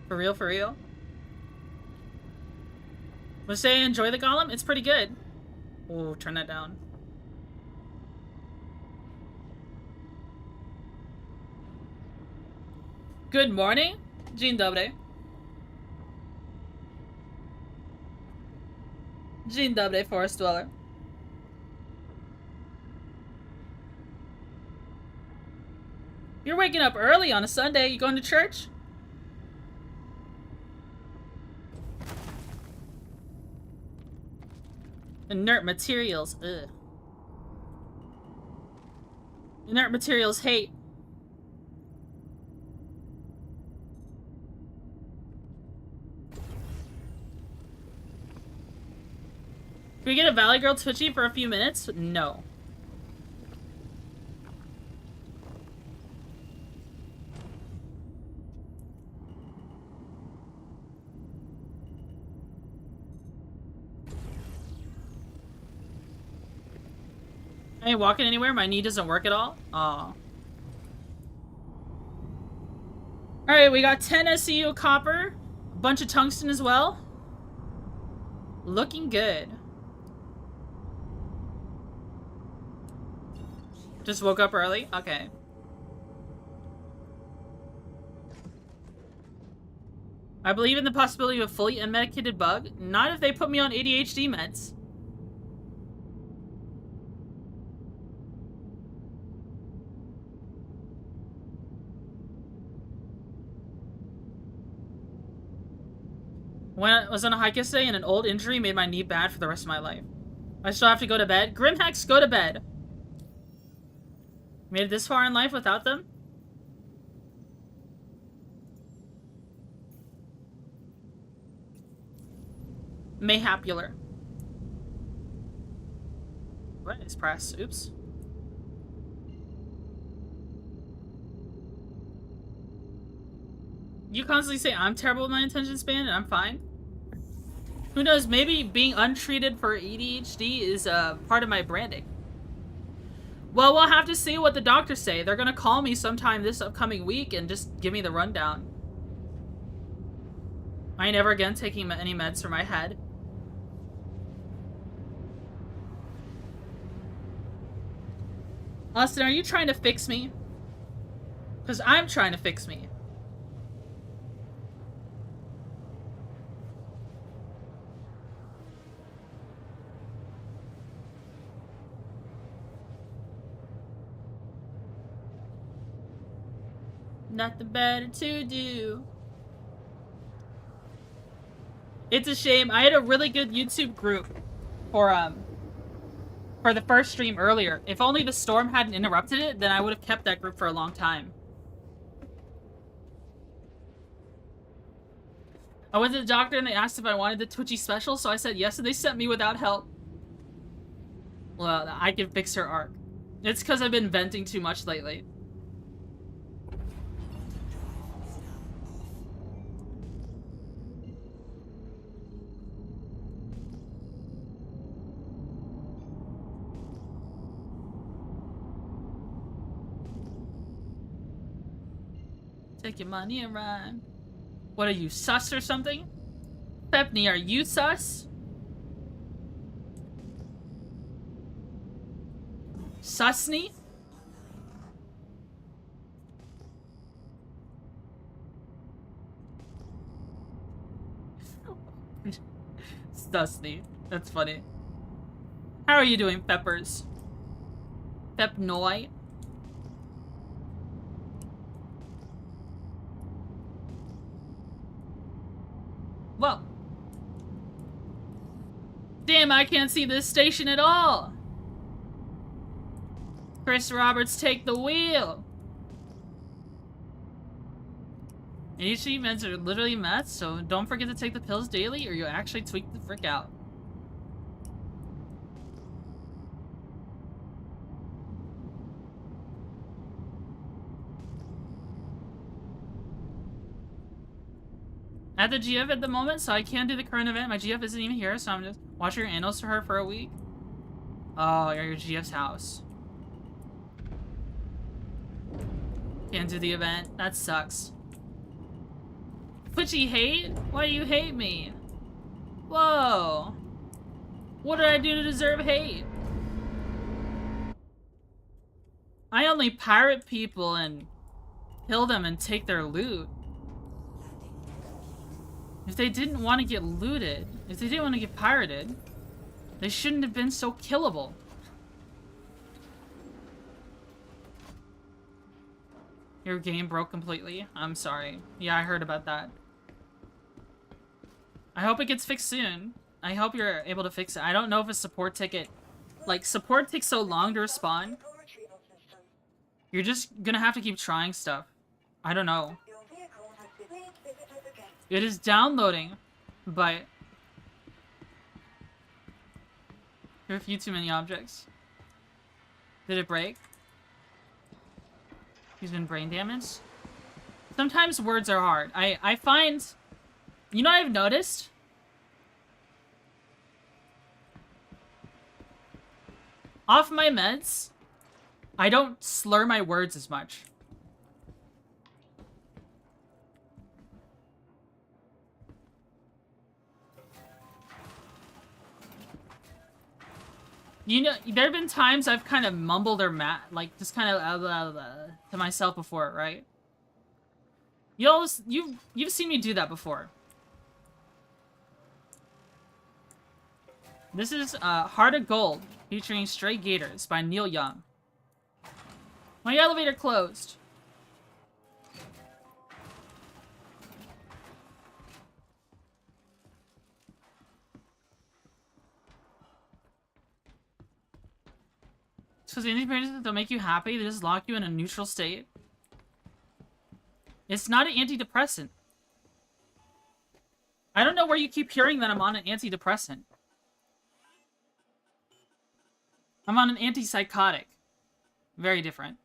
Speaker 1: For real, for real? Let's say enjoy the golem? It's pretty good. Oh, turn that down. Good morning. Dzień dobry. Dzień dobry, Forest Dweller. You're waking up early on a Sunday. You going to church? Inert materials. Ugh. Inert materials hate. Can we get a Valley Girl Twitchy for a few minutes? No. I ain't walking anywhere. My knee doesn't work at all. Aw. Alright, we got 10 SEU copper. A bunch of tungsten as well. Looking good. Just woke up early? Okay. I believe in the possibility of a fully unmedicated bug. Not if they put me on ADHD meds. When I was on a hike yesterday and an old injury made my knee bad for the rest of my life. I still have to go to bed. Grimhex, go to bed. Made it this far in life without them? Mayhapular. What is press? Oops. You constantly say I'm terrible with my attention span and I'm fine. Who knows, maybe being untreated for ADHD is part of my branding. Well, we'll have to see what the doctors say. They're gonna call me sometime this upcoming week and just give me the rundown. I ain't ever again taking any meds for my head. Austin, are you trying to fix me? Because I'm trying to fix me. Nothing better to do. It's a shame. I had a really good YouTube group for the first stream earlier. If only the storm hadn't interrupted it, then I would have kept that group for a long time. I went to the doctor and they asked if I wanted the Twitchy special, so I said yes, and they sent me without help. Well, I can fix her arc. It's because I've been venting too much lately. Take your money and run. What are you, sus or something? Pepney, are you sus? Susney? Susney. That's funny. How are you doing, Peppers? Pepnoy? Whoa. Damn, I can't see this station at all. Chris Roberts, take the wheel. ADHD meds are literally meds, so don't forget to take the pills daily or you'll actually tweak the frick out. At the GF at the moment, so I can't do the current event. My GF isn't even here, so I'm just watching your annals for her for a week. Oh, you're at your GF's house. Can't do the event. That sucks. Twitchy hate? Why do you hate me? Whoa. What did I do to deserve hate? I only pirate people and kill them and take their loot. If they didn't want to get looted, if they didn't want to get pirated, they shouldn't have been so killable. Your game broke completely? I'm sorry. Yeah, I heard about that. I hope it gets fixed soon. I hope you're able to fix it. I don't know if a support ticket... Like, support takes so long to respond. You're just gonna have to keep trying stuff. I don't know. It is downloading, but... There are a few too many objects. Did it break? He's been brain damaged? Sometimes words are hard. I find... You know what I've noticed? Off my meds, I don't slur my words as much. You know, there have been times I've kind of mumbled or like just kind of to myself before, right? You've seen me do that before. This is Heart of Gold featuring Stray Gators by Neil Young. My elevator closed. Because antidepressants don't make you happy, they just lock you in a neutral state. It's not an antidepressant. I don't know where you keep hearing that I'm on an antidepressant. I'm on an antipsychotic. Very different.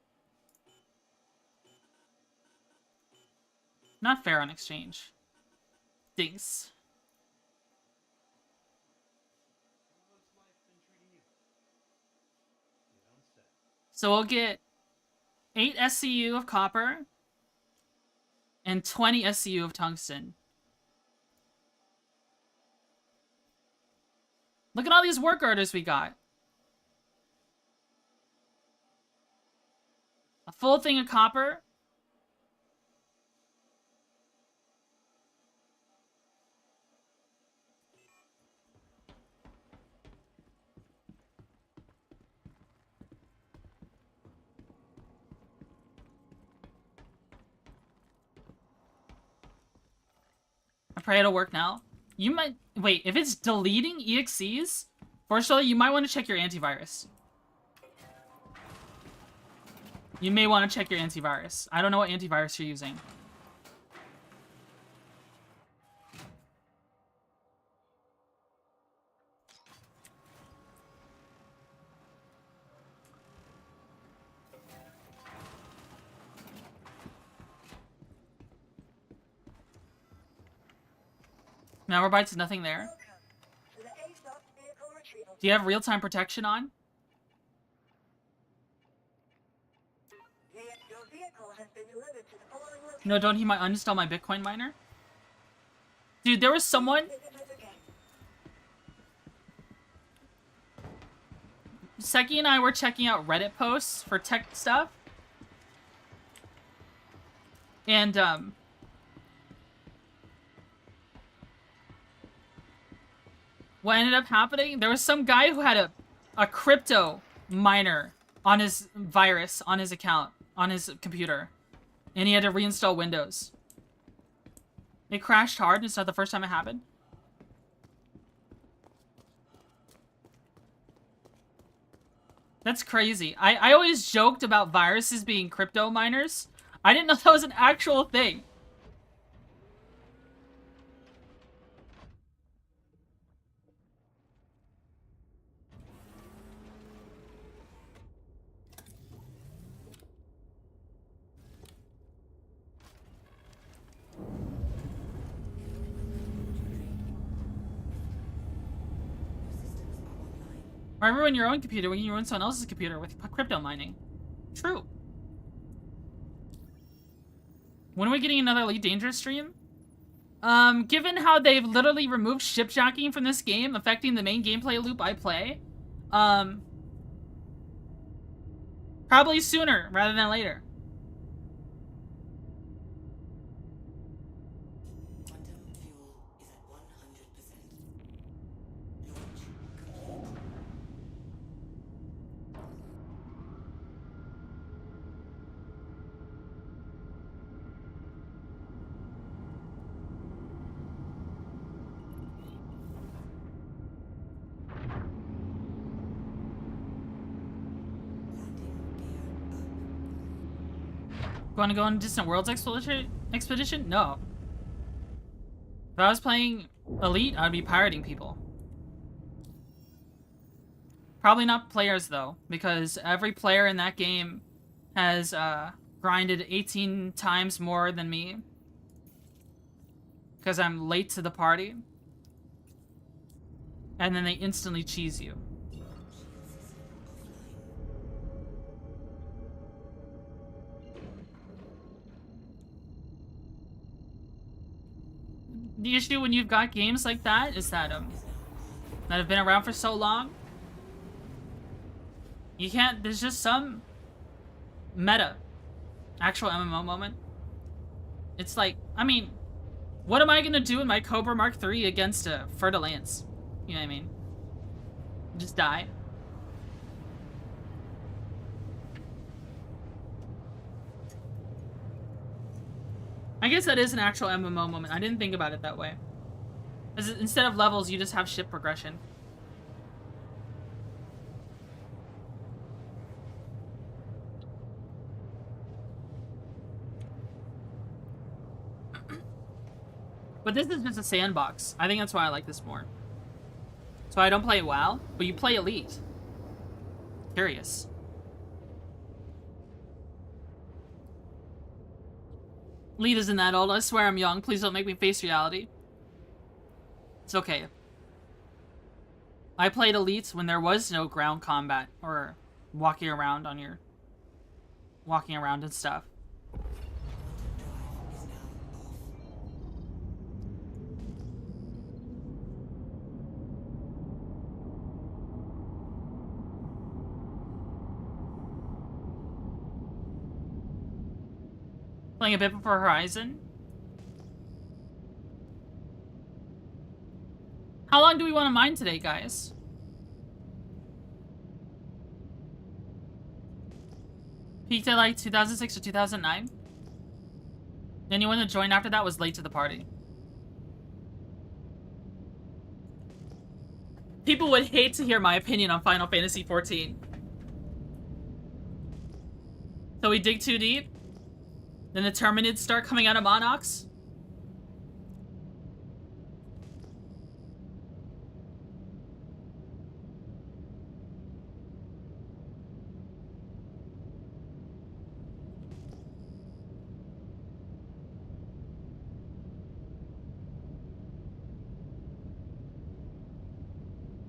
Speaker 1: Not fair on exchange. Thanks. So we'll get 8 SCU of copper and 20 SCU of tungsten. Look at all these work orders we got. full thing of copper. I pray it'll work now. You might... Wait, if it's deleting EXEs, fortunately, you might want to check your antivirus. You may want to check your antivirus. I don't know what antivirus you're using. Malwarebytes, nothing there.
Speaker 3: To the ASOS vehicle retrieval.
Speaker 1: Do you have real-time protection on?
Speaker 3: Your vehicle has been delivered to the following location.
Speaker 1: No, don't he might uninstall my Bitcoin miner? Dude, there was someone...
Speaker 3: Visit us again.
Speaker 1: Seki and I were checking out Reddit posts for tech stuff. And, what ended up happening, there was some guy who had a crypto miner on his virus, on his account, on his computer. And he had to reinstall Windows. It crashed hard, it's not the first time it happened. That's crazy. I always joked about viruses being crypto miners. I didn't know that was an actual thing. Why ruin your own computer when you ruin someone else's computer with crypto mining? True. When are we getting another Elite Dangerous stream? Given how they've literally removed shipjacking from this game, affecting the main gameplay loop I play, probably sooner rather than later. Want to go on a Distant Worlds expedition? No. If I was playing Elite, I'd be pirating people. Probably not players, though, because every player in that game has grinded 18 times more than me. Because I'm late to the party. And then they instantly cheese you. The issue when you've got games like that is that that have been around for so long, you can't. There's just some meta, actual MMO moment. It's like, I mean, what am I gonna do in my Cobra Mark III against a Fer-de-Lance? You know what I mean? Just die. I guess that is an actual MMO moment. I didn't think about it that way. Instead of levels, you just have ship progression. But this is just a sandbox. I think that's why I like this more. So I don't play WoW, but you play Elite. Curious. Elite isn't that old. I swear I'm young. Please don't make me face reality. It's okay. I played Elite when there was no ground combat or walking around on your... walking around and stuff. Playing a bit before Horizon. How long do we want to mine today, guys? Peaked at like 2006 or 2009. Anyone that joined after that was late to the party. People would hate to hear my opinion on Final Fantasy XIV. So we dig too deep? Then the Terminids start coming out of Monox?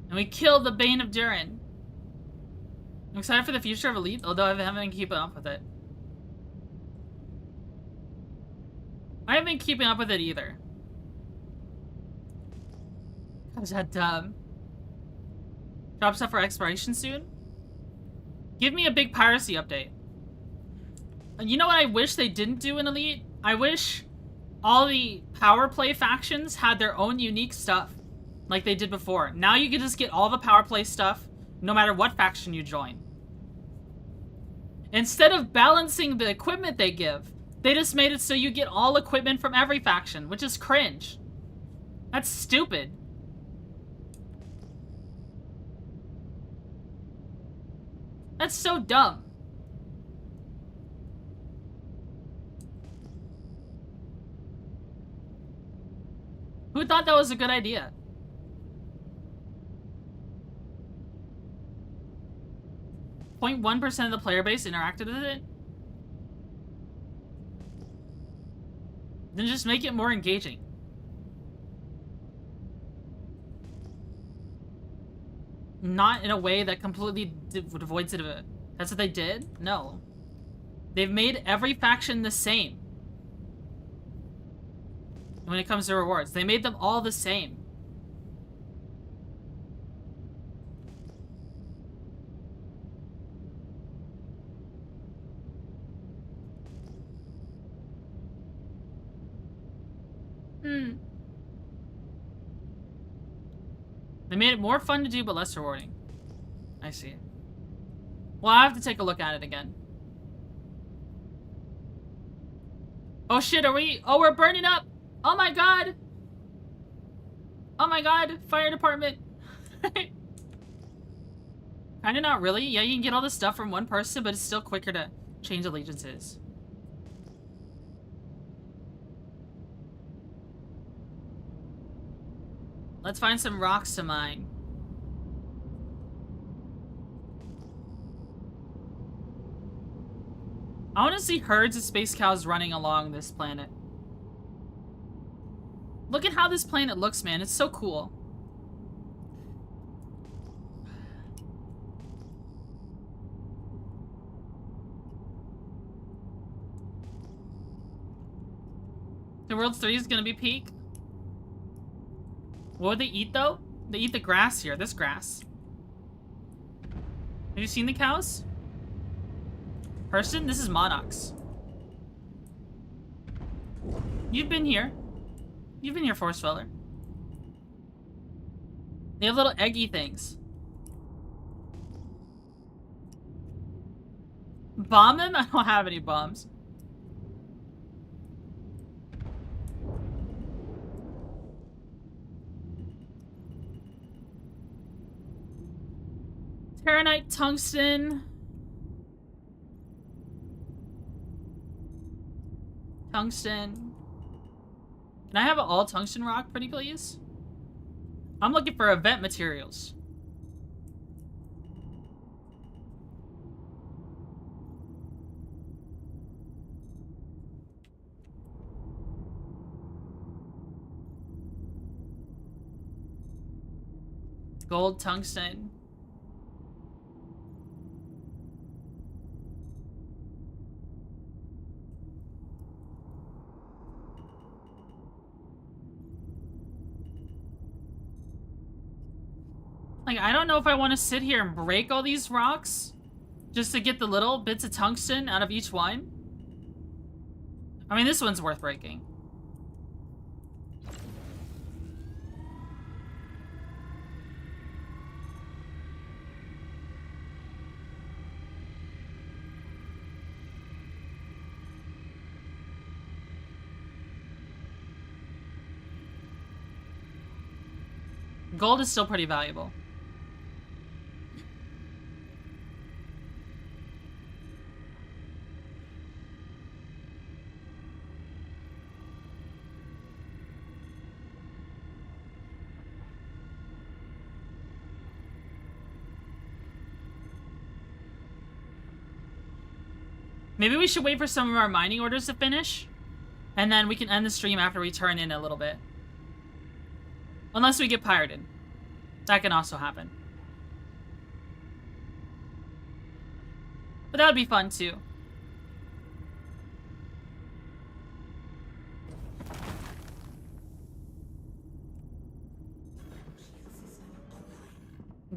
Speaker 1: And we killed the Bane of Durin. I'm excited for the future of Elite, although I haven't been keeping up with it. I haven't been keeping up with it either. How's that dumb? Drop stuff for exploration soon? Give me a big piracy update. You know what I wish they didn't do in Elite? I wish all the power play factions had their own unique stuff. Like they did before. Now you can just get all the power play stuff, no matter what faction you join. Instead of balancing the equipment they give, they just made it so you get all equipment from every faction, which is cringe. That's stupid. That's so dumb. Who thought that was a good idea? 0.1% of the player base interacted with it? Then just make it more engaging. Not in a way that completely devoids it of it. That's what they did? No. They've made every faction the same. When it comes to rewards. They made them all the same. They made it more fun to do, but less rewarding. I see. Well, I have to take a look at it again. Oh shit, are we? Oh, we're burning up! Oh my god! Oh my god, fire department! Kinda not really. Yeah, you can get all this stuff from one person, but it's still quicker to change allegiances. Let's find some rocks to mine. I want to see herds of space cows running along this planet. Look at how this planet looks, man. It's so cool. The World 3 is gonna be peak. What would they eat, though? They eat the grass here. This grass. Have you seen the cows? Person? This is Monox. You've been here. You've been here, Forest Dweller. They have little eggy things. Bomb them? I don't have any bombs. Terranite tungsten. Tungsten. Can I have an all tungsten rock, pretty please? I'm looking for event materials. Gold tungsten. Like, I don't know if I want to sit here and break all these rocks just to get the little bits of tungsten out of each one. I mean, this one's worth breaking. Gold is still pretty valuable. Maybe we should wait for some of our mining orders to finish, and then we can end the stream after we turn in a little bit. Unless we get pirated. That can also happen. But that would be fun too.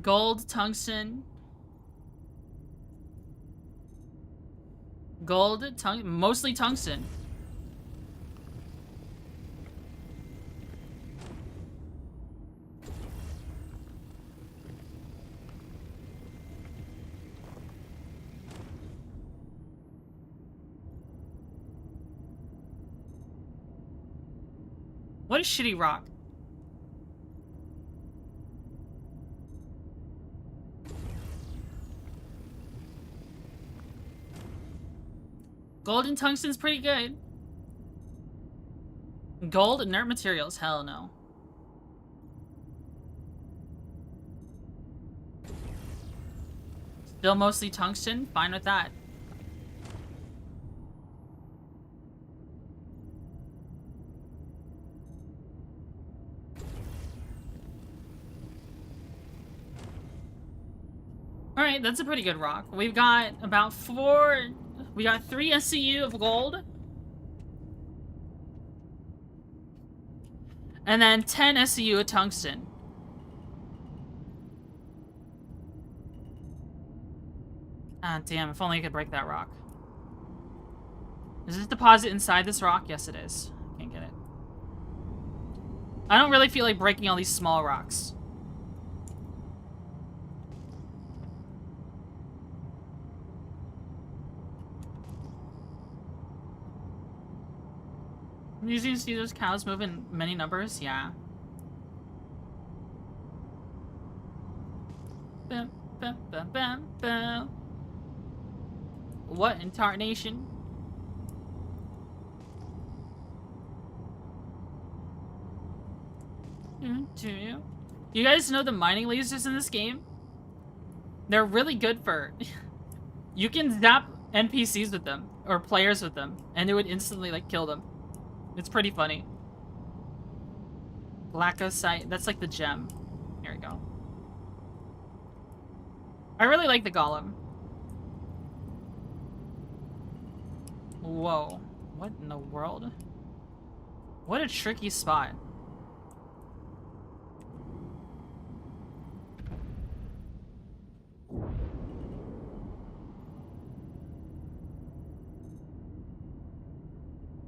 Speaker 1: Gold, tungsten. Gold, mostly tungsten. What a shitty rock. Gold and tungsten's pretty good. Gold, inert materials, hell no. Still mostly tungsten, fine with that. Alright, that's a pretty good rock. We've got about 3 SCU of gold. And then 10 SCU of tungsten. Ah, damn, if only I could break that rock. Is this deposit inside this rock? Yes, it is. Can't get it. I don't really feel like breaking all these small rocks. You see those cows move in many numbers? Yeah. Bam, bam, bam, bam, bam. What in tarnation? You guys know the mining lasers in this game? They're really good for... You can zap NPCs with them, or players with them, and it would instantly, like, kill them. It's pretty funny. Blackosite, that's like the gem. Here we go. I really like the golem. Whoa. What in the world? What a tricky spot.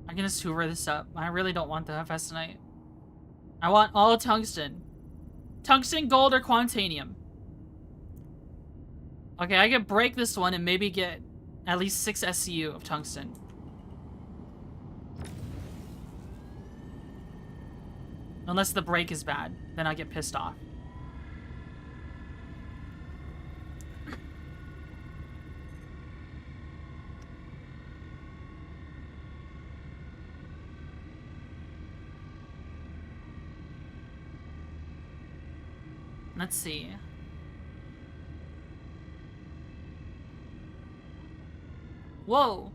Speaker 1: I can just hoover this up. I really don't want the FS tonight. I want all tungsten. Tungsten, gold, or quantanium. Okay, I could break this one and maybe get at least 6 SCU of tungsten. Unless the break is bad, then I get pissed off. Let's see. Whoa.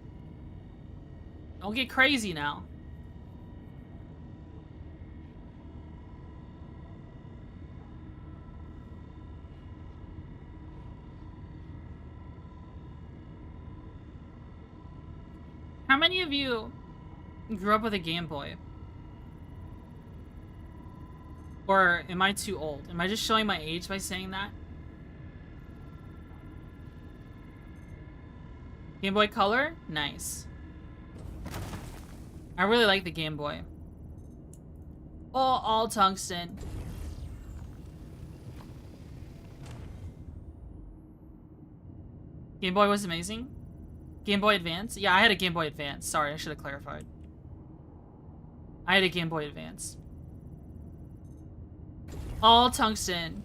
Speaker 1: Don't get crazy now. How many of you grew up with a Game Boy? Or am I too old? Am I just showing my age by saying that? Game Boy Color? Nice. I really like the Game Boy. Oh, all tungsten. Game Boy was amazing. Game Boy Advance? Yeah, I had a Game Boy Advance. Sorry, I should have clarified. I had a Game Boy Advance. All tungsten.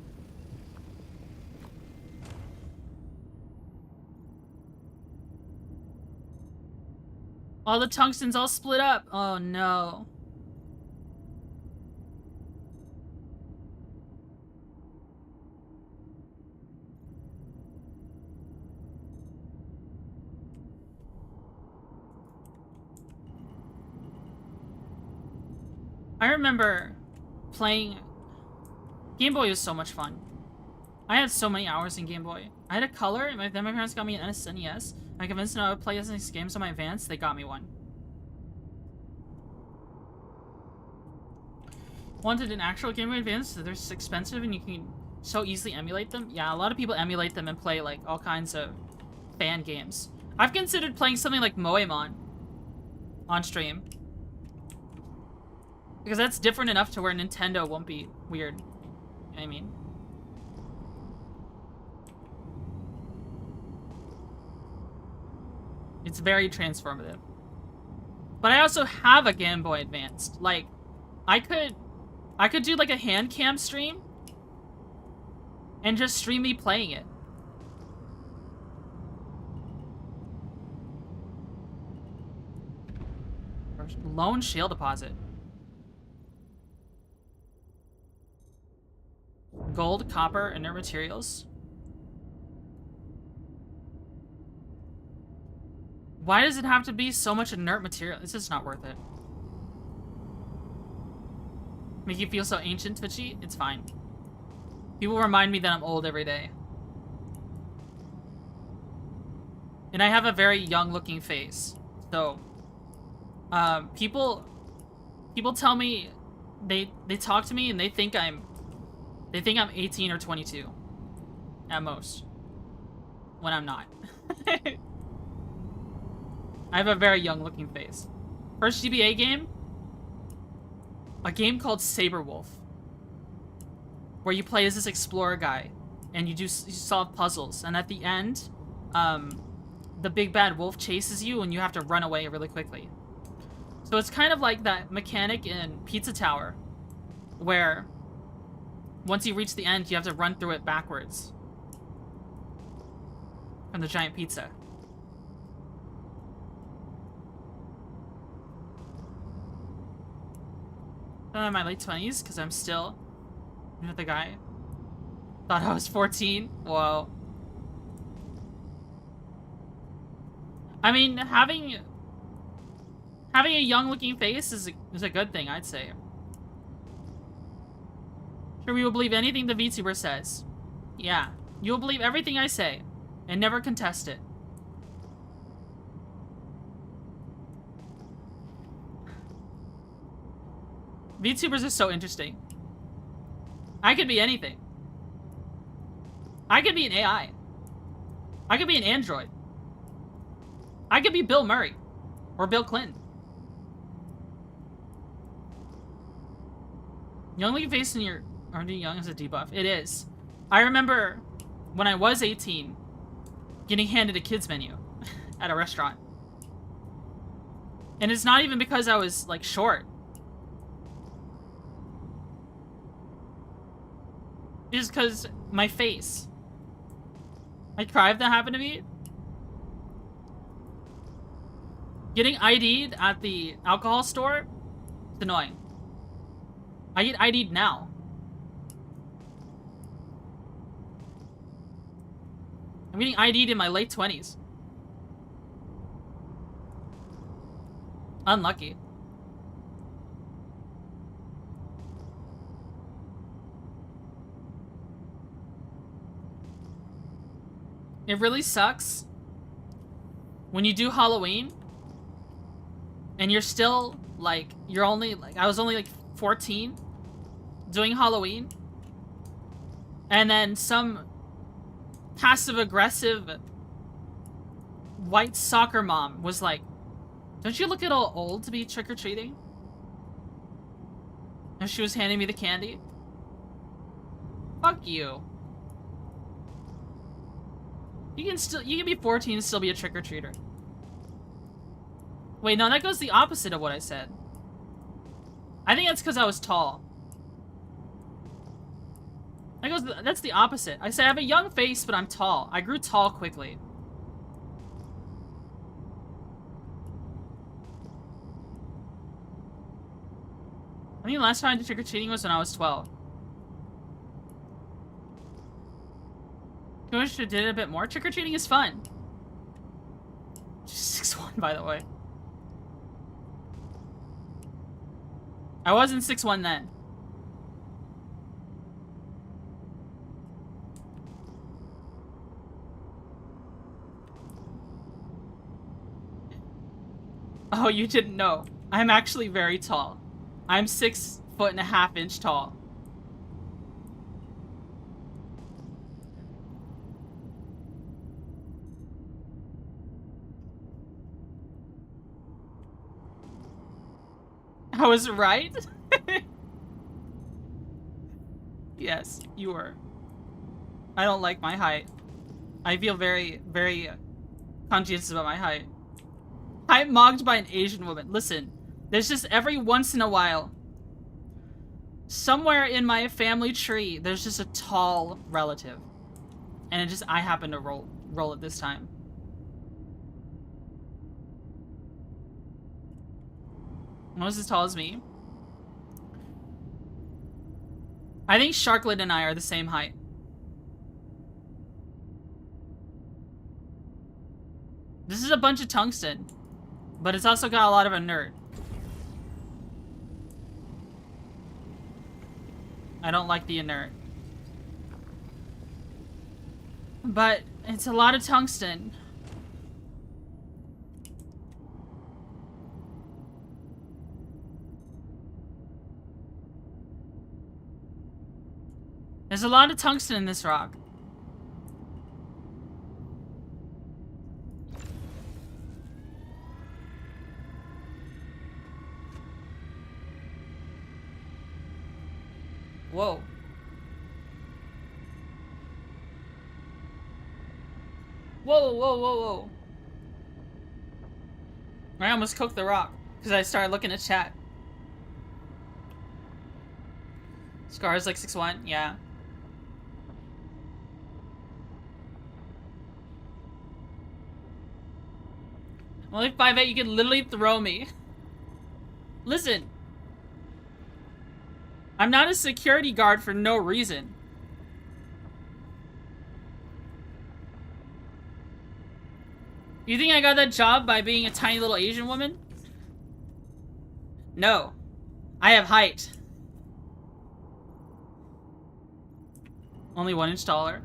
Speaker 1: All the tungsten's all split up. Oh no. I remember playing... Game Boy was so much fun. I had so many hours in Game Boy. I had a color, and then my parents got me an SNES. I convinced them I would play SNES games on my Advance. They got me one. Wanted an actual Game Boy Advance, so they're just expensive and you can so easily emulate them. Yeah, a lot of people emulate them and play like all kinds of fan games. I've considered playing something like Moemon on stream. Because that's different enough to where Nintendo won't be weird. You know what I mean? It's very transformative. But I also have a Game Boy Advance. Like, I could do like a hand cam stream and just stream me playing it. Lone Shale Deposit. Gold, copper, inert materials. Why does it have to be so much inert material? It's just not worth it. Make you feel so ancient, Twitchy? It's fine. People remind me that I'm old every day. And I have a very young looking face. So, people tell me, they talk to me and they think I'm 18 or 22. At most. When I'm not. I have a very young looking face. First GBA game? A game called Saberwolf. Where you play as this explorer guy. And you solve puzzles. And at the end, the big bad wolf chases you and you have to run away really quickly. So it's kind of like that mechanic in Pizza Tower. Where once you reach the end, you have to run through it backwards. From the giant pizza. I'm in my late 20s because I'm still with the guy. Thought I was 14. Whoa. I mean, having a young looking face is a good thing, I'd say. Sure, we will believe anything the VTuber says. Yeah, you will believe everything I say and never contest it. VTubers are so interesting. I could be anything. I could be an AI. I could be an android. I could be Bill Murray. Or Bill Clinton. Young looking face in your... Aren't you young as a debuff? It is. I remember when I was 18 getting handed a kids menu at a restaurant. And it's not even because I was like short. Just because my face. I'd cry if that happened to me. Getting ID'd at the alcohol store, it's annoying. I get ID'd now. I'm getting ID'd in my late 20s. Unlucky. It really sucks when you do Halloween and you're still like, I was only like 14 doing Halloween, and then some passive aggressive white soccer mom was like, Don't you look a little old to be trick-or-treating? And she was handing me the candy? Fuck you. You can be 14 and still be a trick-or-treater. Wait, no, that goes the opposite of what I said. I think that's because I was tall. That's the opposite. I say I have a young face, but I'm tall. I grew tall quickly. I think the last time I did trick-or-treating was when I was 12. I wish I did it a bit more. Trick-or-treating is fun. Just 6'1", by the way. I wasn't 6'1" then. Oh, you didn't know. I'm actually very tall. I'm 6'1.5" tall. I was right? Yes, you were. I don't like my height. I feel very, very conscientious about my height. I'm mocked by an Asian woman. Listen, there's just every once in a while, somewhere in my family tree, there's just a tall relative. And I happen to roll it this time. Almost as tall as me. I think Sharklet and I are the same height. This is a bunch of tungsten, but it's also got a lot of inert. I don't like the inert. But it's a lot of tungsten. There's a lot of tungsten in this rock. Whoa. Whoa, whoa, whoa, whoa. I almost cooked the rock because I started looking at chat. Scar's like 6'1", yeah. Only 5'8", you can literally throw me. Listen. I'm not a security guard for no reason. You think I got that job by being a tiny little Asian woman? No. I have height. Only 1 inch taller.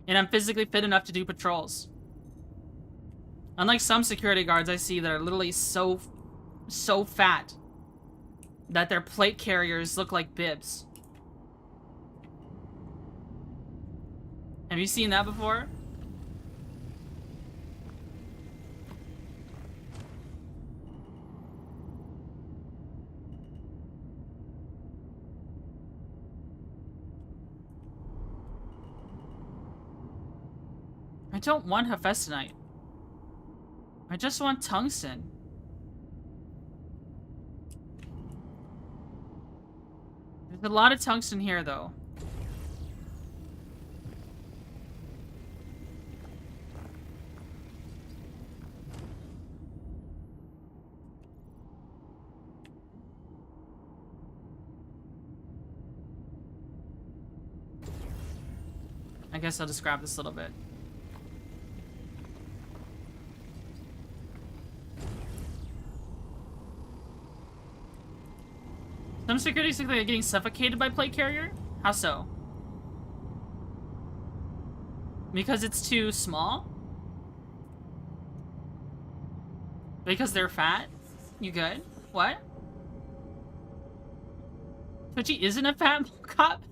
Speaker 1: And I'm physically fit enough to do patrols. Unlike some security guards I see that are literally so fat that their plate carriers look like bibs. Have you seen that before? I don't want Hephaestonite. I just want tungsten. There's a lot of tungsten here, though. I guess I'll just grab this a little bit. Some securities think they're getting suffocated by plate carrier? How so? Because it's too small? Because they're fat? You good? What? Twitchy isn't a fat cop?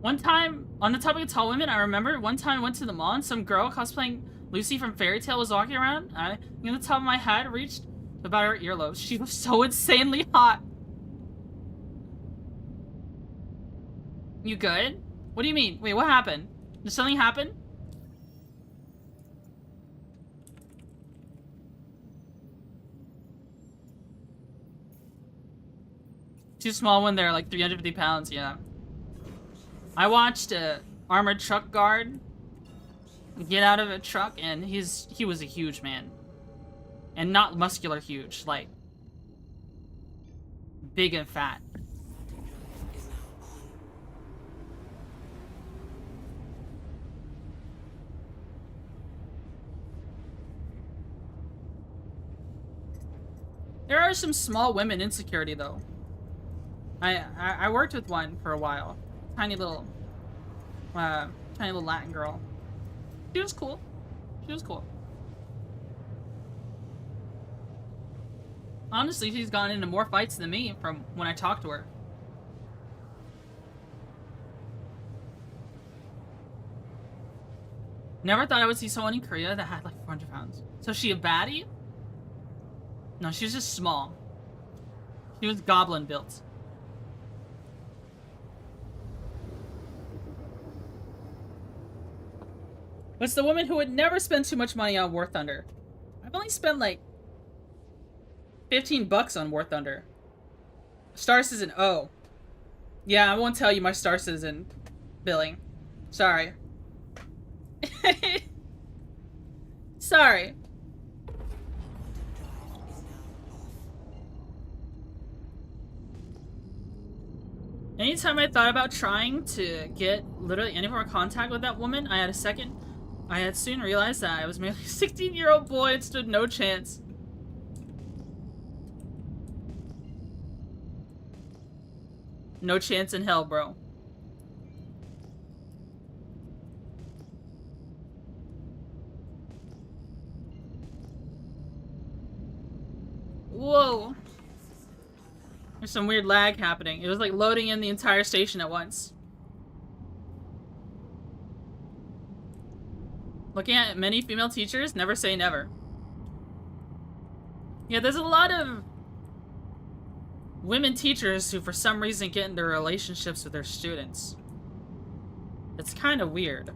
Speaker 1: One time, on the topic of tall women, I remember one time I went to the mall and some girl cosplaying Lucy from Fairy Tail was walking around. I, near the top of my head, reached about her earlobes. She was so insanely hot. You good? What do you mean? Wait, what happened? Did something happen? Too small when they're like 350 pounds, yeah. I watched a armored truck guard get out of a truck, and he was a huge man. And not muscular huge, like big and fat. There are some small women insecurity though. I worked with one for a while. Tiny little Latin girl. She was cool. She was cool. Honestly, she's gone into more fights than me from when I talked to her. Never thought I would see someone in Korea that had like 400 pounds. So is she a baddie? No, she was just small. She was goblin built. What's the woman who would never spend too much money on War Thunder? I've only spent like 15 bucks on War Thunder. Star Citizen, oh. Yeah, I won't tell you my Star Citizen billing. Sorry. Sorry. Anytime I thought about trying to get literally any form of contact with that woman, I had soon realized that I was merely a 16-year-old boy and stood no chance. No chance in hell, bro. Whoa. There's some weird lag happening. It was like loading in the entire station at once. Looking at many female teachers, never say never. Yeah, there's a lot of women teachers who for some reason get into relationships with their students. It's kind of weird.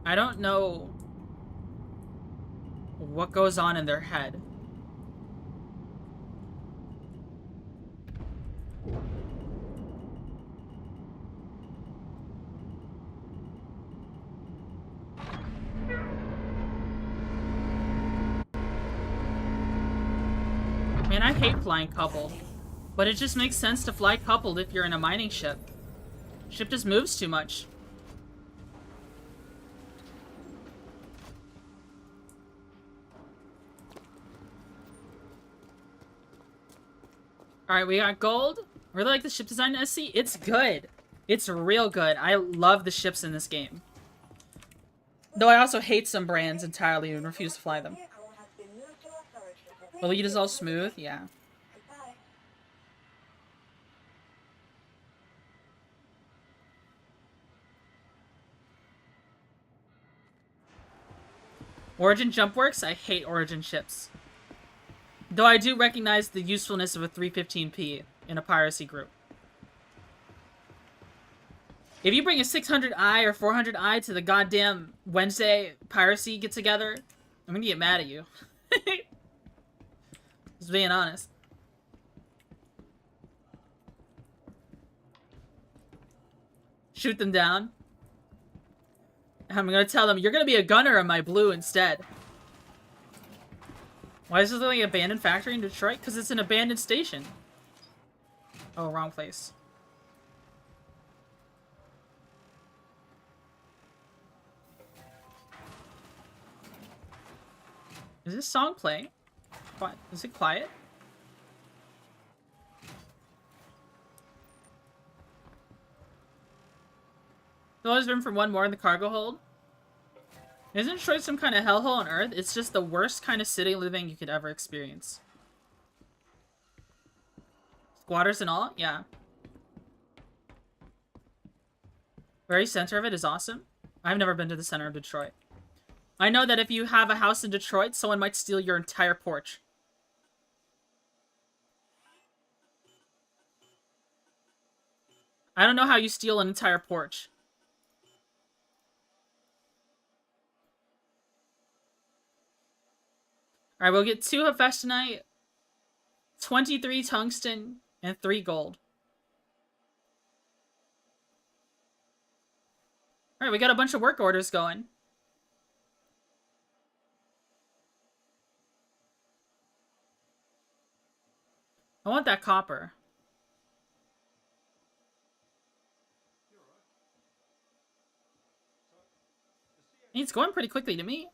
Speaker 1: I don't know what goes on in their head. Man, I hate flying coupled. But it just makes sense to fly coupled if you're in a mining ship. Ship just moves too much. Alright, we got gold. Really like the ship design in SC. It's good. It's real good. I love the ships in this game. Though I also hate some brands entirely and refuse to fly them. The lead is all smooth, yeah. Origin jump works? I hate Origin ships. Though I do recognize the usefulness of a 315p in a piracy group. If you bring a 600i or 400i to the goddamn Wednesday piracy get-together, I'm gonna get mad at you. Just being honest. Shoot them down. I'm gonna tell them, you're gonna be a gunner on my blue instead. Why is this like an abandoned factory in Detroit? Because it's an abandoned station. Oh, wrong place. Is this song playing? Is it quiet? There's always room for one more in the cargo hold. Isn't Detroit some kind of hellhole on Earth? It's just the worst kind of city living you could ever experience. Squatters and all? Yeah. Very center of it is awesome. I've never been to the center of Detroit. I know that if you have a house in Detroit, someone might steal your entire porch. I don't know how you steal an entire porch. Alright, we'll get 2 Hephaestionite, 23 tungsten, and 3 gold. Alright, we got a bunch of work orders going. I want that copper. It's going pretty quickly to me.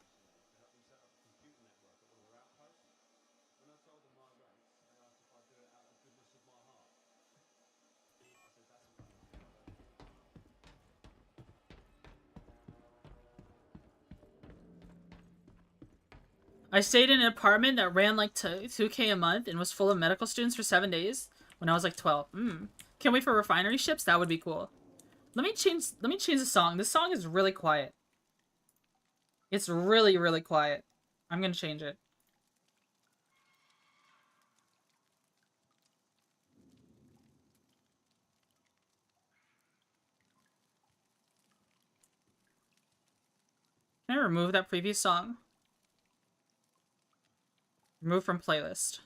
Speaker 1: I stayed in an apartment that ran like 2K a month and was full of medical students for 7 days when I was like 12. Can't wait for refinery ships. That would be cool. Let me change the song. This song is really quiet. It's really, really quiet. I'm gonna change it. Can I remove that previous song? Remove from playlist.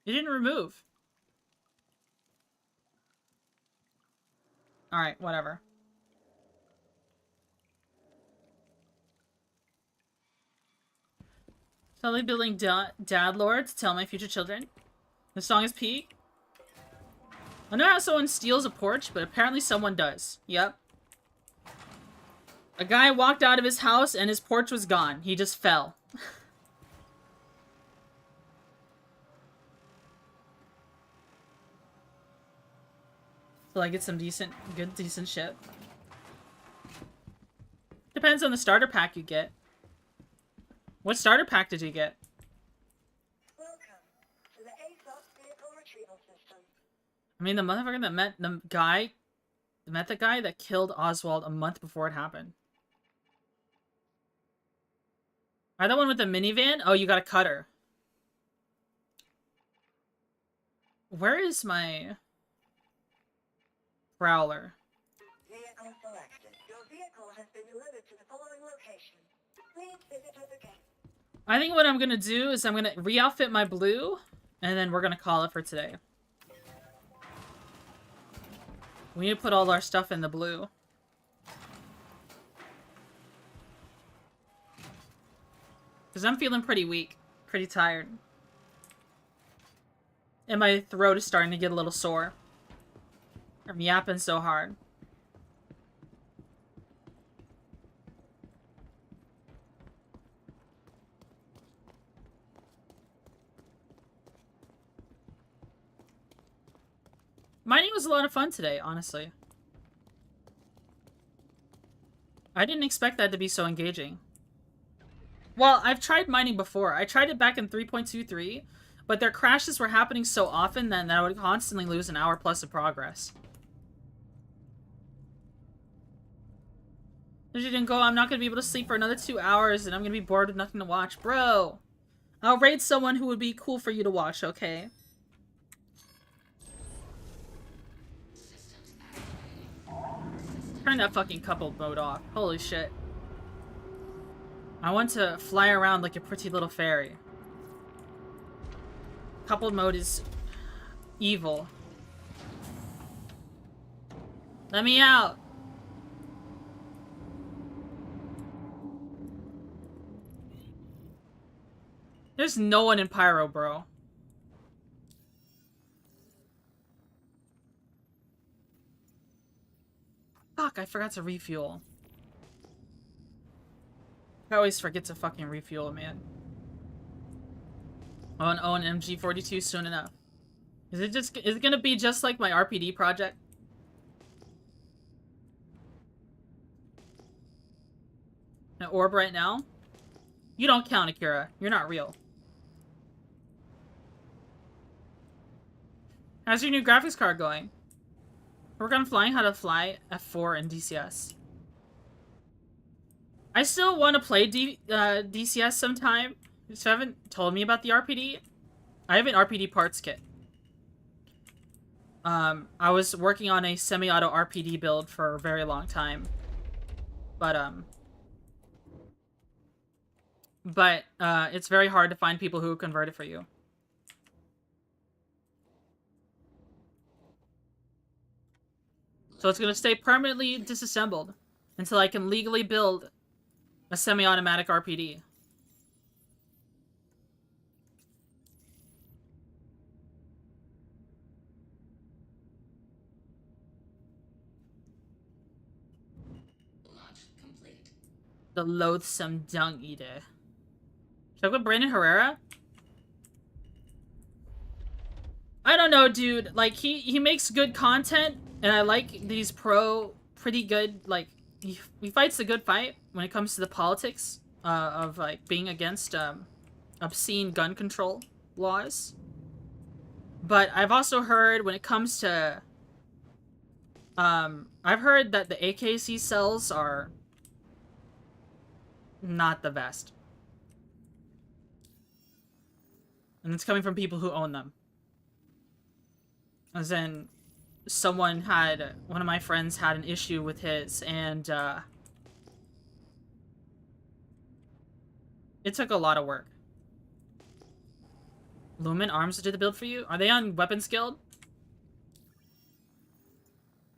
Speaker 1: It didn't remove. Alright, whatever. Totally building dad lore to tell my future children. The song is peak. I know how someone steals a porch, but apparently someone does. Yep. A guy walked out of his house and his porch was gone. He just fell. So I get some decent shit. Depends on the starter pack you get. What starter pack did you get?
Speaker 3: Welcome to the ASOS vehicle retrieval system.
Speaker 1: I mean, the motherfucker that met the guy that killed Oswald a month before it happened. Are that one with the minivan? Oh, you got a cutter. Where is my Prowler?
Speaker 3: Vehicle selected. Your vehicle has been delivered to the following location. Please visit us again.
Speaker 1: I think what I'm gonna do is I'm gonna re-outfit my blue, and then we're gonna call it for today. We need to put all our stuff in the blue. Because I'm feeling pretty weak. Pretty tired. And my throat is starting to get a little sore. I'm yapping so hard. Mining was a lot of fun today, honestly. I didn't expect that to be so engaging. Well, I've tried mining before. I tried it back in 3.23, but their crashes were happening so often that I would constantly lose an hour plus of progress. If you didn't go, I'm not going to be able to sleep for another 2 hours, and I'm going to be bored with nothing to watch. Bro! I'll raid someone who would be cool for you to watch, okay? Turn that fucking coupled mode off. Holy shit. I want to fly around like a pretty little fairy. Coupled mode is evil. Let me out! There's no one in Pyro, bro. Fuck, I forgot to refuel. I always forget to fucking refuel, man. Oh, an MG42 soon enough. Is it gonna be just like my RPD project? An orb right now? You don't count, Akira. You're not real. How's your new graphics card going? Work on flying how to fly F4 in DCS. I still want to play DCS sometime. You just haven't told me about the RPD. I have an RPD parts kit. I was working on a semi-auto RPD build for a very long time. But it's very hard to find people who convert it for you. So it's going to stay permanently disassembled until I can legally build a semi-automatic RPD.
Speaker 7: Launch complete.
Speaker 1: The loathsome dung eater. Check with Brandon Herrera? I don't know, dude. Like, he makes good content, and I like these pretty good, like, he fights a good fight when it comes to the politics of, like, being against obscene gun control laws. But I've also heard when it comes to... I've heard that the AKs he sells are not the best. And it's coming from people who own them. As in, one of my friends had an issue with his, and it took a lot of work. Lumen Arms did the build for you? Are they on Weapons Guild?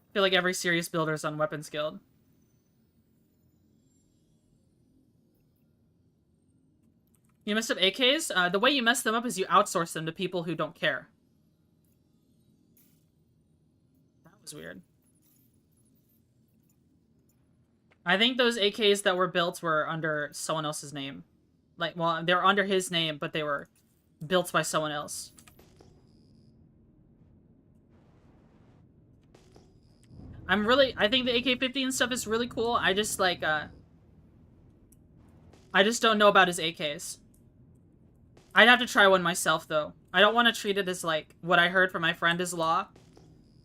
Speaker 1: I feel like every serious builder is on Weapons Guild. You messed up AKs? The way you mess them up is you outsource them to people who don't care. That was weird. I think those AKs that were built were under someone else's name. Like, well, they're under his name, but they were built by someone else. I think the AK-50 and stuff is really cool. I just, like, I just don't know about his AKs. I'd have to try one myself, though. I don't want to treat it as, like, what I heard from my friend is law.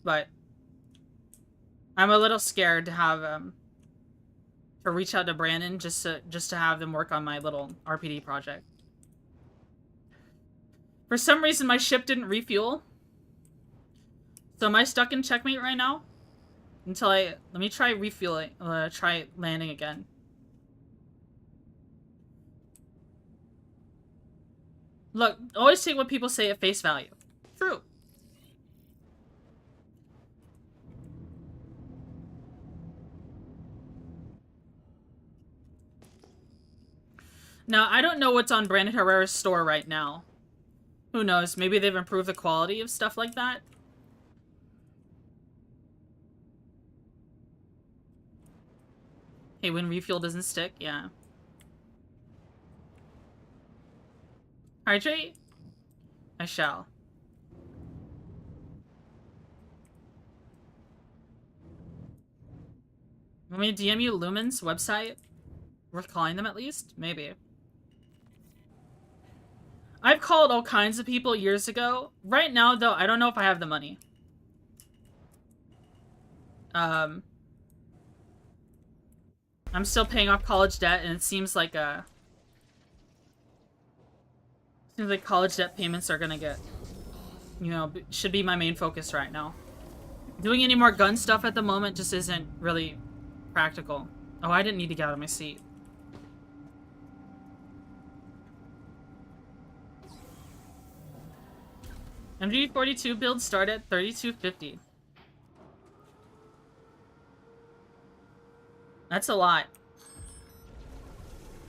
Speaker 1: But I'm a little scared to have, to reach out to Brandon just to have them work on my little RPD project. For some reason, my ship didn't refuel. So am I stuck in checkmate right now? Until let me try refueling, try landing again. Look, always take what people say at face value. True. Now, I don't know what's on Brandon Herrera's store right now. Who knows? Maybe they've improved the quality of stuff like that. Hey, when refuel doesn't stick, yeah. Hydrate? I shall. Want me to DM you Lumen's website? Worth calling them at least? Maybe. I've called all kinds of people years ago. Right now, though, I don't know if I have the money. I'm still paying off college debt, and it seems like college debt payments are gonna get, you know, should be my main focus right now. Doing any more gun stuff at the moment just isn't really practical. Oh, I didn't need to get out of my seat. MG42 builds start at $32.50. That's a lot.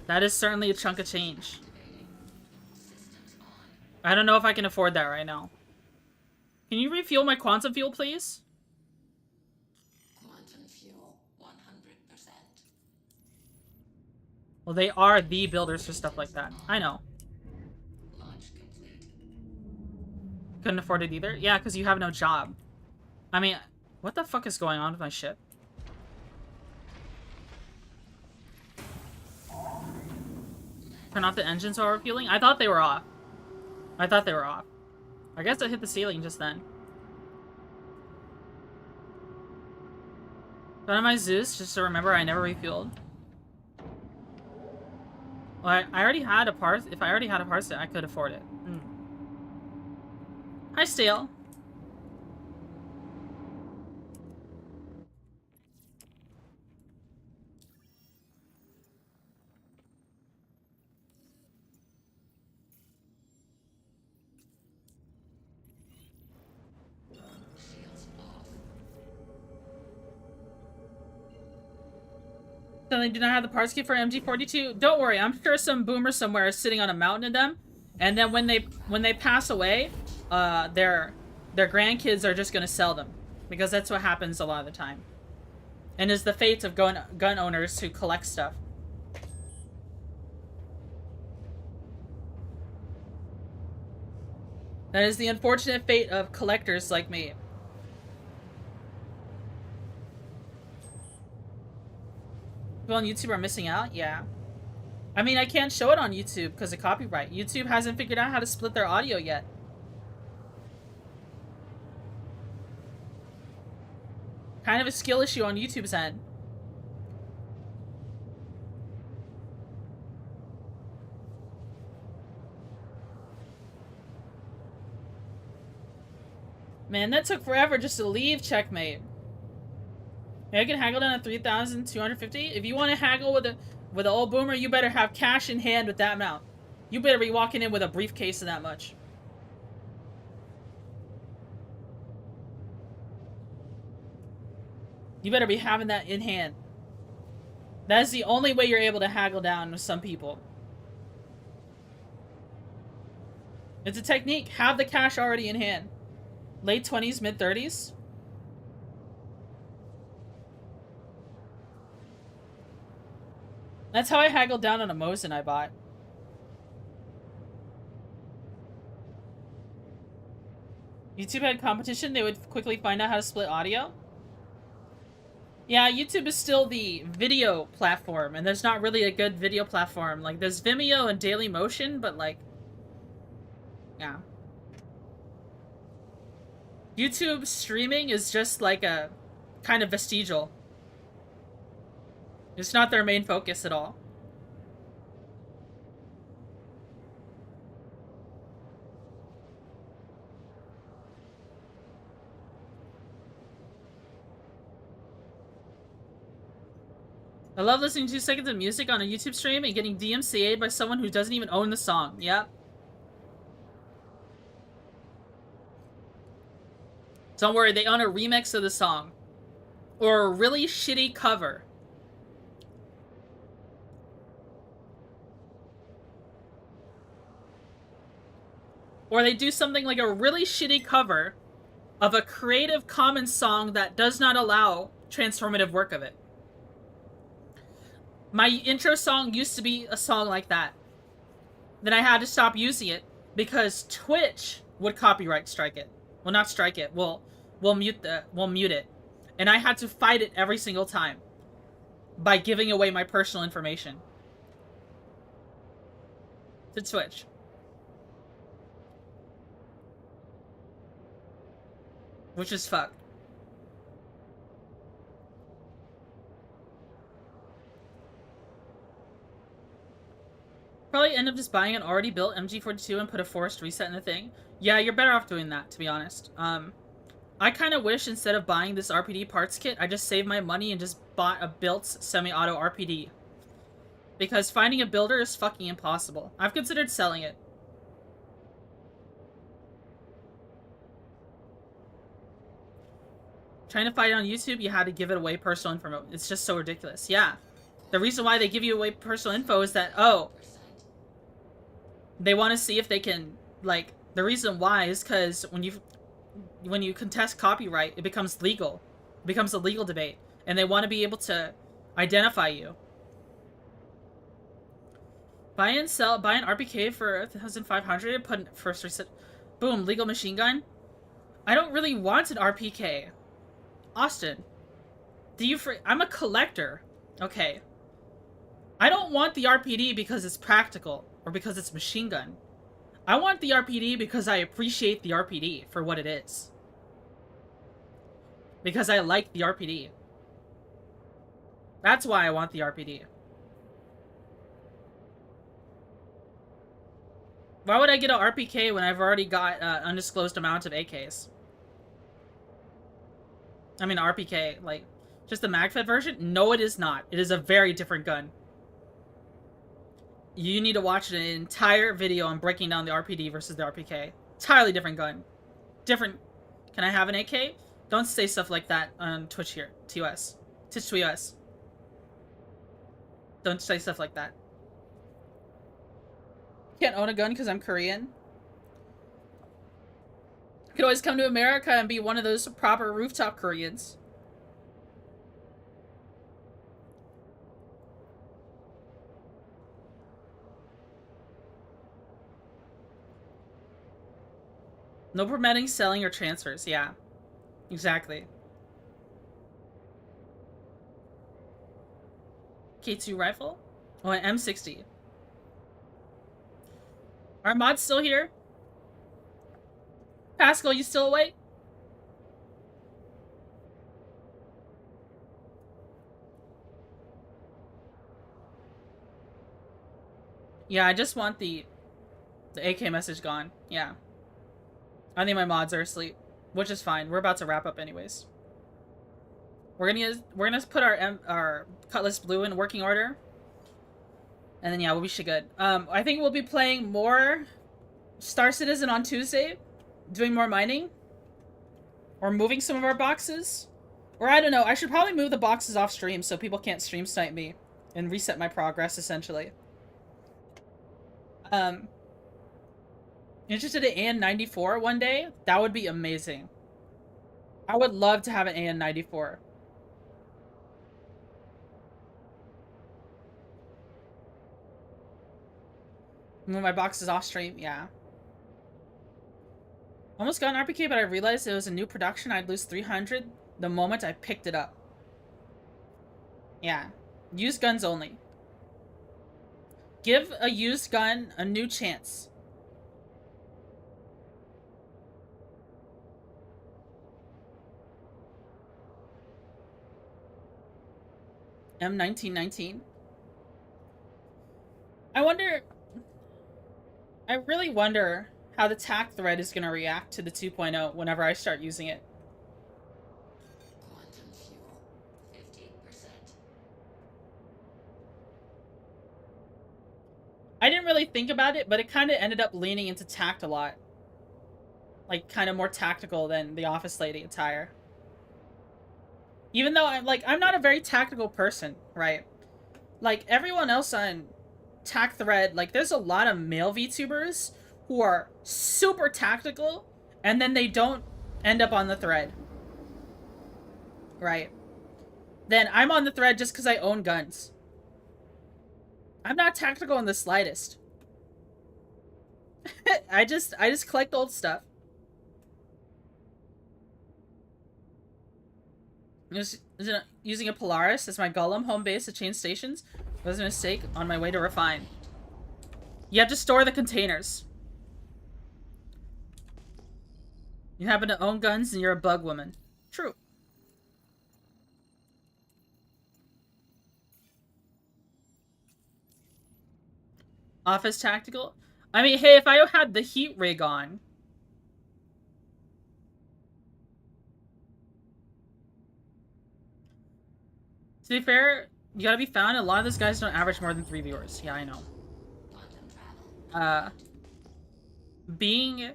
Speaker 1: That is certainly a chunk of change. I don't know if I can afford that right now. Can you refuel my quantum fuel, please?
Speaker 7: Quantum fuel, 100%.
Speaker 1: Well, they are the builders for stuff like that. I know.
Speaker 7: Launch complete.
Speaker 1: Couldn't afford it either? Yeah, because you have no job. I mean, what the fuck is going on with my ship? Turn off the engines while refueling? I thought they were off. I thought they were off. I guess I hit the ceiling just then. One of my Zeus, just to remember I never refueled. Well, I already had a parse. If I already had a parse, I could afford it. Hi, Stale. So they do not have the parts kit for MG42. Don't worry, I'm sure some boomer somewhere is sitting on a mountain of them, and then when they pass away, their grandkids are just gonna sell them, because that's what happens a lot of the time, and is the fate of gun owners who collect stuff. That is the unfortunate fate of collectors like me. People on YouTube are missing out? Yeah. I mean, I can't show it on YouTube because of copyright. YouTube hasn't figured out how to split their audio yet. Kind of a skill issue on YouTube's end. Man, that took forever just to leave Checkmate. I can haggle down to 3,250. If you want to haggle with an old boomer, you better have cash in hand with that amount. You better be walking in with a briefcase of that much. You better be having that in hand. That is the only way you're able to haggle down with some people. It's a technique. Have the cash already in hand. Late 20s, mid 30s. That's how I haggled down on a Mosin I bought. YouTube had competition, they would quickly find out how to split audio. Yeah, YouTube is still the video platform, and there's not really a good video platform. Like, there's Vimeo and Dailymotion, but like... yeah. YouTube streaming is just like a... kind of vestigial. It's not their main focus at all. I love listening to 2 seconds of music on a YouTube stream and getting DMCA'd by someone who doesn't even own the song. Yep. Don't worry, they own a remix of the song. Or a really shitty cover. Or they do something like a really shitty cover of a Creative Commons song that does not allow transformative work of it. My intro song used to be a song like that. Then I had to stop using it because Twitch would copyright strike it. Well, not strike it. We'll mute it. And I had to fight it every single time by giving away my personal information to Twitch. Which is fucked. Probably end up just buying an already built MG42 and put a forced reset in the thing. Yeah, you're better off doing that, to be honest. I kind of wish instead of buying this RPD parts kit, I just saved my money and just bought a built semi-auto RPD. Because finding a builder is fucking impossible. I've considered selling it. Trying to fight it on YouTube, you had to give it away personal info. It's just so ridiculous. Yeah. The reason why they give you away personal info is that, oh, they want to see if they can, like, the reason why is because when you contest copyright, it becomes legal. It becomes a legal debate. And they want to be able to identify you. Buy an RPK for 1,500, put in first reset. Boom, legal machine gun. I don't really want an RPK. Austin, I'm a collector. Okay. I don't want the RPD because it's practical or because it's machine gun. I want the RPD because I appreciate the RPD for what it is. Because I like the RPD. That's why I want the RPD. Why would I get an RPK when I've already got undisclosed amount of AKs? I mean RPK, like, just the MagFed version? No, it is not. It is a very different gun. You need to watch an entire video on breaking down the RPD versus the RPK. Entirely different gun. Different. Can I have an AK? Don't say stuff like that on Twitch here. TOS. Twitch TOS. Don't say stuff like that. Can't own a gun because I'm Korean. You could always come to America and be one of those proper rooftop Koreans. No permitting selling or transfers. Yeah. Exactly. K2 rifle? Oh, an M60. Are mods still here? Pascal, you still awake? Yeah, I just want the AK message gone. Yeah. I think my mods are asleep, which is fine. We're about to wrap up anyways. We're gonna put our Cutlass Blue in working order. And then yeah, we'll be shit good. I think we'll be playing more Star Citizen on Tuesday, doing more mining. Or moving some of our boxes. Or I don't know, I should probably move the boxes off stream so people can't stream snipe me. And reset my progress, essentially. Interested in AN94 one day? That would be amazing. I would love to have an AN94. Move my boxes off stream, yeah. Almost got an RPK, but I realized it was a new production. I'd lose 300 the moment I picked it up. Yeah. Used guns only. Give a used gun a new chance. M1919. I really wonder how the tac thread is going to react to the 2.0 whenever I start using it.
Speaker 7: Quantum fuel, 50%.
Speaker 1: I didn't really think about it, but it kind of ended up leaning into tact a lot. Like, kind of more tactical than the Office Lady attire. Even though I'm not a very tactical person, right? Like, everyone else on tac thread, like, there's a lot of male VTubers who are super tactical, and then they don't end up on the thread. Right. Then I'm on the thread just because I own guns. I'm not tactical in the slightest. I just collect old stuff. Using a Polaris as my golem home base at chain stations was a mistake on my way to refine. You have to store the containers. You happen to own guns and you're a bug woman. True. Office tactical? I mean, hey, if I had the heat rig on. To be fair, you gotta be found. A lot of those guys don't average more than 3 viewers. Yeah, I know. Being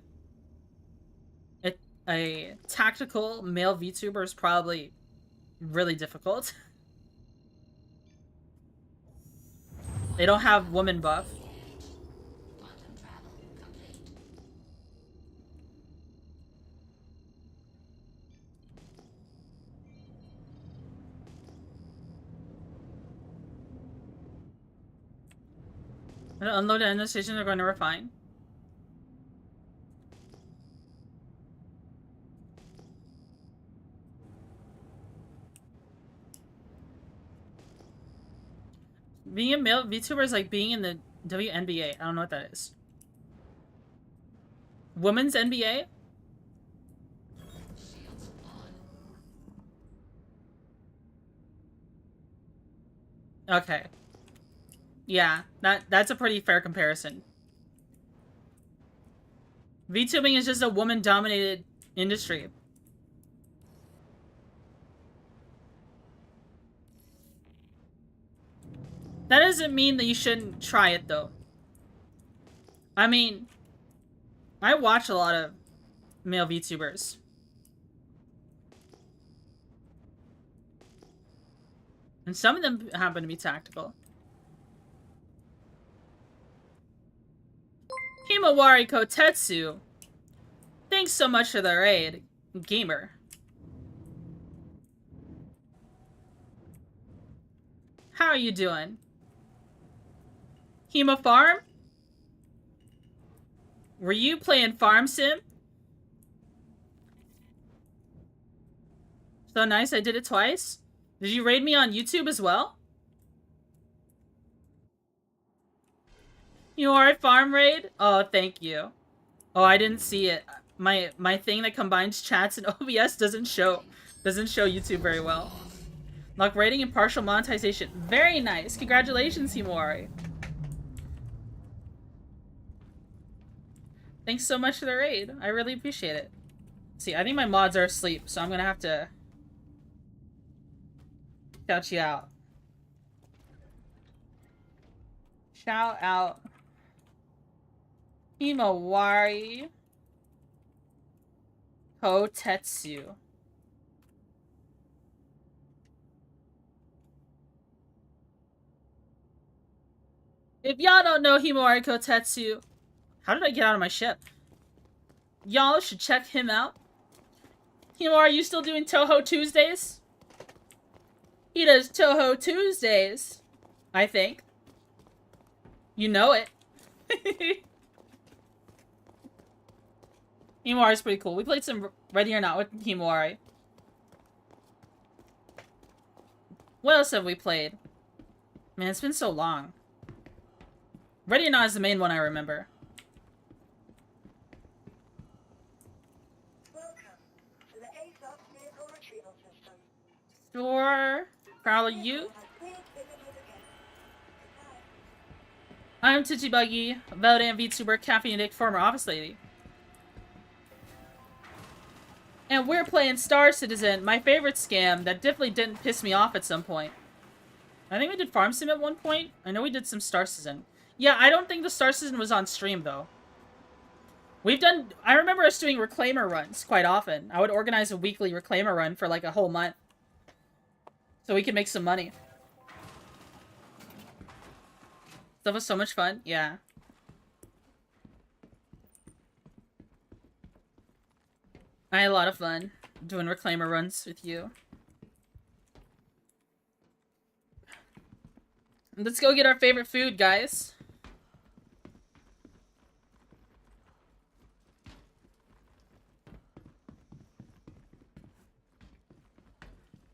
Speaker 1: a tactical male VTuber is probably really difficult. They don't have woman buff. Unload and end the station, they're going to refine. Being a male VTuber is like being in the WNBA. I don't know what that is. Women's NBA? Okay. Yeah, that's a pretty fair comparison. VTubing is just a woman-dominated industry. That doesn't mean that you shouldn't try it, though. I mean, I watch a lot of male VTubers. And some of them happen to be tactical. Himawari Kotetsu. Thanks so much for the raid, gamer. How are you doing? Hema Farm? Were you playing Farm Sim? So nice, I did it twice. Did you raid me on YouTube as well? You are a farm raid? Oh, thank you. Oh, I didn't see it. My thing that combines chats and OBS doesn't show YouTube very well. Lock rating and partial monetization. Very nice. Congratulations, Himori. Thanks so much for the raid. I really appreciate it. See, I think my mods are asleep, so I'm gonna have to shout you out. Shout out. Himawari Kotetsu. If y'all don't know Himawari Kotetsu, how did I get out of my ship? Y'all should check him out. Himawari, are you still doing Toho Tuesdays? He does Toho Tuesdays, I think. You know it. Himawari's pretty cool. We played some Ready or Not with Himawari. What else have we played? Man, it's been so long. Ready or Not is the main one I remember.
Speaker 3: Welcome to the ASOP vehicle retrieval system.
Speaker 1: Sure. Proud of you.
Speaker 3: Has been visited again. Goodbye.
Speaker 1: I'm Twitchy Buggy, Validant VTuber, caffeine addict, former office lady. And we're playing Star Citizen, my favorite scam that definitely didn't piss me off at some point. I think we did Farm Sim at one point. I know we did some Star Citizen. Yeah, I don't think the Star Citizen was on stream, though. I remember us doing Reclaimer runs quite often. I would organize a weekly Reclaimer run for like a whole month. So we could make some money. That was so much fun. Yeah. I had a lot of fun doing Reclaimer runs with you. Let's go get our favorite food, guys.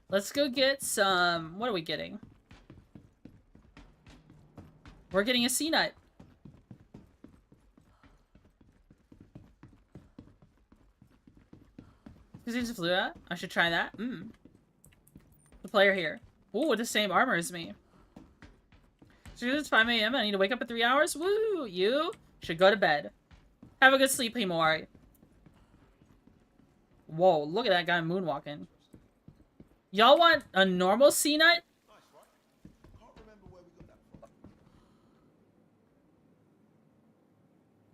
Speaker 1: Let's go get some... What are we getting? We're getting a sea nut. Is he just flew out? I should try that. The player here. Ooh, with the same armor as me. So it's 5 a.m. I need to wake up in 3 hours. Woo! You should go to bed. Have a good sleep, Himawari. Whoa, look at that guy moonwalking. Y'all want a normal sea nut?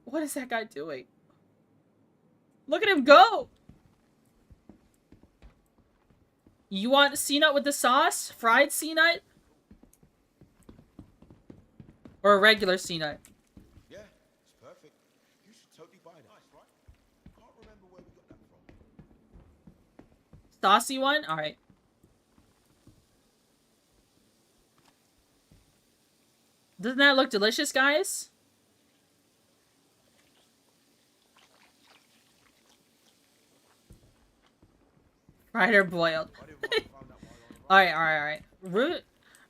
Speaker 1: What is that guy doing? Look at him go! You want sea nut with the sauce? Fried sea nut? Or a regular sea nut?
Speaker 12: Yeah, it's perfect. You should totally buy that. Nice, right? Can't remember where we got that from.
Speaker 1: Saucy one? Alright. Doesn't that look delicious, guys? Fried or boiled? Alright.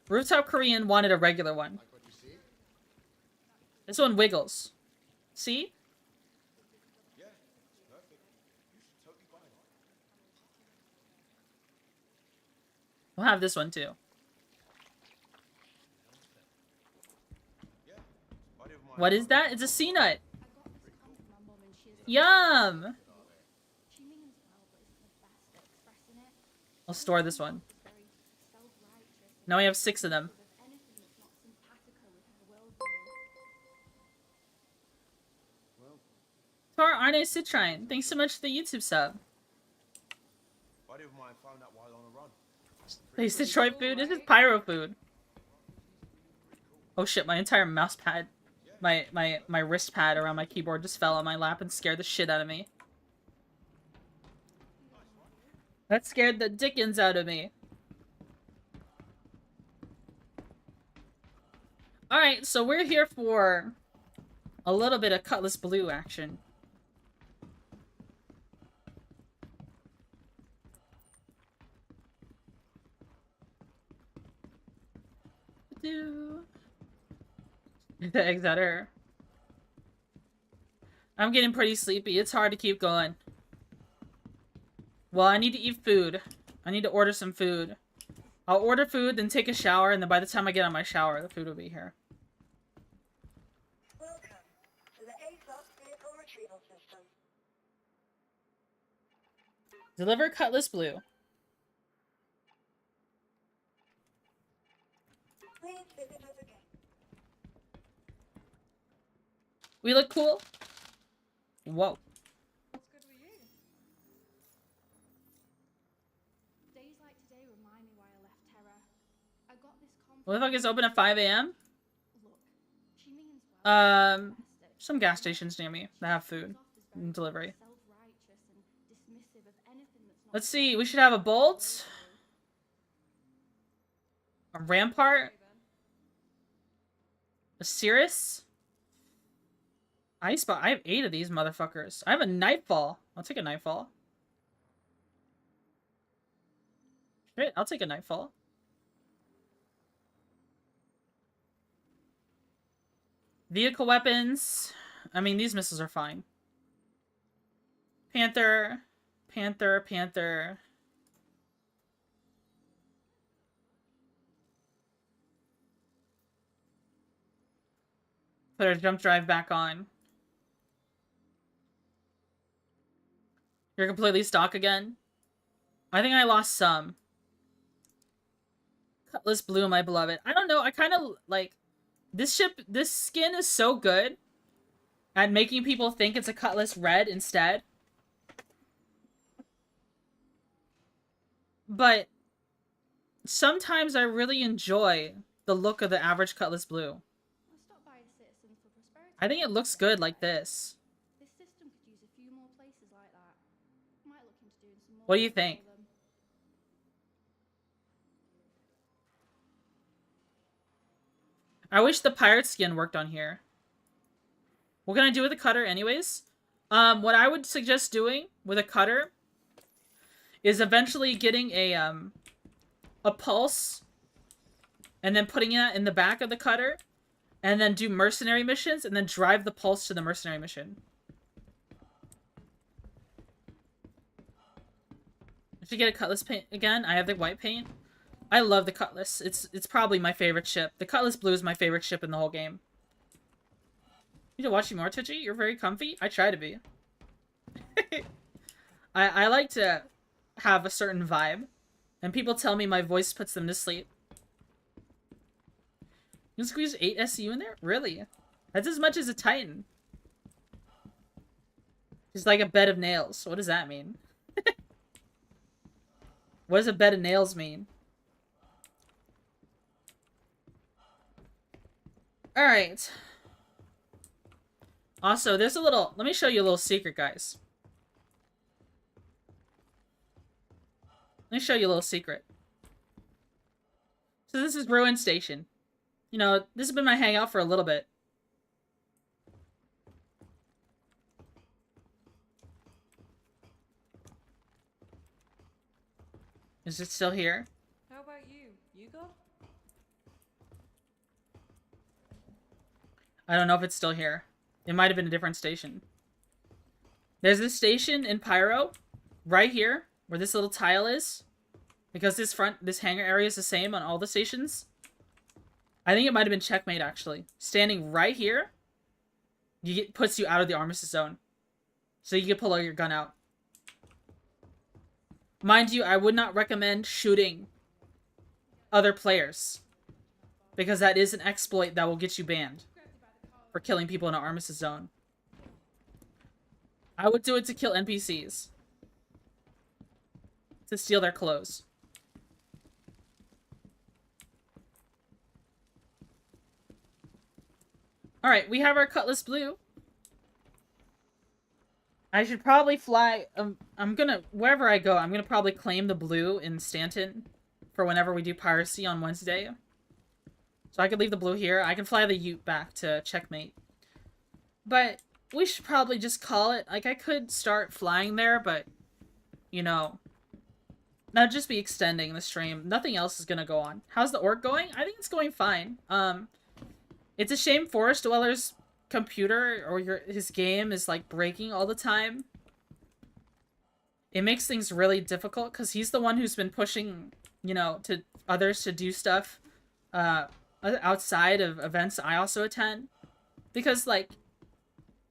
Speaker 1: Rooftop Korean wanted a regular one. This one wiggles. See?
Speaker 12: Yeah, it's perfect. You should totally buy that.
Speaker 1: We'll have this one too. What is that? It's a sea nut. Yum! I'll store this one. Now we have 6 of them. Tar Arne Citrine, thanks so much for the YouTube sub.
Speaker 12: I didn't mind found out while on a run.
Speaker 1: It's Detroit food. This is pyro food. Oh shit! My entire mouse pad, my wrist pad around my keyboard just fell on my lap and scared the shit out of me. That scared the dickens out of me. Alright, so we're here for a little bit of Cutlass Blue action. The eggs at her. I'm getting pretty sleepy. It's hard to keep going. Well, I need to eat food. I need to order some food. I'll order food, then take a shower, and then by the time I get on my shower, the food will be here.
Speaker 3: Welcome to the ASOS vehicle retrieval system.
Speaker 1: Deliver Cutlass Blue.
Speaker 3: Please visit us again.
Speaker 1: We look cool. Whoa.
Speaker 6: What's good with you?
Speaker 9: Days like today remind me why I left Terra. I got this
Speaker 1: What the fuck is open at 5 a.m.?
Speaker 9: Look, she means well.
Speaker 1: Some gas stations near me that have food and delivery. Let's see, we should have a Bolt. A Rampart. A Cirrus. I have 8 of these motherfuckers. I have a Nightfall. I'll take a Nightfall. Shit, I'll take a Nightfall. Vehicle weapons. I mean, these missiles are fine. Panther. Panther. Panther. Put our jump drive back on. You're completely stock again? I think I lost some. Cutlass Blue, my beloved. I don't know, I kind of, like... This skin is so good at making people think it's a Cutlass Red instead. But sometimes I really enjoy the look of the average Cutlass Blue. I think it looks good like this.
Speaker 9: This system could use a few more places like that. Might look into doing some more.
Speaker 1: What do you think? I wish the pirate skin worked on here. What can I do with a cutter anyways? What I would suggest doing with a cutter is eventually getting a pulse and then putting it in the back of the cutter and then do mercenary missions and then drive the pulse to the mercenary mission. I should get a Cutlass paint again. I have the white paint. I love the Cutlass. It's probably my favorite ship. The Cutlass Blue is my favorite ship in the whole game. You need to watch you more, Twitchy? You're very comfy? I try to be. I like to have a certain vibe. And people tell me my voice puts them to sleep. You can squeeze 8 SU in there? Really? That's as much as a Titan. It's like a bed of nails. What does that mean? What does a bed of nails mean? Alright. Also, there's a little... Let me show you a little secret, guys. Let me show you a little secret. So this is Ruin Station. You know, this has been my hangout for a little bit. Is it still here?
Speaker 6: How about you? You go?
Speaker 1: I don't know if it's still here. It might have been a different station. There's this station in Pyro, right here, where this little tile is. Because this hangar area is the same on all the stations. I think it might have been Checkmate, actually. Standing right here puts you out of the armistice zone. So you can pull your gun out. Mind you, I would not recommend shooting other players, because that is an exploit that will get you banned for killing people in an armistice zone. I would do it to kill NPCs. To steal their clothes. Alright, we have our Cutlass Blue. I should probably fly... I'm gonna... Wherever I go, I'm gonna probably claim the blue in Stanton for whenever we do piracy on Wednesday. So I could leave the blue here. I can fly the Ute back to Checkmate. But we should probably just call it. Like, I could start flying there, but... You know... That'd just be extending the stream. Nothing else is gonna go on. How's the org going? I think it's going fine. It's a shame Forest Dweller's computer or his game is like breaking all the time. It makes things really difficult because he's the one who's been pushing, you know, to others to do stuff outside of events I also attend. Because like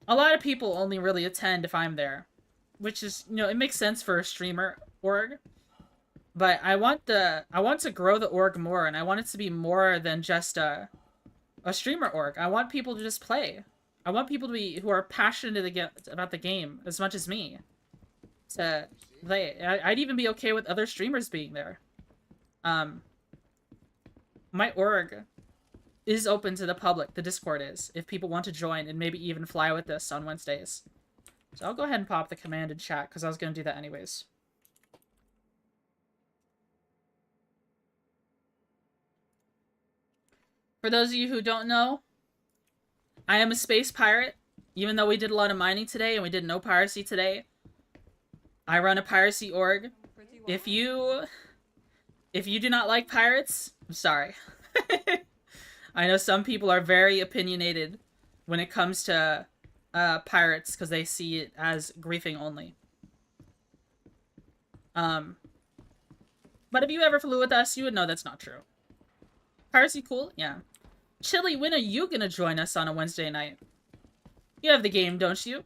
Speaker 1: a lot of people only really attend if I'm there, which is, you know, it makes sense for a streamer org. But I want to grow the org more, and I want it to be more than just a streamer org. I want people to just play. I want people to be who are passionate about the game as much as me to play. I'd even be okay with other streamers being there. My org is open to the public. The Discord is, if people want to join and maybe even fly with us on Wednesdays. So I'll go ahead and pop the command in chat because I was going to do that anyways. For those of you who don't know, I am a space pirate. Even though we did a lot of mining today and we did no piracy today, I run a piracy org. If you do not like pirates, I'm sorry. I know some people are very opinionated when it comes to pirates because they see it as griefing only. But if you ever flew with us, you would know that's not true. Piracy cool? Yeah. Chili, when are you gonna join us on a Wednesday night? You have the game, don't you?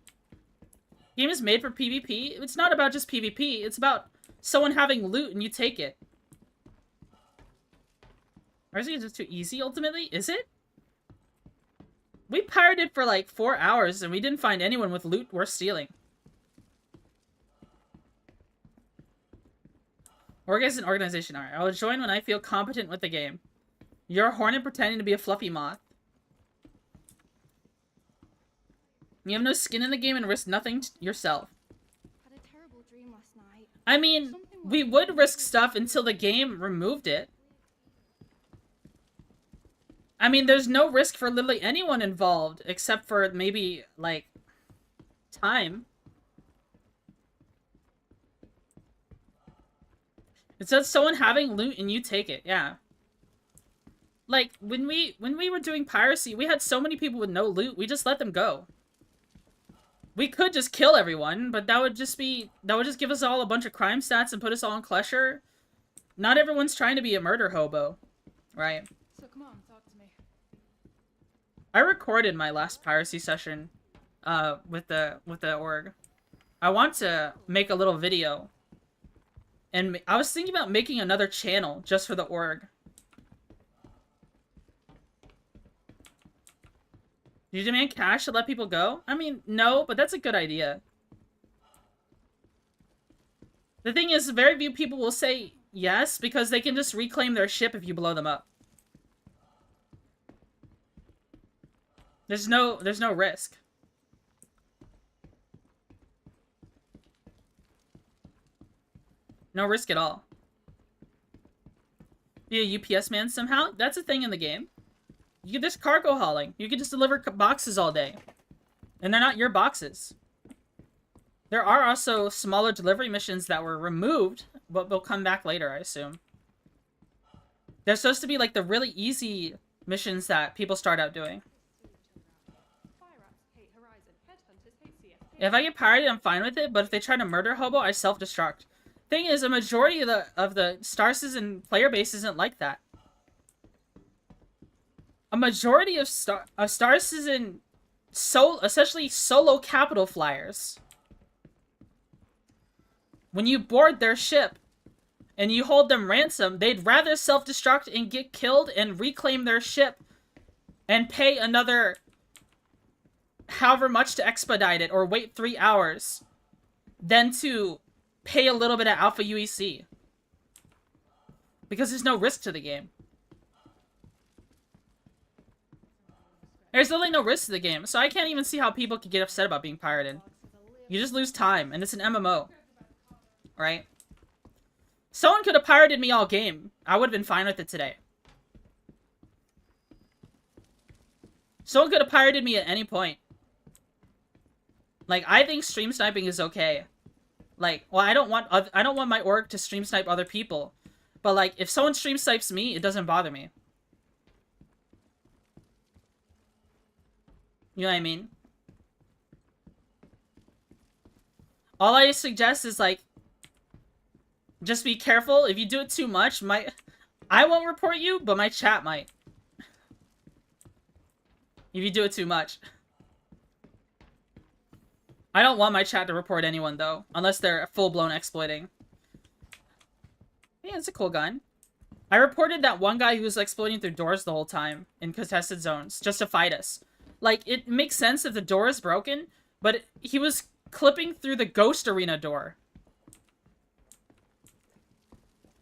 Speaker 1: Game is made for PvP. It's not about just PvP. It's about someone having loot and you take it. Or is it just too easy, ultimately? Is it? We pirated for like 4 hours and we didn't find anyone with loot worth stealing. Org is an organization. Alright, I will join when I feel competent with the game. You're a hornet pretending to be a fluffy moth. You have no skin in the game and risk nothing yourself.
Speaker 9: Had a terrible dream last night.
Speaker 1: I mean, we would risk stuff until the game removed it. I mean, there's no risk for literally anyone involved, except for maybe, like, time. It says someone having loot and you take it, yeah. Like, when we were doing piracy, we had so many people with no loot, we just let them go. We could just kill everyone, but that would just give us all a bunch of crime stats and put us all in Klesher. Not everyone's trying to be a murder hobo, right?
Speaker 6: So come on, talk to me.
Speaker 1: I recorded my last piracy session with the org. I want to make a little video. And I was thinking about making another channel just for the org. Do you demand cash to let people go? I mean, no, but that's a good idea. The thing is, very few people will say yes, because they can just reclaim their ship if you blow them up. There's no risk. No risk at all. Be a UPS man somehow? That's a thing in the game. You can just cargo hauling. You can just deliver boxes all day. And they're not your boxes. There are also smaller delivery missions that were removed, but they'll come back later, I assume. They're supposed to be like the really easy missions that people start out doing. If I get pirated, I'm fine with it, but if they try to murder hobo, I self-destruct. Thing is, a majority of the Star Citizen player base isn't like that. A majority of Star Citizen especially solo capital flyers, when you board their ship and you hold them ransom, they'd rather self-destruct and get killed and reclaim their ship and pay another however much to expedite it or wait 3 hours than to pay a little bit of Alpha UEC. Because there's no risk to the game. There's literally no risk to the game, so I can't even see how people could get upset about being pirated. You just lose time, and it's an MMO. Right? Someone could have pirated me all game. I would have been fine with it today. Someone could have pirated me at any point. Like, I think stream sniping is okay. Like, well, I don't want my org to stream snipe other people. But like, if someone stream snipes me, it doesn't bother me. You know what I mean? All I suggest is like, just be careful. If you do it too much, I won't report you, but my chat might. If you do it too much. I don't want my chat to report anyone though, unless they're full-blown exploiting. Yeah, it's a cool gun. I reported that one guy who was exploiting through doors the whole time in contested zones, just to fight us. Like, it makes sense if the door is broken, but he was clipping through the Ghost Arena door.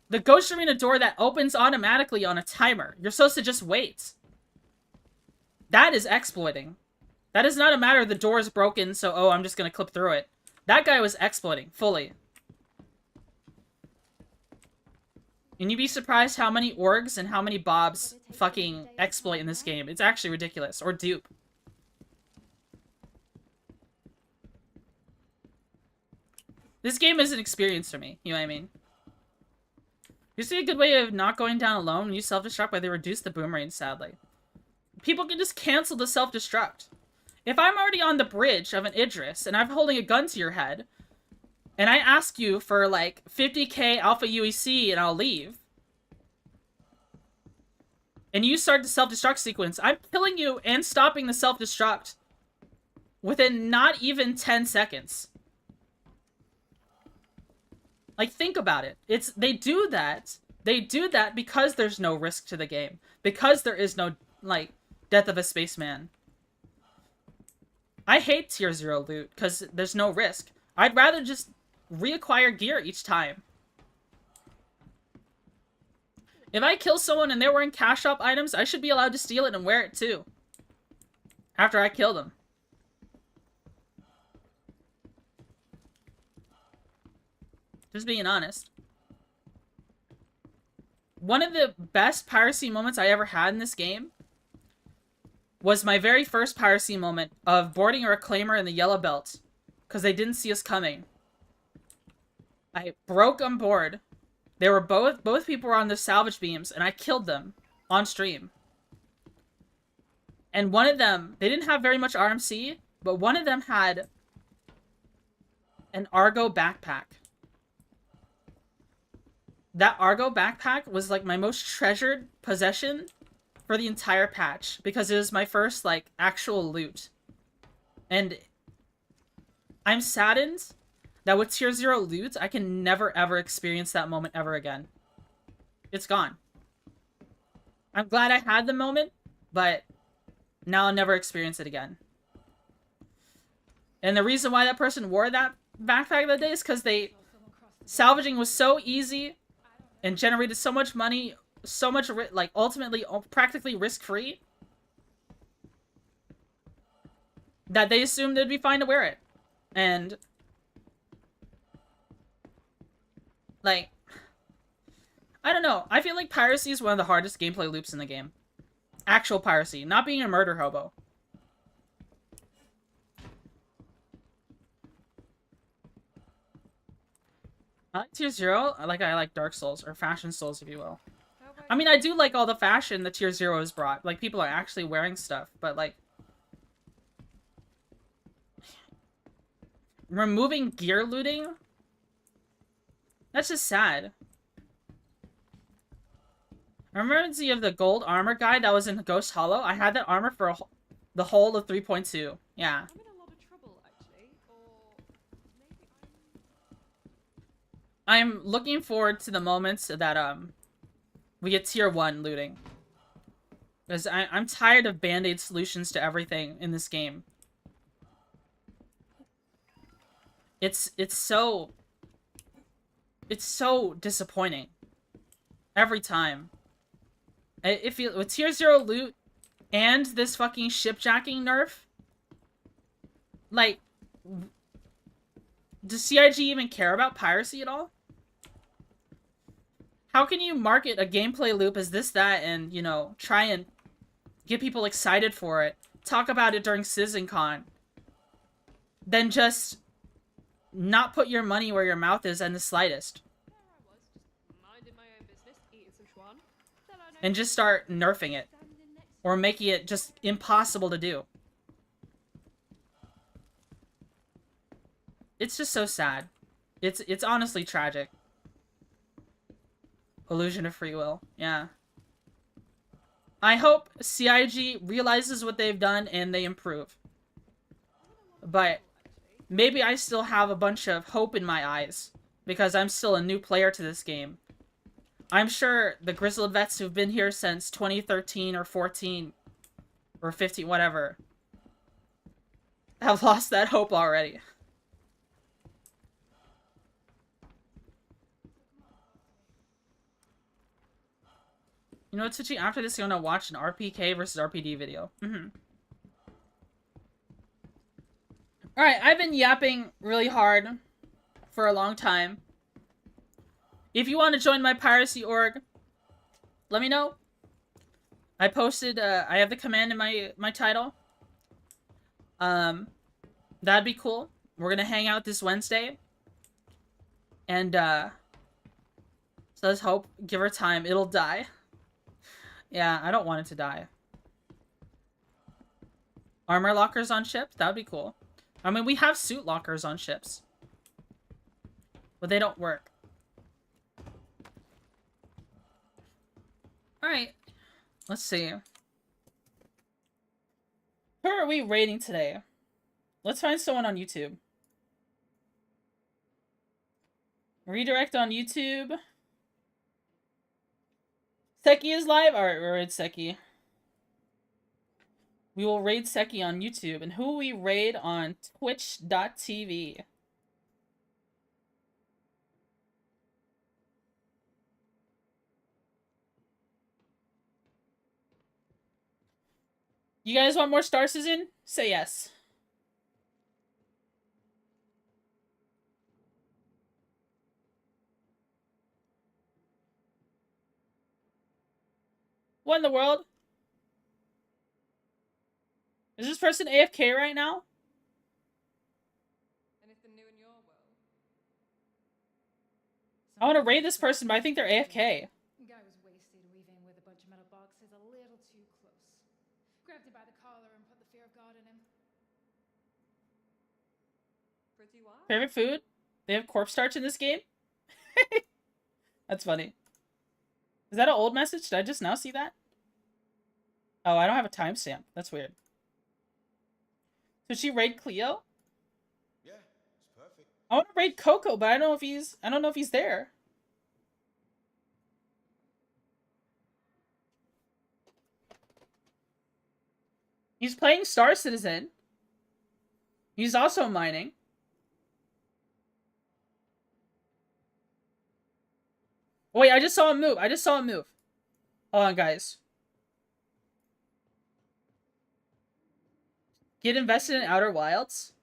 Speaker 1: The Ghost Arena door that opens automatically on a timer. You're supposed to just wait. That is exploiting. That is not a matter of the door is broken, so, oh, I'm just gonna clip through it. That guy was exploiting, fully. And you'd be surprised how many orgs and how many bobs fucking exploit in this game. It's actually ridiculous. Or dupe. This game is an experience for me. You know what I mean? You see a good way of not going down alone when you self-destruct, but they reduce the boom range, sadly. People can just cancel the self-destruct. If I'm already on the bridge of an Idris, and I'm holding a gun to your head, and I ask you for, like, 50k Alpha UEC and I'll leave, and you start the self-destruct sequence, I'm killing you and stopping the self-destruct within not even 10 seconds. Like, think about it. They do that because there's no risk to the game. Because there is no, like, death of a spaceman. I hate tier 0 loot, because there's no risk. I'd rather just reacquire gear each time. If I kill someone and they're wearing cash shop items, I should be allowed to steal it and wear it too. After I kill them. Just being honest. One of the best piracy moments I ever had in this game was my very first piracy moment of boarding a reclaimer in the yellow belt. Because they didn't see us coming. I broke on board. They were both people were on the salvage beams, and I killed them on stream. And one of them, they didn't have very much RMC, but one of them had an Argo backpack. That Argo backpack was like my most treasured possession for the entire patch, because it was my first like actual loot. And I'm saddened that with tier 0 loot, I can never ever experience that moment ever again. It's gone. I'm glad I had the moment, but now I'll never experience it again. And the reason why that person wore that backpack that day is because salvaging was so easy and generated so much money, so much, like, ultimately practically risk-free, that they assumed it'd be fine to wear it. And, like, I don't know. I feel like piracy is one of the hardest gameplay loops in the game. Actual piracy, not being a murder hobo. I like tier 0. I like Dark Souls, or Fashion Souls, if you will. I mean, I do like all the fashion that tier 0 has brought. Like, people are actually wearing stuff, but, like, removing gear looting? That's just sad. Remember of the gold armor guy that was in Ghost Hollow? I had that armor for the whole of 3.2. Yeah.
Speaker 6: I'm in a lot of trouble, actually. Or maybe
Speaker 1: I'm looking forward to the moments that, we get tier 1 looting. Because I'm tired of band-aid solutions to everything in this game. It's so disappointing. Every time. If you with tier 0 loot and this fucking shipjacking nerf, like, does CIG even care about piracy at all? How can you market a gameplay loop as this, that, and, you know, try and get people excited for it, talk about it during CitizenCon, then just not put your money where your mouth is in the slightest?
Speaker 6: minding my own business, eating some schwan.
Speaker 1: And just start nerfing it. Or making it just impossible to do. It's just so sad. It's honestly tragic. Illusion of free will. Yeah. I hope CIG realizes what they've done and they improve. But maybe I still have a bunch of hope in my eyes. Because I'm still a new player to this game. I'm sure the grizzled vets who've been here since 2013 or 14 or 15, whatever, have lost that hope already. You know what, Twitchy? After this, you're gonna watch an RPK versus RPD video. Alright, I've been yapping really hard for a long time. If you want to join my piracy org, let me know. I posted, I have the command in my title. That'd be cool. We're gonna hang out this Wednesday. And, so let's hope, give her time, it'll die. Yeah, I don't want it to die. Armor lockers on ships? That would be cool. I mean, we have suit lockers on ships. But they don't work. Alright. Let's see. Who are we raiding today? Let's find someone on YouTube. Redirect on YouTube. Seki is live? Alright, we'll raid Seki. We will raid Seki on YouTube. And who will we raid on Twitch.tv? You guys want more Star Citizen? Say yes. What in the world? Is this person AFK right now?
Speaker 6: Anything new in your world?
Speaker 1: I want to raid this person, but I think they're AFK.
Speaker 13: Guy was wasted weaving with a bunch of metal boxes a little too close. Grabbed him by the collar and put the fear of God in him.
Speaker 6: Pretty wild.
Speaker 1: Favorite food? They have corpse starch in this game? That's funny. Is that an old message? Did I just now see that? Oh, I don't have a timestamp. That's weird. So she raid Cleo?
Speaker 12: Yeah, it's perfect.
Speaker 1: I want to raid Coco, but I don't know if he's there. He's playing Star Citizen. He's also mining. Wait, I just saw him move. Hold on, guys. Get invested in Outer Wilds?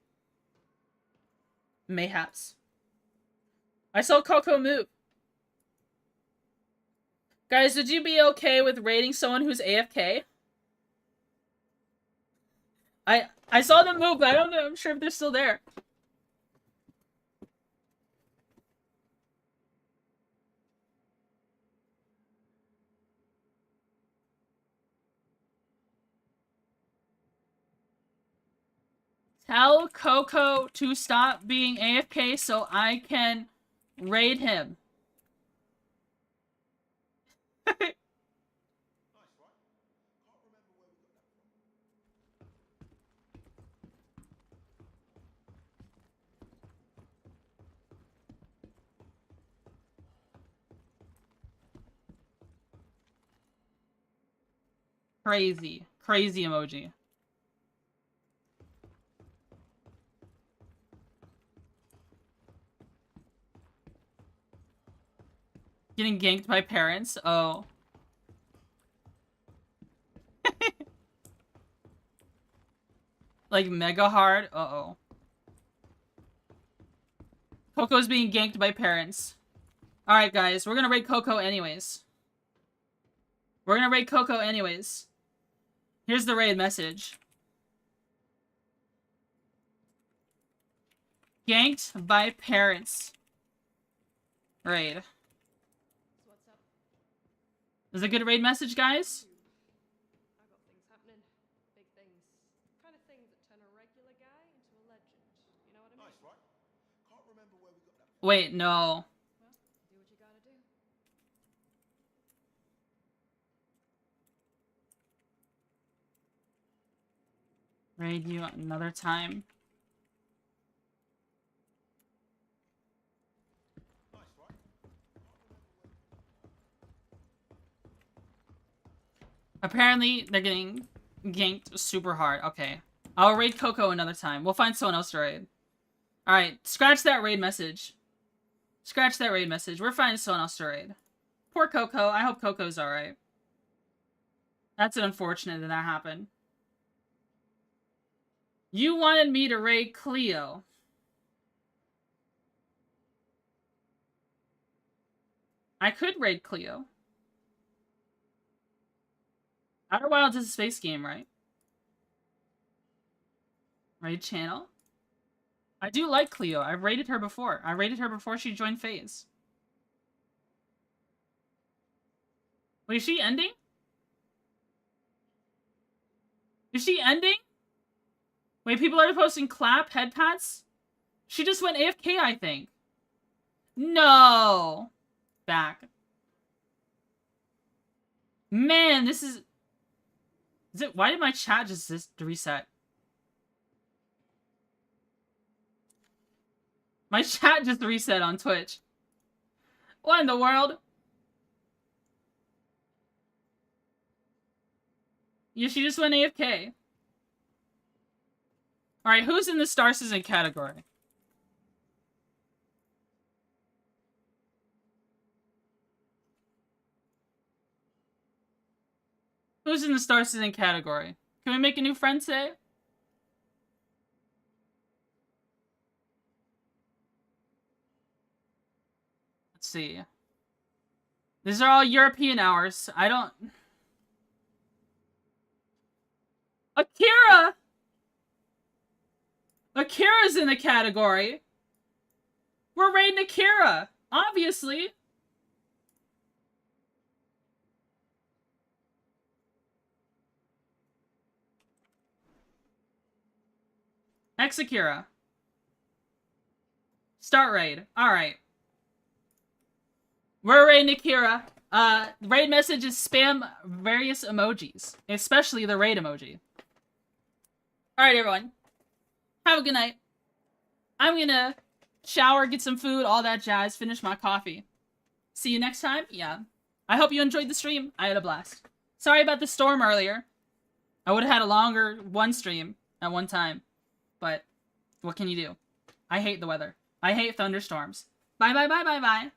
Speaker 1: Mayhaps. I saw Coco move. Guys, would you be okay with raiding someone who's AFK? I saw them move, but I don't know. I'm sure if they're still there. Tell Coco to stop being AFK so I can raid him. Crazy. Crazy emoji. Getting ganked by parents? Oh. Like, mega hard? Uh-oh. Coco's being ganked by parents. Alright, guys. We're gonna raid Coco anyways. We're gonna raid Coco anyways. Here's the raid message. Ganked by parents. Raid.
Speaker 6: What's up?
Speaker 1: Is it a good raid message, guys?
Speaker 6: I got things happening. Big things. Kind of things that turn a regular guy into a legend. You know what I mean?
Speaker 12: Nice, right? Can't remember where we got that.
Speaker 1: Wait, no.
Speaker 6: Well, do what you gotta do.
Speaker 1: Raid you another time. Apparently, they're getting ganked super hard. Okay. I'll raid Coco another time. We'll find someone else to raid. Alright, scratch that raid message. Scratch that raid message. We're finding someone else to raid. Poor Coco. I hope Coco's alright. That's unfortunate that that happened. You wanted me to raid Cleo. I could raid Cleo. Outer Wilds is a space game, right? Raid channel? I do like Cleo. I've raided her before. I raided her before she joined FaZe. Wait, is she ending? Is she ending? Wait, people are posting clap head pats? She just went AFK, I think. No! Back. Man, this is... Is it... Why did my chat just reset? My chat just reset on Twitch. What in the world? Yeah, she just went AFK. Alright, who's in the Star Citizen category? Who's in the Star Citizen category? Can we make a new friend today? Let's see. These are all European hours. I don't... Akira! Akira's in the category. We're raiding Akira. Obviously. Ex-Akira. Start raid. Alright. We're raiding Akira. Raid message is spam various emojis. Especially the raid emoji. Alright, everyone. Have a good night. I'm gonna shower, get some food, all that jazz, finish my coffee. See you next time? Yeah. I hope you enjoyed the stream. I had a blast. Sorry about the storm earlier. I would have had a longer one stream at one time. But what can you do? I hate the weather. I hate thunderstorms. Bye, bye, bye, bye, bye.